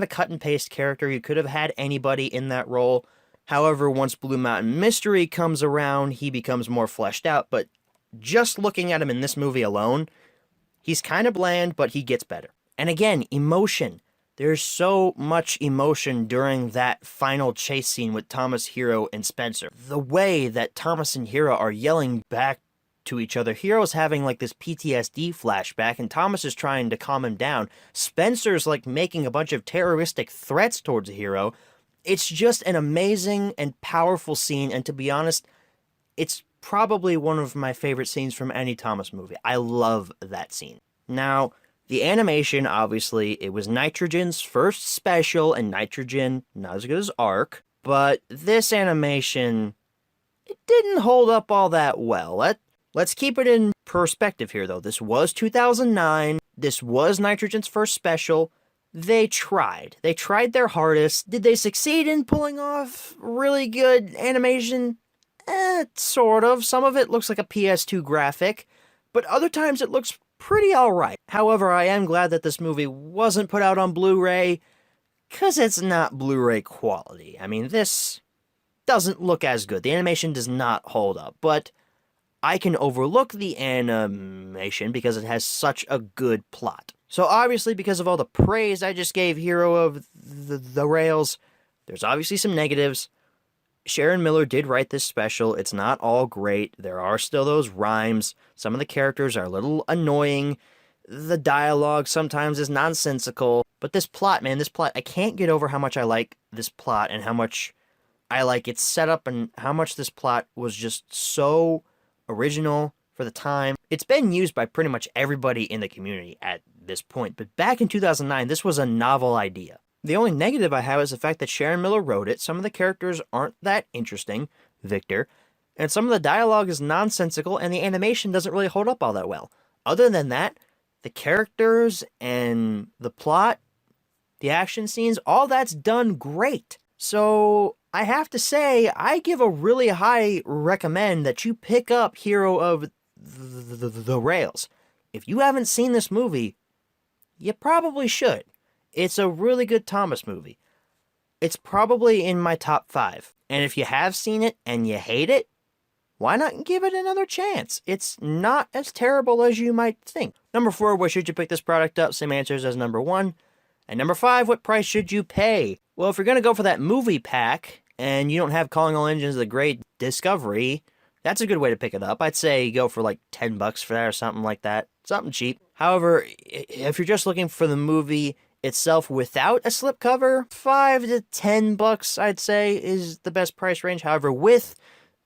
[SPEAKER 9] cut and paste character. You could have had anybody in that role. However, once Blue Mountain Mystery comes around, he becomes more fleshed out. But just looking at him in this movie alone, he's kind of bland, but he gets better. And again, emotion. There's so much emotion during that final chase scene with Thomas, Hero, and Spencer. The way that Thomas and Hero are yelling back to each other. Hero's having like this PTSD flashback, and Thomas is trying to calm him down. Spencer's like making a bunch of terroristic threats towards Hero. It's just an amazing and powerful scene, and to be honest, it's probably one of my favorite scenes from any Thomas movie. I love that scene. Now, the animation, obviously, it was Nitrogen's first special, and Nitrogen, not as good as Arc, but this animation, it didn't hold up all that well. Let's keep it in perspective here, though. This was 2009. This was Nitrogen's first special. They tried. They tried their hardest. Did they succeed in pulling off really good animation? Sort of. Some of it looks like a PS2 graphic, but other times it looks pretty alright. However, I am glad that this movie wasn't put out on Blu-ray, because it's not Blu-ray quality. I mean, this doesn't look as good. The animation does not hold up, but I can overlook the animation because it has such a good plot. So obviously, because of all the praise I just gave Hero of the Rails, there's obviously some negatives. Sharon Miller did write this special. It's not all great. There are still those rhymes. Some of the characters are a little annoying. The dialogue sometimes is nonsensical. But this plot, man, I can't get over how much I like this plot and how much I like its setup and how much this plot was just so original for the time. It's been used by pretty much everybody in the community at this point, but back in 2009, this was a novel idea. The only negative I have is the fact that Sharon Miller wrote it. Some of the characters aren't that interesting, Victor, and some of the dialogue is nonsensical, and the animation doesn't really hold up all that well. Other than that, the characters and the plot, the action scenes, all that's done great. So I have to say, I give a really high recommend that you pick up Hero of the Rails. If you haven't seen this movie, you probably should. It's a really good Thomas movie. It's probably in my top 5. And if you have seen it and you hate it, why not give it another chance? It's not as terrible as you might think. Number 4, where should you pick this product up? Same answers as number 1. And number 5, what price should you pay? Well, if you're going to go for that movie pack, and you don't have Calling All Engines The Great Discovery, that's a good way to pick it up. I'd say go for like $10 for that or something like that. Something cheap. However, if you're just looking for the movie itself without a slipcover, $5 to $10 I'd say is the best price range. However, with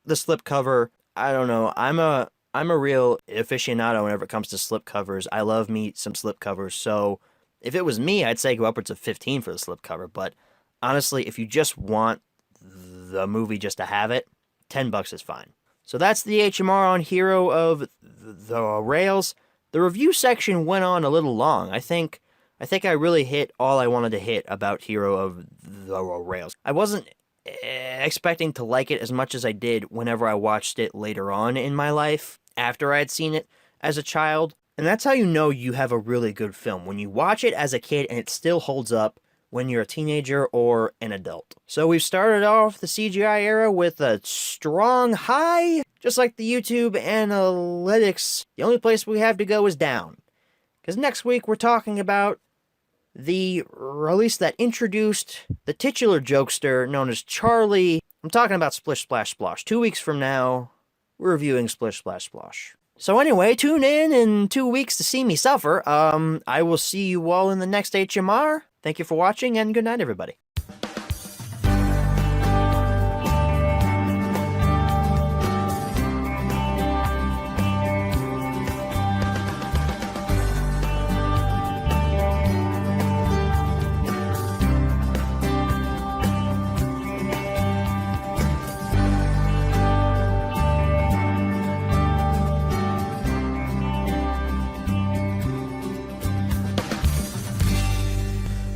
[SPEAKER 9] the slipcover, I don't know. I'm a real aficionado whenever it comes to slipcovers. I love me some slipcovers. So if it was me, I'd say go upwards of $15 for the slipcover. But honestly, if you just want the movie just to have it, $10 is fine. So that's the HMR on Hero of the Rails. The review section went on a little long. I think I really hit all I wanted to hit about Hero of the Rails. I wasn't expecting to like it as much as I did whenever I watched it later on in my life, after I had seen it as a child. And that's how you know you have a really good film, when you watch it as a kid and it still holds up when you're a teenager or an adult. So we've started off the CGI era with a strong high. Just like the YouTube analytics, the only place we have to go is down. Because next week we're talking about the release that introduced the titular jokester known as Charlie. I'm talking about Splish Splash Splosh. 2 weeks from now, we're reviewing Splish Splash Splosh. So anyway, tune in 2 weeks to see me suffer. I will see you all in the next HMR. Thank you for watching, and good night, everybody.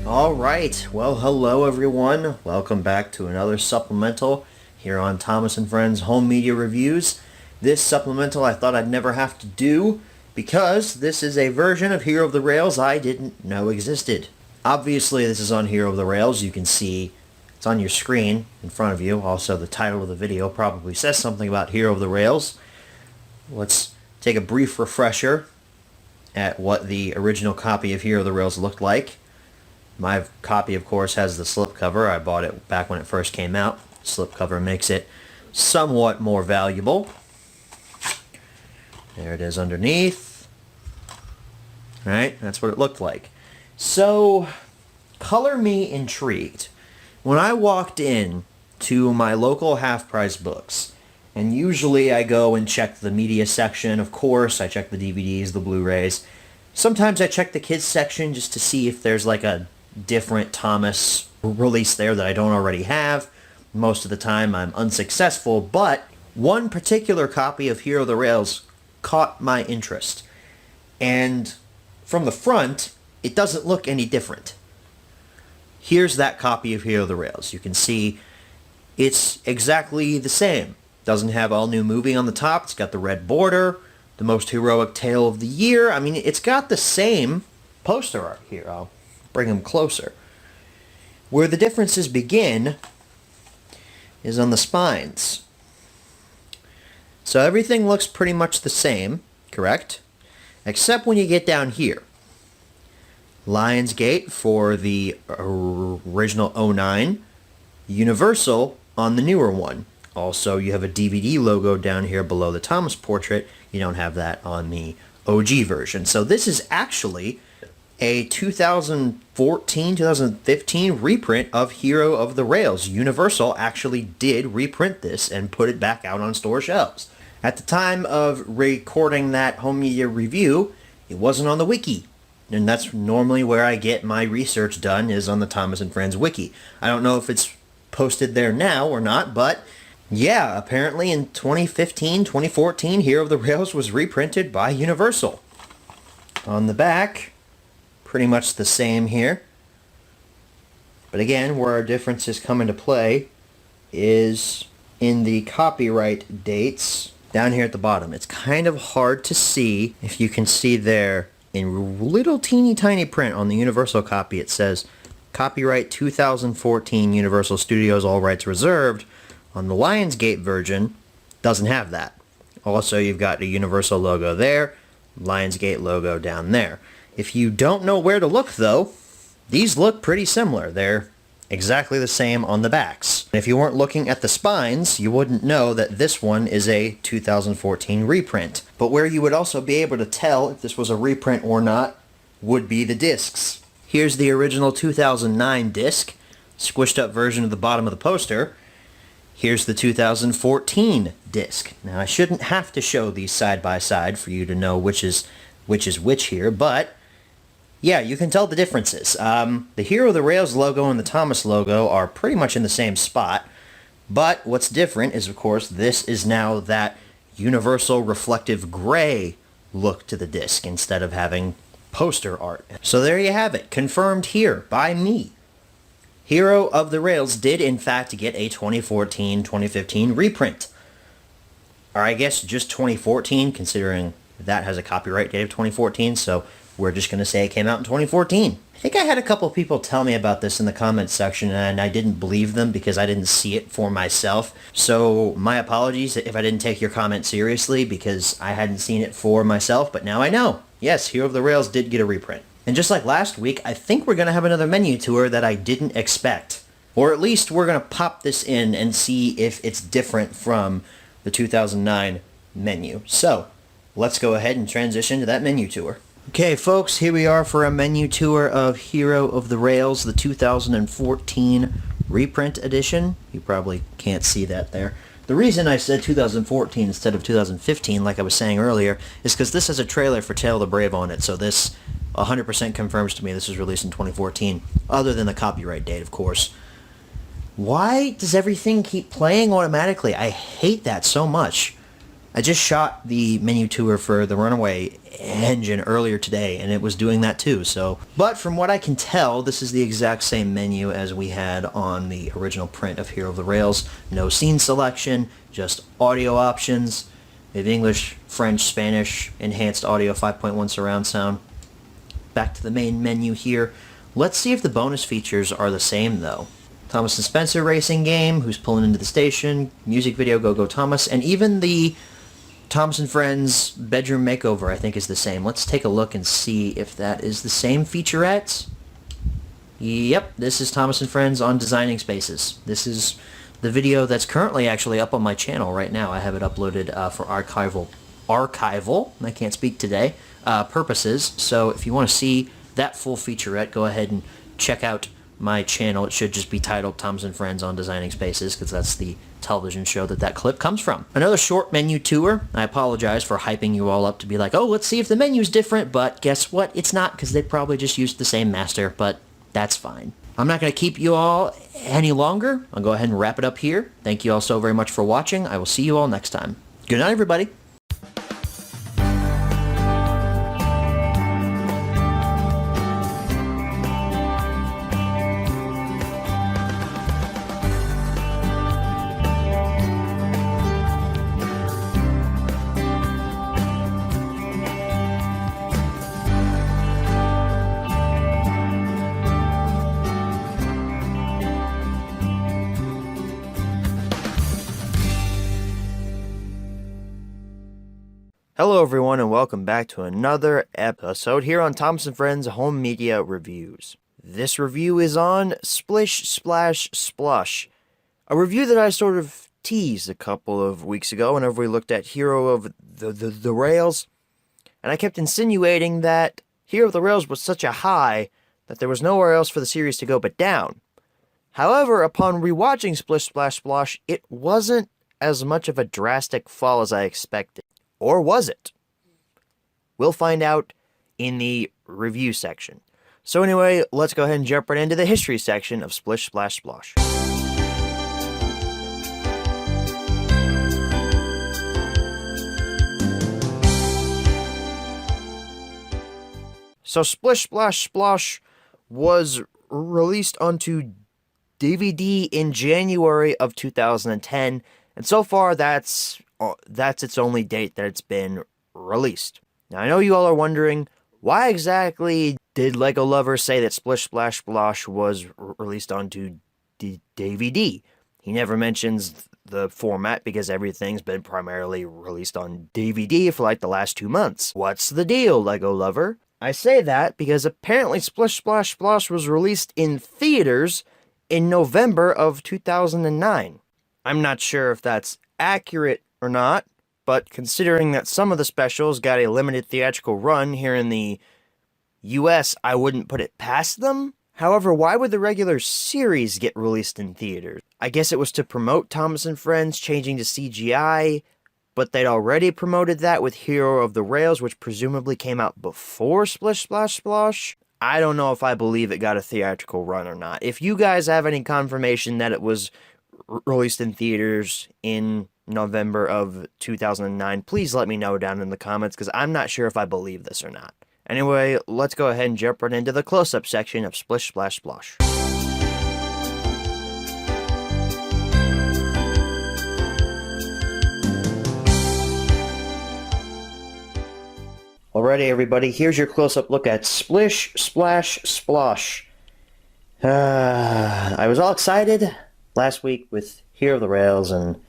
[SPEAKER 1] Alright, well hello everyone. Welcome back to another supplemental here on Thomas & Friends Home Media Reviews. This supplemental I thought I'd never have to do because this is a version of Hero of the Rails I didn't know existed. Obviously this is on Hero of the Rails. You can see it's on your screen in front of you. Also the title of the video probably says something about Hero of the Rails. Let's take a brief refresher at what the original copy of Hero of the Rails looked like. My copy, of course, has the slipcover. I bought it back when it first came out. Slipcover makes it somewhat more valuable. There it is underneath. Right, that's what it looked like. So, color me intrigued. When I walked in to my local half-price books, and usually I go and check the media section, of course, I check the DVDs, the Blu-rays. Sometimes I check the kids section just to see if there's like a different Thomas release there that I don't already have. Most of the time I'm unsuccessful, but one particular copy of Hero of the Rails caught my interest. And from the front, it doesn't look any different. Here's that copy of Hero of the Rails. You can see it's exactly the same. Doesn't have all new movie on the top. It's got the red border, the most heroic tale of the year. I mean, it's got the same poster art here. I'll bring them closer. Where the differences begin is on the spines. So everything looks pretty much the same, correct? Except when you get down here. Lionsgate for the original 09, Universal on the newer one. Also, you have a DVD logo down here below the Thomas portrait. You don't have that on the OG version. So this is actually a 2014, 2015 reprint of Hero of the Rails. Universal actually did reprint this and put it back out on store shelves. At the time of recording that home media review, it wasn't on the wiki. And that's normally where I get my research done, is on the Thomas & Friends wiki. I don't know if it's posted there now or not, but yeah, apparently in 2015, 2014, Hero of the Rails was reprinted by Universal. On the back, pretty much the same here. But again, where our differences come into play is in the copyright dates down here at the bottom. It's kind of hard to see. If you can see there in little teeny tiny print on the Universal copy, it says copyright 2014 Universal Studios, all rights reserved. On the Lionsgate version, doesn't have that. Also, you've got a Universal logo there, Lionsgate logo down there. If you don't know where to look, though, these look pretty similar. They're exactly the same on the backs. If you weren't looking at the spines, you wouldn't know that this one is a 2014 reprint. But where you would also be able to tell if this was a reprint or not would be the discs. Here's the original 2009 disc, squished up version of the bottom of the poster. Here's the 2014 disc. Now, I shouldn't have to show these side by side for you to know which is which here, but yeah, you can tell the differences. The Hero of the Rails logo and the Thomas logo are pretty much in the same spot, but what's different is, of course, this is now that universal reflective gray look to the disc instead of having poster art. So there you have it, confirmed here by me.
[SPEAKER 4] Hero of the Rails did in fact get a 2014-2015 reprint. Or I guess just 2014, considering that has a copyright date of 2014, so we're just going to say it came out in 2014. I think I had a couple people tell me about this in the comments section, and I didn't believe them because I didn't see it for myself. So my apologies if I didn't take your comment seriously because I hadn't seen it for myself, but now I know. Yes, Hero of the Rails did get a reprint. And just like last week, I think we're going to have another menu tour that I didn't expect. Or at least we're going to pop this in and see if it's different from the 2009 menu. So, let's go ahead and transition to that menu tour. Okay, folks, here we are for a menu tour of Hero of the Rails, the 2014 reprint edition. You probably can't see that there. The reason I said 2014 instead of 2015, like I was saying earlier, is because this has a trailer for Tale of the Brave on it, so this 100% confirms to me this was released in 2014, other than the copyright date, of course. Why does everything keep playing automatically? I hate that so much. I just shot the menu tour for the Runaway engine earlier today, and it was doing that too, so... But from what I can tell, this is the exact same menu as we had on the original print of Hero of the Rails. No scene selection, just audio options. We have English, French, Spanish, enhanced audio 5.1 surround sound. Back to the main menu here. Let's see if the bonus features are the same, though. Thomas and Spencer racing game, Who's Pulling Into the Station, music video Go Go Thomas, and even the Thomas and Friends bedroom makeover I think is the same. Let's take a look and see if that is the same featurettes. Yep, this is Thomas and Friends on Designing Spaces. This is the video that's currently actually up on my channel right now. I have it uploaded for archival, I can't speak today, purposes. So if you want to see that full featurette, go ahead and check out my channel. It should just be titled Thomas and Friends on Designing Spaces, because that's the television show that clip comes from. Another short menu tour. I apologize for hyping you all up to be like, oh, let's see if the menu's different, but guess what? It's not, because they probably just used the same master, but that's fine. I'm not going to keep you all any longer. I'll go ahead and wrap it up here. Thank you all so very much for watching. I will see you all next time. Good night, everybody. Hello everyone and welcome back to another episode here on Thomas and Friends Home Media Reviews. This review is on Splish Splash Splosh, a review that I sort of teased a couple of weeks ago whenever we looked at Hero of the Rails, and I kept insinuating that Hero of the Rails was such a high that there was nowhere else for the series to go but down. However, upon rewatching Splish Splash Splosh, it wasn't as much of a drastic fall as I expected. Or was it? We'll find out in the review section. So anyway, let's go ahead and jump right into the history section of Splish Splash Splosh. So Splish Splash Splosh was released onto DVD in January of 2010, and so far that's its only date that it's been released. Now, I know you all are wondering, why exactly did Lego Lover say that Splish Splash Splosh was released onto DVD? He never mentions the format because everything's been primarily released on DVD for like the last 2 months. What's the deal, Lego Lover? I say that because apparently Splish Splash Splosh was released in theaters in November of 2009. I'm not sure if that's accurate or not, but considering that some of the specials got a limited theatrical run here in the US, I wouldn't put it past them. However, why would the regular series get released in theaters? I guess it was to promote Thomas and Friends changing to CGI, but they'd already promoted that with Hero of the Rails, which presumably came out before Splish Splash Splosh. I don't know if I believe it got a theatrical run or not. If you guys have any confirmation that it was released in theaters in November of 2009, please let me know down in the comments, because I'm not sure if I believe this or not. Anyway, let's go ahead and jump right into the close-up section of Splish Splash Splosh.
[SPEAKER 6] Alrighty, everybody, here's your close-up look at Splish, Splash, Splosh. I was all excited last week with Hero of the Rails, and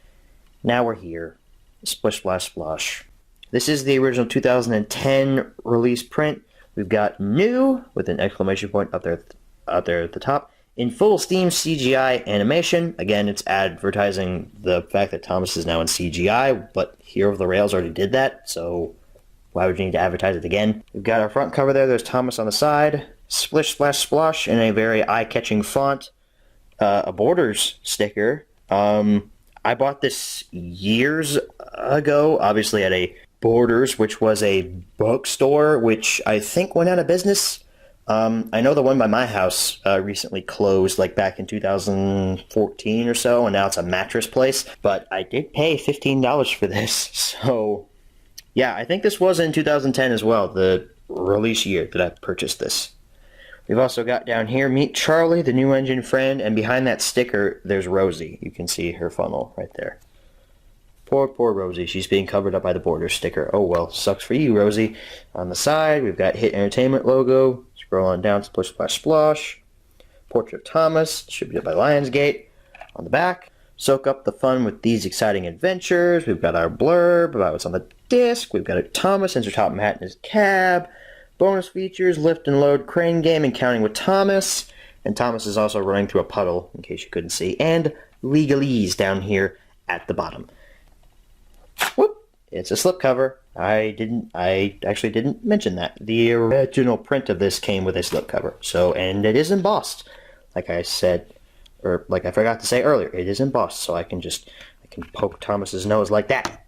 [SPEAKER 6] now we're here. Splish, Splash, Splosh. This is the original 2010 release print. We've got new, with an exclamation point up there at the top, in full Steam CGI animation. Again, it's advertising the fact that Thomas is now in CGI, but Hero of the Rails already did that, so why would you need to advertise it again? We've got our front cover there. There's Thomas on the side. Splish, Splash, Splosh in a very eye-catching font. A Borders sticker. I bought this years ago, obviously at a Borders, which was a bookstore, which I think went out of business. I know the one by my house recently closed, like back in 2014 or so, and now it's a mattress place. But I did pay $15 for this, so yeah, I think this was in 2010 as well, the release year that I purchased this. We've also got down here, Meet Charlie, the new engine friend, and behind that sticker, there's Rosie. You can see her funnel right there. Poor Rosie. She's being covered up by the Borders sticker. Oh well, sucks for you, Rosie. On the side, we've got Hit Entertainment logo. Scroll on down, Splish Splash Splosh. Portrait of Thomas, distributed by Lionsgate. On the back, soak up the fun with these exciting adventures. We've got our blurb about what's on the disc. We've got a Thomas enter Top Hat in his cab. Bonus features, lift and load crane game and counting with Thomas. And Thomas is also running through a puddle, in case you couldn't see. And legalese down here at the bottom. Whoop! It's a slipcover. I actually didn't mention that. The original print of this came with a slipcover. So, and it is embossed. Like I said, or like I forgot to say earlier, it is embossed. So I can poke Thomas's nose like that.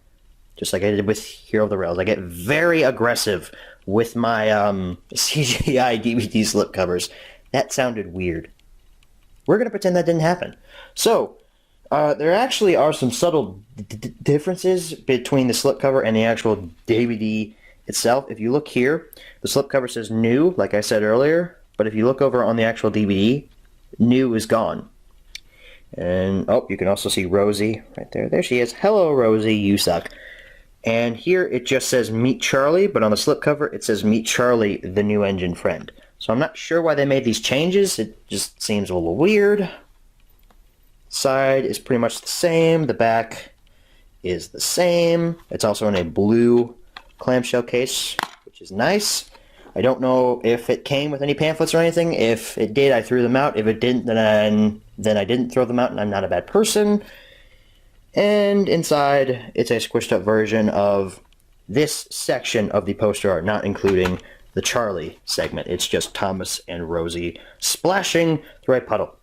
[SPEAKER 6] Just like I did with Hero of the Rails. I get very aggressive with my CGI DVD slipcovers. That sounded weird. We're going to pretend that didn't happen. So, there actually are some subtle differences between the slipcover and the actual DVD itself. If you look here, the slipcover says new, like I said earlier, but if you look over on the actual DVD, new is gone. And, oh, you can also see Rosie right there. There she is. Hello, Rosie, you suck. And here it just says Meet Charlie, but on the slipcover it says Meet Charlie, the new engine friend. So I'm not sure why they made these changes. It just seems a little weird. Side is pretty much the same. The back is the same. It's also in a blue clamshell case, which is nice. I don't know if it came with any pamphlets or anything. If it did, I threw them out. If it didn't, then I didn't throw them out, and I'm not a bad person. And inside, it's a squished up version of this section of the poster art, not including the Charlie segment. It's just Thomas and Rosie splashing through a puddle.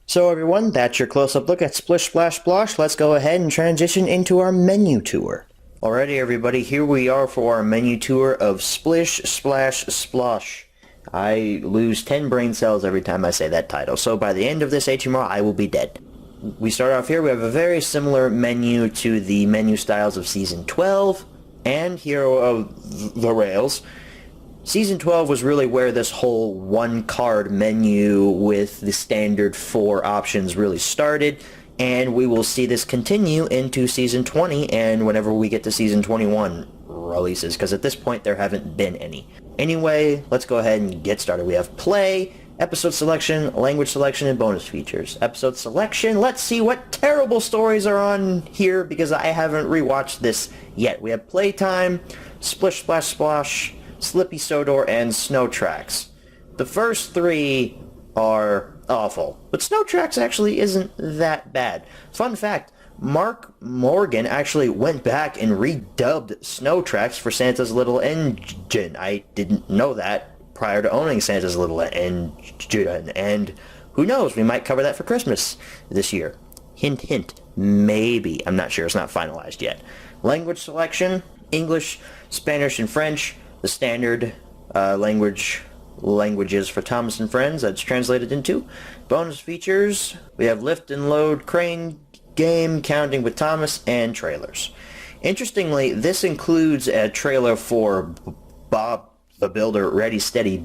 [SPEAKER 6] So everyone, that's your close-up look at Splish Splash Splosh. Let's go ahead and transition into our menu tour. Alrighty everybody, here we are for our menu tour of Splish Splash Splosh. I lose 10 brain cells every time I say that title, so by the end of this HMR, I will be dead. We start off here, we have a very similar menu to the menu styles of Season 12 and Hero of the Rails. Season 12 was really where this whole one-card menu with the standard 4 options really started, and we will see this continue into Season 20 and whenever we get to Season 21 releases, because at this point there haven't been any. Anyway, let's go ahead and get started. We have Play, Episode Selection, Language Selection, and Bonus Features. Episode Selection, let's see what terrible stories are on here, because I haven't rewatched this yet. We have Playtime, Splish Splash Splosh, Slippy Sodor, and Snow Tracks. The first 3 are awful, but Snow Tracks actually isn't that bad. Fun fact, Mark Morgan actually went back and redubbed Snow Tracks for Santa's Little Engine. I didn't know that prior to owning Santa's Little Engine, and who knows, we might cover that for Christmas this year. Hint, hint, maybe. I'm not sure, it's not finalized yet. Language selection, English, Spanish, and French. The standard languages for Thomas and Friends that's translated into. Bonus features, we have lift and load crane game, counting with Thomas, and trailers. Interestingly, this includes a trailer for Bob the Builder Ready Steady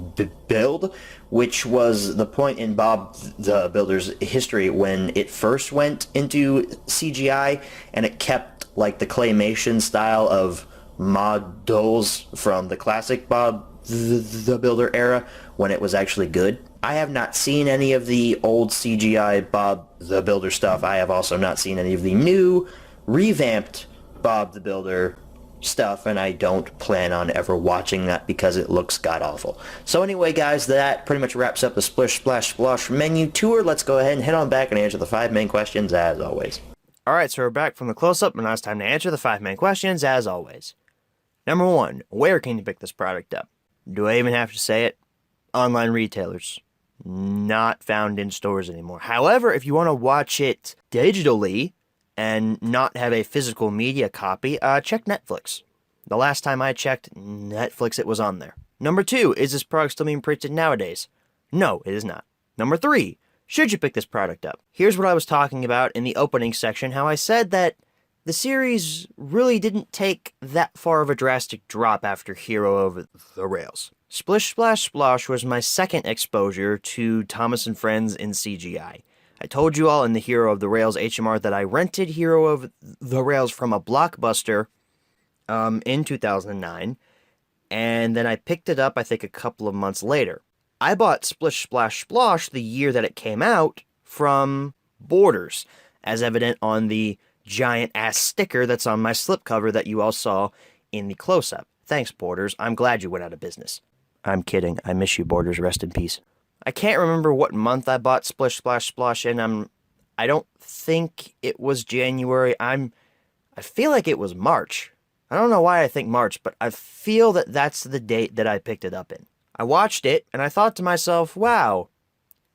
[SPEAKER 6] Build, which was the point in Bob the Builder's history when it first went into CGI, and it kept like the claymation style of models from the classic Bob the Builder era when it was actually good. I have not seen any of the old CGI Bob the Builder stuff. I have also not seen any of the new revamped Bob the Builder stuff, and I don't plan on ever watching that because it looks god-awful. So anyway, guys, that pretty much wraps up the Splish Splash Splosh menu tour. Let's go ahead and head on back and answer the 5 main questions as always.
[SPEAKER 9] Alright, so we're back from the close-up, and now it's time to answer the 5 main questions as always. Number 1, where can you pick this product up? Do I even have to say it? Online retailers. Not found in stores anymore. However, if you want to watch it digitally and not have a physical media copy, check Netflix. The last time I checked Netflix, it was on there. Number 2, is this product still being printed nowadays? No, it is not. Number 3, should you pick this product up? Here's what I was talking about in the opening section, how I said that the series really didn't take that far of a drastic drop after Hero Over the Rails. Splish Splash Splosh was my second exposure to Thomas and Friends in CGI. I told you all in the Hero of the Rails HMR that I rented Hero of the Rails from a Blockbuster in 2009, and then I picked it up, I think, a couple of months later. I bought Splish Splash Splosh the year that it came out from Borders, as evident on the giant-ass sticker that's on my slipcover that you all saw in the close-up. Thanks, Borders. I'm glad you went out of business. I'm kidding. I miss you, Borders. Rest in peace. I can't remember what month I bought Splish Splash Splosh in. I don't think it was January. I feel like it was March. I don't know why I think March, but I feel that that's the date that I picked it up in. I watched it, and I thought to myself, wow,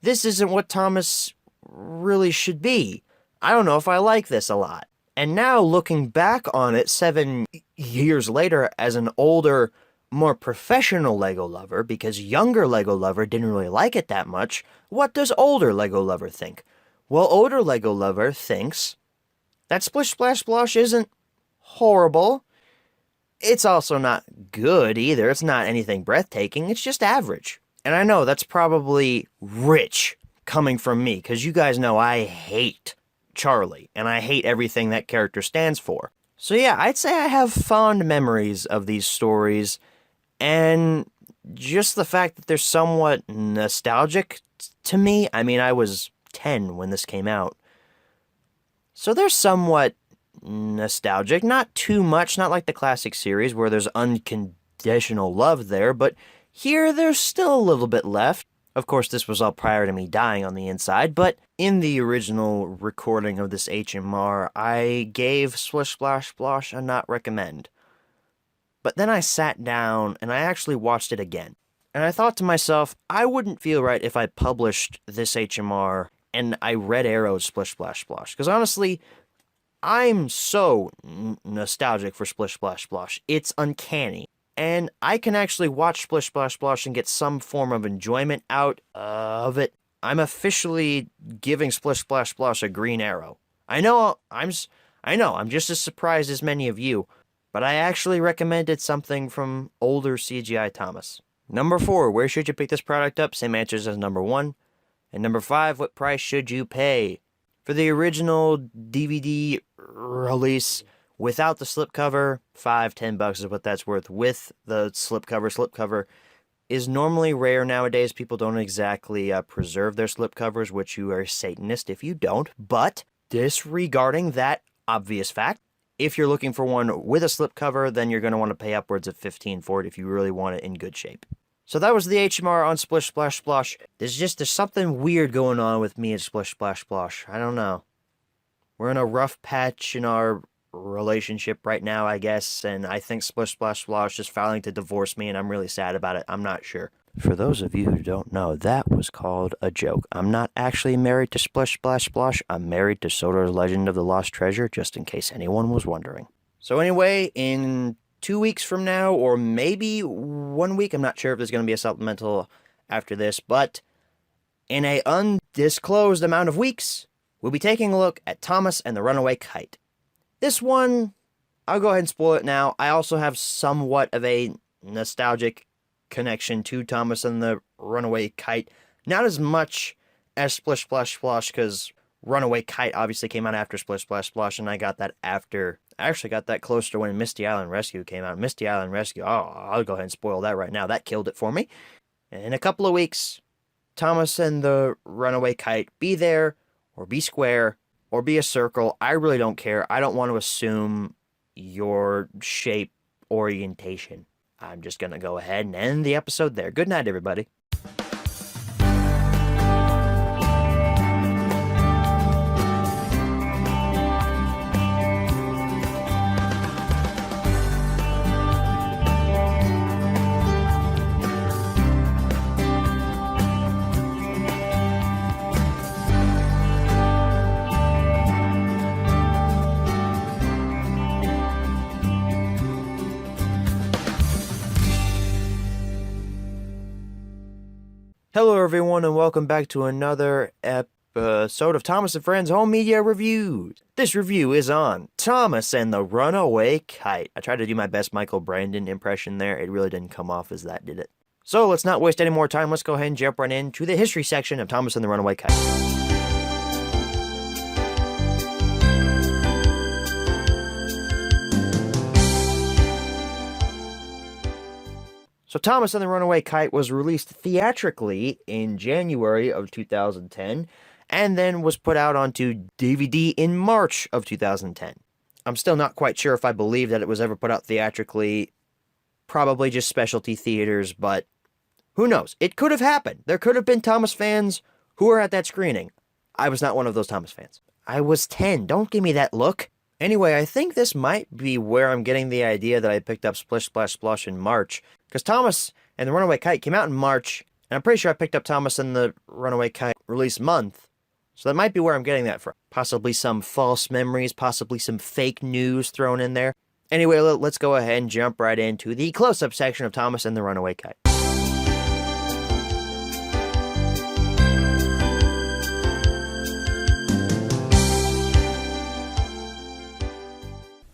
[SPEAKER 9] this isn't what Thomas really should be. I don't know if I like this a lot. And now, looking back on it 7 years later as an older, more professional LEGO lover, because younger LEGO lover didn't really like it that much, what does older LEGO lover think? Well, older LEGO lover thinks that Splish Splash Splosh isn't horrible. It's also not good either. It's not anything breathtaking. It's just average. And I know that's probably rich coming from me, because you guys know I hate Charlie, and I hate everything that character stands for. So yeah, I'd say I have fond memories of these stories, and just the fact that they're somewhat nostalgic to me. I mean, I was 10 when this came out. So they're somewhat nostalgic, not too much, not like the classic series where there's unconditional love there, but here there's still a little bit left. Of course, this was all prior to me dying on the inside, but in the original recording of this HMR, I gave Splish Splash Splosh a not recommend. But then I sat down and I actually watched it again. And I thought to myself, I wouldn't feel right if I published this HMR and I Red Arrowed Splish Splash Splosh. Because honestly, I'm so nostalgic for Splish Splash Splosh. It's uncanny. And I can actually watch Splish Splash Splosh and get some form of enjoyment out of it. I'm officially giving Splish Splash Splosh a green arrow. I know I'm just as surprised as many of you, but I actually recommended something from older CGI Thomas. Number 4, where should you pick this product up? Same answers as number 1. And number 5, what price should you pay? For the original DVD release, without the slipcover, $5-10 is what that's worth. With the slipcover is normally rare nowadays. People don't exactly preserve their slipcovers, which you are a Satanist if you don't. But disregarding that obvious fact, if you're looking for one with a slipcover, then you're going to want to pay upwards of $15 for it if you really want it in good shape. So that was the HMR on Splish Splash Splosh. There's something weird going on with me and Splish Splash Splosh. I don't know. We're in a rough patch in our relationship right now, I guess, and I think Splish Splash Splosh is filing to divorce me, and I'm really sad about it. I'm not sure. For those of you who don't know, that was called a joke. I'm not actually married to Splish Splash Splosh. I'm married to Sodor's Legend of the Lost Treasure, just in case anyone was wondering. So anyway, in 2 weeks from now, or maybe 1 week, I'm not sure if there's going to be a supplemental after this, but in a undisclosed amount of weeks, we'll be taking a look at Thomas and the Runaway Kite. This one, I'll go ahead and spoil it now. I also have somewhat of a nostalgic connection to Thomas and the Runaway Kite. Not as much as Splish Splash Splosh, because Runaway Kite obviously came out after Splish Splash Splosh, and I got that after I actually got that close to when Misty Island Rescue came out. Misty Island Rescue, oh, I'll go ahead and spoil that right now. That killed it for me. In a couple of weeks, Thomas and the Runaway Kite, be there, or be square, or be a circle. I really don't care. I don't want to assume your shape orientation. I'm just going to go ahead and end the episode there. Good night, everybody. Hello, everyone, and welcome back to another episode of Thomas and Friends Home Media Reviews. This review is on Thomas and the Runaway Kite. I tried to do my best Michael Brandon impression there. It really didn't come off as that, did it? So let's not waste any more time. Let's go ahead and jump right into the history section of Thomas and the Runaway Kite. So Thomas and the Runaway Kite was released theatrically in January of 2010, and then was put out onto DVD in March of 2010. I'm still not quite sure if I believe that it was ever put out theatrically, probably just specialty theaters, but who knows? It could have happened. There could have been Thomas fans who were at that screening. I was not one of those Thomas fans. I was 10. Don't give me that look. Anyway, I think this might be where I'm getting the idea that I picked up Splish Splash Splosh in March. Because Thomas and the Runaway Kite came out in March, and I'm pretty sure I picked up Thomas and the Runaway Kite release month. So that might be where I'm getting that from. Possibly some false memories, possibly some fake news thrown in there. Anyway, let's go ahead and jump right into the close-up section of Thomas and the Runaway Kite.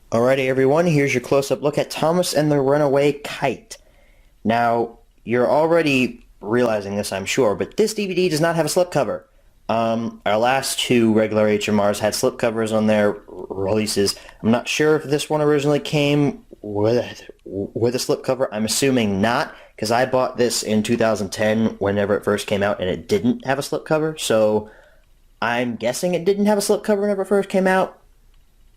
[SPEAKER 6] Alrighty, everyone, here's your close-up look at Thomas and the Runaway Kite. Now, you're already realizing this, I'm sure, but this DVD does not have a slipcover. Our last two regular HMRs had slipcovers on their releases. I'm not sure if this one originally came with a slipcover. I'm assuming not, because I bought this in 2010 whenever it first came out, and it didn't have a slipcover, so I'm guessing it didn't have a slipcover whenever it first came out.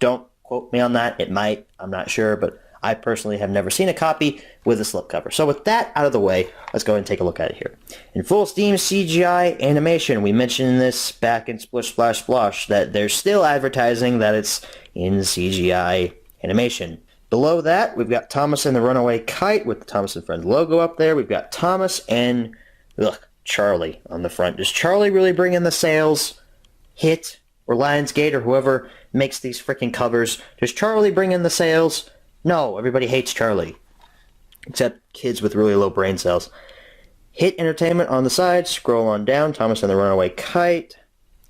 [SPEAKER 6] Don't quote me on that. It might. I'm not sure, but I personally have never seen a copy with a slipcover. So with that out of the way, let's go ahead and take a look at it here. In full steam CGI animation, we mentioned this back in Splish Splash Splosh, that they're still advertising that it's in CGI animation. Below that, we've got Thomas and the Runaway Kite with the Thomas and Friends logo up there. We've got Thomas and, Charlie on the front. Does Charlie really bring in the sales? Hit or Lionsgate or whoever makes these freaking covers. Does Charlie bring in the sales? No, everybody hates Charlie. Except kids with really low brain cells. Hit Entertainment on the side, scroll on down, Thomas and the Runaway Kite.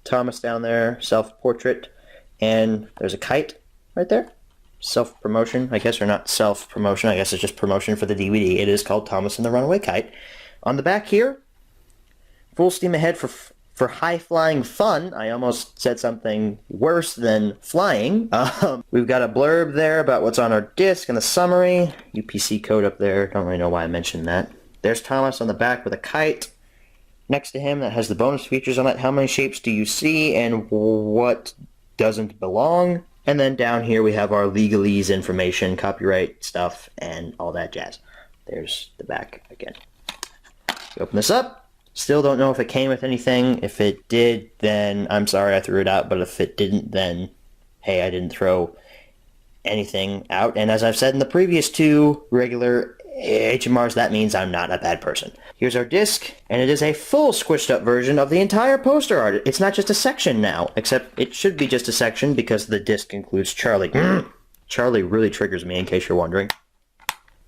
[SPEAKER 6] Thomas down there, self-portrait. And there's a kite right there. Self-promotion, I guess, or not self-promotion. I guess it's just promotion for the DVD. It is called Thomas and the Runaway Kite. On the back here, full steam ahead for high-flying fun. I almost said something worse than flying. We've got a blurb there about what's on our disc and a summary. UPC code up there. Don't really know why I mentioned that. There's Thomas on the back with a kite. Next to him that has the bonus features on it. How many shapes do you see and what doesn't belong? And then down here we have our legalese information, copyright stuff, and all that jazz. There's the back again. You open this up. Still don't know if it came with anything. If it did, then I'm sorry I threw it out. But if it didn't, then hey, I didn't throw anything out. And as I've said in the previous two regular HMRs, that means I'm not a bad person. Here's our disc, and it is a full squished up version of the entire poster art. It's not just a section now, except it should be just a section because the disc includes Charlie. Charlie really triggers me, in case you're wondering.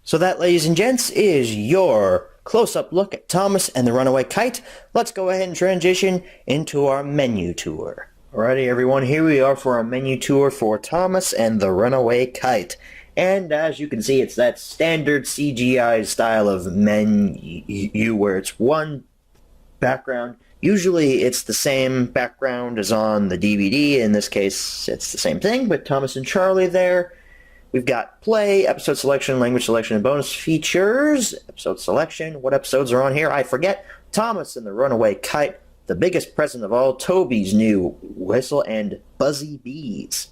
[SPEAKER 6] So that, ladies and gents, is your close-up look at Thomas and the Runaway Kite. Let's go ahead and transition into our menu tour. Alrighty, everyone, here we are for our menu tour for Thomas and the Runaway Kite. And as you can see, it's that standard CGI style of menu where it's one background. Usually it's the same background as on the DVD. In this case, it's the same thing, but Thomas and Charlie there. We've got play, episode selection, language selection, and bonus features. Episode selection. What episodes are on here? I forget. Thomas and the Runaway Kite, The Biggest Present of All, Toby's New Whistle, and Buzzy Bees.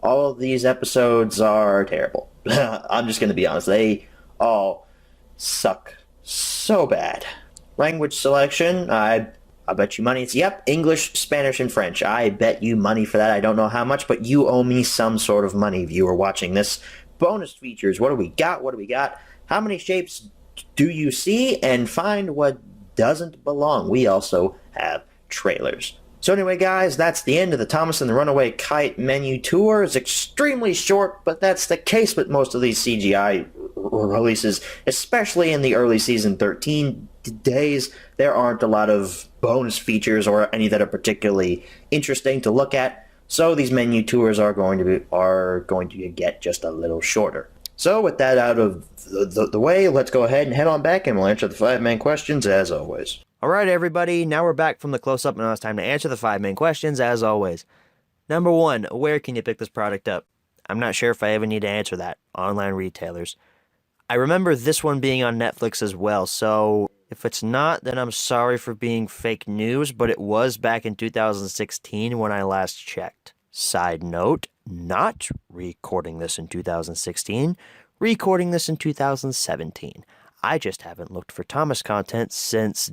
[SPEAKER 6] All of these episodes are terrible. I'm just going to be honest. They all suck so bad. Language selection, I bet you money. It's, yep, English, Spanish, and French. I bet you money for that. I don't know how much, but you owe me some sort of money, viewer watching this. Bonus features, what do we got? What do we got? How many shapes do you see? And find what doesn't belong. We also have trailers. So anyway, guys, that's the end of the Thomas and the Runaway Kite menu tour. It's extremely short, but that's the case with most of these CGI releases, especially in the early season 13 days. There aren't a lot of bonus features or any that are particularly interesting to look at, so these menu tours are going to get just a little shorter. So with that out of the way, let's go ahead and head on back and we'll answer the 5 main questions as always.
[SPEAKER 9] Alright everybody, now we're back from the close-up and now it's time to answer the 5 main questions as always. Number 1, where can you pick this product up? I'm not sure if I even need to answer that. Online retailers. I remember this one being on Netflix as well, so if it's not, then I'm sorry for being fake news, but it was back in 2016 when I last checked. Side note, not recording this in 2016, recording this in 2017. I just haven't looked for Thomas content since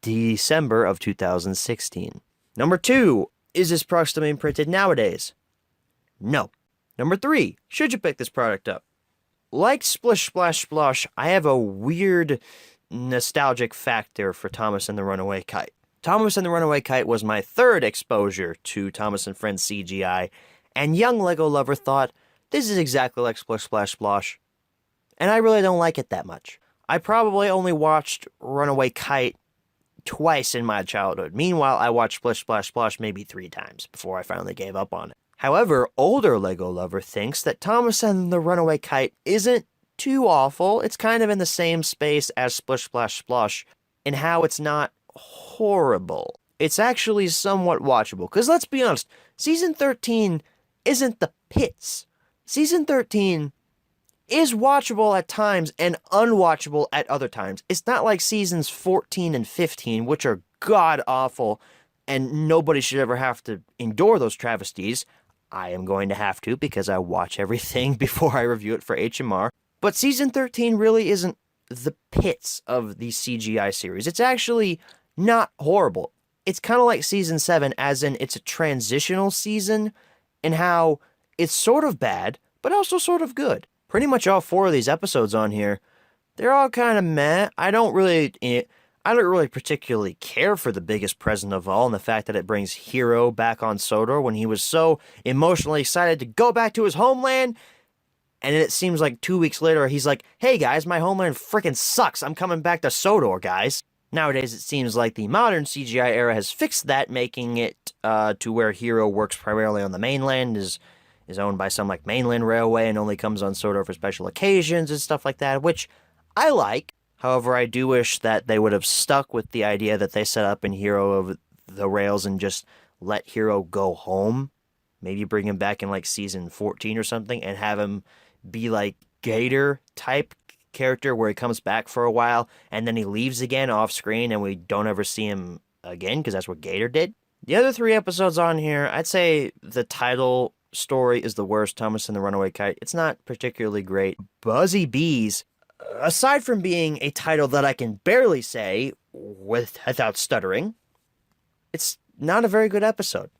[SPEAKER 9] December of 2016. Number 2, is this product still being printed nowadays? No. Number 3, should you pick this product up? Like Splish Splash Splosh, I have a weird nostalgic factor for Thomas and the Runaway Kite. Thomas and the Runaway Kite was my 3rd exposure to Thomas and Friends CGI, and young Lego lover thought, this is exactly like Splish Splash Splosh. And I really don't like it that much. I probably only watched Runaway Kite twice in my childhood. Meanwhile, I watched Splish Splash Splosh maybe 3 times before I finally gave up on it. However, older Lego lover thinks that Thomas and the Runaway Kite isn't too awful. It's kind of in the same space as Splish Splash Splosh in how it's not horrible. It's actually somewhat watchable. Because let's be honest, Season 13 isn't the pits. Season 13 is watchable at times and unwatchable at other times. It's not like Seasons 14 and 15, which are god-awful, and nobody should ever have to endure those travesties. I am going to have to because I watch everything before I review it for HMR. But Season 13 really isn't the pits of the CGI series. It's actually not horrible. It's kind of like Season 7, as in it's a transitional season, in how it's sort of bad, but also sort of good. Pretty much all 4 of these episodes on here, they're all kind of meh. I don't really particularly care for The Biggest Present of All and the fact that it brings Hiro back on Sodor when he was so emotionally excited to go back to his homeland. And then it seems like 2 weeks later, he's like, hey guys, my homeland freaking sucks. I'm coming back to Sodor, guys. Nowadays, it seems like the modern CGI era has fixed that, making it to where Hiro works primarily on the mainland, is owned by some like mainland railway and only comes on Sodor for special occasions and stuff like that, which I like. However, I do wish that they would have stuck with the idea that they set up in Hero of the Rails and just let Hiro go home. Maybe bring him back in like season 14 or something and have him be like Gator type character where he comes back for a while and then he leaves again off screen and we don't ever see him again because that's what Gator did. The other 3 episodes on here, I'd say the title story is the worst, Thomas and the Runaway Kite. It's not particularly great. Buzzy Bees, aside from being a title that I can barely say without stuttering, it's not a very good episode.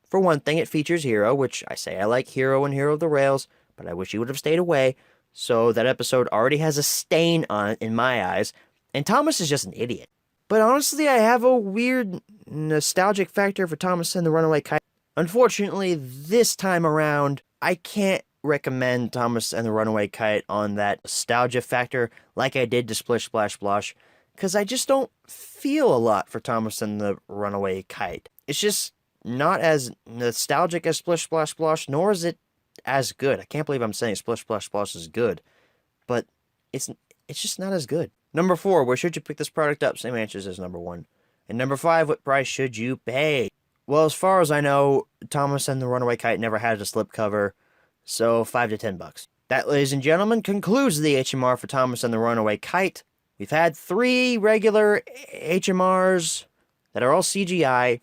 [SPEAKER 9] For one thing, it features Hiro, which I say I like Hiro and Hero of the Rails, but I wish he would have stayed away. So that episode already has a stain on it in my eyes, and Thomas is just an idiot. But honestly, I have a weird nostalgic factor for Thomas and the Runaway Kite. Unfortunately, this time around, I can't recommend Thomas and the Runaway Kite on that nostalgia factor like I did to Splish Splash Splosh, because I just don't feel a lot for Thomas and the Runaway Kite. It's just not as nostalgic as Splish Splash Splosh, nor is it as good. I can't believe I'm saying Splish Splash Splosh is good, but it's just not as good. Number 4, where should you pick this product up? Same answers as number 1. And number 5, what price should you pay? Well, as far as I know, Thomas and the Runaway Kite never had a slipcover, So $5 to $10. That, ladies and gentlemen, concludes the HMR for Thomas and the Runaway Kite. We've had 3 regular HMRs that are all CGI.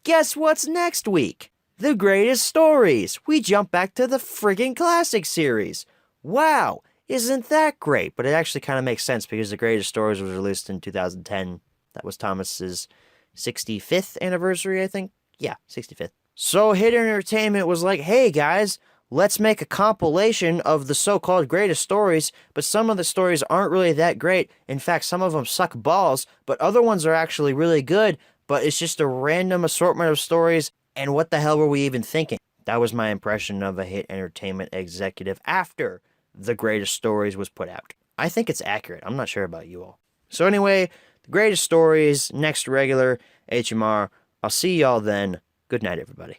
[SPEAKER 9] Guess what's next week? The Greatest Stories. We jump back to the friggin' classic series. Wow, isn't that great? But it actually kind of makes sense because The Greatest Stories was released in 2010. That was Thomas's 65th anniversary, I think. Yeah, 65th. So Hit Entertainment was like, hey guys, let's make a compilation of the so-called greatest stories, but some of the stories aren't really that great. In fact, some of them suck balls, but other ones are actually really good, but it's just a random assortment of stories, and what the hell were we even thinking? That was my impression of a Hit Entertainment executive after The Greatest Stories was put out. I think it's accurate. I'm not sure about you all. So anyway, The Greatest Stories, next regular HMR. I'll see y'all then. Good night, everybody.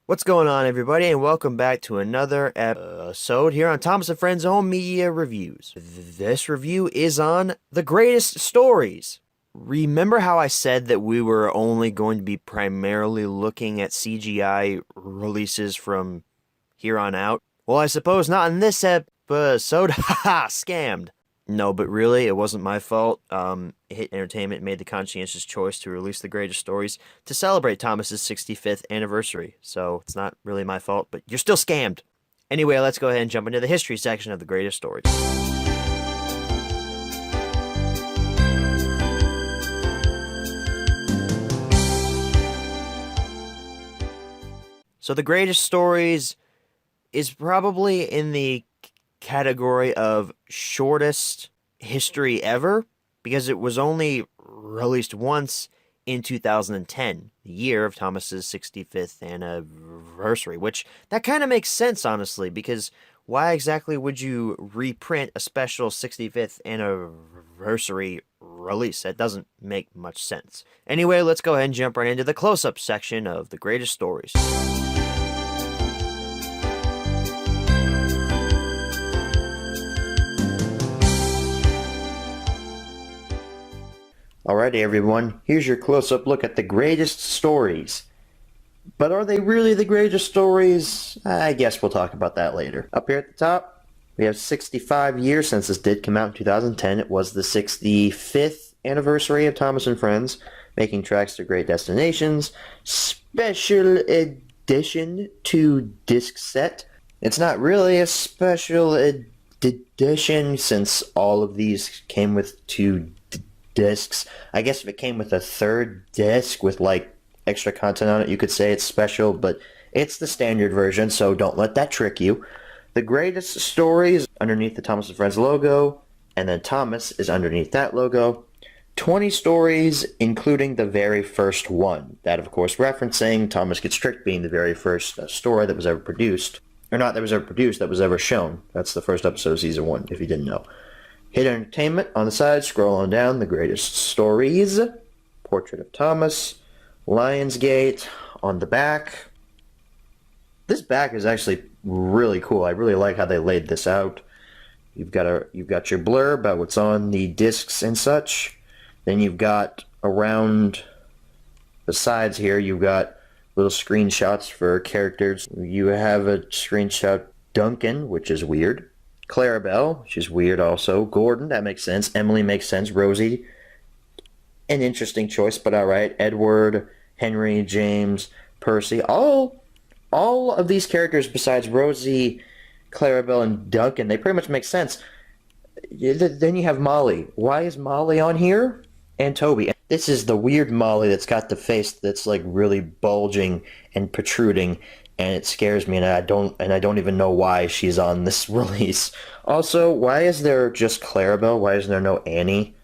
[SPEAKER 9] What's going on, everybody, and welcome back to another episode here on Thomas and Friends Home Media Reviews. This review is on The Greatest Stories. Remember how I said that we were only going to be primarily looking at CGI releases from here on out? Well, I suppose not in this episode. Haha, scammed. No, but really, it wasn't my fault. Hit Entertainment made the conscientious choice to release The Greatest Stories to celebrate Thomas's 65th anniversary. So it's not really my fault, but you're still scammed. Anyway, let's go ahead and jump into the history section of The Greatest Stories. So The Greatest Stories is probably in the category of shortest history ever, because it was only released once in 2010, the year of Thomas's 65th anniversary, which that kind of makes sense, honestly, because why exactly would you reprint a special 65th anniversary release? That doesn't make much sense. Anyway, let's go ahead and jump right into the close-up section of The Greatest Stories.
[SPEAKER 6] Alrighty, everyone, here's your close-up look at The Greatest Stories. But are they really the greatest stories? I guess we'll talk about that later. Up here at the top, we have 65 years since this did come out in 2010. It was the 65th anniversary of Thomas and Friends, Making Tracks to Great Destinations, special edition 2-disc set. It's not really a special edition since all of these came with 2 discs. I guess if it came with a 3rd disc with like extra content on it, you could say it's special, but it's the standard version, so don't let that trick you. The Greatest Stories underneath the Thomas and Friends logo, and then Thomas is underneath that logo. 20 stories, including the very first one. That, of course, referencing Thomas Gets Tricked being the very first story that was ever produced. Or not that was ever produced, that was ever shown. That's the first episode of Season 1, if you didn't know. Hit Entertainment on the side, scroll on down, The Greatest Stories, Portrait of Thomas, Lionsgate on the back. This back is actually really cool. I really like how they laid this out. You've got your blurb about what's on the discs and such. Then you've got around the sides here, you've got little screenshots for characters. You have a screenshot Duncan, which is weird. Clarabelle, which is weird also. Gordon, that makes sense. Emily makes sense. Rosie, an interesting choice, but alright. Edward, Henry, James, Percy, all of these characters besides Rosie, Clarabelle, and Duncan, they pretty much make sense. Then you have Molly. Why is Molly on here? And Toby. This is the weird Molly that's got the face that's like really bulging and protruding, and it scares me, and I don't even know why she's on this release. Also, why is there just Clarabelle? Why isn't there no Annie?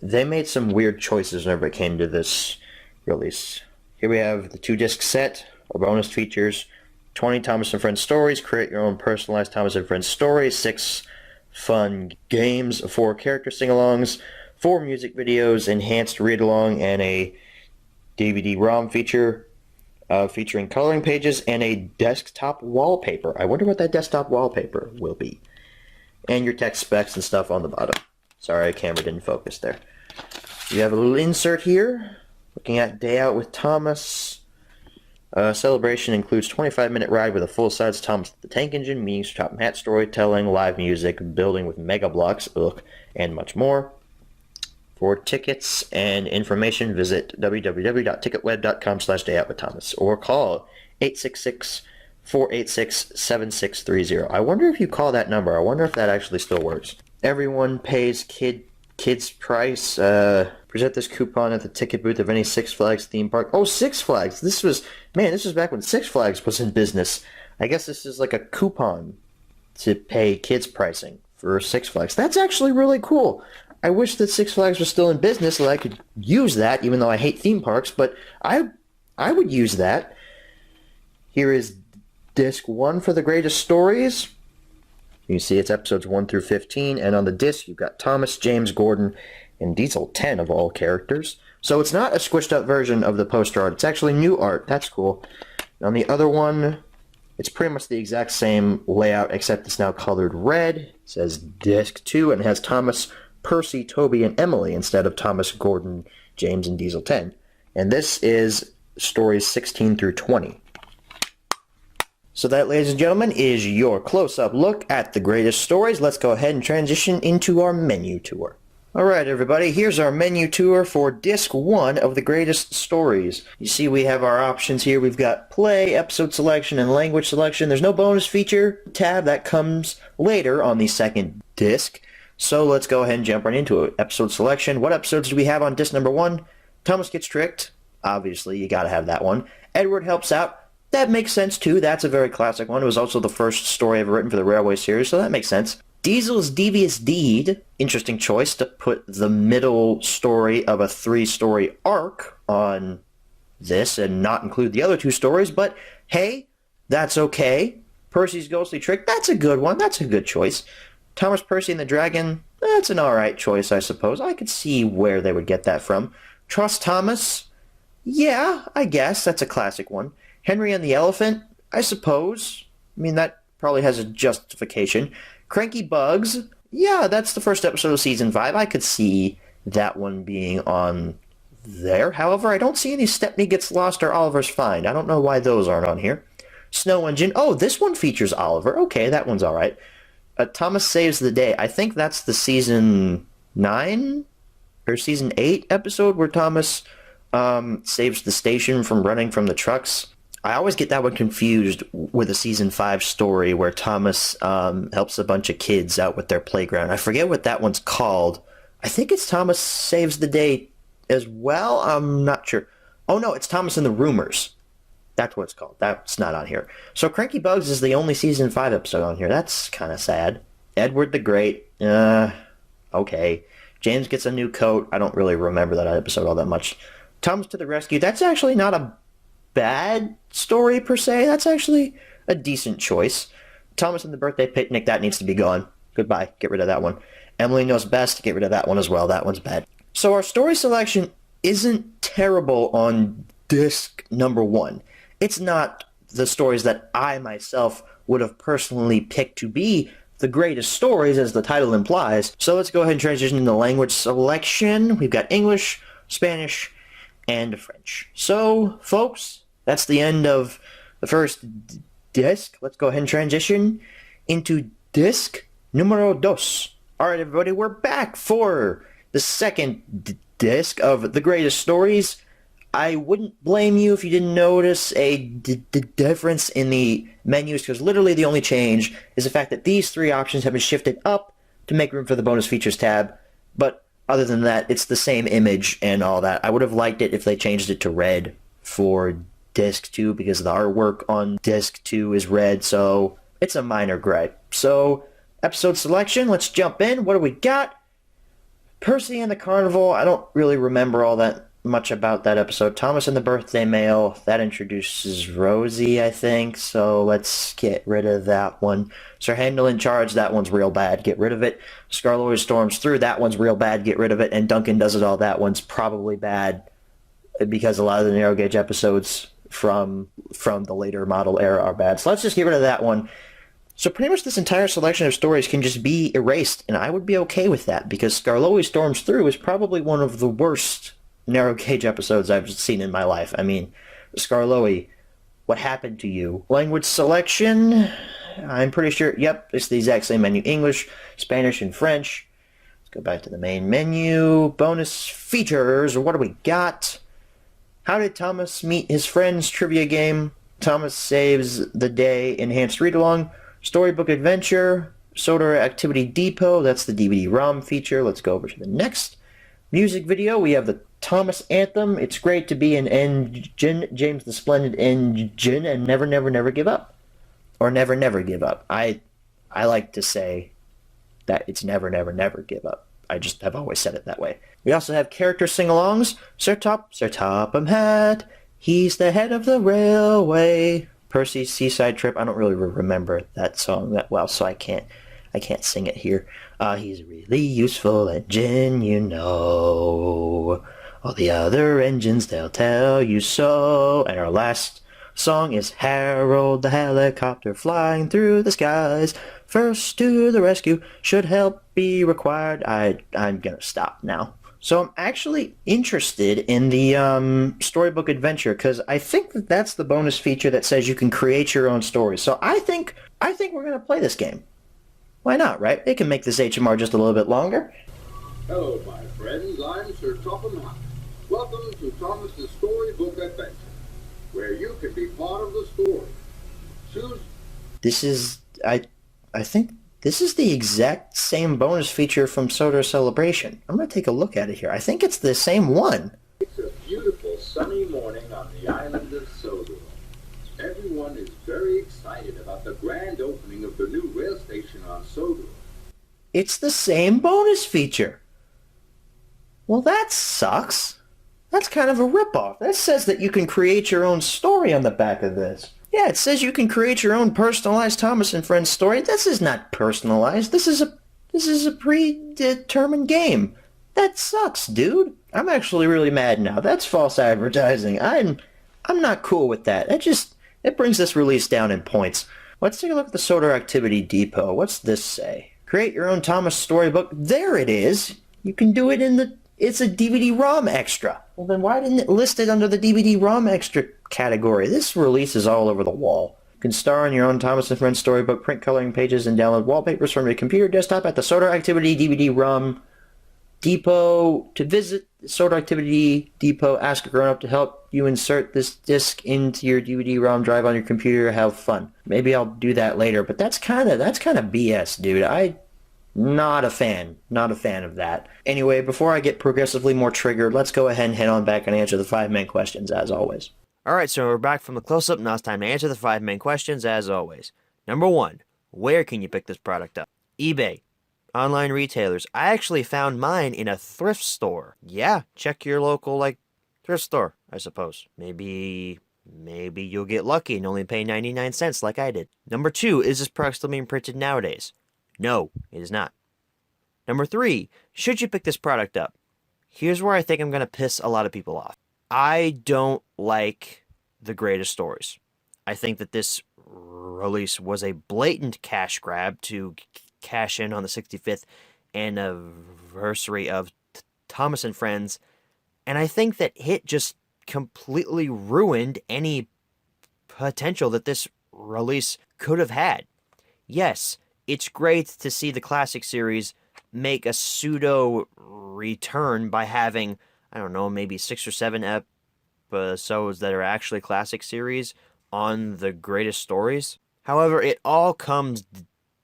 [SPEAKER 6] They made some weird choices whenever it came to this release. Here we have the 2-disc set, or bonus features. Then you have Thomas and Friends, Making Tracks to Great Destinations, special edition 2-disc set. Then you have Hit Entertainment on the side, scroll on down, The Greatest Stories, Portrait of Thomas, Lionsgate on the back. Here we have the 20 Thomas and Friends stories. Create your own personalized Thomas and Friends stories. 6 fun games. 4 character sing-alongs. 4 music videos. Enhanced read-along. And a DVD-ROM feature featuring coloring pages and a desktop wallpaper. I wonder what that desktop wallpaper will be. And your text specs and stuff on the bottom. Sorry, camera didn't focus there. You have a little insert here. Looking at Day Out with Thomas. Celebration includes 25-minute ride with a full-size Thomas the Tank Engine, meetings, top hat storytelling, live music, building with Mega Blocks, and much more. For tickets and information, visit www.ticketweb.com/dayoutwiththomas or call 866-486-7630. I wonder if you call that number. I wonder if that actually still works. Everyone pays kids price. Present this coupon at the ticket booth of any Six Flags theme park. Oh, Six Flags! This was back when Six Flags was in business. I guess this is like a coupon to pay kids pricing for Six Flags. That's actually really cool. I wish that Six Flags was still in business so I could use that, even though I hate theme parks, but I would use that. Here is disc 1 for the greatest stories. You can see it's episodes 1 through 15, and on the disc you've got Thomas, James, Gordon, and Diesel, 10 of all characters. So it's not a squished up version of the poster art, it's actually new art. That's cool. On the other one, it's pretty much the exact same layout, except it's now colored red. It says disc 2, and it has Thomas, Percy, Toby, and Emily instead of Thomas, Gordon, James, and Diesel 10. And this is stories 16 through 20. So that, ladies and gentlemen, is your close-up look at the greatest stories. Let's go ahead and transition into our menu tour. Alright everybody, here's our menu tour for Disc 1 of the Greatest Stories. You see we have our options here. We've got Play, Episode Selection, and Language Selection. There's no bonus feature tab. That comes later on the second disc. So let's go ahead and jump right into it. Episode Selection. What episodes do we have on Disc number 1? Thomas Gets Tricked. Obviously, you gotta have that one. Edward Helps Out. That makes sense too. That's a very classic one. It was also the first story ever written for the Railway series, so that makes sense. Diesel's Devious Deed. Interesting choice to put the middle story of a 3-story arc on this and not include the other 2 stories, but hey, that's okay. Percy's Ghostly Trick. That's a good one. That's a good choice. Thomas, Percy, and the Dragon. That's an alright choice, I suppose. I could see where they would get that from. Trust Thomas. Yeah, I guess. That's a classic one. Henry and the Elephant. I suppose. I mean, that probably has a justification. Cranky Bugs. Yeah, that's the first episode of Season 5. I could see that one being on there. However, I don't see any Stepney Gets Lost or Oliver's Find. I don't know why those aren't on here. Snow Engine. Oh, this one features Oliver. Okay, that one's alright. Thomas Saves the Day. I think that's the Season 9 or Season 8 episode where Thomas saves the station from running from the trucks. I always get that one confused with a Season 5 story where Thomas helps a bunch of kids out with their playground. I forget what that one's called. I think it's Thomas Saves the Day as well. I'm not sure. Oh no, it's Thomas and the Rumors. That's what it's called. That's not on here. So Cranky Bugs is the only Season 5 episode on here. That's kind of sad. Edward the Great. Okay. James Gets a New Coat. I don't really remember that episode all that much. Thomas to the Rescue. That's actually not a bad story per se. That's actually a decent choice. Thomas and the Birthday Picnic. That needs to be gone. Goodbye. Get rid of that one. Emily Knows Best. Get rid of that one as well. That one's bad. So our story selection isn't terrible on disc number 1. It's not the stories that I myself would have personally picked to be the greatest stories, as the title implies. So let's go ahead and transition into language selection. We've got English, Spanish, and French. So, folks, that's the end of the first disc. Let's go ahead and transition into disc numero dos. Alright, everybody, we're back for the second disc of the greatest stories. I wouldn't blame you if you didn't notice a difference in the menus, because literally the only change is the fact that these 3 options have been shifted up to make room for the bonus features tab. But other than that, it's the same image and all that. I would have liked it if they changed it to red for disc 2, because the artwork on disc 2 is red, so it's a minor gripe. So, episode selection, let's jump in. What do we got? Percy and the Carnival. I don't really remember all that much about that episode. Thomas and the Birthday Mail, that introduces Rosie, I think, so let's get rid of that one. Sir Handel in Charge, that one's real bad, get rid of it. Skarloey storms through, that one's real bad, get rid of it. And Duncan Does It All, that one's probably bad, because a lot of the Narrow Gauge episodes from the later model era are bad. So let's just get rid of that one. So pretty much this entire selection of stories can just be erased, and I would be okay with that, because Skarloey Storms Through is probably one of the worst Narrow Gauge episodes I've seen in my life. I mean, Skarloey, what happened to you? Language selection, I'm pretty sure, yep, it's the exact same menu. English, Spanish, and French. Let's go back to the main menu. Bonus features, what do we got? How did Thomas meet his friends? Trivia game. Thomas saves the day. Enhanced read-along. Storybook Adventure, Soda Activity Depot, that's the DVD-ROM feature. Let's go over to the next music video. We have the Thomas Anthem. It's great to be an engine, James the Splendid Engine, and never, never, never give up. Or never, never give up. I like to say that it's never, never, never give up. I've always said it that way. We also have character sing-alongs. Sir Topham Hatt, he's the head of the railway. Percy's Seaside Trip. I don't really remember that song that well, so I can't sing it here. He's a really useful engine, you know. All the other engines, they'll tell you so. And our last song is Harold the helicopter flying through the skies. First to the rescue, should help be required. I'm gonna stop now. So I'm actually interested in the Storybook Adventure, because I think that's the bonus feature that says you can create your own stories. So I think we're going to play this game. Why not, right? They can make this HMR just a little bit longer.
[SPEAKER 3] Hello, my friends. I'm Sir Topham Hatt. Welcome to Thomas's Storybook Adventure, where you can be part of the story. Choose.
[SPEAKER 6] This is, I think this is the exact same bonus feature from Sodor Celebration. I'm going to take a look at it here. I think it's the same one.
[SPEAKER 3] It's a beautiful sunny morning on the island of Sodor. Everyone is very excited about the grand opening of the new rail station on Sodor.
[SPEAKER 6] It's the same bonus feature. Well, that sucks. That's kind of a ripoff. That says that you can create your own story on the back of this. Yeah, it says you can create your own personalized Thomas and Friends story. This is not personalized. This is a predetermined game. That sucks, dude. I'm actually really mad now. That's false advertising. I'm not cool with that. It brings this release down in points. Let's take a look at the Sodor Activity Depot. What's this say? Create your own Thomas storybook. There it is. You can do it it's a DVD-ROM extra. Well, then why didn't it list it under the DVD-ROM extra category? This release is all over the wall. You can star in your own Thomas and Friends storybook, print coloring pages, and download wallpapers from your computer desktop at the Sodor Activity DVD-ROM Depot. To visit the Sodor Activity Depot, ask a grown-up to help you insert this disc into your DVD-ROM drive on your computer. Have fun. Maybe I'll do that later, but that's kind of BS, dude. Not a fan of that. Anyway, before I get progressively more triggered, let's go ahead and head on back and answer the 5 main questions, as always.
[SPEAKER 9] Alright, so we're back from the close-up. Now it's time to answer the 5 main questions, as always. Number 1, where can you pick this product up? eBay. Online retailers. I actually found mine in a thrift store. Yeah, check your local, thrift store, I suppose. Maybe you'll get lucky and only pay 99 cents like I did. Number 2, is this product still being printed nowadays? No, it is not. Number 3, should you pick this product up? Here's where I think I'm going to piss a lot of people off. I don't like the greatest stories. I think that this release was a blatant cash grab to cash in on the 65th anniversary of Thomas and Friends, and I think that it just completely ruined any potential that this release could have had. Yes, it's great to see the classic series make a pseudo return by having, I don't know, maybe 6 or 7 episodes that are actually classic series on the greatest stories. However, it all comes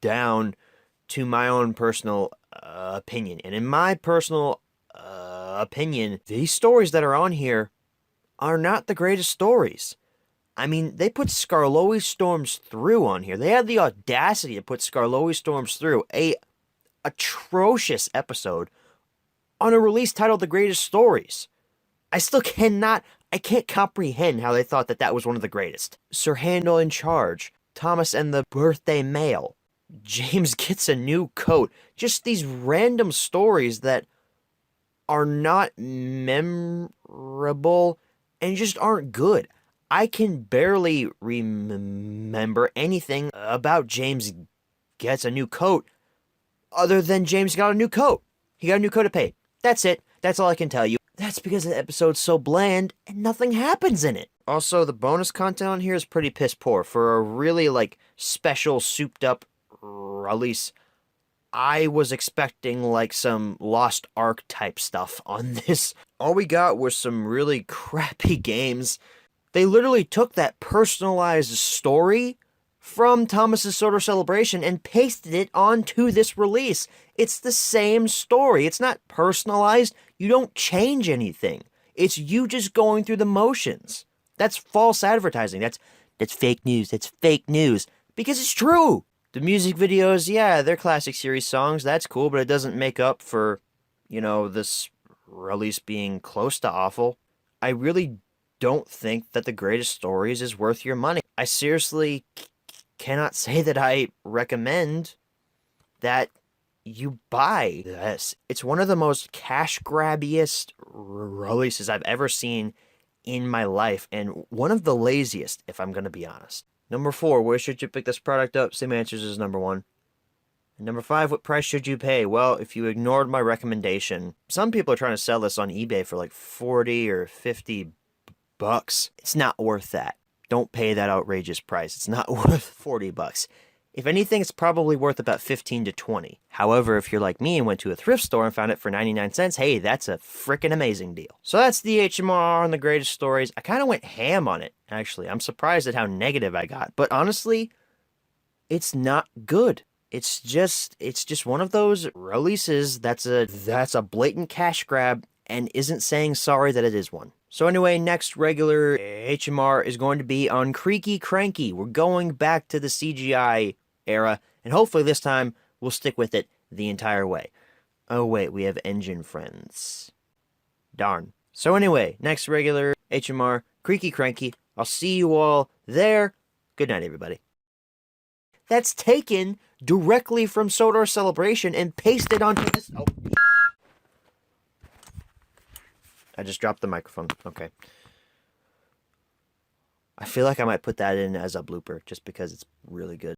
[SPEAKER 9] down to my own personal opinion. And in my personal opinion, these stories that are on here are not the greatest stories. I mean, they put Skarloey Storms Through on here. They had the audacity to put Skarloey Storms Through, a atrocious episode, on a release titled The Greatest Stories. I can't comprehend how they thought that that was one of the greatest. Sir Handel in Charge, Thomas and the Birthday Mail, James Gets a New Coat. Just these random stories that are not memorable and just aren't good. I can barely remember anything about James Gets a New Coat other than James got a new coat. He got a new coat of paint. That's it. That's all I can tell you. That's because the episode's so bland and nothing happens in it. Also, the bonus content on here is pretty piss poor. For a really, special, souped-up release, I was expecting, some Lost Ark type stuff on this. All we got was some really crappy games. They literally took that personalized story from Thomas's Sodor Celebration and pasted it onto this release. It's the same story. It's not personalized. You don't change anything. It's you just going through the motions. That's false advertising. That's fake news. That's fake news. Because it's true. The music videos, yeah, they're classic series songs. That's cool, but it doesn't make up for, this release being close to awful. I really don't think that The Greatest Stories is worth your money. I seriously cannot say that I recommend that you buy this. It's one of the most cash grabbiest releases I've ever seen in my life, and one of the laziest, if I'm going to be honest. Number 4, where should you pick this product up? Same answers as number 1. And number 5, what price should you pay? Well, if you ignored my recommendation, some people are trying to sell this on eBay for 40 or 50 bucks. It's not worth that. Don't pay that outrageous price. It's not worth 40 bucks. If anything, it's probably worth about 15 to 20. However, if you're like me and went to a thrift store and found it for 99 cents, hey, that's a freaking amazing deal. So that's the HMR on The Greatest Stories. I kind of went ham on it, actually. I'm surprised at how negative I got. But honestly, it's not good. It's just one of those releases that's a blatant cash grab and isn't saying sorry that it is one. So anyway, next regular HMR is going to be on Creaky Cranky. We're going back to the CGI era, and hopefully this time we'll stick with it the entire way. Oh wait, we have Engine Friends. Darn. So anyway, next regular HMR, Creaky Cranky. I'll see you all there. Good night, everybody. That's taken directly from Sodor Celebration and pasted onto this... Oh. I just dropped the microphone. Okay. I feel like I might put that in as a blooper just because it's really good.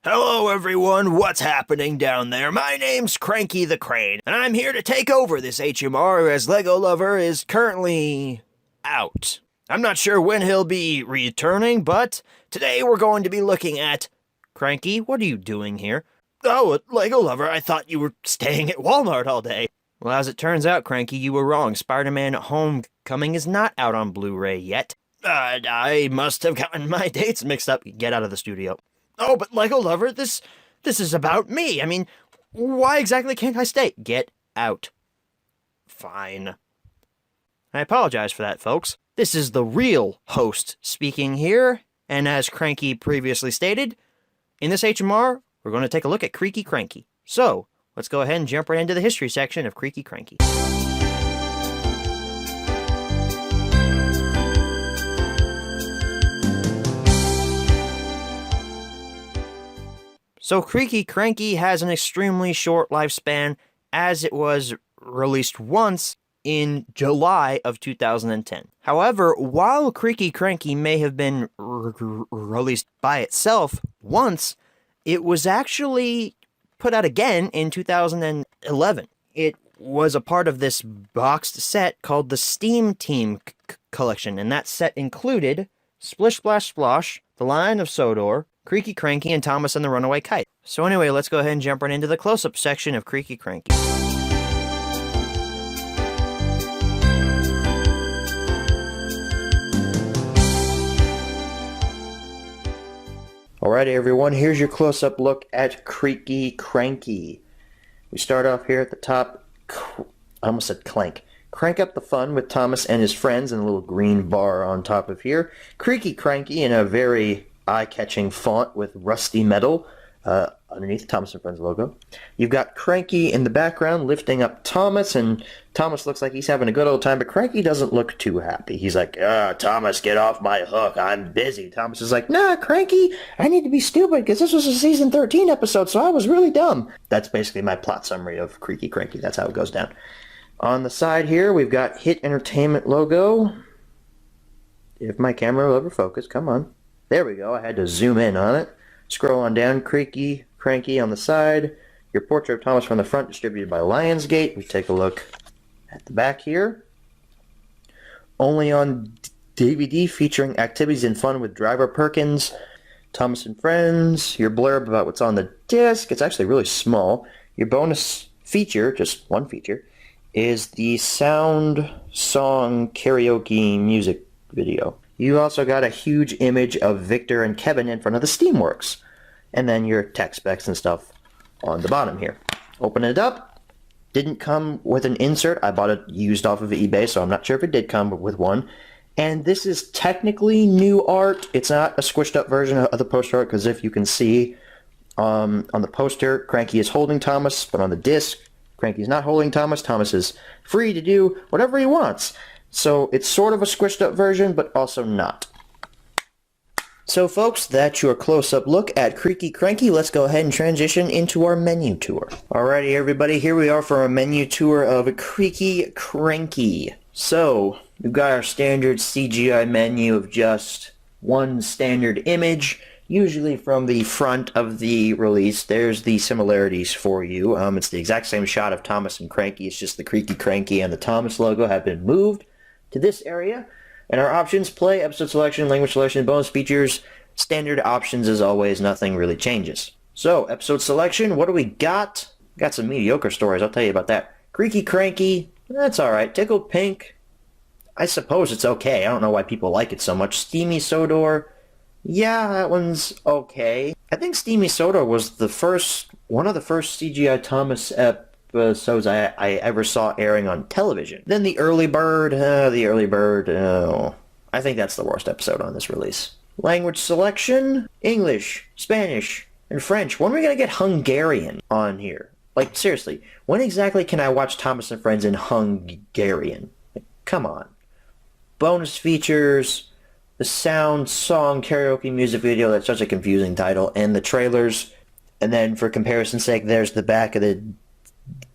[SPEAKER 9] Hello everyone, what's happening down there? My name's Cranky the Crane, and I'm here to take over this HMR as Lego Lover is currently out. I'm not sure when he'll be returning, but today we're going to be looking at... Cranky, what are you doing here? Oh, Lego Lover, I thought you were staying at Walmart all day. Well, as it turns out, Cranky, you were wrong. Spider-Man Homecoming is not out on Blu-ray yet. I must have gotten my dates mixed up. Get out of the studio. Oh, but Lego Lover, this is about me. I mean, why exactly can't I stay? Get out. Fine. I apologize for that, folks. This is the real host speaking here, and as Cranky previously stated, in this HMR, we're going to take a look at Creaky Cranky. So, let's go ahead and jump right into the history section of Creaky Cranky. So Creaky Cranky has an extremely short lifespan, as it was released once in July of 2010. However, while Creaky Cranky may have been released by itself once, it was actually put out again in 2011. It was a part of this boxed set called the Steam Team Collection, and that set included Splish Splash Splosh, The Lion of Sodor, Creaky Cranky, and Thomas and the Runaway Kite. So anyway, let's go ahead and jump right into the close-up section of Creaky Cranky.
[SPEAKER 6] Alrighty, everyone, here's your close-up look at Creaky Cranky. We start off here at the top. I almost said clank. Crank up the fun with Thomas and his friends in a little green bar on top of here. Creaky Cranky in a very eye-catching font with rusty metal underneath the Thomas and Friends logo. You've got Cranky in the background lifting up Thomas, and Thomas looks like he's having a good old time, but Cranky doesn't look too happy. He's like, Thomas, get off my hook. I'm busy. Thomas is like, nah, Cranky, I need to be stupid because this was a season 13 episode, so I was really dumb. That's basically my plot summary of Creaky Cranky. That's how it goes down. On the side here, we've got Hit Entertainment logo. If my camera will ever focus, come on. There we go. I had to zoom in on it. Scroll on down, Creaky Cranky on the side. Your portrait of Thomas from the front, distributed by Lionsgate. We take a look at the back here. Only on DVD, featuring activities and fun with Driver Perkins, Thomas and Friends. Your blurb about what's on the disc. It's actually really small. Your bonus feature, just one feature, is the sound song karaoke music video. You also got a huge image of Victor and Kevin in front of the Steamworks. And then your tech specs and stuff on the bottom here. Open it up. Didn't come with an insert. I bought it used off of eBay, so I'm not sure if it did come with one. And this is technically new art. It's not a squished up version of the poster art, because if you can see on the poster, Cranky is holding Thomas, but on the disc, Cranky's not holding Thomas. Thomas is free to do whatever he wants. So it's sort of a squished up version, but also not. So folks, that's your close-up look at Creaky Cranky. Let's go ahead and transition into our menu tour. Alrighty everybody, here we are for a menu tour of Creaky Cranky. So, we've got our standard CGI menu of just one standard image, usually from the front of the release. There's the similarities for you. It's the exact same shot of Thomas and Cranky. It's just the Creaky Cranky and the Thomas logo have been moved to this area. And our options: play, episode selection, language selection, bonus features, standard options as always. Nothing really changes. So, episode selection, what do we got? Got some mediocre stories, I'll tell you about that. Creaky Cranky, that's alright. Tickled Pink, I suppose it's okay. I don't know why people like it so much. Steamy Sodor, yeah, that one's okay. I think Steamy Sodor was one of the first CGI Thomas episodes I ever saw airing on television. Then the Early Bird, I think that's the worst episode on this release. Language selection, English, Spanish, and French. When are we going to get Hungarian on here? Like, seriously, when exactly can I watch Thomas and Friends in Hungarian? Like, come on. Bonus features, the sound song karaoke music video, that's such a confusing title, and the trailers. And then for comparison's sake, there's the back of the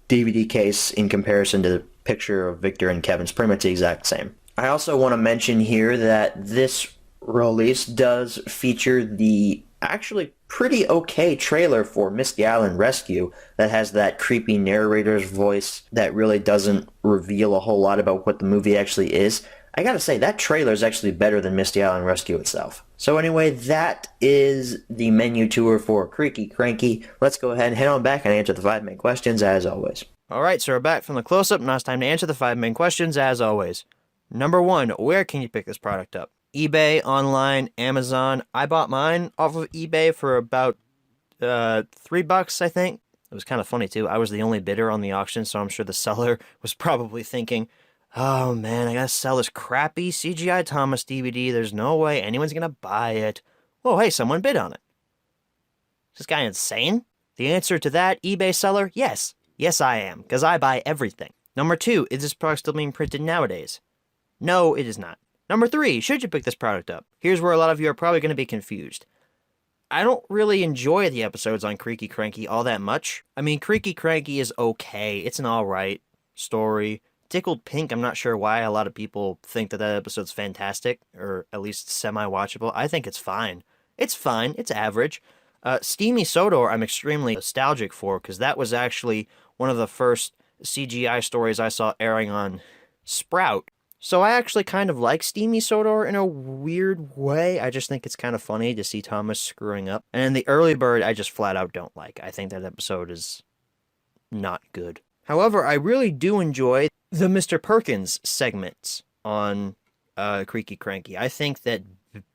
[SPEAKER 6] DVD case in comparison to the picture of Victor and Kevin's pretty much the exact same. I also want to mention here that this release does feature the actually pretty okay trailer for Misty Island Rescue that has that creepy narrator's voice that really doesn't reveal a whole lot about what the movie actually is. I gotta say, that trailer is actually better than Misty Island Rescue itself. So anyway, that is the menu tour for Creaky Cranky. Let's go ahead and head on back and answer the 5 main questions as always.
[SPEAKER 4] Alright, so we're back from the close-up. Now it's time to answer the 5 main questions as always. Number 1, where can you pick this product up? eBay, online, Amazon. I bought mine off of eBay for about $3, I think. It was kind of funny too. I was the only bidder on the auction, so I'm sure the seller was probably thinking, oh man, I gotta sell this crappy CGI Thomas DVD. There's no way anyone's gonna buy it. Oh, hey, someone bid on it. Is this guy insane? The answer to that, eBay seller, yes. Yes, I am, because I buy everything. Number 2, is this product still being printed nowadays? No, it is not. Number 3, should you pick this product up? Here's where a lot of you are probably going to be confused. I don't really enjoy the episodes on Creaky Cranky all that much. I mean, Creaky Cranky is okay. It's an alright story. Tickled Pink, I'm not sure why a lot of people think that episode's fantastic, or at least semi-watchable. I think it's fine. It's fine. It's average. Steamy Sodor, I'm extremely nostalgic for, because that was actually one of the first CGI stories I saw airing on Sprout. So I actually kind of like Steamy Sodor in a weird way. I just think it's kind of funny to see Thomas screwing up. And the Early Bird, I just flat out don't like. I think that episode is not good. However, I really do enjoy the Mr. Perkins segments on Creaky Cranky. I think that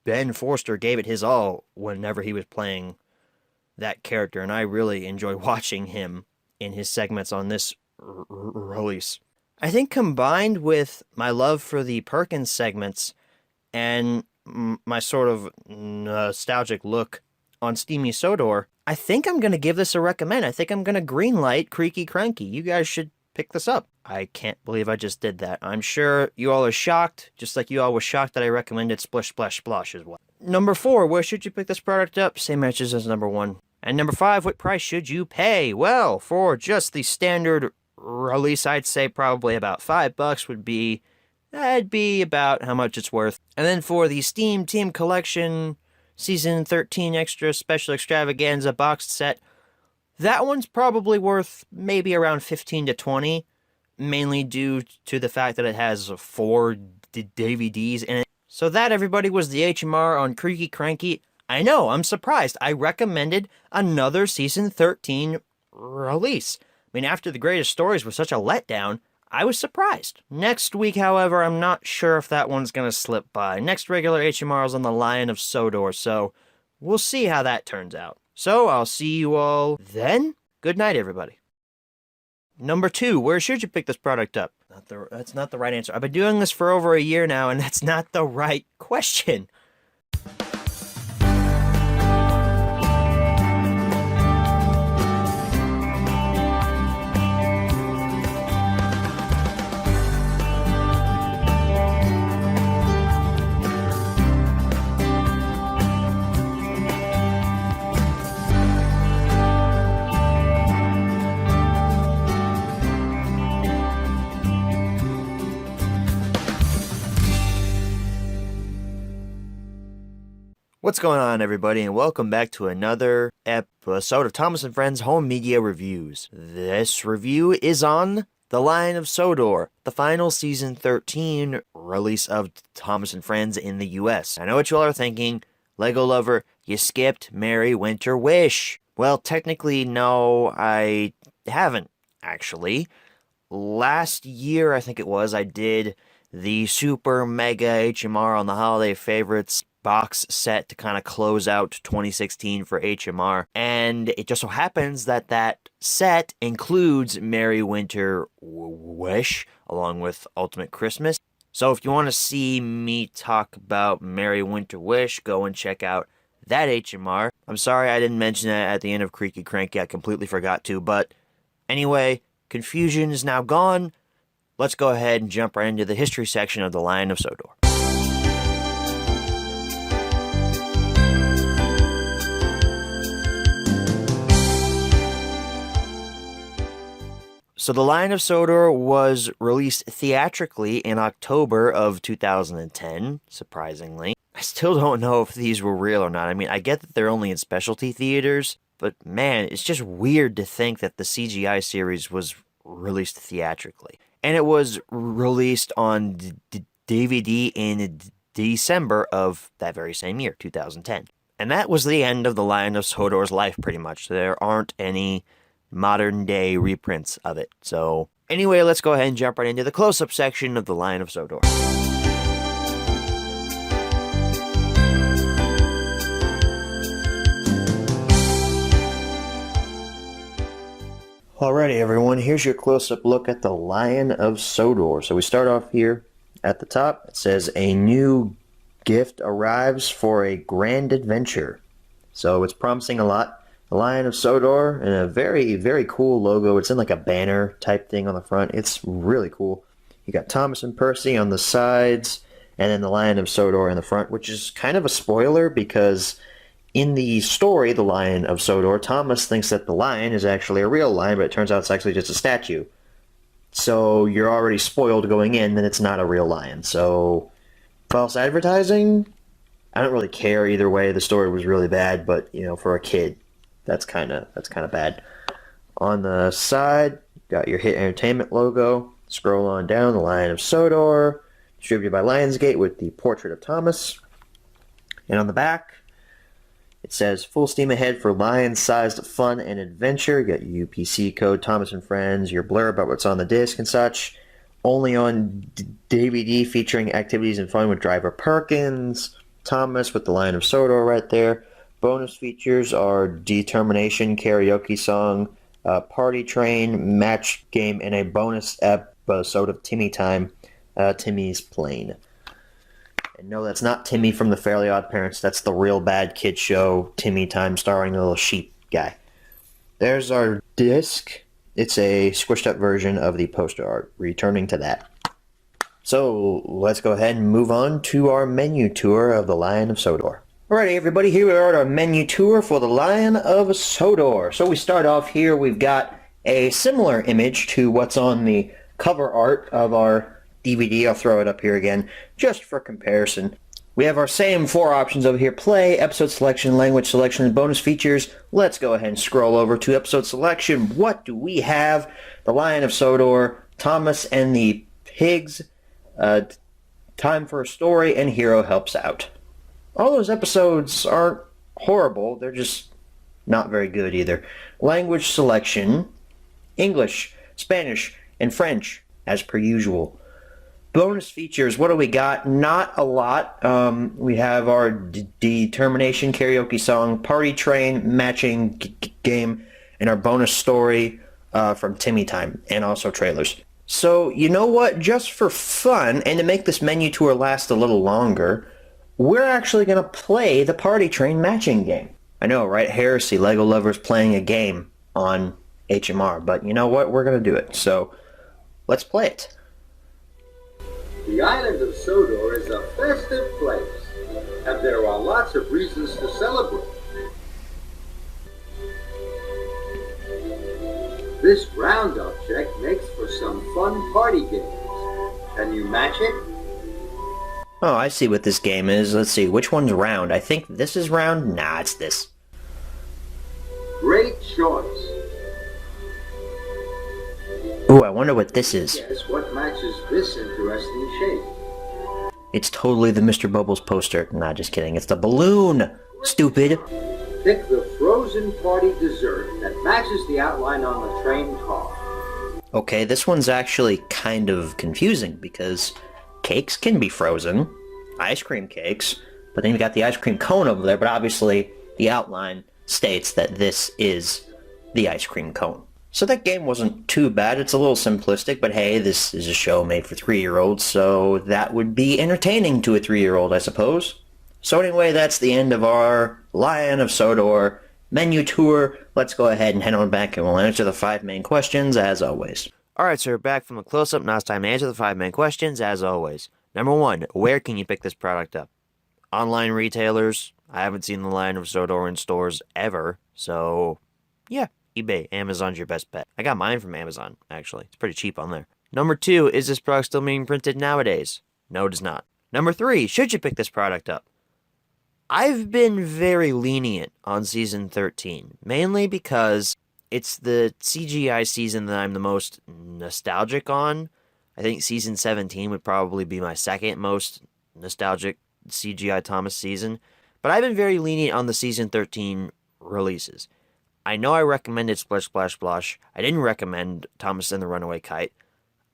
[SPEAKER 9] Ben Forster gave it his all whenever he was playing that character, and I really enjoy watching him in his segments on this release. I think combined with my love for the Perkins segments and my sort of nostalgic look on Steamy Sodor, I think I'm going to give this a recommend. I think I'm going to greenlight Creaky Cranky. You guys should pick this up. I can't believe I just did that. I'm sure you all are shocked, just like you all were shocked that I recommended Splish Splash Splosh as well. Number 4, where should you pick this product up? Same matches as number 1. And number 5, what price should you pay? Well, for just the standard release, I'd say probably about $5 would be, that'd be about how much it's worth. And then for the Steam Team Collection Season 13 Extra Special Extravaganza boxed set, that one's probably worth maybe around 15 to 20, mainly due to the fact that it has 4 DVDs in it. So that, everybody, was the HMR on Creaky Cranky. I know, I'm surprised. I recommended another Season 13 release. I mean, after The Greatest Stories was such a letdown, I was surprised. Next week, however, I'm not sure if that one's going to slip by. Next regular HMR is on The Lion of Sodor, so we'll see how that turns out. So I'll see you all then. Good night, everybody. Number 2, where should you pick this product up? That's not the right answer. I've been doing this for over a year now, and that's not the right question. What's going on, everybody, and welcome back to another episode of Thomas & Friends Home Media Reviews. This review is on The Lion of Sodor, the final Season 13 release of Thomas & Friends in the US. I know what you all are thinking, Lego Lover, you skipped Merry Winter Wish. Well, technically, no, I haven't, actually. Last year, I think it was, I did the Super Mega HMR on the Holiday Favorites box set to kind of close out 2016 for HMR, and it just so happens that that set includes Merry Winter Wish along with Ultimate Christmas. So if you want to see me talk about Merry Winter Wish, go and check out that HMR. I'm sorry I didn't mention that at the end of Creaky Cranky. I completely forgot to, but anyway, confusion is now gone. Let's go ahead and jump right into the history section of The Lion of Sodor. So The Lion of Sodor was released theatrically in October of 2010, surprisingly. I still don't know if these were real or not. I mean, I get that they're only in specialty theaters, but man, it's just weird to think that the CGI series was released theatrically. And it was released on DVD in December of that very same year, 2010. And that was the end of The Lion of Sodor's life, pretty much. There aren't any modern day reprints of it. So anyway, let's go ahead and jump right into the close-up section of The Lion of Sodor. Alrighty, everyone, here's your close-up look at The Lion of Sodor. So we start off here at the top. It says, a new gift arrives for a grand adventure. So it's promising a lot. The Lion of Sodor, and a very, very cool logo. It's in like a banner type thing on the front. It's really cool. You got Thomas and Percy on the sides, and then the Lion of Sodor in the front, which is kind of a spoiler because in the story, The Lion of Sodor, Thomas thinks that the lion is actually a real lion, but it turns out it's actually just a statue. So you're already spoiled going in that it's not a real lion. So false advertising? I don't really care either way. The story was really bad, but you know, for a kid, that's kind of bad. On the side, got your Hit Entertainment logo. Scroll on down, The Lion of Sodor, distributed by Lionsgate with the portrait of Thomas. And on the back, it says, full steam ahead for lion-sized fun and adventure. You got your UPC code, Thomas and Friends, your blurb about what's on the disc and such. Only on DVD featuring activities and fun with Driver Perkins.
[SPEAKER 6] Thomas with the Lion of Sodor right there. Bonus features are Determination karaoke song, Party Train, match game, and a bonus episode of Timmy Time, Timmy's Plane. And no, that's not Timmy from the Fairly Odd Parents. That's the real bad kid show, Timmy Time, starring the little sheep guy. There's our disc. It's a squished up version of the poster art. Returning to that. So let's go ahead and move on to our menu tour of the Lion of Sodor. Alrighty, everybody, here we are at our menu tour for the Lion of Sodor. So we start off here. We've got a similar image to what's on the cover art of our DVD. I'll throw it up here again just for comparison. We have our same four options over here: play, episode selection, language selection, and bonus features. Let's go ahead and scroll over to episode selection. What do we have? The Lion of Sodor, Thomas and the Pigs, Time for a Story, and Hero Helps Out. All those episodes aren't horrible. They're just not very good either. Language selection: English, Spanish, and French, as per usual. Bonus features, what do we got? Not a lot. We have our Determination karaoke song, Party Train, matching game, and our bonus story from Timmy Time, and also trailers. So, you know what? Just for fun, and to make this menu tour last a little longer, we're actually going to play the Party Train matching game. I know, right? Heresy, Lego lovers playing a game on HMR, but you know what? We're going to do it. So, let's play it.
[SPEAKER 3] The island of Sodor is a festive place, and there are lots of reasons to celebrate. This round object makes for some fun party games. Can you match it?
[SPEAKER 6] Oh, I see what this game is. Let's see, which one's round? I think this is round? Nah, it's this.
[SPEAKER 3] Great choice.
[SPEAKER 6] Ooh, I wonder what this is.
[SPEAKER 3] Guess what matches this interesting shape?
[SPEAKER 6] It's totally the Mr. Bubbles poster. Nah, just kidding. It's the balloon! Stupid!
[SPEAKER 3] Pick the frozen party dessert that matches the outline on the train car.
[SPEAKER 6] Okay, this one's actually kind of confusing because cakes can be frozen, ice cream cakes, but then you've got the ice cream cone over there, but obviously the outline states that this is the ice cream cone. So that game wasn't too bad. It's a little simplistic, but hey, this is a show made for 3-year-olds, so that would be entertaining to a 3-year-old, I suppose. So anyway, that's the end of our Lion of Sodor menu tour. Let's go ahead and head on back and we'll answer the 5 main questions as always.
[SPEAKER 9] Alright, so we're back from the close-up. Now it's time to answer the 5 main questions as always. Number 1, where can you pick this product up? Online retailers. I haven't seen the Lion of Sodor in stores ever, so yeah. eBay, Amazon's your best bet. I got mine from Amazon, actually. It's pretty cheap on there. Number 2, is this product still being printed nowadays? No, it is not. Number 3, should you pick this product up? I've been very lenient on Season 13, mainly because it's the CGI season that I'm the most nostalgic on. I think Season 17 would probably be my second most nostalgic CGI Thomas season, but I've been very lenient on the Season 13 releases. I know I recommended Splish Splash Splosh. I didn't recommend Thomas and the Runaway Kite.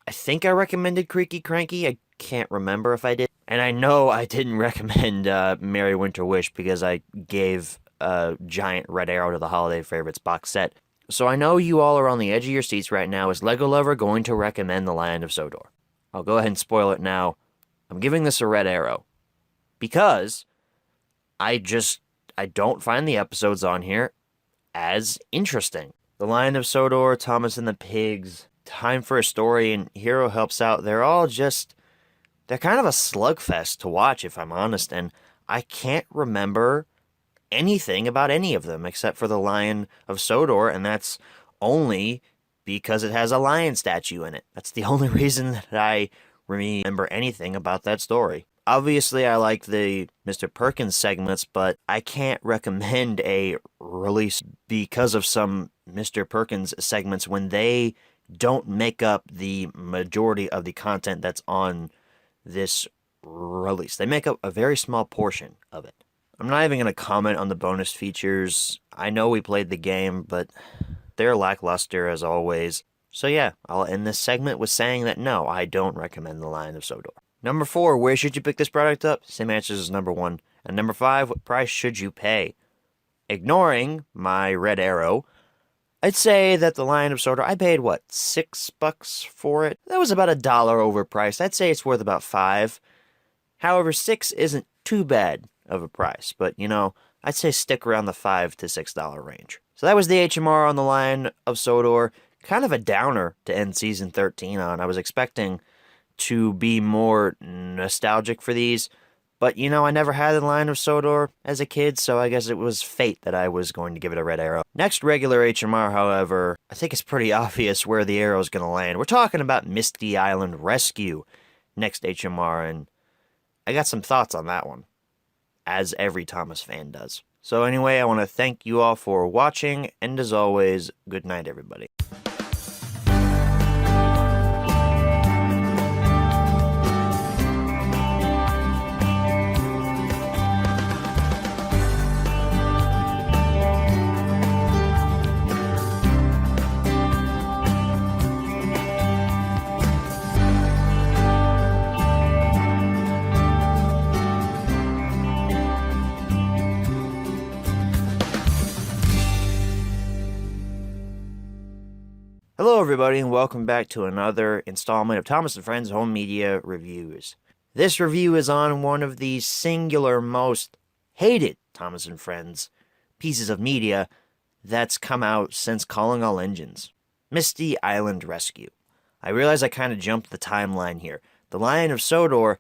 [SPEAKER 9] I think I recommended Creaky Cranky. I can't remember if I did. And I know I didn't recommend Merry Winter Wish because I gave a giant Red Arrow to the Holiday Favorites box set. So I know you all are on the edge of your seats right now. Is Lego Lover going to recommend The Lion of Sodor? I'll go ahead and spoil it now. I'm giving this a Red Arrow. Because I don't find the episodes on here as interesting. The Lion of Sodor, Thomas and the Pigs, Time for a Story, and Hero Helps Out, they're kind of a slugfest to watch, if I'm honest, and I can't remember anything about any of them except for the Lion of Sodor, and that's only because it has a lion statue in it. That's the only reason that I remember anything about that story. Obviously, I like the Mr. Perkins segments, but I can't recommend a release because of some Mr. Perkins segments when they don't make up the majority of the content that's on this release. They make up a very small portion of it. I'm not even going to comment on the bonus features. I know we played the game, but they're lackluster as always. So yeah, I'll end this segment with saying that no, I don't recommend The Lion of Sodor. Number 4, where should you pick this product up? Same answers as number 1. And number 5, what price should you pay? Ignoring my red arrow, I'd say that the Lion of Sodor, I paid, what, $6 for it? That was about $1 overpriced. I'd say it's worth about $5. However, 6 isn't too bad of a price, but, you know, I'd say stick around the $5 to $6 range. So that was the HMR on the Lion of Sodor. Kind of a downer to end Season 13 on. I was expecting to be more nostalgic for these, but, you know, I never had the Lion of Sodor as a kid, so I guess it was fate that I was going to give it a red arrow. Next regular HMR, however, I think it's pretty obvious where the arrow is going to land. We're talking about Misty Island Rescue, next HMR, and I got some thoughts on that one, as every Thomas fan does. So anyway, I want to thank you all for watching, and as always, good night, everybody. Hello everybody and welcome back to another installment of Thomas & Friends Home Media Reviews. This review is on one of the singular most hated Thomas & Friends pieces of media that's come out since Calling All Engines. Misty Island Rescue. I realize I kind of jumped the timeline here. The Lion of Sodor,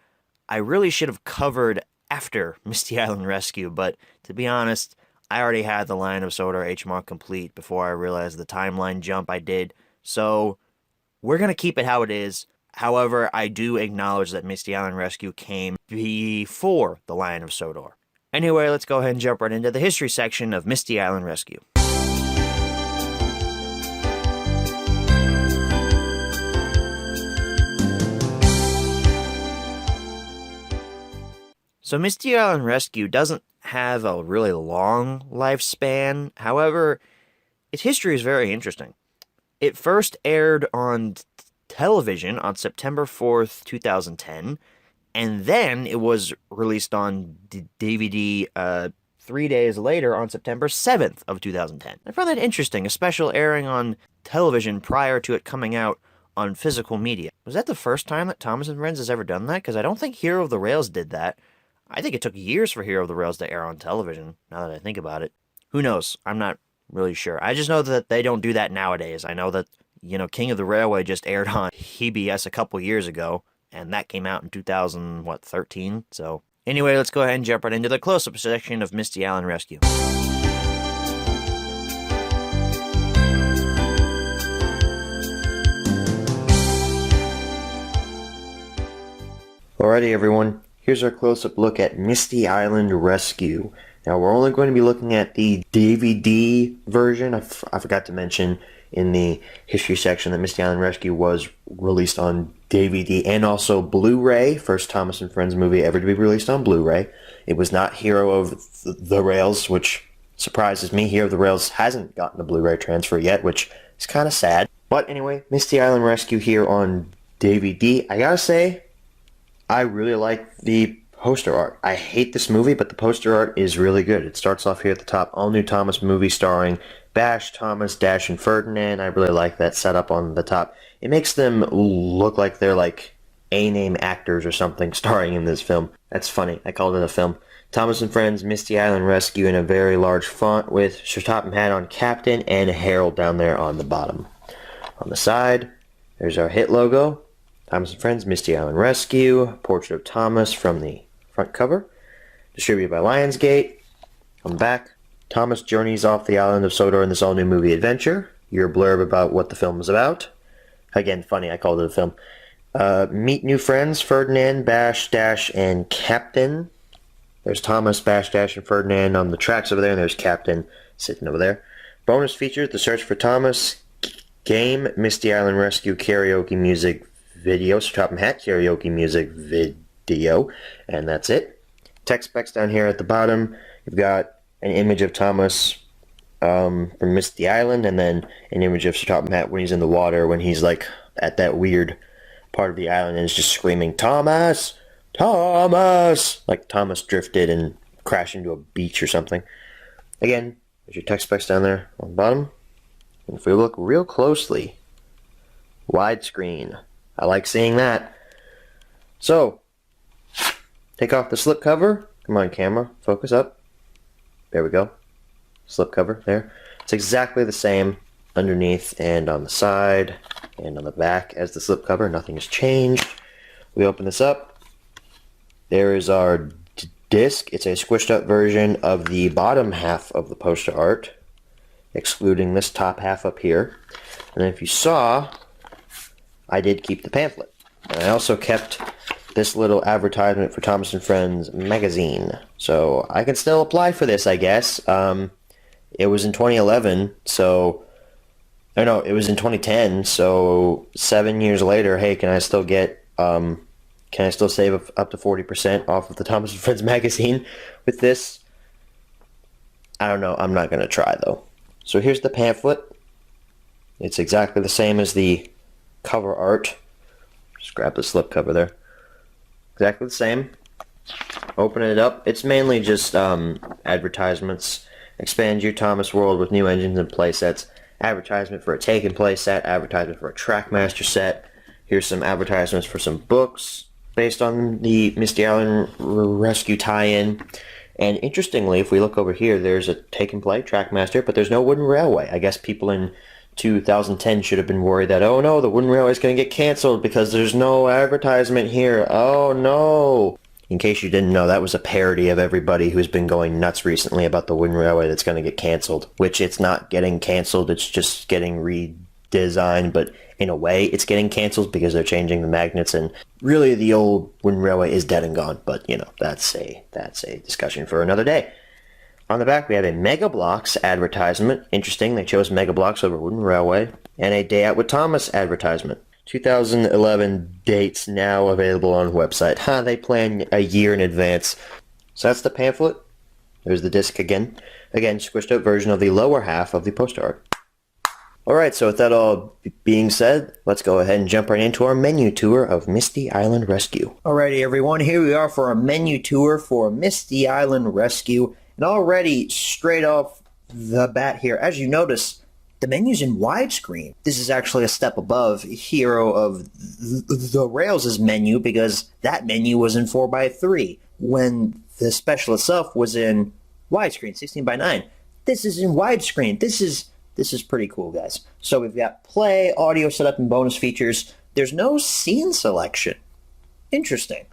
[SPEAKER 9] I really should have covered after Misty Island Rescue, but to be honest, I already had the Lion of Sodor HMR complete before I realized the timeline jump I did. So, we're going to keep it how it is. However, I do acknowledge that Misty Island Rescue came before The Lion of Sodor. Anyway, let's go ahead and jump right into the history section of Misty Island Rescue. So, Misty Island Rescue doesn't have a really long lifespan. However, its history is very interesting. It first aired on television on September 4th, 2010, and then it was released on DVD 3 days later on September 7th of 2010. I found that interesting, a special airing on television prior to it coming out on physical media. Was that the first time that Thomas & Friends has ever done that? Because I don't think Hero of the Rails did that. I think it took years for Hero of the Rails to air on television, now that I think about it. Who knows? I'm not really sure. I just know that they don't do that nowadays. I know that, you know, King of the Railway just aired on PBS a couple years ago, and that came out in 2013. So anyway, let's go ahead and jump right into the close-up section of Misty Island Rescue.
[SPEAKER 6] Alrighty everyone, here's our close-up look at Misty Island Rescue. Now we're only going to be looking at the DVD version. I forgot to mention in the history section that Misty Island Rescue was released on DVD and also Blu-ray. First Thomas & Friends movie ever to be released on Blu-ray. It was not Hero of the Rails, which surprises me. Hero of the Rails hasn't gotten a Blu-ray transfer yet, which is kind of sad. But anyway, Misty Island Rescue here on DVD. I gotta say, I really like the poster art. I hate this movie, but the poster art is really good. It starts off here at the top, all new Thomas movie starring Bash, Thomas, Dash, and Ferdinand. I really like that setup on the top. It makes them look like they're like A-name actors or something starring in this film. That's funny. I called it a film. Thomas & Friends Misty Island Rescue in a very large font with Sir Topham Hatt on Captain and Harold down there on the bottom. On the side, there's our hit logo. Thomas & Friends Misty Island Rescue. Portrait of Thomas from the front cover. Distributed by Lionsgate. On the back, Thomas journeys off the island of Sodor in this all-new movie adventure. Your blurb about what the film is about. Again, funny, I called it a film. Meet new friends, Ferdinand, Bash, Dash, and Captain. There's Thomas, Bash, Dash, and Ferdinand on the tracks over there, and there's Captain sitting over there. Bonus features, The Search for Thomas, Game, Misty Island Rescue karaoke music video, Sir Topham Hatt karaoke music video, and that's it. Text specs down here at the bottom. You've got an image of Thomas from Misty Island, and then an image of Sir Topham Hatt when he's in the water, when he's like at that weird part of the island and is just screaming, Thomas! Thomas! Like Thomas drifted and crash into a beach or something. Again, there's your text specs down there on the bottom. And if we look real closely, widescreen. I like seeing that. So, take off the slipcover. Come on, camera. Focus up. There we go. Slipcover there. It's exactly the same underneath and on the side and on the back as the slipcover. Nothing has changed. We open this up. There is our disc. It's a squished up version of the bottom half of the poster art, excluding this top half up here. And if you saw, I did keep the pamphlet. And I also kept this little advertisement for Thomas and Friends magazine. So I can still apply for this, I guess. It was in 2011, so... Or no, it was in 2010, so 7 years later, hey, can I still get... can I still save up to 40% off of the Thomas and Friends magazine with this? I don't know. I'm not going to try, though. So here's the pamphlet. It's exactly the same as the cover art. Just grab the slipcover there. Exactly the same. Open it up. It's mainly just advertisements. Expand your Thomas world with new engines and playsets. Advertisement for a Take and Play set. Advertisement for a Trackmaster set. Here's some advertisements for some books based on the Misty Island Rescue tie-in. And interestingly, if we look over here, there's a Take and Play Trackmaster, but there's no Wooden Railway. I guess people in 2010 should have been worried that, oh no, the Wooden Railway is going to get canceled because there's no advertisement here. Oh no. In case you didn't know, that was a parody of everybody who's been going nuts recently about the Wooden Railway that's going to get canceled, which it's not getting canceled, it's just getting redesigned, but in a way it's getting canceled because they're changing the magnets, and really the old Wooden Railway is dead and gone, but you know, that's a discussion for another day. On the back we have a Mega Bloks advertisement. Interesting, they chose Mega Bloks over Wooden Railway. And a Day Out with Thomas advertisement. 2011 dates now available on website. They plan a year in advance. So that's the pamphlet. There's the disc again. Again, squished out version of the lower half of the poster art. Alright, so with that all being said, let's go ahead and jump right into our menu tour of Misty Island Rescue. Alrighty everyone, here we are for our menu tour for Misty Island Rescue. And already, straight off the bat here, as you notice, the menu's in widescreen. This is actually a step above Hero of the Rails' menu, because that menu was in 4:3 when the special itself was in widescreen, 16:9. This is in widescreen. This is pretty cool, guys. So we've got play, audio setup, and bonus features. There's no scene selection. Interesting.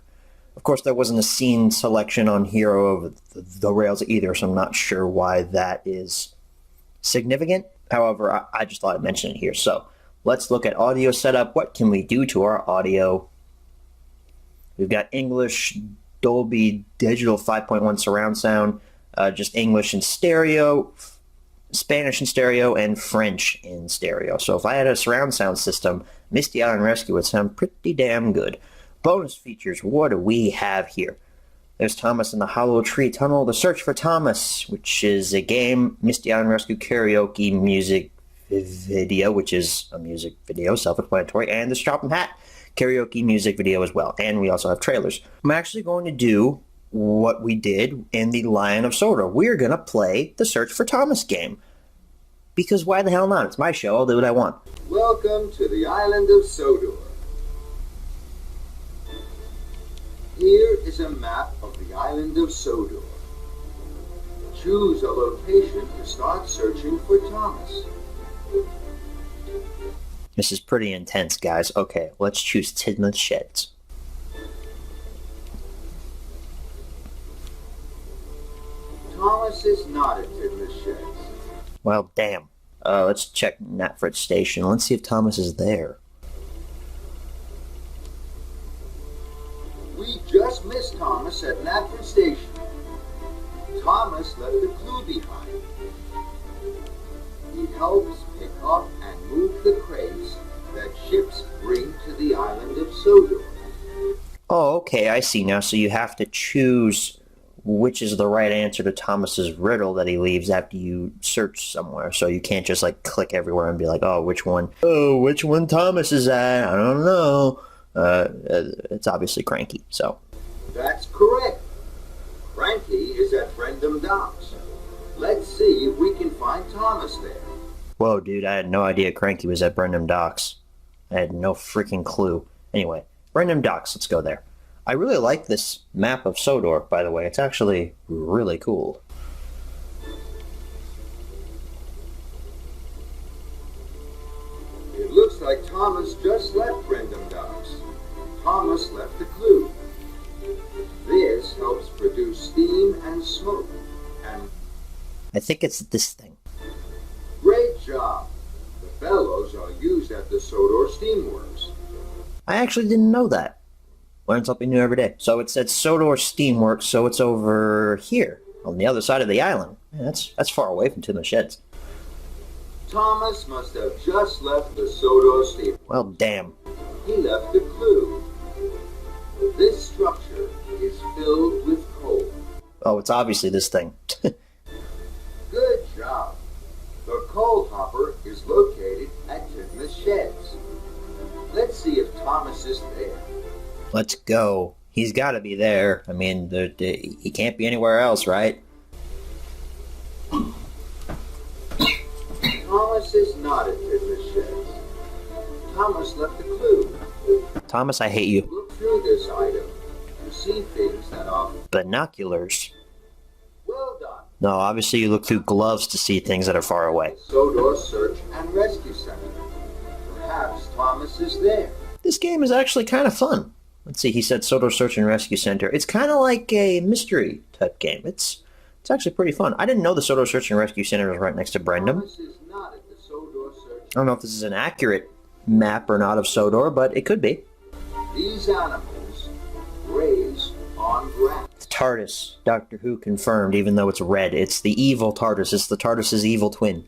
[SPEAKER 6] Of course, there wasn't a scene selection on Hero of the Rails either, so I'm not sure why that is significant. However, I just thought I'd mention it here. So let's look at audio setup. What can we do to our audio? We've got English, Dolby Digital 5.1 surround sound, just English in stereo, Spanish in stereo, and French in stereo. So if I had a surround sound system, Misty Island Rescue would sound pretty damn good. Bonus features, what do we have here? There's Thomas in the Hollow Tree Tunnel, The Search for Thomas, which is a game, Misty Island Rescue karaoke music video, which is a music video, self-explanatory, and the Straw Hat karaoke music video as well. And we also have trailers. I'm actually going to do what we did in the Lion of Sodor. We're going to play the Search for Thomas game. Because why the hell not? It's my show. I'll do what I want.
[SPEAKER 3] Welcome to the island of Sodor. Here is a map of the island of Sodor. Choose a location to start searching for Thomas.
[SPEAKER 6] This is pretty intense, guys. Okay, let's choose Tidmouth Sheds.
[SPEAKER 3] Thomas is not at Tidmouth Sheds.
[SPEAKER 6] Well, damn. Let's check Knapford Station. Let's see if Thomas is there.
[SPEAKER 3] We just missed Thomas at Knapford Station. Thomas left a clue behind. He helps pick up and move the crates that ships bring to the island of Sodor.
[SPEAKER 6] Oh, okay, I see now. So you have to choose which is the right answer to Thomas's riddle that he leaves after you search somewhere. So you can't just like click everywhere and be like, oh, which one Thomas is at? I don't know. It's obviously Cranky, so.
[SPEAKER 3] That's correct. Cranky is at Brendam Docks. Let's see if we can find Thomas there.
[SPEAKER 6] Whoa, dude, I had no idea Cranky was at Brendam Docks. I had no freaking clue. Anyway, Brendam Docks, let's go there. I really like this map of Sodor, by the way. It's actually really cool.
[SPEAKER 3] It looks like Thomas just left Brendam Docks. Thomas left a clue. This helps produce steam and smoke. And
[SPEAKER 6] I think it's this thing.
[SPEAKER 3] great job. The bellows are used at the Sodor Steamworks.
[SPEAKER 6] I actually didn't know that. Learn something new every day. So it said Sodor Steamworks, so it's over here, on the other side of the island. Yeah, that's far away from Timber Sheds.
[SPEAKER 3] Thomas must have just left the Sodor Steam.
[SPEAKER 6] Well, damn.
[SPEAKER 3] He left a clue. This structure is filled with coal.
[SPEAKER 6] Oh, it's obviously this thing.
[SPEAKER 3] Good job. The coal hopper is located at Titmus Sheds. Let's see if Thomas is there.
[SPEAKER 6] Let's go. He's got to be there. I mean, he can't be anywhere else, right?
[SPEAKER 3] Thomas is not at Titmus Sheds. Thomas left a clue.
[SPEAKER 6] Thomas, I hate you.
[SPEAKER 3] Look through this item to see things that are...
[SPEAKER 6] Binoculars.
[SPEAKER 3] Well done.
[SPEAKER 6] No, obviously you look through gloves to see things that are far away.
[SPEAKER 3] Sodor Search and Rescue Center. Perhaps Thomas is there.
[SPEAKER 6] This game is actually kind of fun. Let's see, he said Sodor Search and Rescue Center. It's kind of like a mystery type game. It's actually pretty fun. I didn't know the Sodor Search and Rescue Center was right next to Brendam.
[SPEAKER 3] Thomas is not at the Sodor Search.
[SPEAKER 6] I don't know if this is an accurate map or not of Sodor, but it could be.
[SPEAKER 3] These animals graze on grass.
[SPEAKER 6] The TARDIS, Doctor Who confirmed, even though it's red. It's the evil TARDIS. It's the TARDIS's evil twin.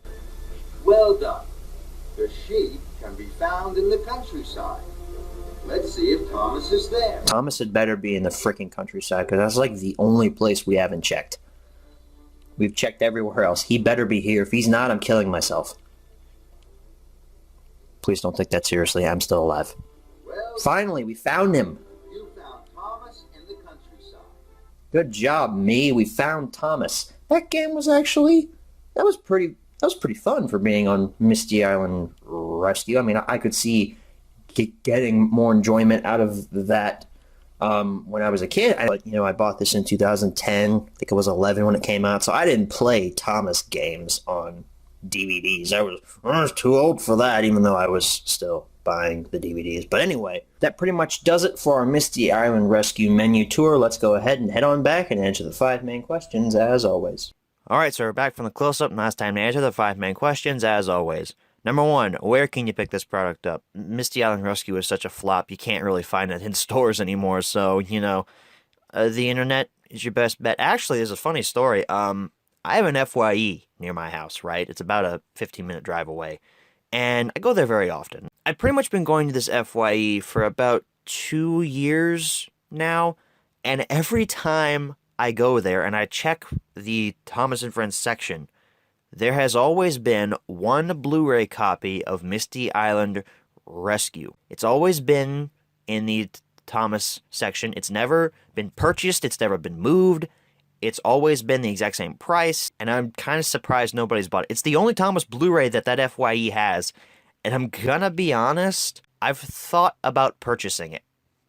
[SPEAKER 3] Well done. The sheep can be found in the countryside. Let's see if Thomas is there.
[SPEAKER 6] Thomas had better be in the freaking countryside, because that's like the only place we haven't checked. We've checked everywhere else. He better be here. If he's not, I'm killing myself. Please don't take that seriously. I'm still alive.
[SPEAKER 3] Well,
[SPEAKER 6] Finally, we found him.
[SPEAKER 3] you found Thomas in the countryside.
[SPEAKER 6] Good job, me. We found Thomas. That game was actually that was pretty fun for being on Misty Island Rescue. I mean, I could see getting more enjoyment out of that when I was a kid. I bought this in 2010. I think it was 11 when it came out, so I didn't play Thomas games on DVDs. I was too old for that, even though I was still buying the DVDs. But anyway, that pretty much does it for our Misty Island Rescue menu tour. Let's go ahead and head on back and answer the 5 main questions, as always.
[SPEAKER 9] Alright, so we're back from the close-up, and now it's time to answer the 5 main questions, as always. Number 1, where can you pick this product up? Misty Island Rescue is such a flop, you can't really find it in stores anymore, so, the internet is your best bet. Actually, there's a funny story. I have an FYE near my house, right? It's about a 15-minute drive away, and I go there very often. I've pretty much been going to this FYE for about 2 years now, and every time I go there and I check the Thomas and Friends section, there has always been one Blu-ray copy of Misty Island Rescue. It's always been in the Thomas section. It's never been purchased. It's never been moved. It's always been the exact same price, and I'm kind of surprised nobody's bought it. It's the only Thomas Blu-ray that FYE has, and I'm gonna be honest, I've thought about purchasing it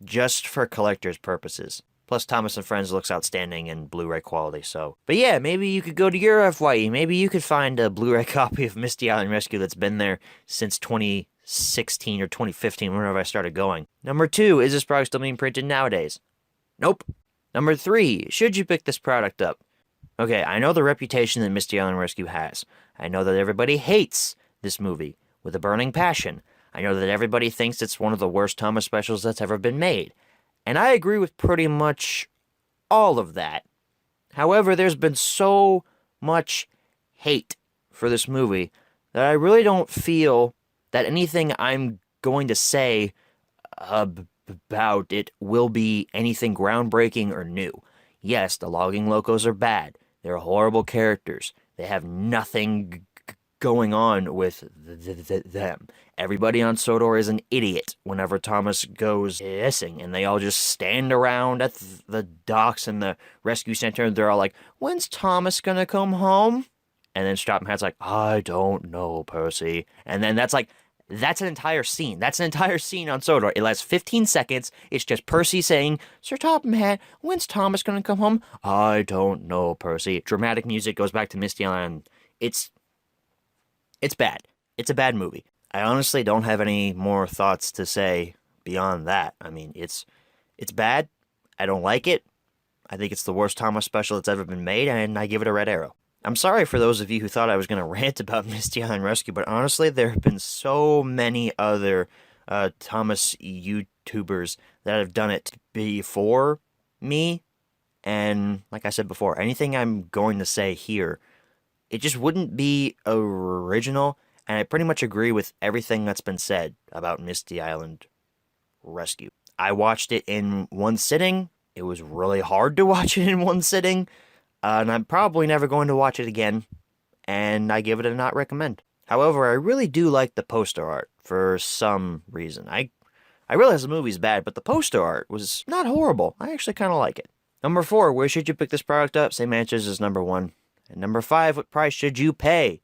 [SPEAKER 9] just for collector's purposes. Plus, Thomas and Friends looks outstanding in Blu-ray quality, so... But yeah, maybe you could go to your FYE. Maybe you could find a Blu-ray copy of Misty Island Rescue that's been there since 2016 or 2015, whenever I started going. Number 2, is this product still being printed nowadays? Nope. Number 3, should you pick this product up? Okay, I know the reputation that Misty Island Rescue has. I know that everybody hates this movie with a burning passion. I know that everybody thinks it's one of the worst Thomas specials that's ever been made. And I agree with pretty much all of that. However, there's been so much hate for this movie that I really don't feel that anything I'm going to say about it will be anything groundbreaking or new. Yes, the logging locos are bad. They're horrible characters. They have nothing going on with them. Everybody on Sodor is an idiot whenever Thomas goes missing, and they all just stand around at the docks and the rescue center, and they're all like, when's Thomas gonna come home? And then Topham Hatt's like, I don't know, Percy. And then that's an entire scene. That's an entire scene on Sodor. It lasts 15 seconds. It's just Percy saying, Sir Topham Hatt, when's Thomas gonna come home? I don't know, Percy. Dramatic music goes back to Misty Island. It's bad. It's a bad movie. I honestly don't have any more thoughts to say beyond that. I mean, it's bad. I don't like it. I think it's the worst Thomas special that's ever been made, and I give it a red arrow. I'm sorry for those of you who thought I was going to rant about Misty Island Rescue, but honestly, there have been so many other Thomas YouTubers that have done it before me, and like I said before, anything I'm going to say here, it just wouldn't be original, and I pretty much agree with everything that's been said about Misty Island Rescue. I watched it in one sitting. It was really hard to watch it in one sitting, and I'm probably never going to watch it again, and I give it a not recommend. However, I really do like the poster art for some reason. I realize the movie's bad, but the poster art was not horrible. I actually kind of like it. Number 4, where should you pick this product up? Same answers as number 1. And number 5, what price should you pay?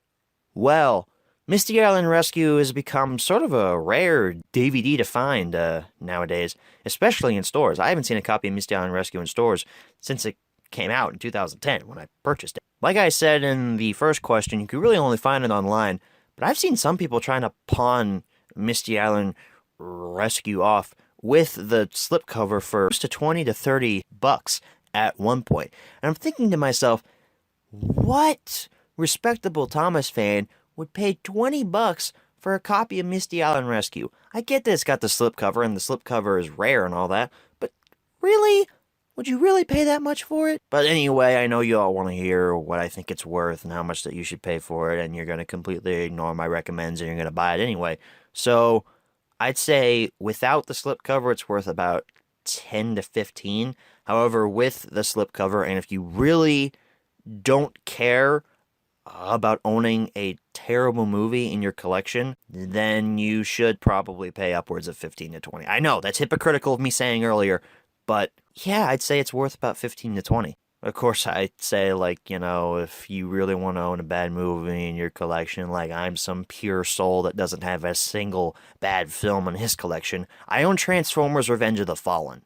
[SPEAKER 9] Well, Misty Island Rescue has become sort of a rare DVD to find nowadays, especially in stores. I haven't seen a copy of Misty Island Rescue in stores since it came out in 2010 when I purchased it. Like I said in the first question, you can really only find it online, but I've seen some people trying to pawn Misty Island Rescue off with the slipcover for close to $20 to $30 at one point. And I'm thinking to myself, what respectable Thomas fan would pay $20 for a copy of Misty Island Rescue? I get that it's got the slipcover, and the slipcover is rare and all that, but really? Would you really pay that much for it? But anyway, I know you all want to hear what I think it's worth and how much that you should pay for it, and you're going to completely ignore my recommends and you're going to buy it anyway. So I'd say without the slipcover, it's worth about 10 to 15. However, with the slipcover, and if you really don't care about owning a terrible movie in your collection, then you should probably pay upwards of 15 to 20. I know, that's hypocritical of me saying earlier, but yeah, I'd say it's worth about 15 to 20. Of course, I'd say, like, you know, if you really want to own a bad movie in your collection, like I'm some pure soul that doesn't have a single bad film in his collection, I own Transformers Revenge of the Fallen.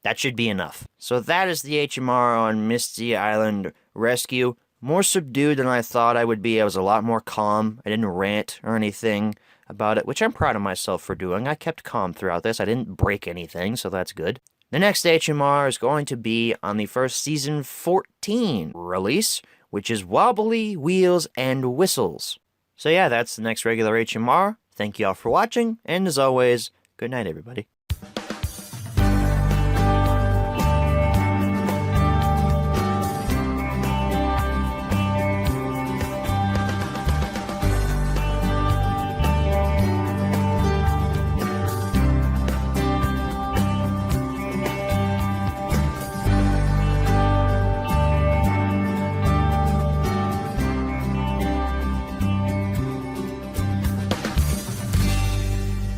[SPEAKER 9] That should be enough. So that is the HMR on Misty Island Rescue. More subdued than I thought I would be. I was a lot more calm. I didn't rant or anything about it, which I'm proud of myself for doing. I kept calm throughout this. I didn't break anything, so that's good. The next HMR is going to be on the first season 14 release, which is Wobbly Wheels and Whistles. So yeah, that's the next regular HMR. Thank you all for watching, and as always, good night, everybody.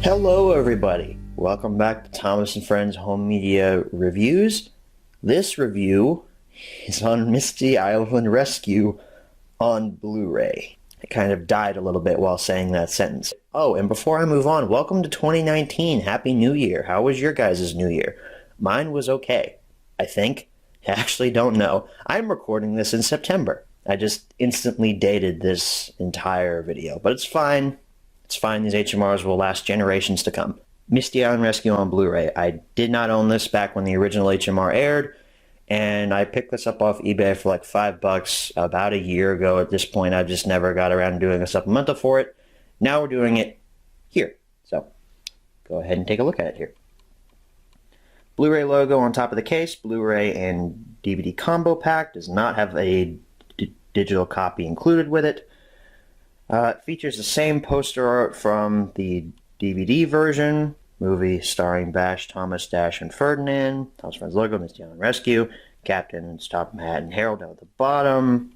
[SPEAKER 6] Hello, everybody. Welcome back to Thomas and Friends Home Media Reviews. This review is on Misty Island Rescue on Blu-ray. I kind of died a little bit while saying that sentence. Oh, and before I move on, welcome to 2019. Happy New Year. How was your guys' New Year? Mine was okay, I think. I actually don't know. I'm recording this in September. I just instantly dated this entire video, but it's fine. It's fine, these HMRs will last generations to come. Misty Island Rescue on Blu-ray. I did not own this back when the original HMR aired, and I picked this up off eBay for like $5 about a year ago. At this point, I've just never got around to doing a supplemental for it. Now we're doing it here. So, go ahead and take a look at it here. Blu-ray logo on top of the case. Blu-ray and DVD combo pack. Does not have a digital copy included with it. It features the same poster art from the DVD version, movie starring Bash, Thomas, Dash, and Ferdinand, Thomas Friends logo, Misty Island Rescue, Captain, Topham Hatt, and Harold down at the bottom.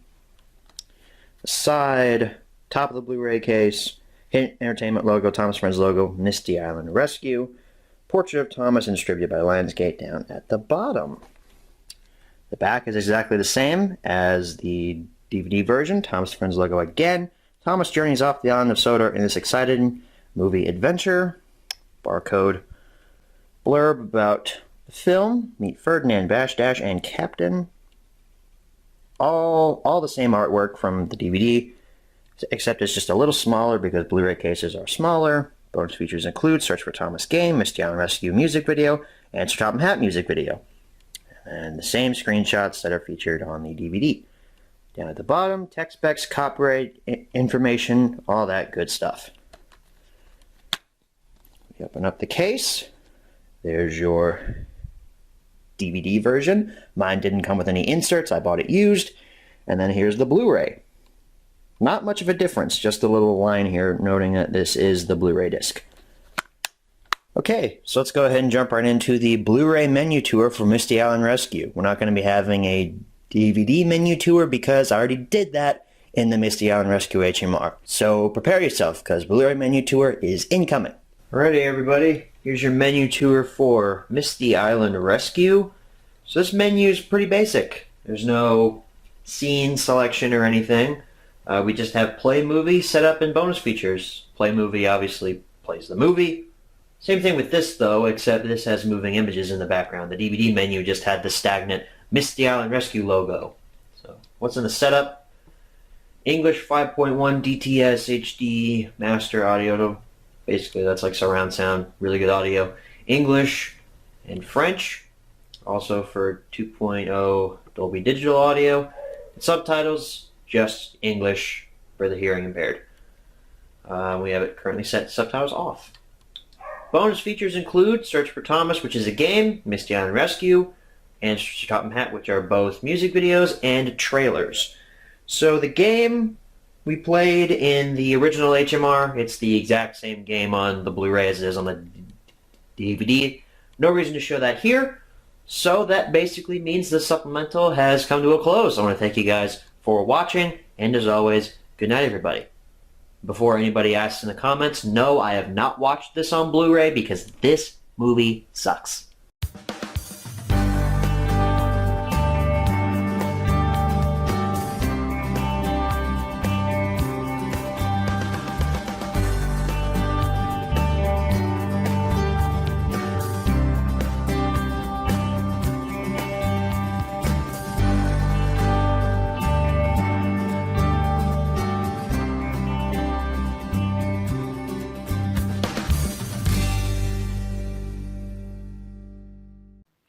[SPEAKER 6] The side, Top of the Blu-ray case, Hint Entertainment logo, Thomas Friends logo, Misty Island Rescue, Portrait of Thomas, and distributed by Lionsgate down at the bottom. The back is exactly the same as the DVD version. Thomas Friends logo again. Thomas journeys off the island of Sodor in this exciting movie adventure. Barcode blurb about the film. Meet Ferdinand, Bash Dash, and Captain. All the same artwork from the DVD, except it's just a little smaller because Blu-ray cases are smaller. Bonus features include Search for Thomas game, Misty Island Rescue music video, and Sir Topham Hatt music video. And the same screenshots that are featured on the DVD. Down at the bottom, tech specs, copyright information, all that good stuff. We open up the case. There's your DVD version. Mine didn't come with any inserts. I bought it used. And then here's the Blu-ray. Not much of a difference, just a little line here noting that this is the Blu-ray disc. Okay, so let's go ahead and jump right into the Blu-ray menu tour for Misty Island Rescue. We're not going to be having a DVD menu tour because I already did that in the Misty Island Rescue HMR. So prepare yourself because Blu-ray menu tour is incoming. Alrighty everybody, here's your menu tour for Misty Island Rescue. So this menu is pretty basic. There's no scene selection or anything. We just have play movie, setup, and bonus features. Play movie obviously plays the movie. Same thing with this though, except this has moving images in the background. The DVD menu just had the stagnant Misty Island Rescue logo. So what's in the setup? English 5.1 DTS HD master audio. Basically that's like surround sound, really good audio. English and French, also for 2.0 Dolby Digital audio. And subtitles, just English for the hearing impaired. We have it currently set to subtitles off. Bonus features include Search for Thomas, which is a game, Misty Island Rescue, and Sir Topham Hatt, which are both music videos and trailers. So the game we played in the original HMR, it's the exact same game on the Blu-ray as it is on the DVD. No reason to show that here. So that basically means the supplemental has come to a close. I want to thank you guys for watching, and as always, good night everybody. Before anybody asks in the comments, no, I have not watched this on Blu-ray because this movie sucks.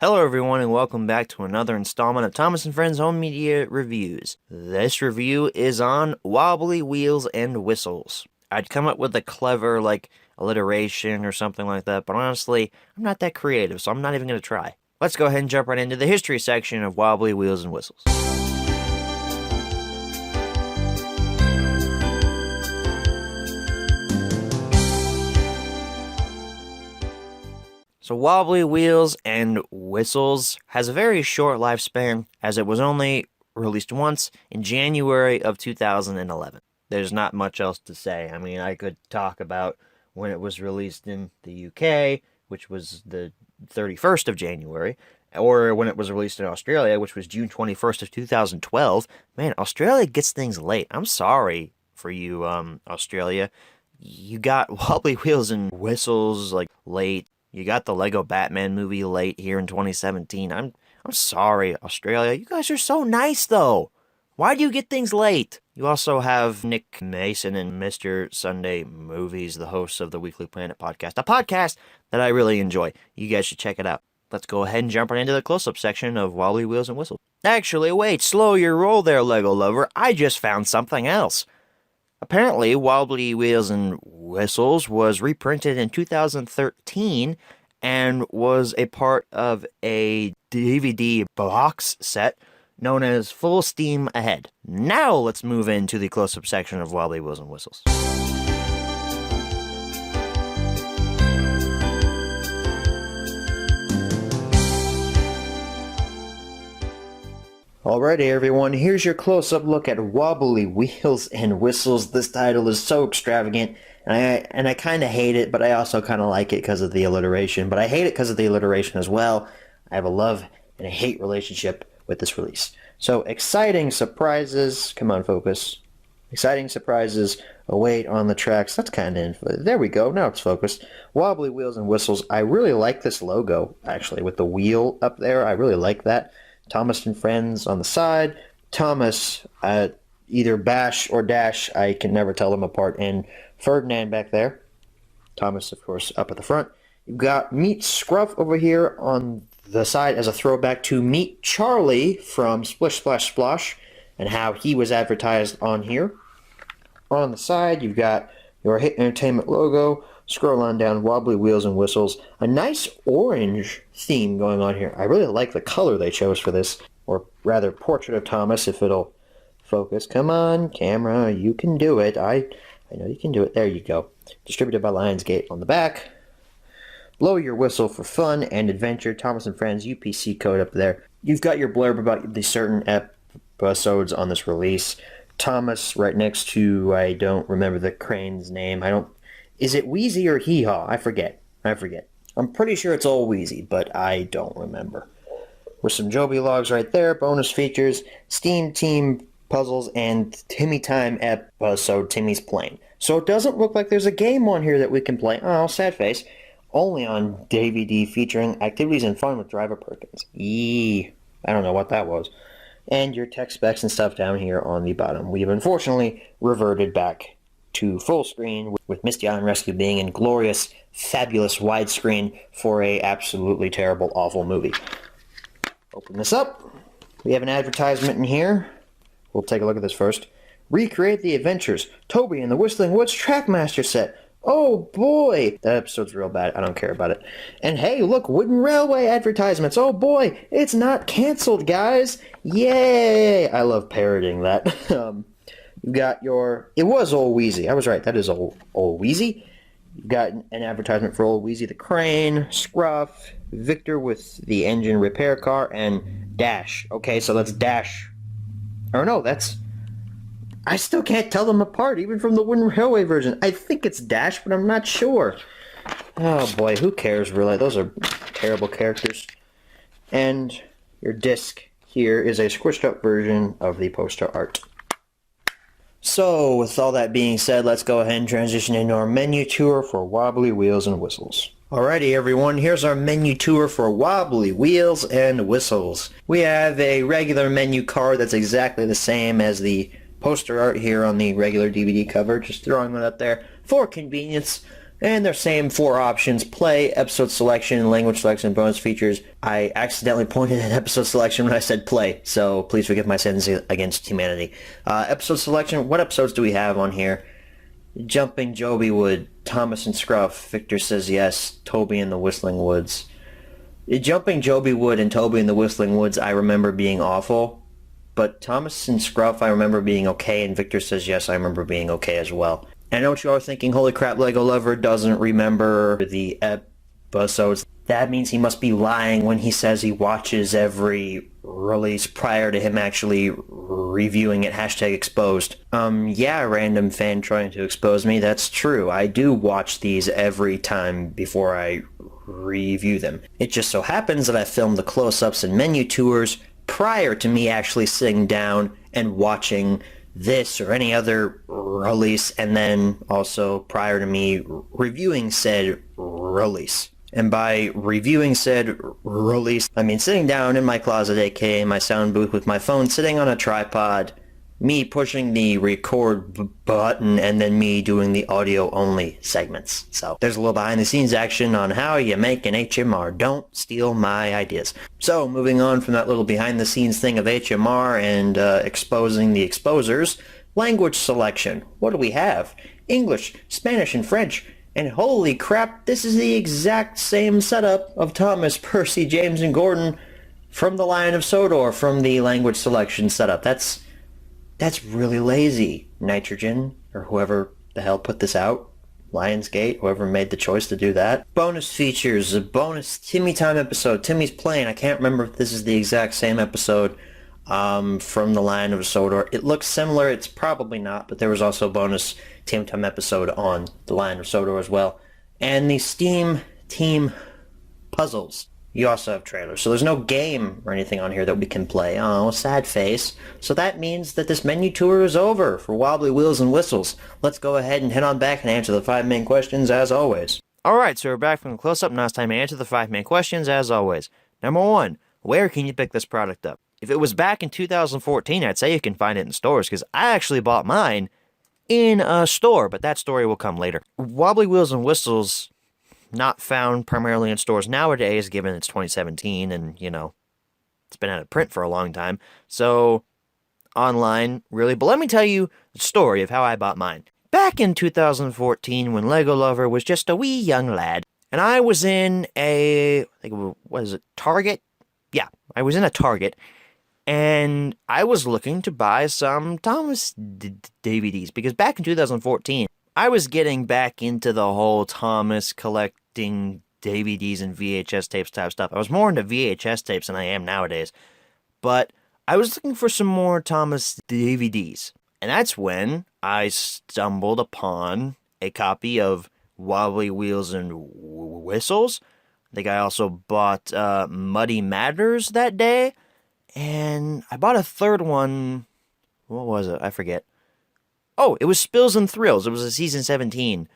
[SPEAKER 6] Hello everyone and welcome back to another installment of Thomas & Friends Home Media Reviews. This review is on Wobbly Wheels and Whistles. I'd come up with a clever, alliteration or something like that, but honestly, I'm not that creative, so I'm not even going to try. Let's go ahead and jump right into the history section of Wobbly Wheels and Whistles. So Wobbly Wheels and Whistles has a very short lifespan, as it was only released once in January of 2011. There's not much else to say. I mean, I could talk about when it was released in the UK, which was the 31st of January, or when it was released in Australia, which was June 21st of 2012. Man, Australia gets things late. I'm sorry for you, Australia. You got Wobbly Wheels and Whistles, late. You got the Lego Batman movie late here in 2017. I'm sorry, Australia. You guys are so nice, though. Why do you get things late? You also have Nick Mason and Mr. Sunday Movies, the hosts of the Weekly Planet podcast, a podcast that I really enjoy. You guys should check it out. Let's go ahead and jump right into the close-up section of Wobbly Wheels and Whistles. Actually, wait, slow your roll there, Lego lover. I just found something else. Apparently, Wobbly Wheels and Whistles was reprinted in 2013 and was a part of a DVD box set known as Full Steam Ahead. Now let's move into the close-up section of Wobbly Wheels and Whistles. Alrighty everyone, here's your close-up look at Wobbly Wheels and Whistles. This title is so extravagant, and I kind of hate it, but I also kind of like it because of the alliteration. But I hate it because of the alliteration as well. I have a love and a hate relationship with this release. So exciting surprises, come on focus. Exciting surprises await on the tracks. That's kind of, there we go, now it's focused. Wobbly Wheels and Whistles. I really like this logo, actually, with the wheel up there. I really like that. Thomas and Friends on the side. Thomas, either Bash or Dash, I can never tell them apart. And Ferdinand back there. Thomas, of course, up at the front. You've got Meet Scruff over here on the side as a throwback to Meet Charlie from Splish Splash Splosh and how he was advertised on here. On the side, you've got your Hit Entertainment logo. Scroll on down, Wobbly Wheels and Whistles. A nice orange theme going on here. I really like the color they chose for this, or rather, Portrait of Thomas, if it'll focus. Come on, camera, you can do it. I know you can do it. There you go. Distributed by Lionsgate on the back. Blow your whistle for fun and adventure. Thomas and Friends UPC code up there. You've got your blurb about the certain episodes on this release. Thomas right next to, I don't remember the crane's name. Is it Wheezy or Hee Haw? I forget. I'm pretty sure it's all Wheezy, but I don't remember. With some Joby logs right there, bonus features, Steam Team puzzles, and Timmy Time episode, Timmy's Plane. So it doesn't look like there's a game on here that we can play. Oh, sad face. Only on DVD featuring activities and fun with Driver Perkins. I don't know what that was. And your tech specs and stuff down here on the bottom. We've unfortunately reverted back to full screen with Misty Island Rescue being in glorious, fabulous widescreen for a absolutely terrible, awful movie. Open this up. We have an advertisement in here. We'll take a look at this first. Recreate the adventures. Toby and the Whistling Woods Trackmaster set. Oh boy! That episode's real bad. I don't care about it. And hey, look, Wooden Railway advertisements. Oh boy! It's not canceled, guys! Yay! I love parroting that. You've got your... It was Old Wheezy. I was right. That is Old Wheezy. You've got an advertisement for Old Wheezy the Crane, Scruff, Victor with the engine repair car, and Dash. Okay, so that's Dash. Or no, that's... I still can't tell them apart, even from the Wooden Railway version. I think it's Dash, but I'm not sure. Oh boy, who cares, really? Those are terrible characters. And your disc here is a squished up version of the poster art. So, with all that being said, let's go ahead and transition into our menu tour for Wobbly Wheels and Whistles. Alrighty everyone, here's our menu tour for Wobbly Wheels and Whistles. We have a regular menu card that's exactly the same as the poster art here on the regular DVD cover, just throwing that up there for convenience. And their same four options: play, episode selection, language selection, bonus features. I accidentally pointed at episode selection when I said play, so please forgive my sins against humanity. Episode selection, what episodes do we have on here? Jumping Joby Wood, Thomas and Scruff, Victor Says Yes, Toby and the Whistling Woods. Jumping Joby Wood and Toby and the Whistling Woods I remember being awful, but Thomas and Scruff I remember being okay, and Victor Says Yes I remember being okay as well. I know what you are thinking, holy crap, Lego Lover doesn't remember the episodes. That means he must be lying when he says he watches every release prior to him actually reviewing it, #exposed. Yeah, random fan trying to expose me, that's true. I do watch these every time before I review them. It just so happens that I filmed the close-ups and menu tours prior to me actually sitting down and watching this or any other release, and then also prior to me reviewing said release. And by reviewing said release, I mean sitting down in my closet, aka my sound booth, with my phone sitting on a tripod, me pushing the record button, and then me doing the audio only segments. So there's a little behind the scenes action on how you make an HMR. Don't steal my ideas. So moving on from that little behind the scenes thing of HMR and exposing the exposers, language selection. What do we have? English, Spanish, and French. And holy crap, this is the exact same setup of Thomas, Percy, James, and Gordon from the Lion of Sodor from the language selection setup. That's really lazy, Nitrogen, or whoever the hell put this out. Lionsgate, whoever made the choice to do that. Bonus features, a bonus Timmy Time episode, Timmy's Plane. I can't remember if this is the exact same episode from the Land of Sodor. It looks similar. It's probably not, but there was also a bonus Tim Tam episode on the Land of Sodor as well. And the Steam Team puzzles. You also have trailers. So there's no game or anything on here that we can play. Oh, sad face. So that means that this menu tour is over for Wobbly Wheels and Whistles. Let's go ahead and head on back and answer the 5 main questions as always.
[SPEAKER 9] Alright, so we're back from the close-up. Now it's time to answer the 5 main questions as always. Number 1, where can you pick this product up? If it was back in 2014, I'd say you can find it in stores, because I actually bought mine in a store, but that story will come later. Wobbly Wheels and Whistles, not found primarily in stores nowadays, given it's 2017 and, it's been out of print for a long time. So, online, really. But let me tell you the story of how I bought mine. Back in 2014, when Lego Lover was just a wee young lad, and I was in Target? Yeah, I was in a Target, and I was looking to buy some Thomas DVDs, because back in 2014, I was getting back into the whole Thomas collecting DVDs and VHS tapes type stuff. I was more into VHS tapes than I am nowadays. But I was looking for some more Thomas DVDs. And that's when I stumbled upon a copy of Wobbly Wheels and Whistles. I think I also bought Muddy Matters that day. And I bought a third one. What was it? I forget. Oh, it was Spills and Thrills. It was a season 17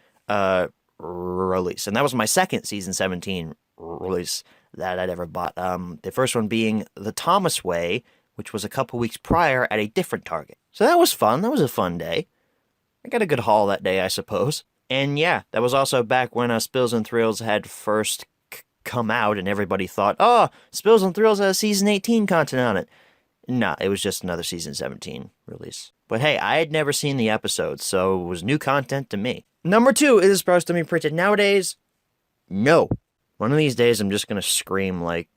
[SPEAKER 9] release. And that was my second season 17 release that I'd ever bought. The first one being The Thomas Way, which was a couple weeks prior at a different Target. So that was fun. That was a fun day. I got a good haul that day, I suppose. And yeah, that was also back when Spills and Thrills had first come out and everybody thought, oh, Spills and Thrills has season 18 content on it. Nah, it was just another season 17 release. But hey, I had never seen the episodes, so it was new content to me. Number 2, is it supposed to be printed nowadays? No. One of these days I'm just going to scream like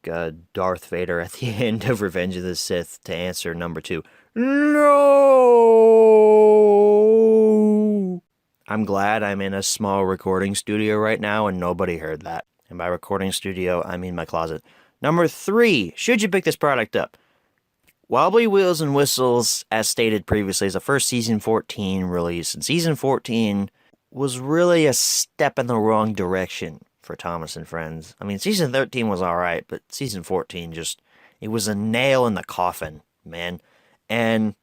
[SPEAKER 9] Darth Vader at the end of Revenge of the Sith to answer number 2. No! I'm glad I'm in a small recording studio right now and nobody heard that. And by recording studio, I mean my closet. Number 3, should you pick this product up? Wobbly Wheels and Whistles, as stated previously, is a first season 14 release, and season 14 was really a step in the wrong direction for Thomas and Friends. I mean, season 13 was alright, but season 14 it was a nail in the coffin, man. And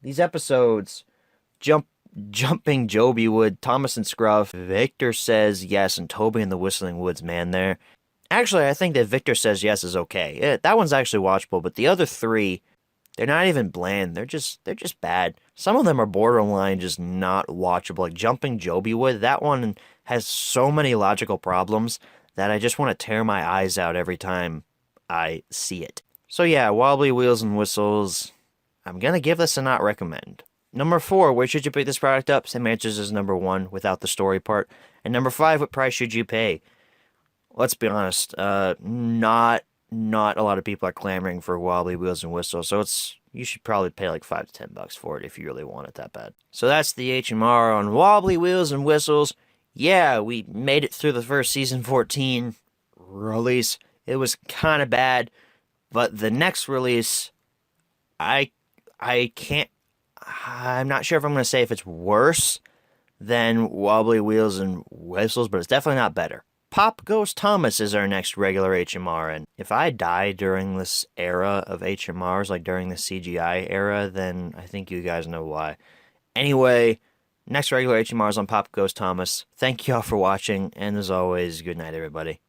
[SPEAKER 9] these episodes, Jumping Joby Wood, Thomas and Scruff, Victor Says Yes, and Toby and the Whistling Woods, man, actually, I think that Victor Says Yes is okay. That one's actually watchable, but the other 3, they're not even bland. They're just bad. Some of them are borderline just not watchable. Like Jumping Joby Wood, that one has so many logical problems that I just want to tear my eyes out every time I see it. So yeah, Wobbly Wheels and Whistles, I'm going to give this a not recommend. Number 4, where should you pick this product up? Same answers as number 1 without the story part. And number 5, what price should you pay? Let's be honest, not a lot of people are clamoring for Wobbly Wheels and Whistles, so you should probably pay like $5 to $10 for it if you really want it that bad. So that's the HMR on Wobbly Wheels and Whistles. Yeah, we made it through the first season 14 release. It was kind of bad, but the next release, I'm not sure if I'm going to say if it's worse than Wobbly Wheels and Whistles, but it's definitely not better. Pop Goes Thomas is our next regular HMR, and if I die during this era of HMRs, like during the CGI era, then I think you guys know why. Anyway, next regular HMR is on Pop Goes Thomas. Thank you all for watching, and as always, good night, everybody.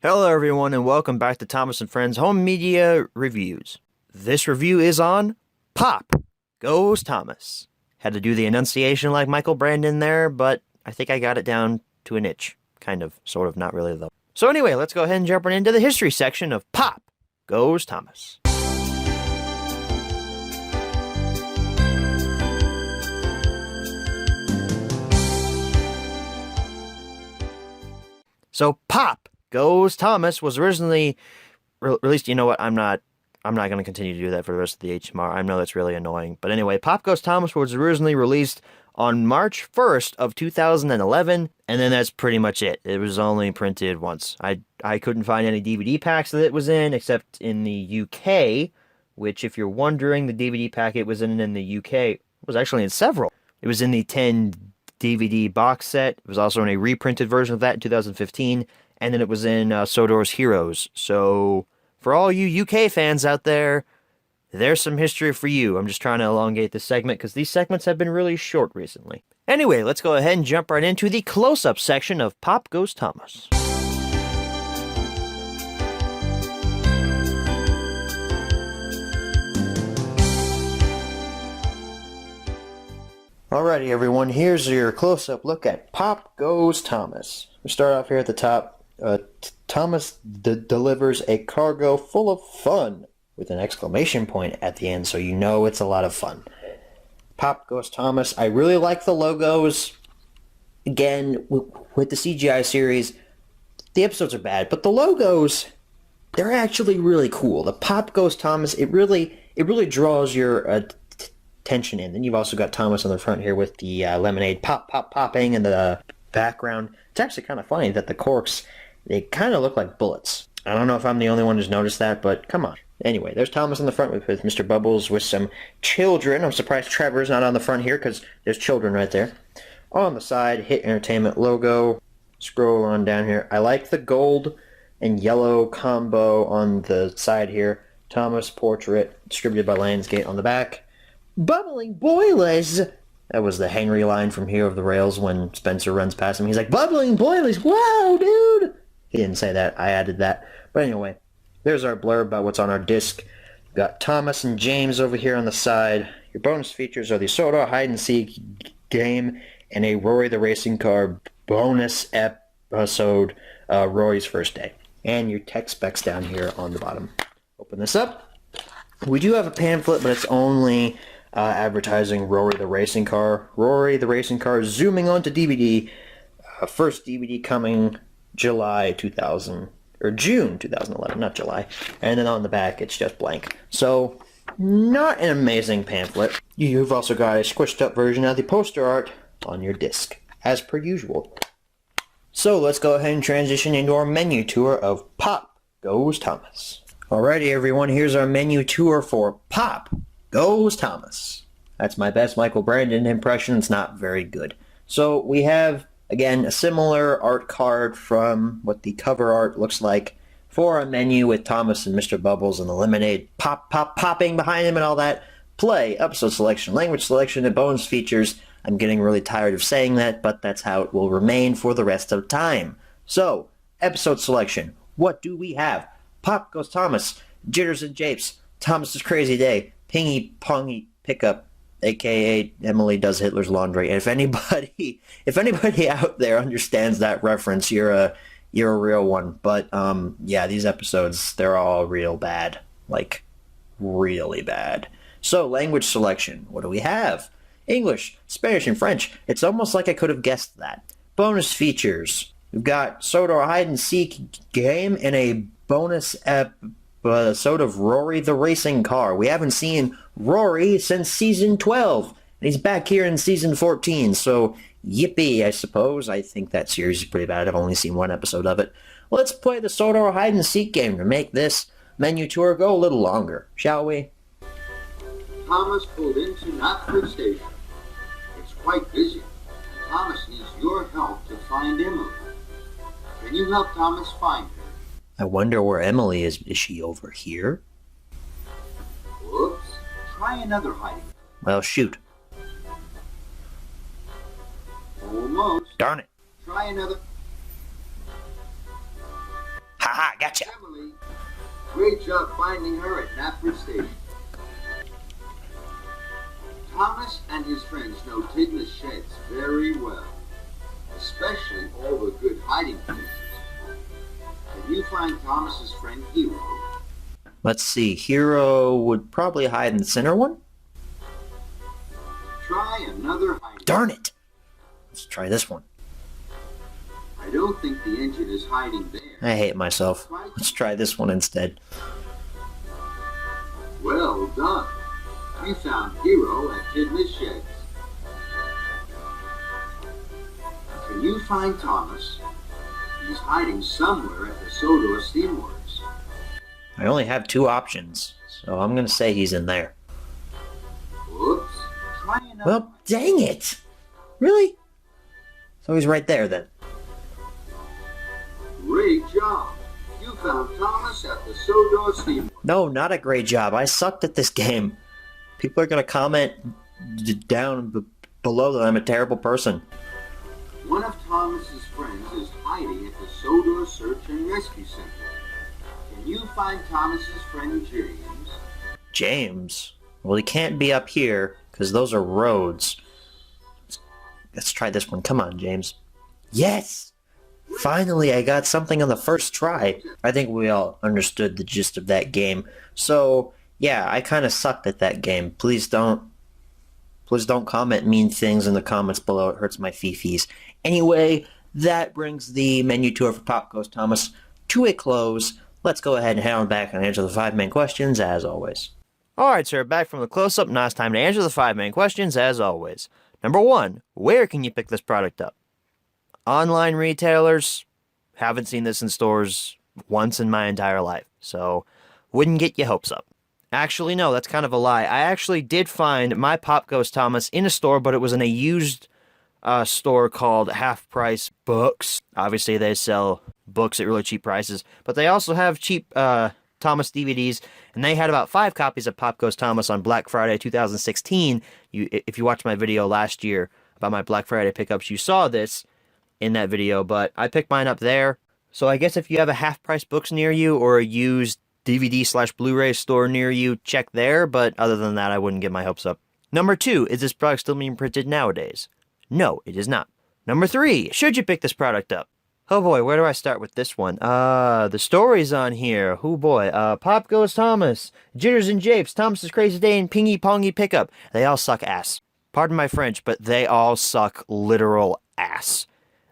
[SPEAKER 9] Hello everyone and welcome back to Thomas and Friends Home Media Reviews. This review is on Pop Goes Thomas. Had to do the enunciation like Michael Brandon there, but I think I got it down to an itch. Kind of, sort of, not really though. So anyway, let's go ahead and jump right into the history section of Pop Goes Thomas. So Pop Goes Thomas was originally released. You know what? I'm not going to continue to do that for the rest of the HMR. I know that's really annoying. But anyway, Pop Goes Thomas was originally released on March 1st of 2011, and then that's pretty much it. It was only printed once. I couldn't find any DVD packs that it was in, except in the UK, which, if you're wondering, the DVD pack it was in the UK was actually in several. It was in the 10 DVD box set. It was also in a reprinted version of that in 2015, and then it was in Sodor's Heroes. So, for all you UK fans out there, there's some history for you. I'm just trying to elongate this segment because these segments have been really short recently. Anyway, let's go ahead and jump right into the close-up section of Pop Goes Thomas. Alrighty, everyone, here's your close-up look at Pop Goes Thomas. We start off here at the top. Thomas delivers a cargo full of fun with an exclamation point at the end, so you know it's a lot of fun. Pop Goes Thomas. I really like the logos. Again, with the CGI series, the episodes are bad, but the logos, they're actually really cool. The Pop Goes Thomas, it really draws your attention in. Then you've also got Thomas on the front here with the lemonade popping in the background. It's actually kind of funny that the corks, they kind of look like bullets. I don't know if I'm the only one who's noticed that, but come on. Anyway, there's Thomas on the front with Mr. Bubbles with some children. I'm surprised Trevor's not on the front here because there's children right there. On the side, Hit Entertainment logo. Scroll on down here. I like the gold and yellow combo on the side here. Thomas portrait, distributed by Lionsgate on the back. Bubbling boilies! That was the Henry line from Hero of the Rails when Spencer runs past him. He's like, bubbling boilies! Wow, dude! He didn't say that. I added that. But anyway, there's our blurb about what's on our disc. We've got Thomas and James over here on the side. Your bonus features are the Sodor hide-and-seek game and a Rory the Racing Car bonus episode, Rory's First Day. And your tech specs down here on the bottom. Open this up. We do have a pamphlet, but it's only advertising Rory the Racing Car. Rory the Racing Car zooming onto DVD. First DVD coming June 2011, not July. And then on the back, it's just blank. So, not an amazing pamphlet. You've also got a squished up version of the poster art on your disc, as per usual. So, let's go ahead and transition into our menu tour of Pop Goes Thomas. Alrighty, everyone, here's our menu tour for Pop Goes Thomas. That's my best Michael Brandon impression. It's not very good. So, we have, again, a similar art card from what the cover art looks like for a menu with Thomas and Mr. Bubbles and the lemonade popping behind him and all that. Play, episode selection, language selection, and bonus features. I'm getting really tired of saying that, but that's how it will remain for the rest of time. So, episode selection. What do we have? Pop Goes Thomas, Jitters and Japes, Thomas's Crazy Day, Pingy Pongy Pickup, aka Emily Does Hitler's Laundry. And if anybody out there understands that reference, you're a real one. But yeah, these episodes, they're all real bad. Like, really bad. So, language selection. What do we have? English, Spanish, and French. It's almost like I could have guessed that. Bonus features. We've got Sodor hide-and-seek game and a bonus episode of Rory the Racing Car. We haven't seen Rory since season 12. And he's back here in season 14, so yippee, I suppose. I think that series is pretty bad. I've only seen one episode of it. Let's play the Sodor hide-and-seek game to make this menu tour go a little longer, shall we?
[SPEAKER 3] Thomas pulled into Knapford Station. It's quite busy. Thomas needs your help to find Emily. Can you help Thomas find her?
[SPEAKER 6] I wonder where Emily is. Is she over here?
[SPEAKER 3] Whoops. Try another hiding.
[SPEAKER 6] Well, shoot.
[SPEAKER 3] Almost.
[SPEAKER 6] Darn it.
[SPEAKER 3] Try another.
[SPEAKER 6] Ha-ha, gotcha.
[SPEAKER 3] Emily, great job finding her at Knapford Station. Thomas and his friends know Tigna's sheds very well, especially all the good hiding places. Can you find Thomas's friend Hero?
[SPEAKER 6] Let's see. Hero would probably hide in the center one.
[SPEAKER 3] Try another hiding.
[SPEAKER 6] Darn it. Let's try this one.
[SPEAKER 3] I don't think the engine is hiding there.
[SPEAKER 6] I hate myself. Let's try this one instead.
[SPEAKER 3] Well done. You found Hero at Kidless Sheds. Can you find Thomas? He's hiding somewhere at the Sodor Steamworks.
[SPEAKER 6] I only have 2 options, so I'm gonna say he's in there.
[SPEAKER 3] Whoops. Try another.
[SPEAKER 6] Well, dang it! Really? So he's right there then.
[SPEAKER 3] Great job. You found Thomas at the Sodor Steamworks.
[SPEAKER 6] No, not a great job. I sucked at this game. People are gonna comment down below that I'm a terrible person.
[SPEAKER 3] One of Thomas's friends is hiding at the Sodor Search and Rescue Center. Can you find Thomas's friend James?
[SPEAKER 6] James? Well, he can't be up here, because those are roads. Let's try this one. Come on, James. Yes! Finally, I got something on the first try. I think we all understood the gist of that game. So, yeah, I kind of sucked at that game. Please don't comment mean things in the comments below. It hurts my fifis. Anyway, that brings the menu tour for Pop Goes Thomas to a close. Let's go ahead and head on back and answer the 5 main questions, as always.
[SPEAKER 9] Alright, sir, back from the close-up. Now it's time to answer the 5 main questions, as always. Number 1, where can you pick this product up? Online retailers, haven't seen this in stores once in my entire life, so wouldn't get your hopes up. Actually, no, that's kind of a lie. I actually did find my Pop Goes Thomas in a store, but it was in a used store called Half Price Books. Obviously, they sell books at really cheap prices, but they also have cheap Thomas DVDs, and they had about 5 copies of Pop Goes Thomas on Black Friday 2016. If you watched my video last year about my Black Friday pickups, you saw this in that video, but I picked mine up there. So I guess if you have a Half Price Books near you or a used DVD/Blu-ray store near you, check there, but other than that, I wouldn't get my hopes up. Number 2, is this product still being printed nowadays? No, it is not. Number 3, should you pick this product up? Oh boy, where do I start with this one? The stories on here. Oh boy, Pop Goes Thomas, Jitters and Japes, Thomas's Crazy Day, and Pingy Pongy Pickup. They all suck ass. Pardon my French, but they all suck literal ass.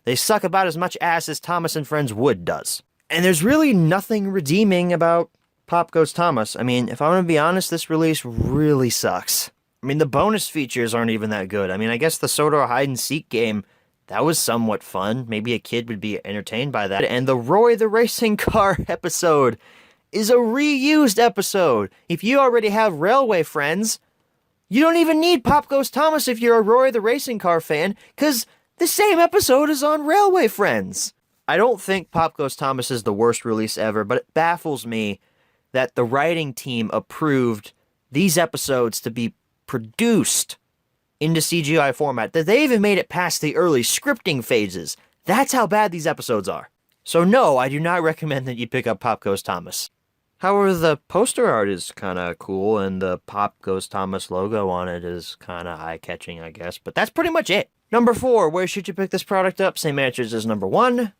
[SPEAKER 9] They suck about as much ass as Thomas and Friends Wood does. And there's really nothing redeeming about Pop Goes Thomas. I mean, if I'm gonna be honest, this release really sucks. I mean, the bonus features aren't even that good. I mean, I guess the Sodor hide-and-seek game, that was somewhat fun. Maybe a kid would be entertained by that. And the Roy the Racing Car episode is a reused episode. If you already have Railway Friends, you don't even need Pop Goes Thomas if you're a Roy the Racing Car fan, because the same episode is on Railway Friends. I don't think Pop Goes Thomas is the worst release ever, but it baffles me that the writing team approved these episodes to be produced into CGI format, that they even made it past the early scripting phases. That's how bad these episodes are. So no, I do not recommend that you pick up Pop Goes Thomas. However, the poster art is kind of cool, and the Pop Goes Thomas logo on it is kind of eye-catching, I guess. But that's pretty much it. Number 4, where should you pick this product up? Same answers as number 1.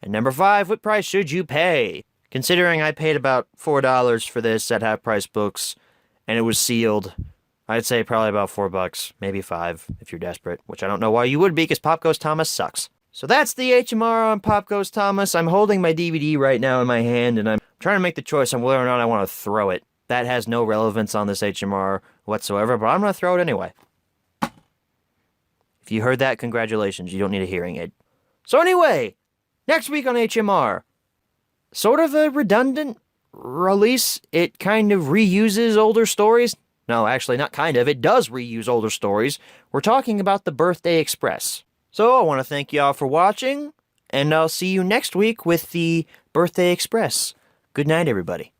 [SPEAKER 9] And number 5, what price should you pay? Considering I paid about $4 for this at Half Price Books, and it was sealed, I'd say probably about $4, maybe $5 if you're desperate, which I don't know why you would be, because Pop Goes Thomas sucks. So that's the HMR on Pop Goes Thomas. I'm holding my DVD right now in my hand, and I'm trying to make the choice on whether or not I want to throw it. That has no relevance on this HMR whatsoever, but I'm going to throw it anyway. If you heard that, congratulations. You don't need a hearing aid. So anyway, next week on HMR, sort of a redundant release. It kind of reuses older stories. No, actually, not kind of. It does reuse older stories. We're talking about The Birthday Express. So I want to thank you all for watching, and I'll see you next week with The Birthday Express. Good night, everybody.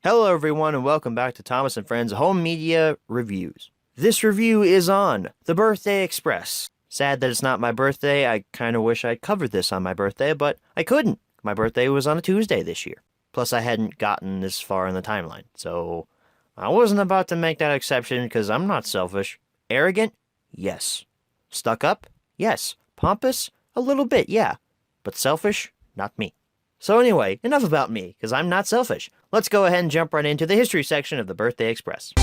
[SPEAKER 9] Hello everyone and welcome back to Thomas & Friends Home Media Reviews. This review is on The Birthday Express. Sad that it's not my birthday. I kind of wish I'd covered this on my birthday, but I couldn't. My birthday was on a Tuesday this year. Plus, I hadn't gotten this far in the timeline, so I wasn't about to make that exception because I'm not selfish. Arrogant? Yes. Stuck up? Yes. Pompous? A little bit, yeah. But selfish? Not me. So anyway, enough about me, because I'm not selfish. Let's go ahead and jump right into the history section of the Birthday Express.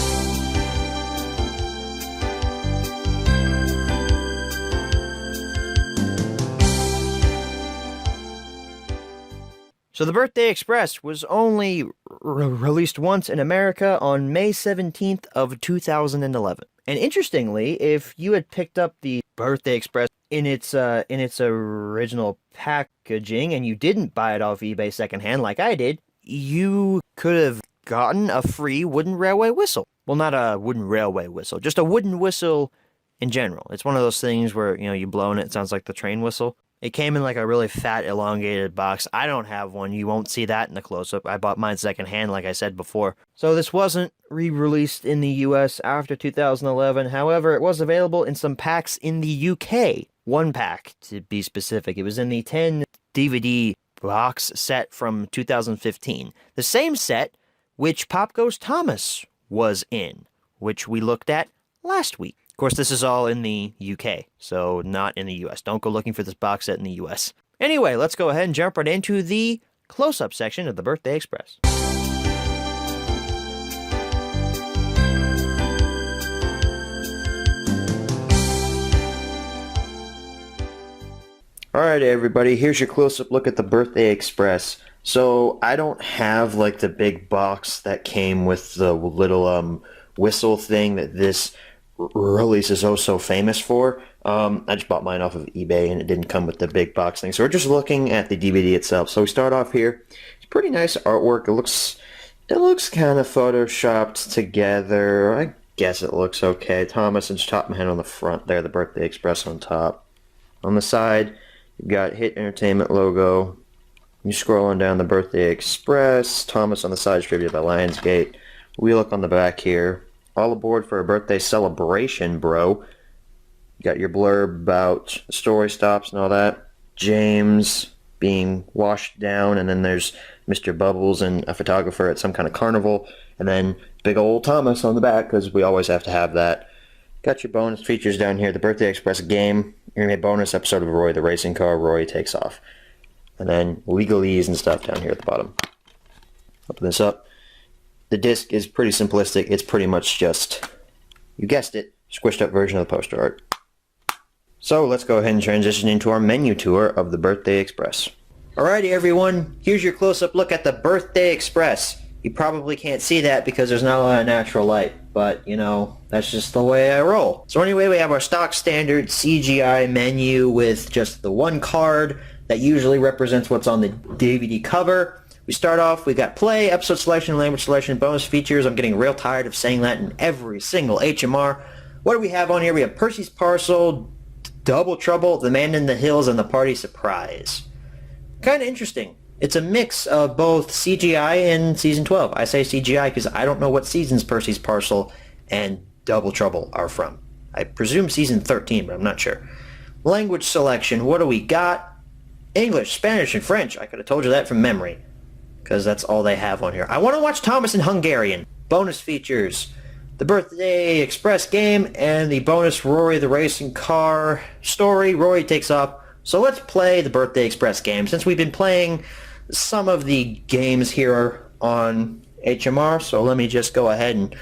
[SPEAKER 9] So the Birthday Express was only released once in America on May 17th of 2011. And interestingly, if you had picked up the Birthday Express in its original packaging and you didn't buy it off eBay secondhand like I did, you could have gotten a free wooden railway whistle. Well, not a wooden railway whistle, just a wooden whistle in general. It's one of those things where, you blow in it, it sounds like the train whistle. It came in like a really fat, elongated box. I don't have one. You won't see that in the close-up. I bought mine secondhand, like I said before. So this wasn't re-released in the US after 2011. However, it was available in some packs in the UK. One pack, to be specific. It was in the 10 DVD box set from 2015. The same set which Pop Goes Thomas was in, which we looked at last week. Of course, this is all in the UK, so not in the US. Don't go looking for this box set in the US. Anyway, let's go ahead and jump right into the close-up section of the Birthday Express.
[SPEAKER 6] Alright everybody, here's your close-up look at the Birthday Express. So, I don't have like the big box that came with the little whistle thing that this release is oh so famous for. I just bought mine off of eBay and it didn't come with the big box thing. So we're just looking at the DVD itself. So we start off here. It's pretty nice artwork. It looks kind of photoshopped together. I guess it looks okay. Thomas and Topman on the front there, the Birthday Express on top. On the side, you've got Hit Entertainment logo. You scroll on down the Birthday Express. Thomas on the side, distributed by Lionsgate. We look on the back here. All aboard for a birthday celebration, bro. You got your blurb about story stops and all that. James being washed down, and then there's Mr. Bubbles and a photographer at some kind of carnival, and then big old Thomas on the back, because we always have to have that. Got your bonus features down here. The Birthday Express game. You're going to get a bonus episode of Roy, the racing car. Roy takes off. And then legalese and stuff down here at the bottom. Open this up. The disc is pretty simplistic. It's pretty much just, you guessed it, squished up version of the poster art. So let's go ahead and transition into our menu tour of the Birthday Express. Alrighty everyone, here's your close-up look at the Birthday Express. You probably can't see that because there's not a lot of natural light, but that's just the way I roll. So anyway, we have our stock standard CGI menu with just the one card that usually represents what's on the DVD cover. We start off, we got play, episode selection, language selection, bonus features. I'm getting real tired of saying that in every single HMR. What do we have on here? We have Percy's Parcel, Double Trouble, The Man in the Hills, and The Party Surprise. Kind of interesting. It's a mix of both CGI and Season 12. I say CGI because I don't know what seasons Percy's Parcel and Double Trouble are from. I presume Season 13, but I'm not sure. Language selection, what do we got? English, Spanish, and French. I could have told you that from memory, because that's all they have on here. I want to watch Thomas in Hungarian. Bonus features. The Birthday Express game and the bonus Rory the Racing Car story. Rory takes off. So let's play the Birthday Express game. Since we've been playing some of the games here on HMR, so let me just go ahead and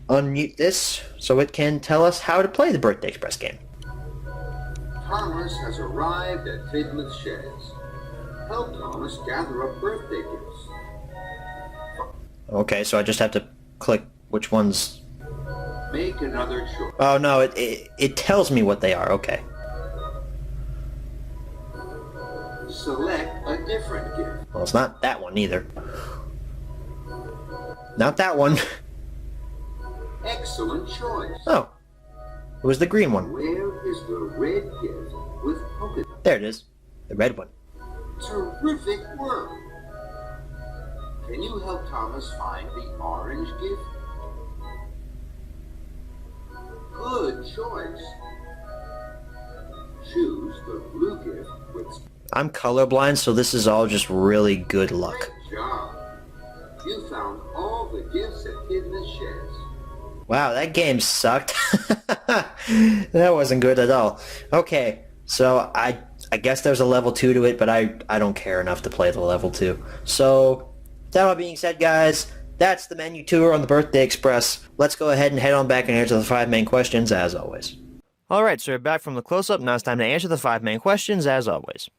[SPEAKER 6] unmute this so it can tell us how to play the Birthday Express game.
[SPEAKER 3] Thomas has arrived at Tidmouth Sheds. Help Thomas gather up birthday gifts.
[SPEAKER 6] Okay, so I just have to click which ones.
[SPEAKER 3] Make another choice.
[SPEAKER 6] Oh no, it tells me what they are. Okay.
[SPEAKER 3] Select a different gift.
[SPEAKER 6] Well, it's not that one either. Not that one.
[SPEAKER 3] Excellent choice.
[SPEAKER 6] Oh. It was the green one.
[SPEAKER 3] Where is the red gift with polka dots?
[SPEAKER 6] There it is. The red one.
[SPEAKER 3] Terrific work. Can you help Thomas find the orange gift? Good choice. Choose the blue gift with
[SPEAKER 6] I'm colorblind, so this is all just really good luck.
[SPEAKER 3] great job. You found all the gifts at Hidden Sheds.
[SPEAKER 6] Wow, that game sucked. That wasn't good at all. Okay, so I guess there's a level 2 to it, but I don't care enough to play the level 2. So, that all being said, guys, that's the menu tour on the Birthday Express. Let's go ahead and head on back and answer the 5 main questions, as always.
[SPEAKER 9] Alright, so we're back from the close-up. Now it's time to answer the 5 main questions, as always.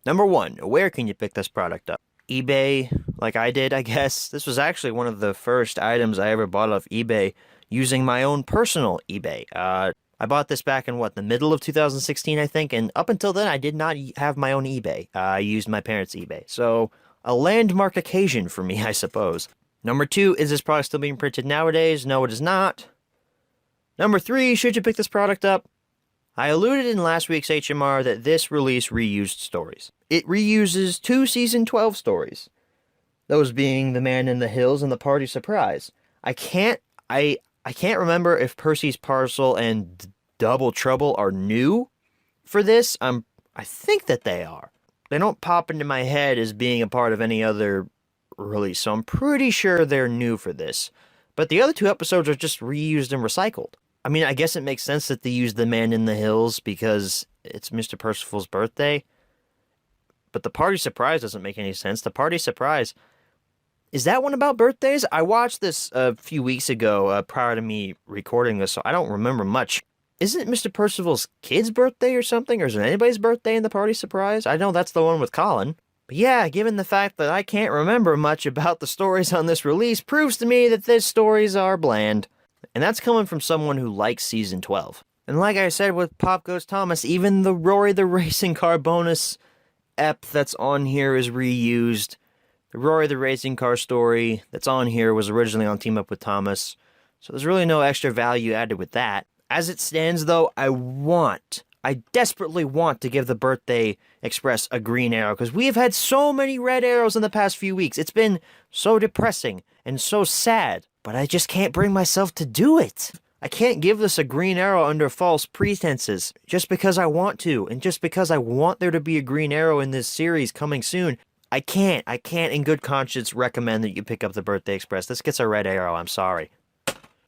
[SPEAKER 9] Number 1, where can you pick this product up? eBay, like I did, I guess. This was actually one of the first items I ever bought off eBay using my own personal eBay. I bought this back in, the middle of 2016, I think, and up until then, I did not have my own eBay. I used my parents' eBay. So, a landmark occasion for me, I suppose. Number 2, is this product still being printed nowadays? No, it is not. Number 3, should you pick this product up? I alluded in last week's HMR that this release reused stories. It reuses 2 Season 12 stories. Those being The Man in the Hills and The Party Surprise. I can't remember if Percy's Parcel and Double Trouble are new for this. I think that they are. They don't pop into my head as being a part of any other release, so I'm pretty sure they're new for this. But the other 2 episodes are just reused and recycled. I mean, I guess it makes sense that they use The Man in the Hills because it's Mr. Percival's birthday. But The Party Surprise doesn't make any sense. The Party Surprise, is that one about birthdays? I watched this a few weeks ago prior to me recording this, so I don't remember much. Isn't it Mr. Percival's kid's birthday or something? Or is it anybody's birthday in The Party Surprise? I know that's the one with Colin. But yeah, given the fact that I can't remember much about the stories on this release, proves to me that these stories are bland. And that's coming from someone who likes Season 12. And like I said with Pop Goes Thomas, even the Rory the Racing Car bonus ep that's on here is reused. The Rory the Racing Car story that's on here was originally on Team Up with Thomas. So there's really no extra value added with that. As it stands though, I desperately want to give the Birthday Express a green arrow, because we have had so many red arrows in the past few weeks. It's been so depressing and so sad, but I just can't bring myself to do it. I can't give this a green arrow under false pretenses, just because I want to, and just because I want there to be a green arrow in this series coming soon. I can't in good conscience recommend that you pick up the Birthday Express. This gets a red arrow, I'm sorry.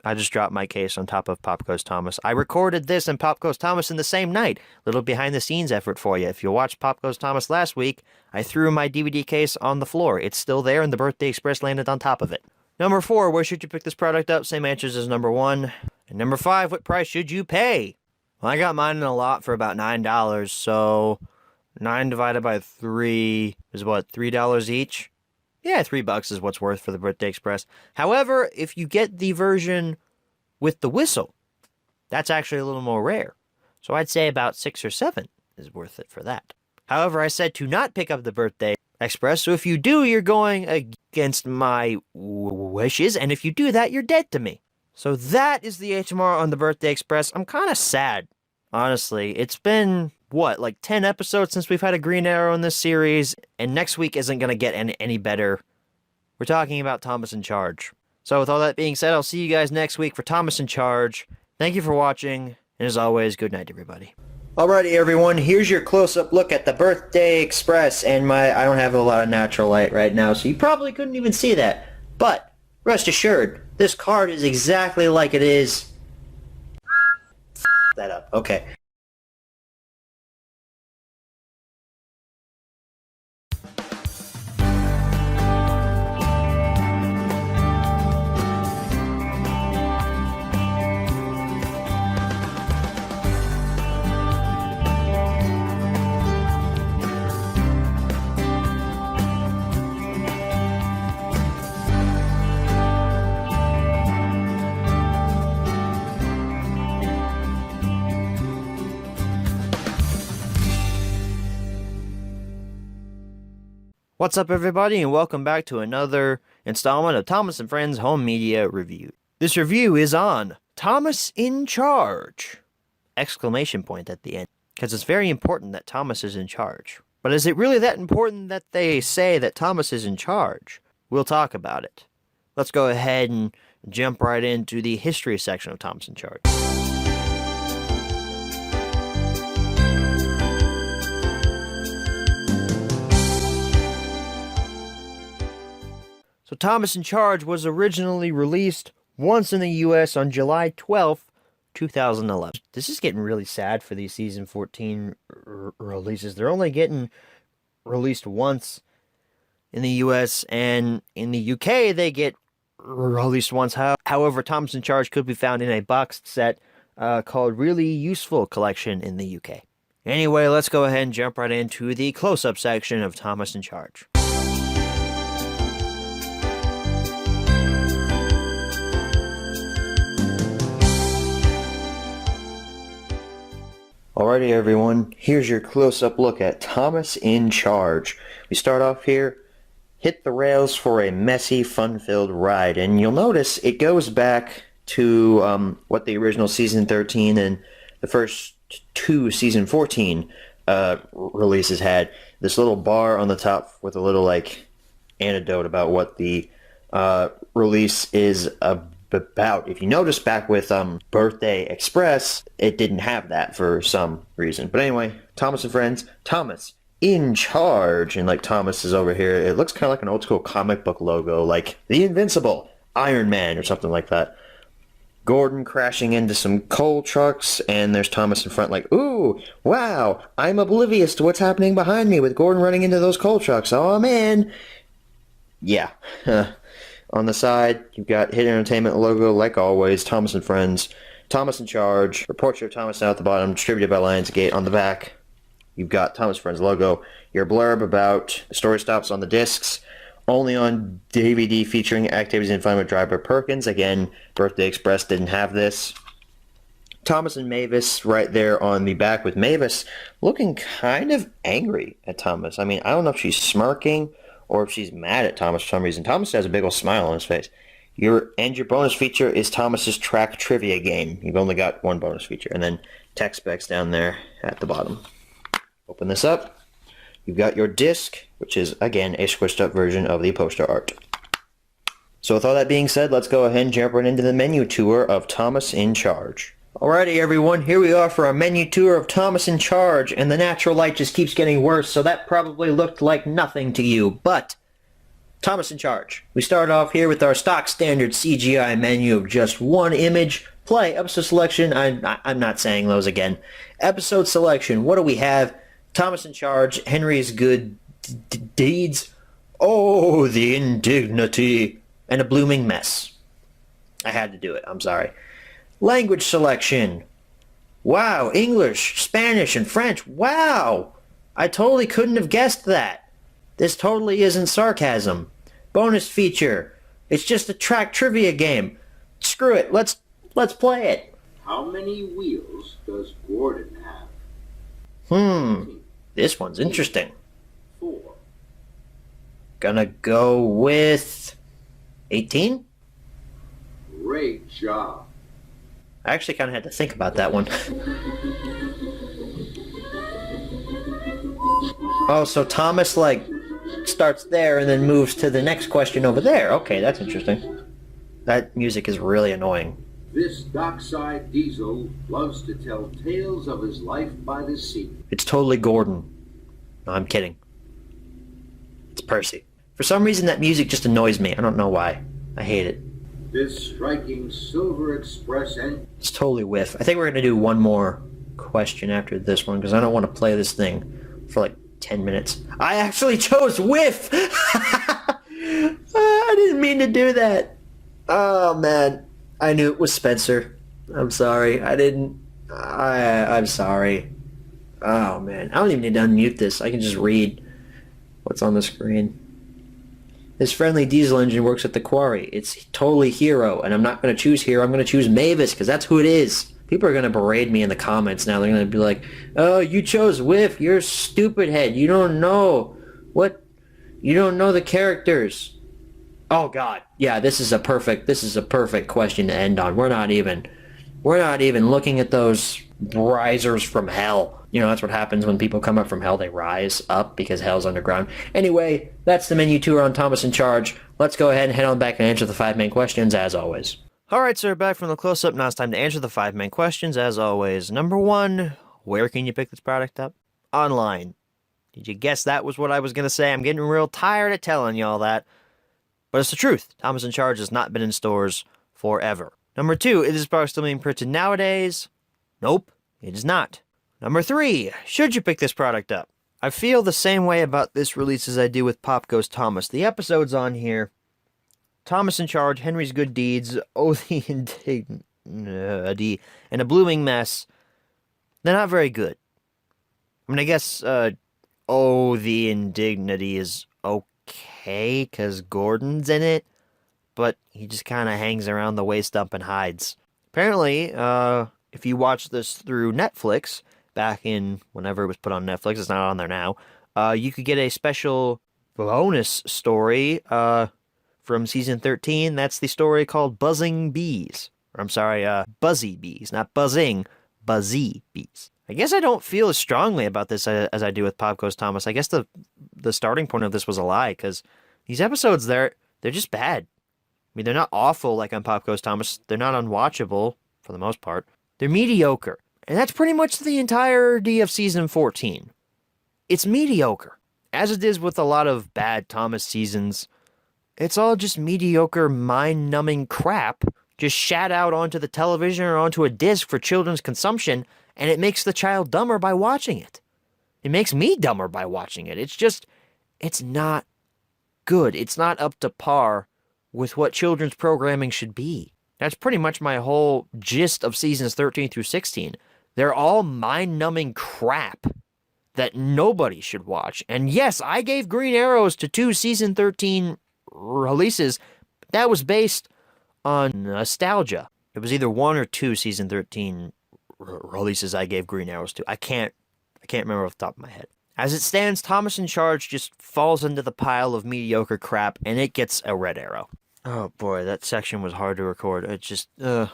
[SPEAKER 9] I just dropped my case on top of Pop Goes Thomas. I recorded this and Pop Goes Thomas in the same night. Little behind the scenes effort for you. If you watched Pop Goes Thomas last week, I threw my DVD case on the floor. It's still there and the Birthday Express landed on top of it. Number 4, where should you pick this product up? Same answers as number 1. And number 5, what price should you pay? Well, I got mine in a lot for about $9, so 9 divided by 3 is what, $3 each? Yeah, $3 is what's worth for the Birthday Express. However, if you get the version with the whistle, that's actually a little more rare. So I'd say about 6 or 7 is worth it for that. However, I said to not pick up the Birthday Express, so if you do, you're going against my wishes, and if you do that, you're dead to me. So that is the HMR on the Birthday Express. I'm kind of sad, honestly. It's been, like 10 episodes since we've had a Green Arrow in this series, and next week isn't going to get any better. We're talking about Thomas in Charge. So with all that being said, I'll see you guys next week for Thomas in Charge. Thank you for watching, and as always, good night, everybody.
[SPEAKER 6] Alrighty, everyone, here's your close-up look at the Birthday Express, and I don't have a lot of natural light right now, so you probably couldn't even see that. But, rest assured, this card is exactly like it is. That up, okay.
[SPEAKER 9] What's up, everybody, and welcome back to another installment of Thomas and Friends Home Media Review. This review is on Thomas in Charge! Exclamation point at the end, because it's very important that Thomas is in charge. But is it really that important that they say that Thomas is in charge? We'll talk about it. Let's go ahead and jump right into the history section of Thomas in Charge. Thomas in Charge was originally released once in the US on July 12th, 2011. This is getting really sad for these season 14 releases. They're only getting released once in the US, and in the UK they get released once. However, Thomas in Charge could be found in a boxed set called Really Useful Collection in the UK. Anyway, let's go ahead and jump right into the close-up section of Thomas in Charge. Alrighty everyone, here's your close-up look at Thomas in Charge. We start off here, hit the rails for a messy, fun-filled ride, and you'll notice it goes back to what the original Season 13 and the first two Season 14 releases had. This little bar on the top with a little, like, anecdote about what the release is about. If you notice back with Birthday Express, it didn't have that for some reason. But anyway, Thomas and Friends, Thomas in Charge, and like Thomas is over here, it looks kind of like an old school comic book logo, like The Invincible, Iron Man, or something like that. Gordon crashing into some coal trucks, and there's Thomas in front like, ooh, wow, I'm oblivious to what's happening behind me with Gordon running into those coal trucks. Oh man. Yeah. On the side, you've got Hit Entertainment logo, like always, Thomas and Friends, Thomas in Charge, a portrait of Thomas down at the bottom, distributed by Lionsgate. On the back, you've got Thomas and Friends logo, your blurb about the story stops on the discs, only on DVD featuring activities and fun with Driver Perkins. Again, Birthday Express didn't have this. Thomas and Mavis right there on the back, with Mavis looking kind of angry at Thomas. I mean, I don't know if she's smirking or if she's mad at Thomas for some reason. Thomas has a big old smile on his face. Your bonus feature is Thomas's track trivia game. You've only got one bonus feature. And then tech specs down there at the bottom. Open this up. You've got your disc, which is, again, a squished up version of the poster art. So with all that being said, let's go ahead and jump right into the menu tour of Thomas in Charge. Alrighty everyone, here we are for our menu tour of Thomas in Charge, and the natural light just keeps getting worse, so that probably looked like nothing to you, but Thomas in Charge. We start off here with our stock standard CGI menu of just one image, play, episode selection, I'm not saying those again. Episode selection, what do we have? Thomas in Charge, Henry's good deeds, oh, the indignity, and a blooming mess. I had to do it, I'm sorry. Language selection. Wow, English, Spanish, and French. Wow! I totally couldn't have guessed that. This totally isn't sarcasm. Bonus feature. It's just a track trivia game. Screw it, let's play it.
[SPEAKER 3] How many wheels does Gordon have?
[SPEAKER 9] This one's interesting.
[SPEAKER 3] 4.
[SPEAKER 9] Gonna go with 18?
[SPEAKER 3] Great job.
[SPEAKER 9] I actually kind of had to think about that one. Oh, so Thomas, like, starts there and then moves to the next question over there. Okay, that's interesting. That music is really annoying.
[SPEAKER 3] This dockside diesel loves to tell tales of his life by the sea.
[SPEAKER 9] It's totally Gordon. No, I'm kidding. It's Percy. For some reason, that music just annoys me. I don't know why. I hate it.
[SPEAKER 3] This striking Silver Express engine.
[SPEAKER 9] It's totally whiff. I think we're going to do one more question after this one, because I don't want to play this thing for like 10 minutes. I actually chose whiff! I didn't mean to do that. Oh, man. I knew it was Spencer. I'm sorry. I didn't. I'm sorry. Oh, man. I don't even need to unmute this. I can just read what's on the screen. This friendly diesel engine works at the quarry. It's totally Hero, and I'm not going to choose Hero. I'm going to choose Mavis, because that's who it is. People are going to berate me in the comments now. They're going to be like, oh, you chose Whiff. You're a stupid head. You don't know. What? You don't know the characters. Oh, God. Yeah, this is a perfect question to end on. We're not even looking at those risers from hell. You know, that's what happens when people come up from hell. They rise up because hell's underground. Anyway, that's the menu tour on Thomas in Charge. Let's go ahead and head on back and answer the 5 main questions, as always.
[SPEAKER 6] Alright, sir, back from the close-up. Now it's time to answer the 5 main questions, as always. Number 1, where can you pick this product up? Online. Did you guess that was what I was going to say? I'm getting real tired of telling y'all that.
[SPEAKER 9] But it's the truth. Thomas in Charge has not been in stores forever. Number 2, is this product still being printed nowadays? Nope, it is not. Number 3, should you pick this product up? I feel the same way about this release as I do with Pop Goes Thomas. The episodes on here, Thomas in Charge, Henry's Good Deeds, Oh the Indignity, and A Blooming Mess, they're not very good. I mean, I guess, Oh the Indignity is okay, because Gordon's in it, but he just kind of hangs around the waist up and hides. Apparently, if you watch this through Netflix, back in whenever it was put on Netflix, it's not on there now, you could get a special bonus story from season 13. That's the story called Buzzing Bees. Or I'm sorry, Buzzy Bees. Not buzzing, Buzzy Bees. I guess I don't feel as strongly about this as I do with Pop Goes Thomas. I guess the starting point of this was a lie, because these episodes, they're just bad. I mean, they're not awful like on Pop Goes Thomas. They're not unwatchable, for the most part. They're mediocre. And that's pretty much the entirety of season 14. It's mediocre. As it is with a lot of bad Thomas seasons, it's all just mediocre, mind-numbing crap just shat out onto the television or onto a disc for children's consumption, and it makes the child dumber by watching it. It makes me dumber by watching it. It's not good. It's not up to par with what children's programming should be. That's pretty much my whole gist of seasons 13 through 16. They're all mind-numbing crap that nobody should watch. And yes, I gave Green Arrows to 2 season 13 releases. That was based on nostalgia. It was either 1 or 2 season 13 releases I gave Green Arrows to. I can't remember off the top of my head. As it stands, Thomas in Charge just falls into the pile of mediocre crap, and it gets a red arrow. Oh boy, that section was hard to record. It just, I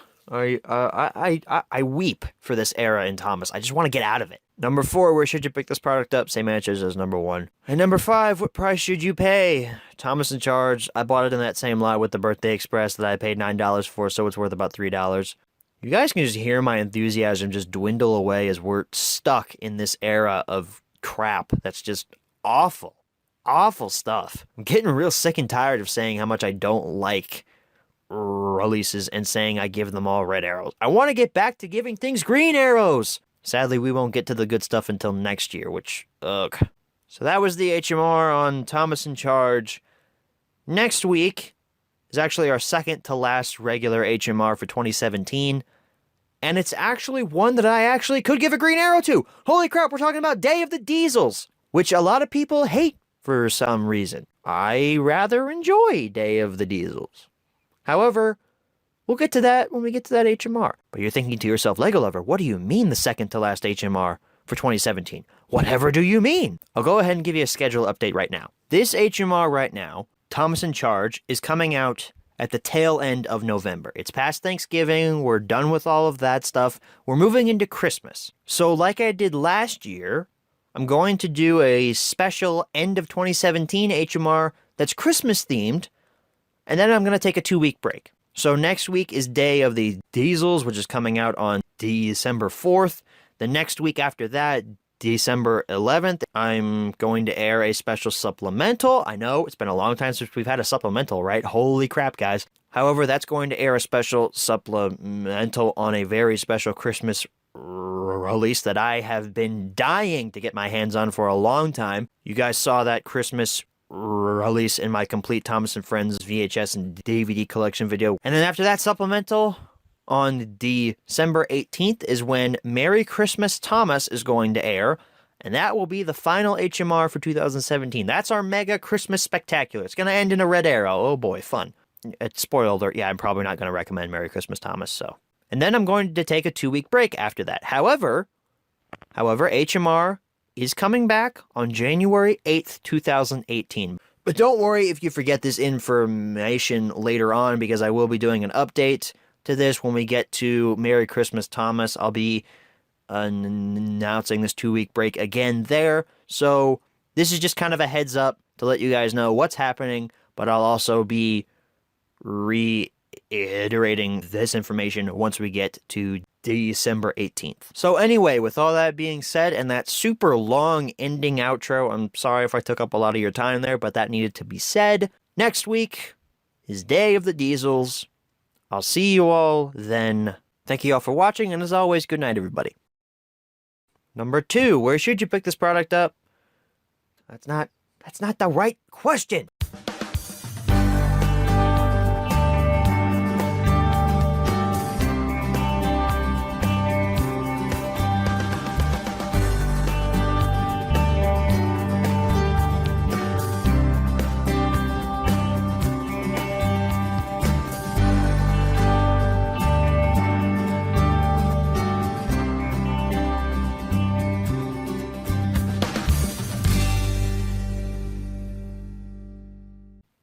[SPEAKER 9] weep for this era in Thomas. I just want to get out of it. Number 4, where should you pick this product up? Same answers as number 1. And number 5, what price should you pay? Thomas in Charge. I bought it in that same lot with the Birthday Express that I paid $9 for, so it's worth about $3. You guys can just hear my enthusiasm just dwindle away as we're stuck in this era of crap that's just awful. Awful stuff. I'm getting real sick and tired of saying how much I don't like releases and saying I give them all red arrows. I want to get back to giving things green arrows. Sadly, we won't get to the good stuff until next year, which, ugh. So that was the HMR on Thomas in Charge. Next week is actually our second to last regular HMR for 2017. And it's actually one that I actually could give a green arrow to. Holy crap, we're talking about Day of the Diesels, which a lot of people hate for some reason. I rather enjoy Day of the Diesels. However, we'll get to that when we get to that HMR. But you're thinking to yourself, Lego Lover, what do you mean the second to last HMR for 2017? Whatever do you mean? I'll go ahead and give you a schedule update right now. This HMR right now, Thomas in Charge, is coming out at the tail end of November. It's past Thanksgiving. We're done with all of that stuff. We're moving into Christmas. So like I did last year, I'm going to do a special end of 2017 HMR that's Christmas themed, and then I'm going to take a 2-week break. So next week is Day of the Diesels, which is coming out on December 4th. The next week after that, December 11th, I'm going to air a special supplemental. I know, it's been a long time since we've had a supplemental, right? Holy crap, guys. However, that's going to air a special supplemental on a very special Christmas release that I have been dying to get my hands on for a long time. You guys saw that Christmas release in my complete Thomas and Friends VHS and DVD collection video. And then after that supplemental, on December 18th is when Merry Christmas Thomas is going to air, and that will be the final HMR for 2017. That's our mega Christmas spectacular. It's going to end in a red arrow. Oh boy, fun. Spoiler alert, yeah, I'm probably not going to recommend Merry Christmas Thomas, so. And then I'm going to take a 2-week break after that. However, HMR is coming back on January 8th, 2018. But don't worry if you forget this information later on, because I will be doing an update to this when we get to Merry Christmas Thomas. I'll be announcing this 2-week break again there. So this is just kind of a heads up to let you guys know what's happening, but I'll also be reiterating this information once we get to December 18th. So anyway, with all that being said and that super long ending outro, I'm sorry if I took up a lot of your time there, but that needed to be said. Next week, is Day of the Diesels. I'll see you all then. Thank you all for watching, and as always, good night, everybody. Number 2, where should you pick this product up? That's not the right question.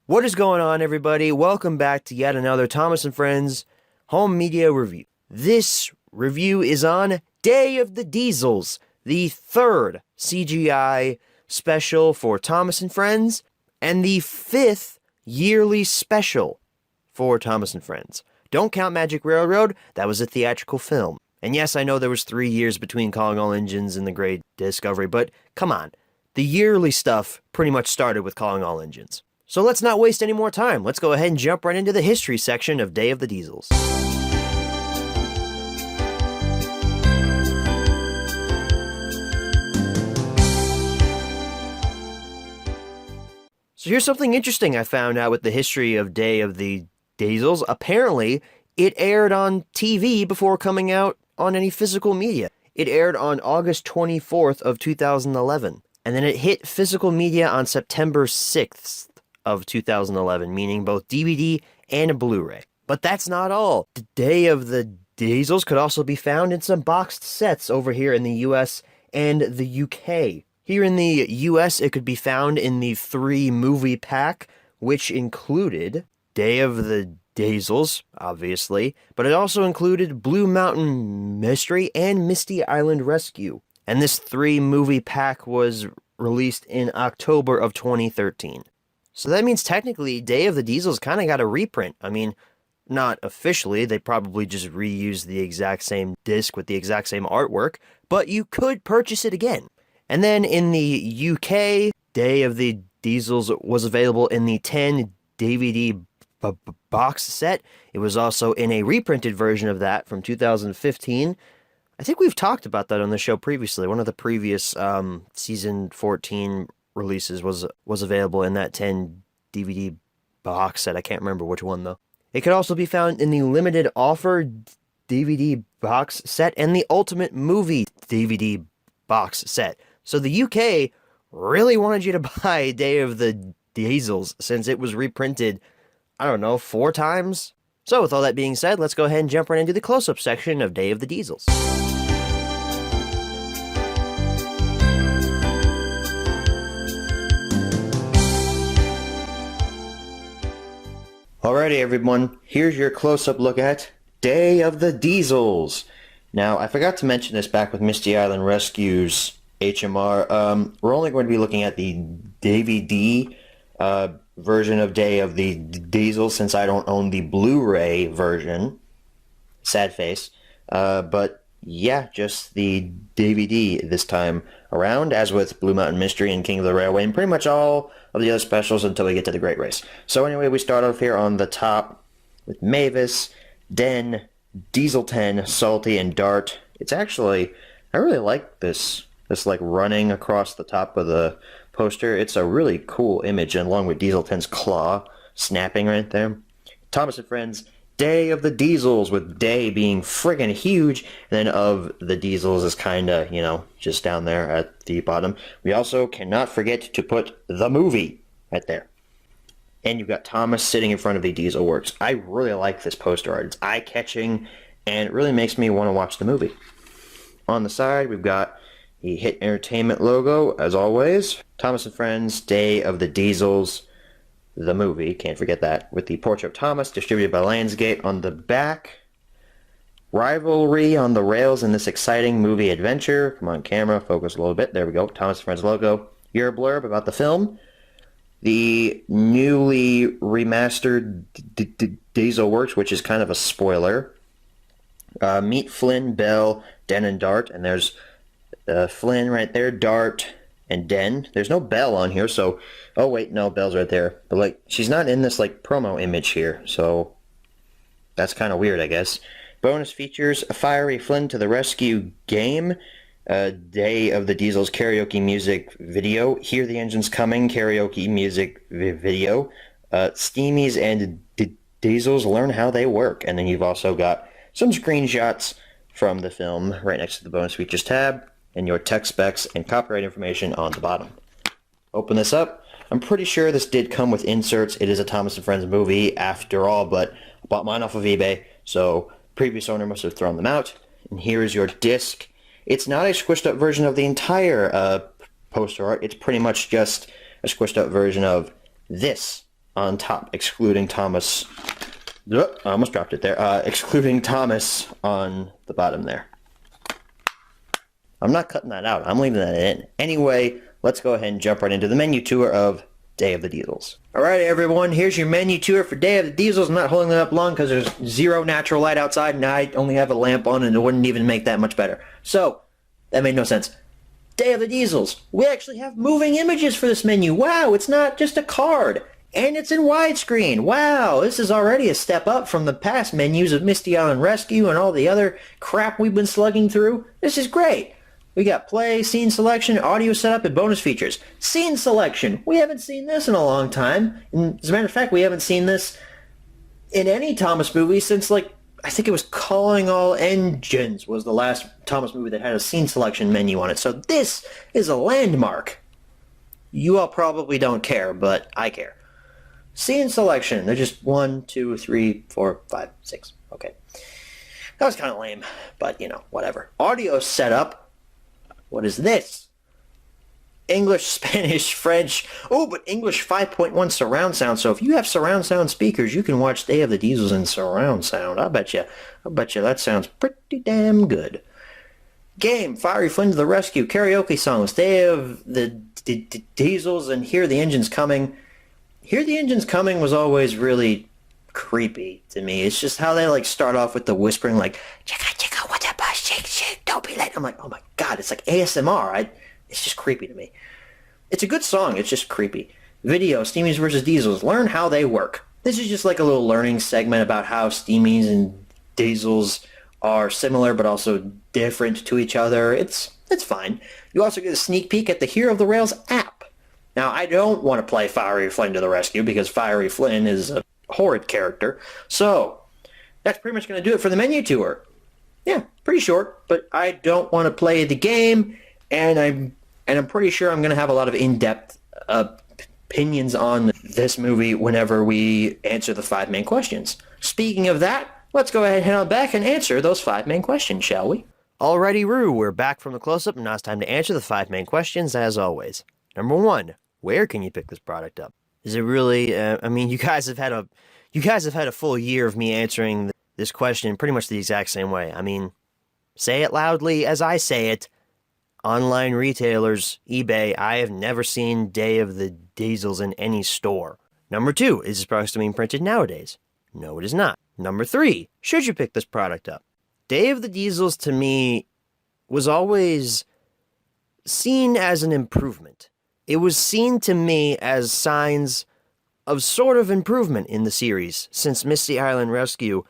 [SPEAKER 9] What is going on, everybody? Welcome back to yet another Thomas & Friends Home Media Review. This review is on Day of the Diesels, the third CGI special for Thomas & Friends, and the 5th yearly special for Thomas & Friends. Don't count Magic Railroad, that was a theatrical film. And yes, I know there was 3 years between Calling All Engines and The Great Discovery, but come on. The yearly stuff pretty much started with Calling All Engines. So let's not waste any more time. Let's go ahead and jump right into the history section of Day of the Diesels. So here's something interesting I found out with the history of Day of the Diesels. Apparently, it aired on TV before coming out on any physical media. It aired on August 24th of 2011, and then it hit physical media on September 6th. Of 2011, meaning both DVD and Blu-ray. But that's not all. The Day of the Diesels could also be found in some boxed sets over here in the US and the UK. Here in the US, it could be found in the 3-movie pack, which included Day of the Diesels, obviously, but it also included Blue Mountain Mystery and Misty Island Rescue. And this 3-movie pack was released in October of 2013. So that means technically Day of the Diesels kind of got a reprint. I mean, not officially, they probably just reused the exact same disc with the exact same artwork, but you could purchase it again. And then in the UK, Day of the Diesels was available in the 10 DVD box set. It was also in a reprinted version of that from 2015. I think we've talked about that on the show previously. One of the previous season 14 releases was available in that 10 DVD box set. I can't remember which one though. It could also be found in the limited offer DVD box set and the Ultimate Movie DVD box set. So the UK really wanted you to buy Day of the Diesels since it was reprinted, I don't know, 4 times? So with all that being said, let's go ahead and jump right into the close-up section of Day of the Diesels.
[SPEAKER 6] Alrighty, everyone, here's your close-up look at Day of the Diesels. Now, I forgot to mention this back with Misty Island Rescue's HMR. We're only going to be looking at the DVD version of Day of the Diesels since I don't own the Blu-ray version. Sad face. But yeah, just the DVD this time around, as with Blue Mountain Mystery and King of the Railway, and pretty much all of the other specials until we get to the Great Race. So anyway, we start off here on the top with Mavis, Den, Diesel 10, Salty, and Dart. It's actually, I really like this like running across the top of the poster. It's a really cool image, and along with Diesel 10's claw snapping right there. Thomas and Friends, Day of the Diesels, with Day being friggin' huge, and then of the Diesels is kinda, you know, just down there at the bottom. We also cannot forget to put the movie right there. And you've got Thomas sitting in front of the Diesel Works. I really like this poster art. It's eye-catching, and it really makes me want to watch the movie. On the side, we've got the Hit Entertainment logo, as always. Thomas and Friends, Day of the Diesels, the movie, can't forget that, with the Portrait of Thomas, distributed by Lionsgate on the back. Rivalry on the rails in this exciting movie adventure. Come on, camera, focus a little bit. There we go, Thomas and Friends logo. Your blurb about the film. The newly remastered Diesel Works, which is kind of a spoiler. Meet Flynn, Bell, Den, and Dart. And there's Flynn right there, Dart, and Den. There's no Belle on here, so... Oh, wait, no, Belle's right there. But, like, she's not in this, like, promo image here, so... That's kind of weird, I guess. Bonus features, a Fiery Flynn to the Rescue game, Day of the Diesels karaoke music video, Hear the Engines Coming karaoke music video, Steamies and Diesels learn how they work. And then you've also got some screenshots from the film right next to the bonus features tab, and your tech specs and copyright information on the bottom. Open this up. I'm pretty sure this did come with inserts. It is a Thomas & Friends movie after all, but I bought mine off of eBay, so previous owner must have thrown them out. And here is your disc. It's not a squished up version of the entire poster art. It's pretty much just a squished up version of this on top, excluding Thomas. I almost dropped it there. Excluding Thomas on the bottom there. I'm not cutting that out. I'm leaving that in. Anyway, let's go ahead and jump right into the menu tour of Day of the Diesels. Alright everyone, here's your menu tour for Day of the Diesels. I'm not holding it up long because there's zero natural light outside and I only have a lamp on and it wouldn't even make that much better. So, that made no sense. Day of the Diesels. We actually have moving images for this menu. Wow, it's not just a card. And it's in widescreen. Wow, this is already a step up from the past menus of Misty Island Rescue and all the other crap we've been slugging through. This is great. We got play, scene selection, audio setup, and bonus features. Scene selection. We haven't seen this in a long time. And as a matter of fact, we haven't seen this in any Thomas movie since, like, I think it was Calling All Engines was the last Thomas movie that had a scene selection menu on it. So this is a landmark. You all probably don't care, but I care. Scene selection. They're just 1, 2, 3, 4, 5, 6. Okay. That was kind of lame, but, you know, whatever. Audio setup. What is this? English, Spanish, French. Oh, but English 5.1 surround sound. So if you have surround sound speakers, you can watch Day of the Diesels in surround sound. I bet you that sounds pretty damn good. Game, Fiery Flynn to the Rescue, karaoke songs, Day of the Diesels, and Hear the Engines Coming. Hear the Engines Coming was always really creepy to me. It's just how they like start off with the whispering, like chicka chicka what the bus shake shake don't be late. I'm like, oh my god, it's like ASMR. It's just creepy to me. It's a good song. It's just creepy. Video, Steamies vs. Diesels. Learn how they work. This is just like a little learning segment about how Steamies and Diesels are similar but also different to each other. It's fine. You also get a sneak peek at the Hero of the Rails app. Now, I don't want to play Fiery Flynn to the Rescue because Fiery Flynn is a horrid character. So, that's pretty much going to do it for the menu tour. Yeah, pretty short, but I don't want to play the game, and I'm pretty sure I'm going to have a lot of in-depth opinions on this movie whenever we answer the 5 main questions. Speaking of that, let's go ahead and head on back and answer those 5 main questions, shall we?
[SPEAKER 9] Alrighty, Roo, we're back from the close-up, and now it's time to answer the 5 main questions, as always. Number 1, where can you pick this product up? Is it really, I mean, you guys have had a full year of me answering this question pretty much the exact same way. I mean, say it loudly as I say it. Online retailers, eBay, I have never seen Day of the Diesels in any store. Number 2, is this product still being printed nowadays? No, it is not. Number 3, should you pick this product up? Day of the Diesels, to me, was always seen as an improvement. It was seen to me as signs of sort of improvement in the series, since Misty Island Rescue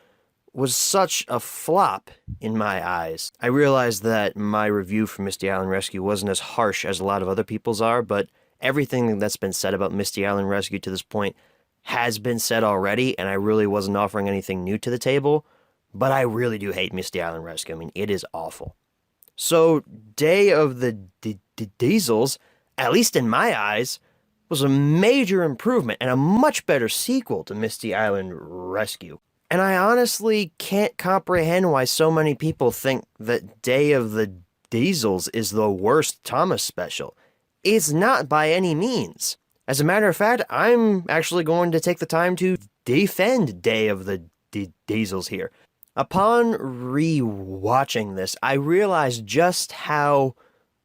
[SPEAKER 9] was such a flop in my eyes. I realized that my review for Misty Island Rescue wasn't as harsh as a lot of other people's are, but everything that's been said about Misty Island Rescue to this point has been said already, and I really wasn't offering anything new to the table, but I really do hate Misty Island Rescue. I mean, it is awful. So, Day of the Diesels, at least in my eyes, was a major improvement and a much better sequel to Misty Island Rescue. And I honestly can't comprehend why so many people think that Day of the Diesels is the worst Thomas special. It's not by any means. As a matter of fact, I'm actually going to take the time to defend Day of the Diesels here. Upon re-watching this, I realized just how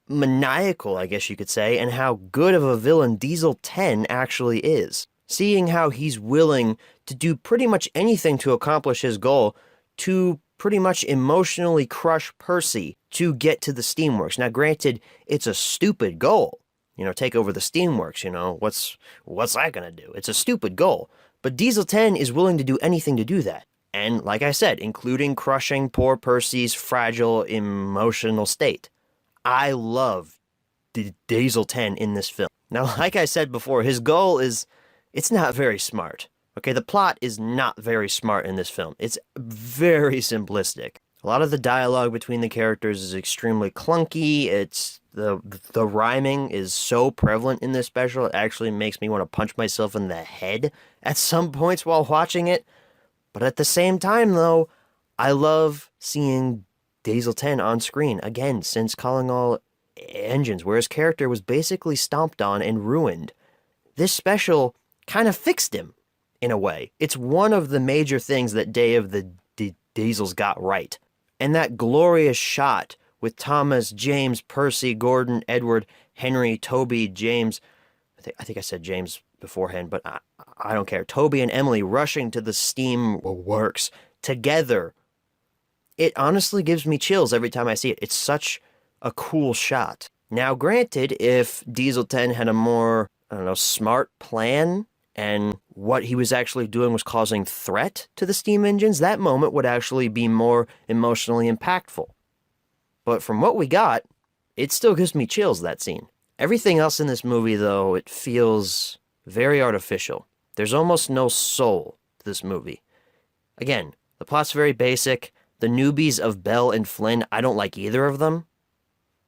[SPEAKER 9] maniacal, I guess you could say, and how good of a villain Diesel 10 actually is. Seeing how he's willing to do pretty much anything to accomplish his goal, to pretty much emotionally crush Percy to get to the Steamworks. Now, granted, it's a stupid goal. take over the Steamworks, what's that gonna do? It's a stupid goal. But Diesel 10 is willing to do anything to do that. And like I said, including crushing poor Percy's fragile emotional state. I love Diesel 10 in this film. Now, like I said before, his goal it's not very smart. Okay, the plot is not very smart in this film. It's very simplistic. A lot of the dialogue between the characters is extremely clunky. It's the rhyming is so prevalent in this special, it actually makes me want to punch myself in the head at some points while watching it. But at the same time, though, I love seeing Diesel 10 on screen, again, since Calling All Engines, where his character was basically stomped on and ruined. This special kind of fixed him, in a way. It's one of the major things that Day of the Diesels got right. And that glorious shot with Thomas, James, Percy, Gordon, Edward, Henry, Toby, James, I think I said James beforehand, but I don't care. Toby and Emily rushing to the steam works together. It honestly gives me chills every time I see it. It's such a cool shot. Now, granted, if Diesel 10 had a more, smart plan, and what he was actually doing was causing threat to the steam engines, that moment would actually be more emotionally impactful. But from what we got, it still gives me chills, that scene. Everything else in this movie, though, it feels very artificial. There's almost no soul to this movie. Again, the plot's very basic. The newbies of Belle and Flynn, I don't like either of them.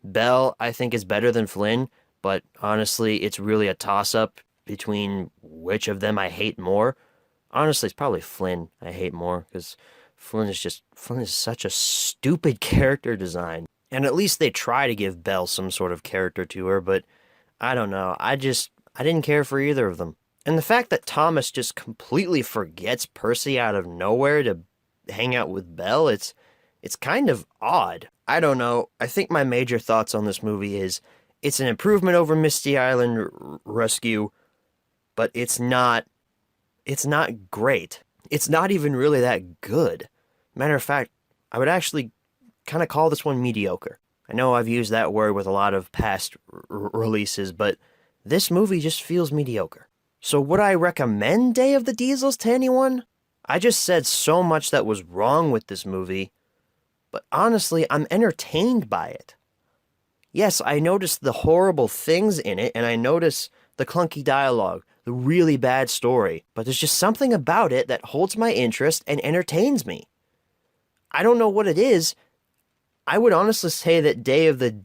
[SPEAKER 9] Belle, I think, is better than Flynn, but honestly, it's really a toss-up between which of them I hate more. Honestly, it's probably Flynn I hate more, because Flynn is such a stupid character design. And at least they try to give Belle some sort of character to her, but I don't know. I didn't care for either of them. And the fact that Thomas just completely forgets Percy out of nowhere to hang out with Belle, it's kind of odd. I don't know. I think my major thoughts on this movie is it's an improvement over Misty Island Rescue, but it's not great. It's not even really that good. Matter of fact, I would actually kind of call this one mediocre. I know I've used that word with a lot of past releases, but this movie just feels mediocre. So would I recommend Day of the Diesels to anyone? I just said so much that was wrong with this movie, but honestly, I'm entertained by it. Yes, I noticed the horrible things in it, and I notice the clunky dialogue, the really bad story, but there's just something about it that holds my interest and entertains me. I don't know what it is. I would honestly say that Day of the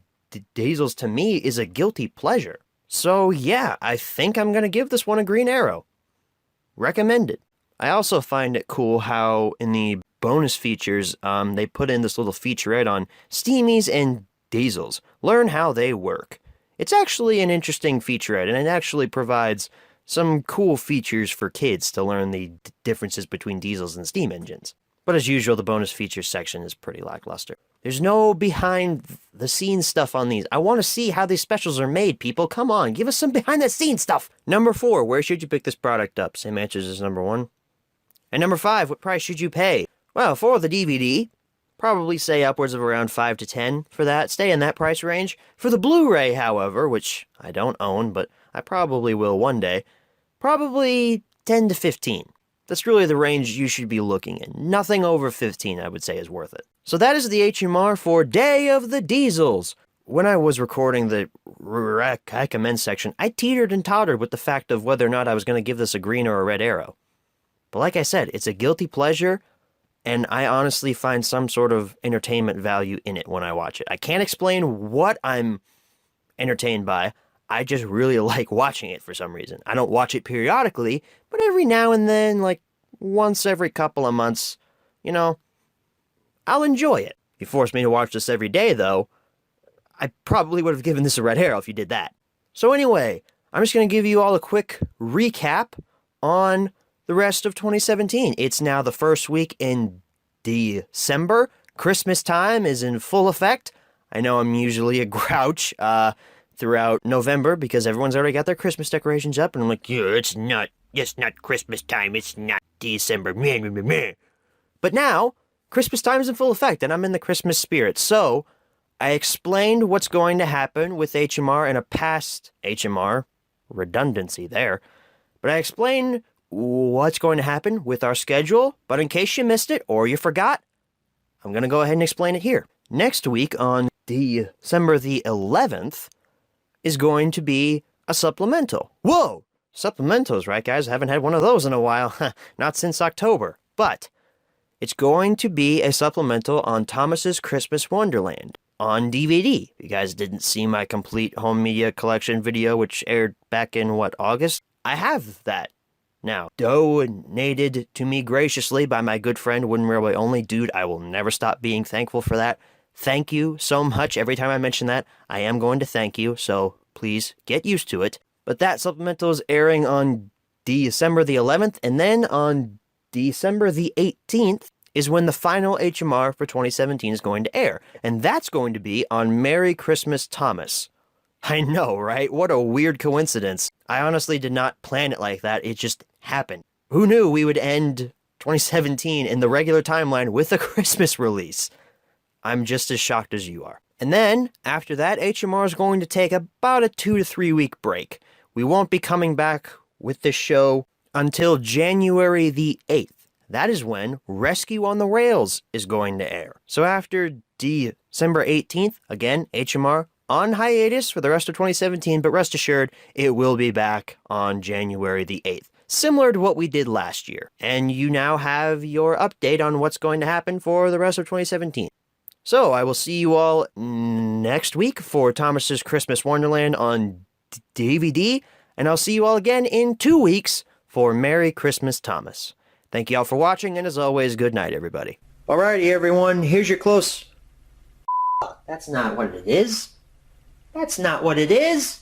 [SPEAKER 9] Diesels to me is a guilty pleasure. So yeah, I think I'm going to give this one a green arrow. Recommended. I also find it cool how in the bonus features, they put in this little featurette on steamies and diesels. Learn how they work. It's actually an interesting featurette, and it actually provides some cool features for kids to learn the differences between diesels and steam engines. But as usual, the bonus features section is pretty lackluster. There's no behind-the-scenes stuff on these. I want to see how these specials are made, people. Come on, give us some behind-the-scenes stuff. Number 4, where should you pick this product up? Same answers as number 1. And number 5, what price should you pay? Well, for the DVD, probably say upwards of around 5 to 10 for that. Stay in that price range. For the Blu-ray, however, which I don't own, but I probably will one day, probably 10 to 15. That's really the range you should be looking in. Nothing over 15, I would say, is worth it. So that is the HMR for Day of the Diesels. When I was recording the recommend section, I teetered and tottered with the fact of whether or not I was going to give this a green or a red arrow. But like I said, it's a guilty pleasure, and I honestly find some sort of entertainment value in it when I watch it. I can't explain what I'm entertained by. I just really like watching it for some reason. I don't watch it periodically, but every now and then, like once every couple of months, I'll enjoy it. If you forced me to watch this every day, though, I probably would have given this a red arrow if you did that. So anyway, I'm just going to give you all a quick recap on the rest of 2017. It's now the first week in December. Christmas time is in full effect. I know I'm usually a grouch throughout November because everyone's already got their Christmas decorations up, and I'm like, yeah, it's not Christmas time, it's not December. But now, Christmas time is in full effect, and I'm in the Christmas spirit, so I explained what's going to happen with HMR in a past HMR, redundancy there, but I explained what's going to happen with our schedule, but in case you missed it or you forgot, I'm going to go ahead and explain it here. Next week on December the 11th is going to be a supplemental. Whoa! Supplementals, right guys? I haven't had one of those in a while. Not since October. But it's going to be a supplemental on Thomas's Christmas Wonderland on DVD. You guys didn't see my complete home media collection video, which aired back in, August? I have that now. Donated to me graciously by my good friend, Wooden Railway Only. Dude, I will never stop being thankful for that. Thank you so much. Every time I mention that, I am going to thank you, so please get used to it. But that supplemental is airing on December the 11th, and then on December the 18th is when the final HMR for 2017 is going to air. And that's going to be on Merry Christmas, Thomas. I know, right? What a weird coincidence. I honestly did not plan it like that. It just happened. Who knew we would end 2017 in the regular timeline with a Christmas release? I'm just as shocked as you are. And then, after that, HMR is going to take about a 2 to 3 week break. We won't be coming back with this show until January the 8th. That is when Rescue on the Rails is going to air. So after December 18th, again, HMR on hiatus for the rest of 2017, but rest assured, it will be back on January the 8th. Similar to what we did last year. And you now have your update on what's going to happen for the rest of 2017. So I will see you all next week for Thomas's Christmas Wonderland on DVD, and I'll see you all again in 2 weeks for Merry Christmas, Thomas. Thank you all for watching, and as always, good night, everybody.
[SPEAKER 6] Alrighty, everyone, here's your close... That's not what it is. That's not what it is.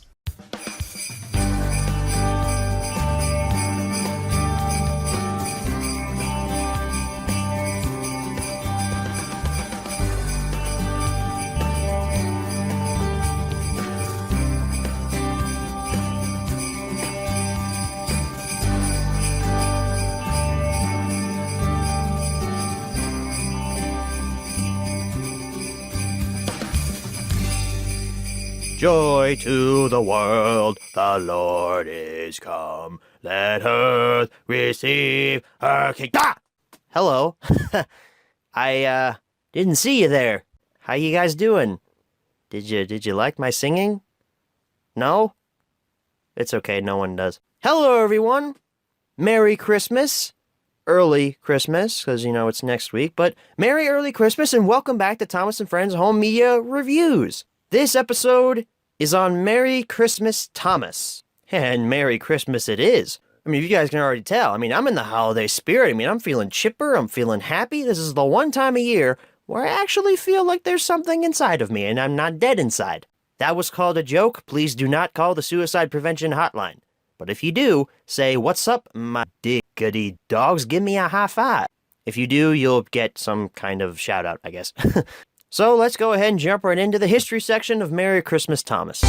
[SPEAKER 9] Joy to the world, the Lord is come. Let earth receive her king. Ah! Hello. I didn't see you there. How you guys doing? Did you like my singing? No? It's okay, no one does. Hello, everyone. Merry Christmas. Early Christmas, because, it's next week. But Merry Early Christmas, and welcome back to Thomas and Friends Home Media Reviews. This episode is on Merry Christmas, Thomas. And Merry Christmas it is. You guys can already tell. I'm in the holiday spirit. I'm feeling chipper. I'm feeling happy. This is the one time a year where I actually feel like there's something inside of me and I'm not dead inside. That was called a joke. Please do not call the suicide prevention hotline. But if you do, say, "What's up, my diggity dogs? Give me a high five." If you do, you'll get some kind of shout out, I guess. So let's go ahead and jump right into the history section of Merry Christmas, Thomas.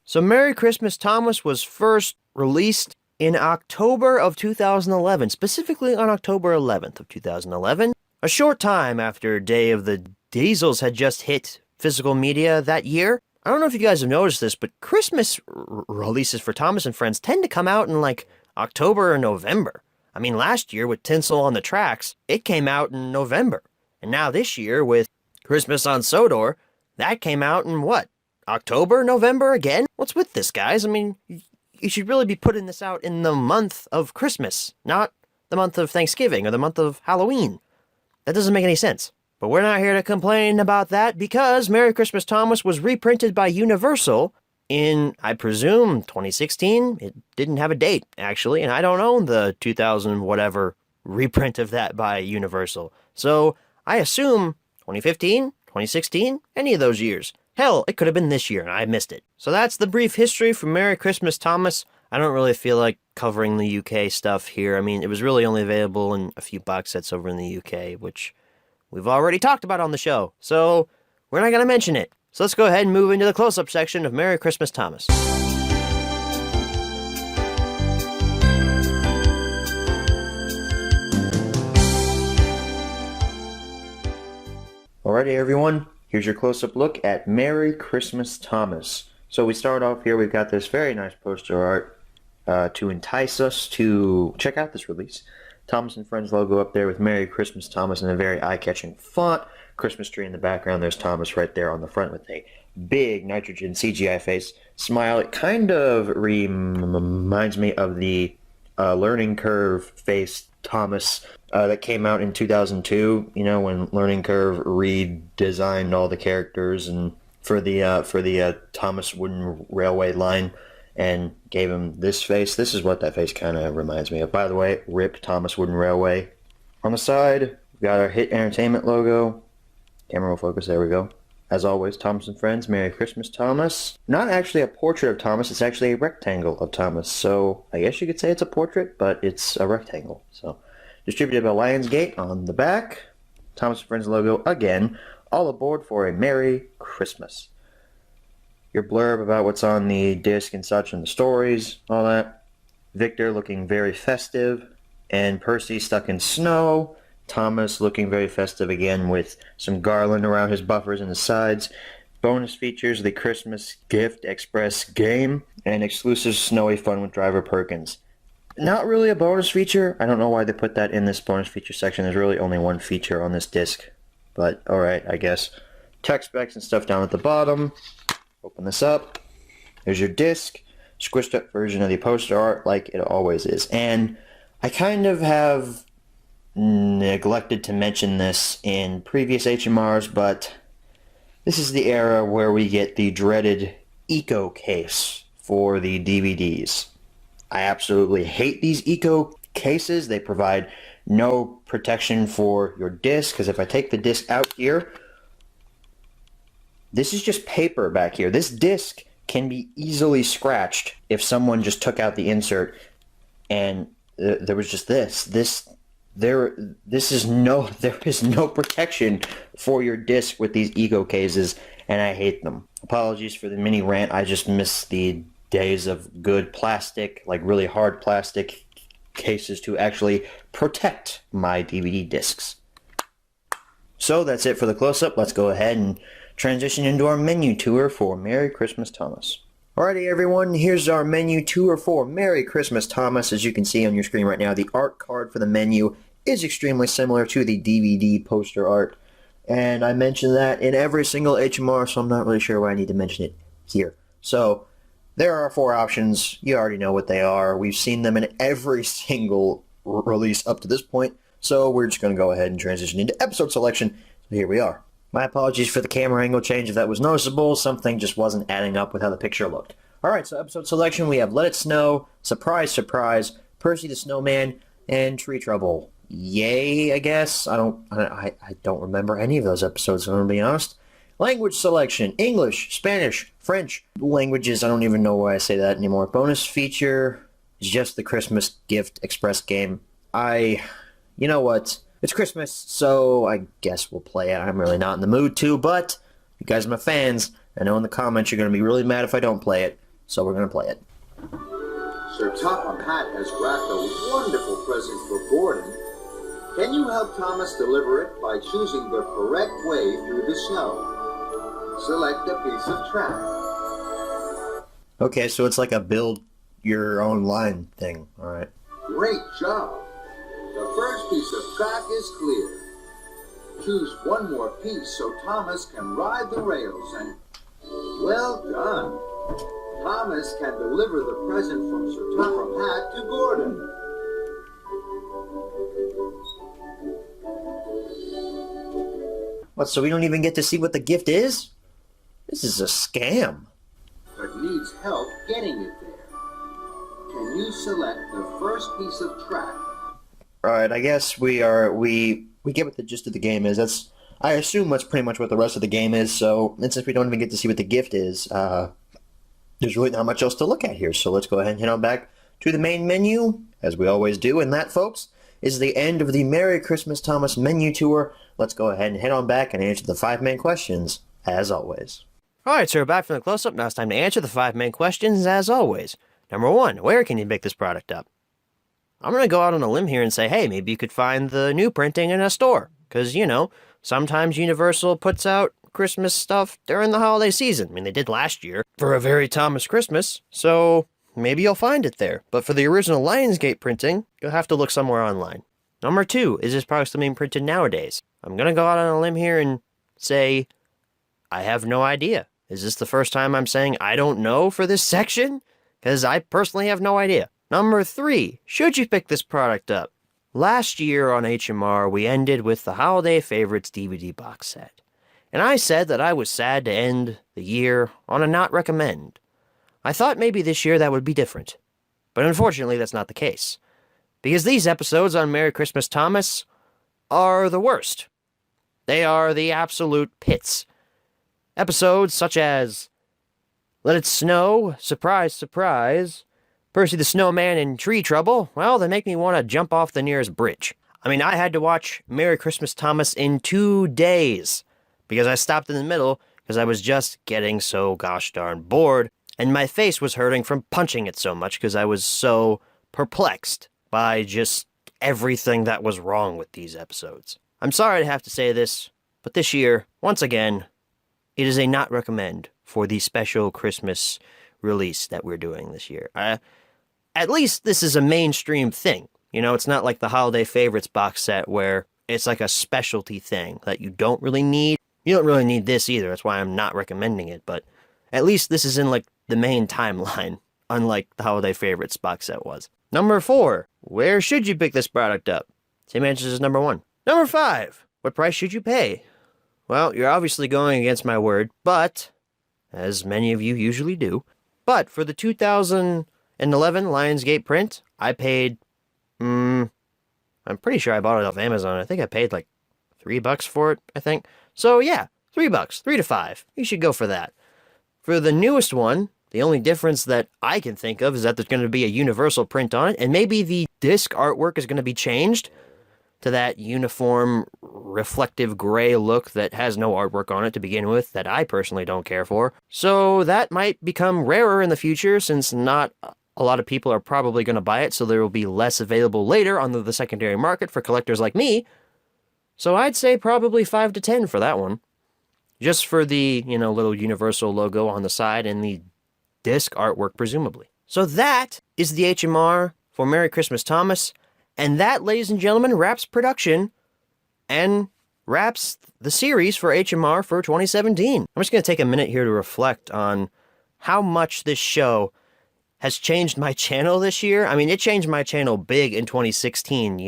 [SPEAKER 9] So Merry Christmas, Thomas was first released in October of 2011, specifically on October 11th of 2011, a short time after Day of the Diesels had just hit physical media that year. I don't know if you guys have noticed this, but Christmas releases for Thomas and Friends tend to come out in October or November. Last year with Tinsel on the Tracks, it came out in November. And now this year with Christmas on Sodor, that came out in October, November again? What's with this, guys? You should really be putting this out in the month of Christmas, not the month of Thanksgiving or the month of Halloween. That doesn't make any sense. But we're not here to complain about that because Merry Christmas, Thomas was reprinted by Universal in, I presume, 2016. It didn't have a date, actually, and I don't own the 2000 whatever reprint of that by Universal. So I assume 2015, 2016, any of those years. Hell, it could have been this year and I missed it. So that's the brief history from Merry Christmas, Thomas. I don't really feel like covering the UK stuff here. It was really only available in a few box sets over in the UK, which we've already talked about on the show, so we're not going to mention it. So let's go ahead and move into the close-up section of Merry Christmas, Thomas.
[SPEAKER 6] Alrighty, everyone. Here's your close-up look at Merry Christmas, Thomas. So we start off here. We've got this very nice poster art to entice us to check out this release. Thomas and Friends logo up there with Merry Christmas, Thomas in a very eye-catching font. Christmas tree in the background. There's Thomas right there on the front with a big nitrogen CGI face smile. It kind of reminds me of the Learning Curve face Thomas that came out in 2002. You know, when Learning Curve redesigned all the characters and for the Thomas Wooden Railway line and gave him this face. This is what that face kind of reminds me of. By the way, RIP Thomas Wooden Railway. On the side, we've got our Hit Entertainment logo. Camera will focus. There we go. As always, Thomas and Friends, Merry Christmas, Thomas. Not actually a portrait of Thomas, it's actually a rectangle of Thomas. So I guess you could say it's a portrait, but it's a rectangle. So distributed by Lionsgate on the back. Thomas and Friends logo again. All aboard for a Merry Christmas. Your blurb about what's on the disc and such and the stories, all that. Victor looking very festive. And Percy stuck in snow. Thomas looking very festive again with some garland around his buffers and his sides. Bonus features, the Christmas Gift Express game, and exclusive snowy fun with Driver Perkins. Not really a bonus feature. I don't know why they put that in this bonus feature section. There's really only one feature on this disc. But alright, I guess. Tech specs and stuff down at the bottom. Open this up. There's your disc. Squished up version of the poster art like it always is. And I kind of have neglected to mention this in previous HMRs, but this is the era where we get the dreaded Eco case for the DVDs. I absolutely hate these Eco cases. They provide no protection for your disc, because if I take the disc out here, this is just paper back here. This disc can be easily scratched if someone just took out the insert and there was just this. There is no protection for your disc with these Eco cases, and I hate them. Apologies for the mini rant. I just miss the days of good plastic, like really hard plastic cases to actually protect my DVD discs. So that's it for the close-up. Let's go ahead and transition into our menu tour for Merry Christmas, Thomas. Alrighty, everyone, here's our menu tour for Merry Christmas, Thomas. As you can see on your screen right now, the art card for the menu is extremely similar to the DVD poster art, and I mentioned that in every single HMR, so I'm not really sure why I need to mention it here. So there are 4 options. You already know what they are. We've seen them in every single release up to this point, so we're just going to go ahead and transition into episode selection. So here we are. My apologies for the camera angle change if that was noticeable. Something just wasn't adding up with how the picture looked. Alright, so episode selection, we have Let It Snow, Surprise Surprise, Percy the Snowman, and Tree Trouble. Yay, I guess. I don't remember any of those episodes, if I'm going to be honest. Language selection, English, Spanish, French. Languages, I don't even know why I say that anymore. Bonus feature is just the Christmas Gift Express game. You know what? It's Christmas, so I guess we'll play it. I'm really not in the mood to, but you guys are my fans. I know in the comments you're going to be really mad if I don't play it, so we're going to play it.
[SPEAKER 3] Sir Topham Hatt has wrapped a wonderful present for Gordon. Can you help Thomas deliver it by choosing the correct way through the snow? Select a piece of track.
[SPEAKER 6] Okay, so it's like a build your own line thing. Alright.
[SPEAKER 3] Great job. The first piece of track is clear. Choose one more piece so Thomas can ride the rails and... Well done. Thomas can deliver the present from Sir Topham Hatt to Gordon.
[SPEAKER 6] What, so we don't even get to see what the gift is? This is a scam.
[SPEAKER 3] But needs help getting it there. Can you select the first piece of track?
[SPEAKER 6] Alright, I guess we get what the gist of the game is. I assume that's pretty much what the rest of the game is, so, and since we don't even get to see what the gift is, there's really not much else to look at here, so let's go ahead and head on back to the main menu, as we always do, and that, folks, is the end of the Merry Christmas Thomas menu tour. Let's go ahead and head on back and answer the 5 main questions, as always.
[SPEAKER 9] Alright, so we're back from the close-up. Now it's time to answer the 5 main questions, as always. Number 1, where can you pick this product up? I'm going to go out on a limb here and say, hey, maybe you could find the new printing in a store. Because, you know, sometimes Universal puts out Christmas stuff during the holiday season. I mean, they did last year for a very Thomas Christmas, so maybe you'll find it there. But for the original Lionsgate printing, you'll have to look somewhere online. Number 2, is this product still being printed nowadays? I'm going to go out on a limb here and say, I have no idea. Is this the first time I'm saying I don't know for this section? Because I personally have no idea. Number 3, should you pick this product up? Last year on HMR, we ended with the Holiday Favorites DVD box set. And I said that I was sad to end the year on a not recommend. I thought maybe this year that would be different. But unfortunately, that's not the case. Because these episodes on Merry Christmas Thomas are the worst. They are the absolute pits. Episodes such as Let It Snow, Surprise, Surprise, Percy the Snowman in Tree Trouble, well, they make me want to jump off the nearest bridge. I mean, I had to watch Merry Christmas Thomas in 2 days because I stopped in the middle because I was just getting so gosh darn bored, and my face was hurting from punching it so much because I was so perplexed by just everything that was wrong with these episodes. I'm sorry to have to say this, but this year, once again, it is a not recommend for the special Christmas release that we're doing this year. At least this is a mainstream thing. You know, it's not like the Holiday Favorites box set where it's like a specialty thing that you don't really need. You don't really need this either. That's why I'm not recommending it. But at least this is in like the main timeline, unlike the Holiday Favorites box set was. Number 4, where should you pick this product up? Same answers as number 1. Number 5, what price should you pay? Well, you're obviously going against my word, but, as many of you usually do, but for the 2011 Lionsgate print, I paid, I'm pretty sure I bought it off Amazon. I think I paid like $3 for it, I think. So yeah, $3, 3 to 5. You should go for that. For the newest one, the only difference that I can think of is that there's going to be a Universal print on it, and maybe the disc artwork is going to be changed to that uniform, reflective gray look that has no artwork on it to begin with, that I personally don't care for. So that might become rarer in the future, since not a lot of people are probably going to buy it, so there will be less available later on the secondary market for collectors like me. So I'd say probably 5 to 10 for that one. Just for the, little Universal logo on the side and the disc artwork, presumably. So that is the HMR for Merry Christmas Thomas. And that, ladies and gentlemen, wraps production and wraps the series for HMR for 2017. I'm just going to take a minute here to reflect on how much this show has changed my channel this year. I mean, it changed my channel big in 2016,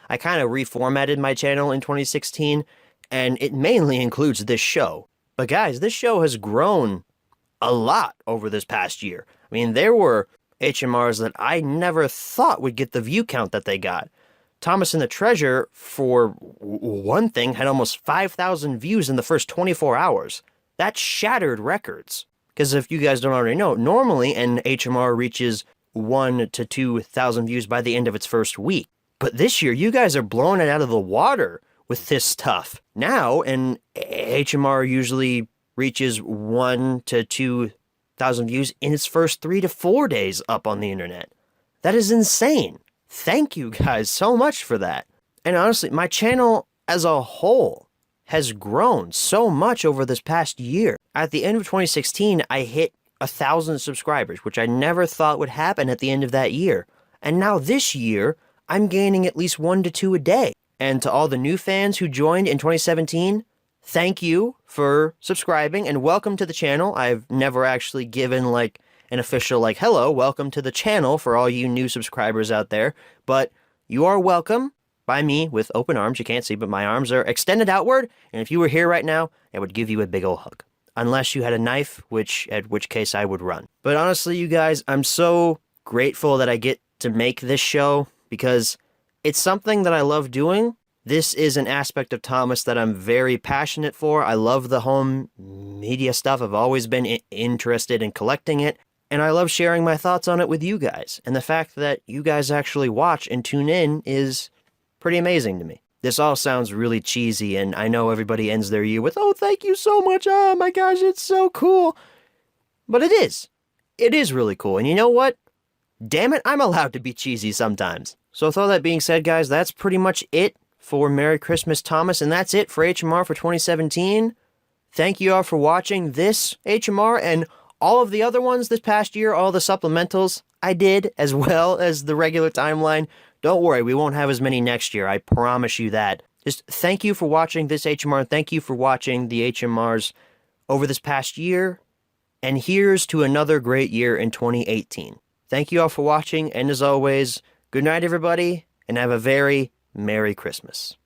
[SPEAKER 9] I kind of reformatted my channel in 2016, and it mainly includes this show. But guys, this show has grown a lot over this past year. I mean, there were HMRs that I never thought would get the view count that they got. Thomas and the Treasure, for one thing, had almost 5,000 views in the first 24 hours. That shattered records. Because if you guys don't already know, normally an HMR reaches 1,000 to 2,000 views by the end of its first week. But this year, you guys are blowing it out of the water with this stuff. Now, an HMR usually reaches 1,000 to 2,000 views in its first 3 to 4 days up on the internet. That is insane. Thank you guys so much for that. And honestly, my channel as a whole has grown so much over this past year. At the end of 2016, I hit 1,000 subscribers, which I never thought would happen at the end of that year. And now this year, I'm gaining at least 1 to 2 a day. And to all the new fans who joined in 2017, thank you for subscribing and welcome to the channel. I've never actually given an official hello, welcome to the channel for all you new subscribers out there. But you are welcome by me with open arms. You can't see, but my arms are extended outward. And if you were here right now, I would give you a big old hug. Unless you had a knife, at which case I would run. But honestly, you guys, I'm so grateful that I get to make this show because it's something that I love doing. This is an aspect of Thomas that I'm very passionate for. I love the home media stuff. I've always been interested in collecting it. And I love sharing my thoughts on it with you guys. And the fact that you guys actually watch and tune in is pretty amazing to me. This all sounds really cheesy, and I know everybody ends their year with, oh, thank you so much. Oh my gosh, it's so cool. But it is. It is really cool. And you know what? Damn it, I'm allowed to be cheesy sometimes. So with all that being said, guys, that's pretty much it for Merry Christmas, Thomas. And that's it for HMR for 2017. Thank you all for watching this HMR and all of the other ones this past year, all the supplementals I did, as well as the regular timeline. Don't worry, we won't have as many next year. I promise you that. Just thank you for watching this HMR. Thank you for watching the HMRs over this past year. And here's to another great year in 2018. Thank you all for watching. And as always, good night, everybody, and have a very Merry Christmas.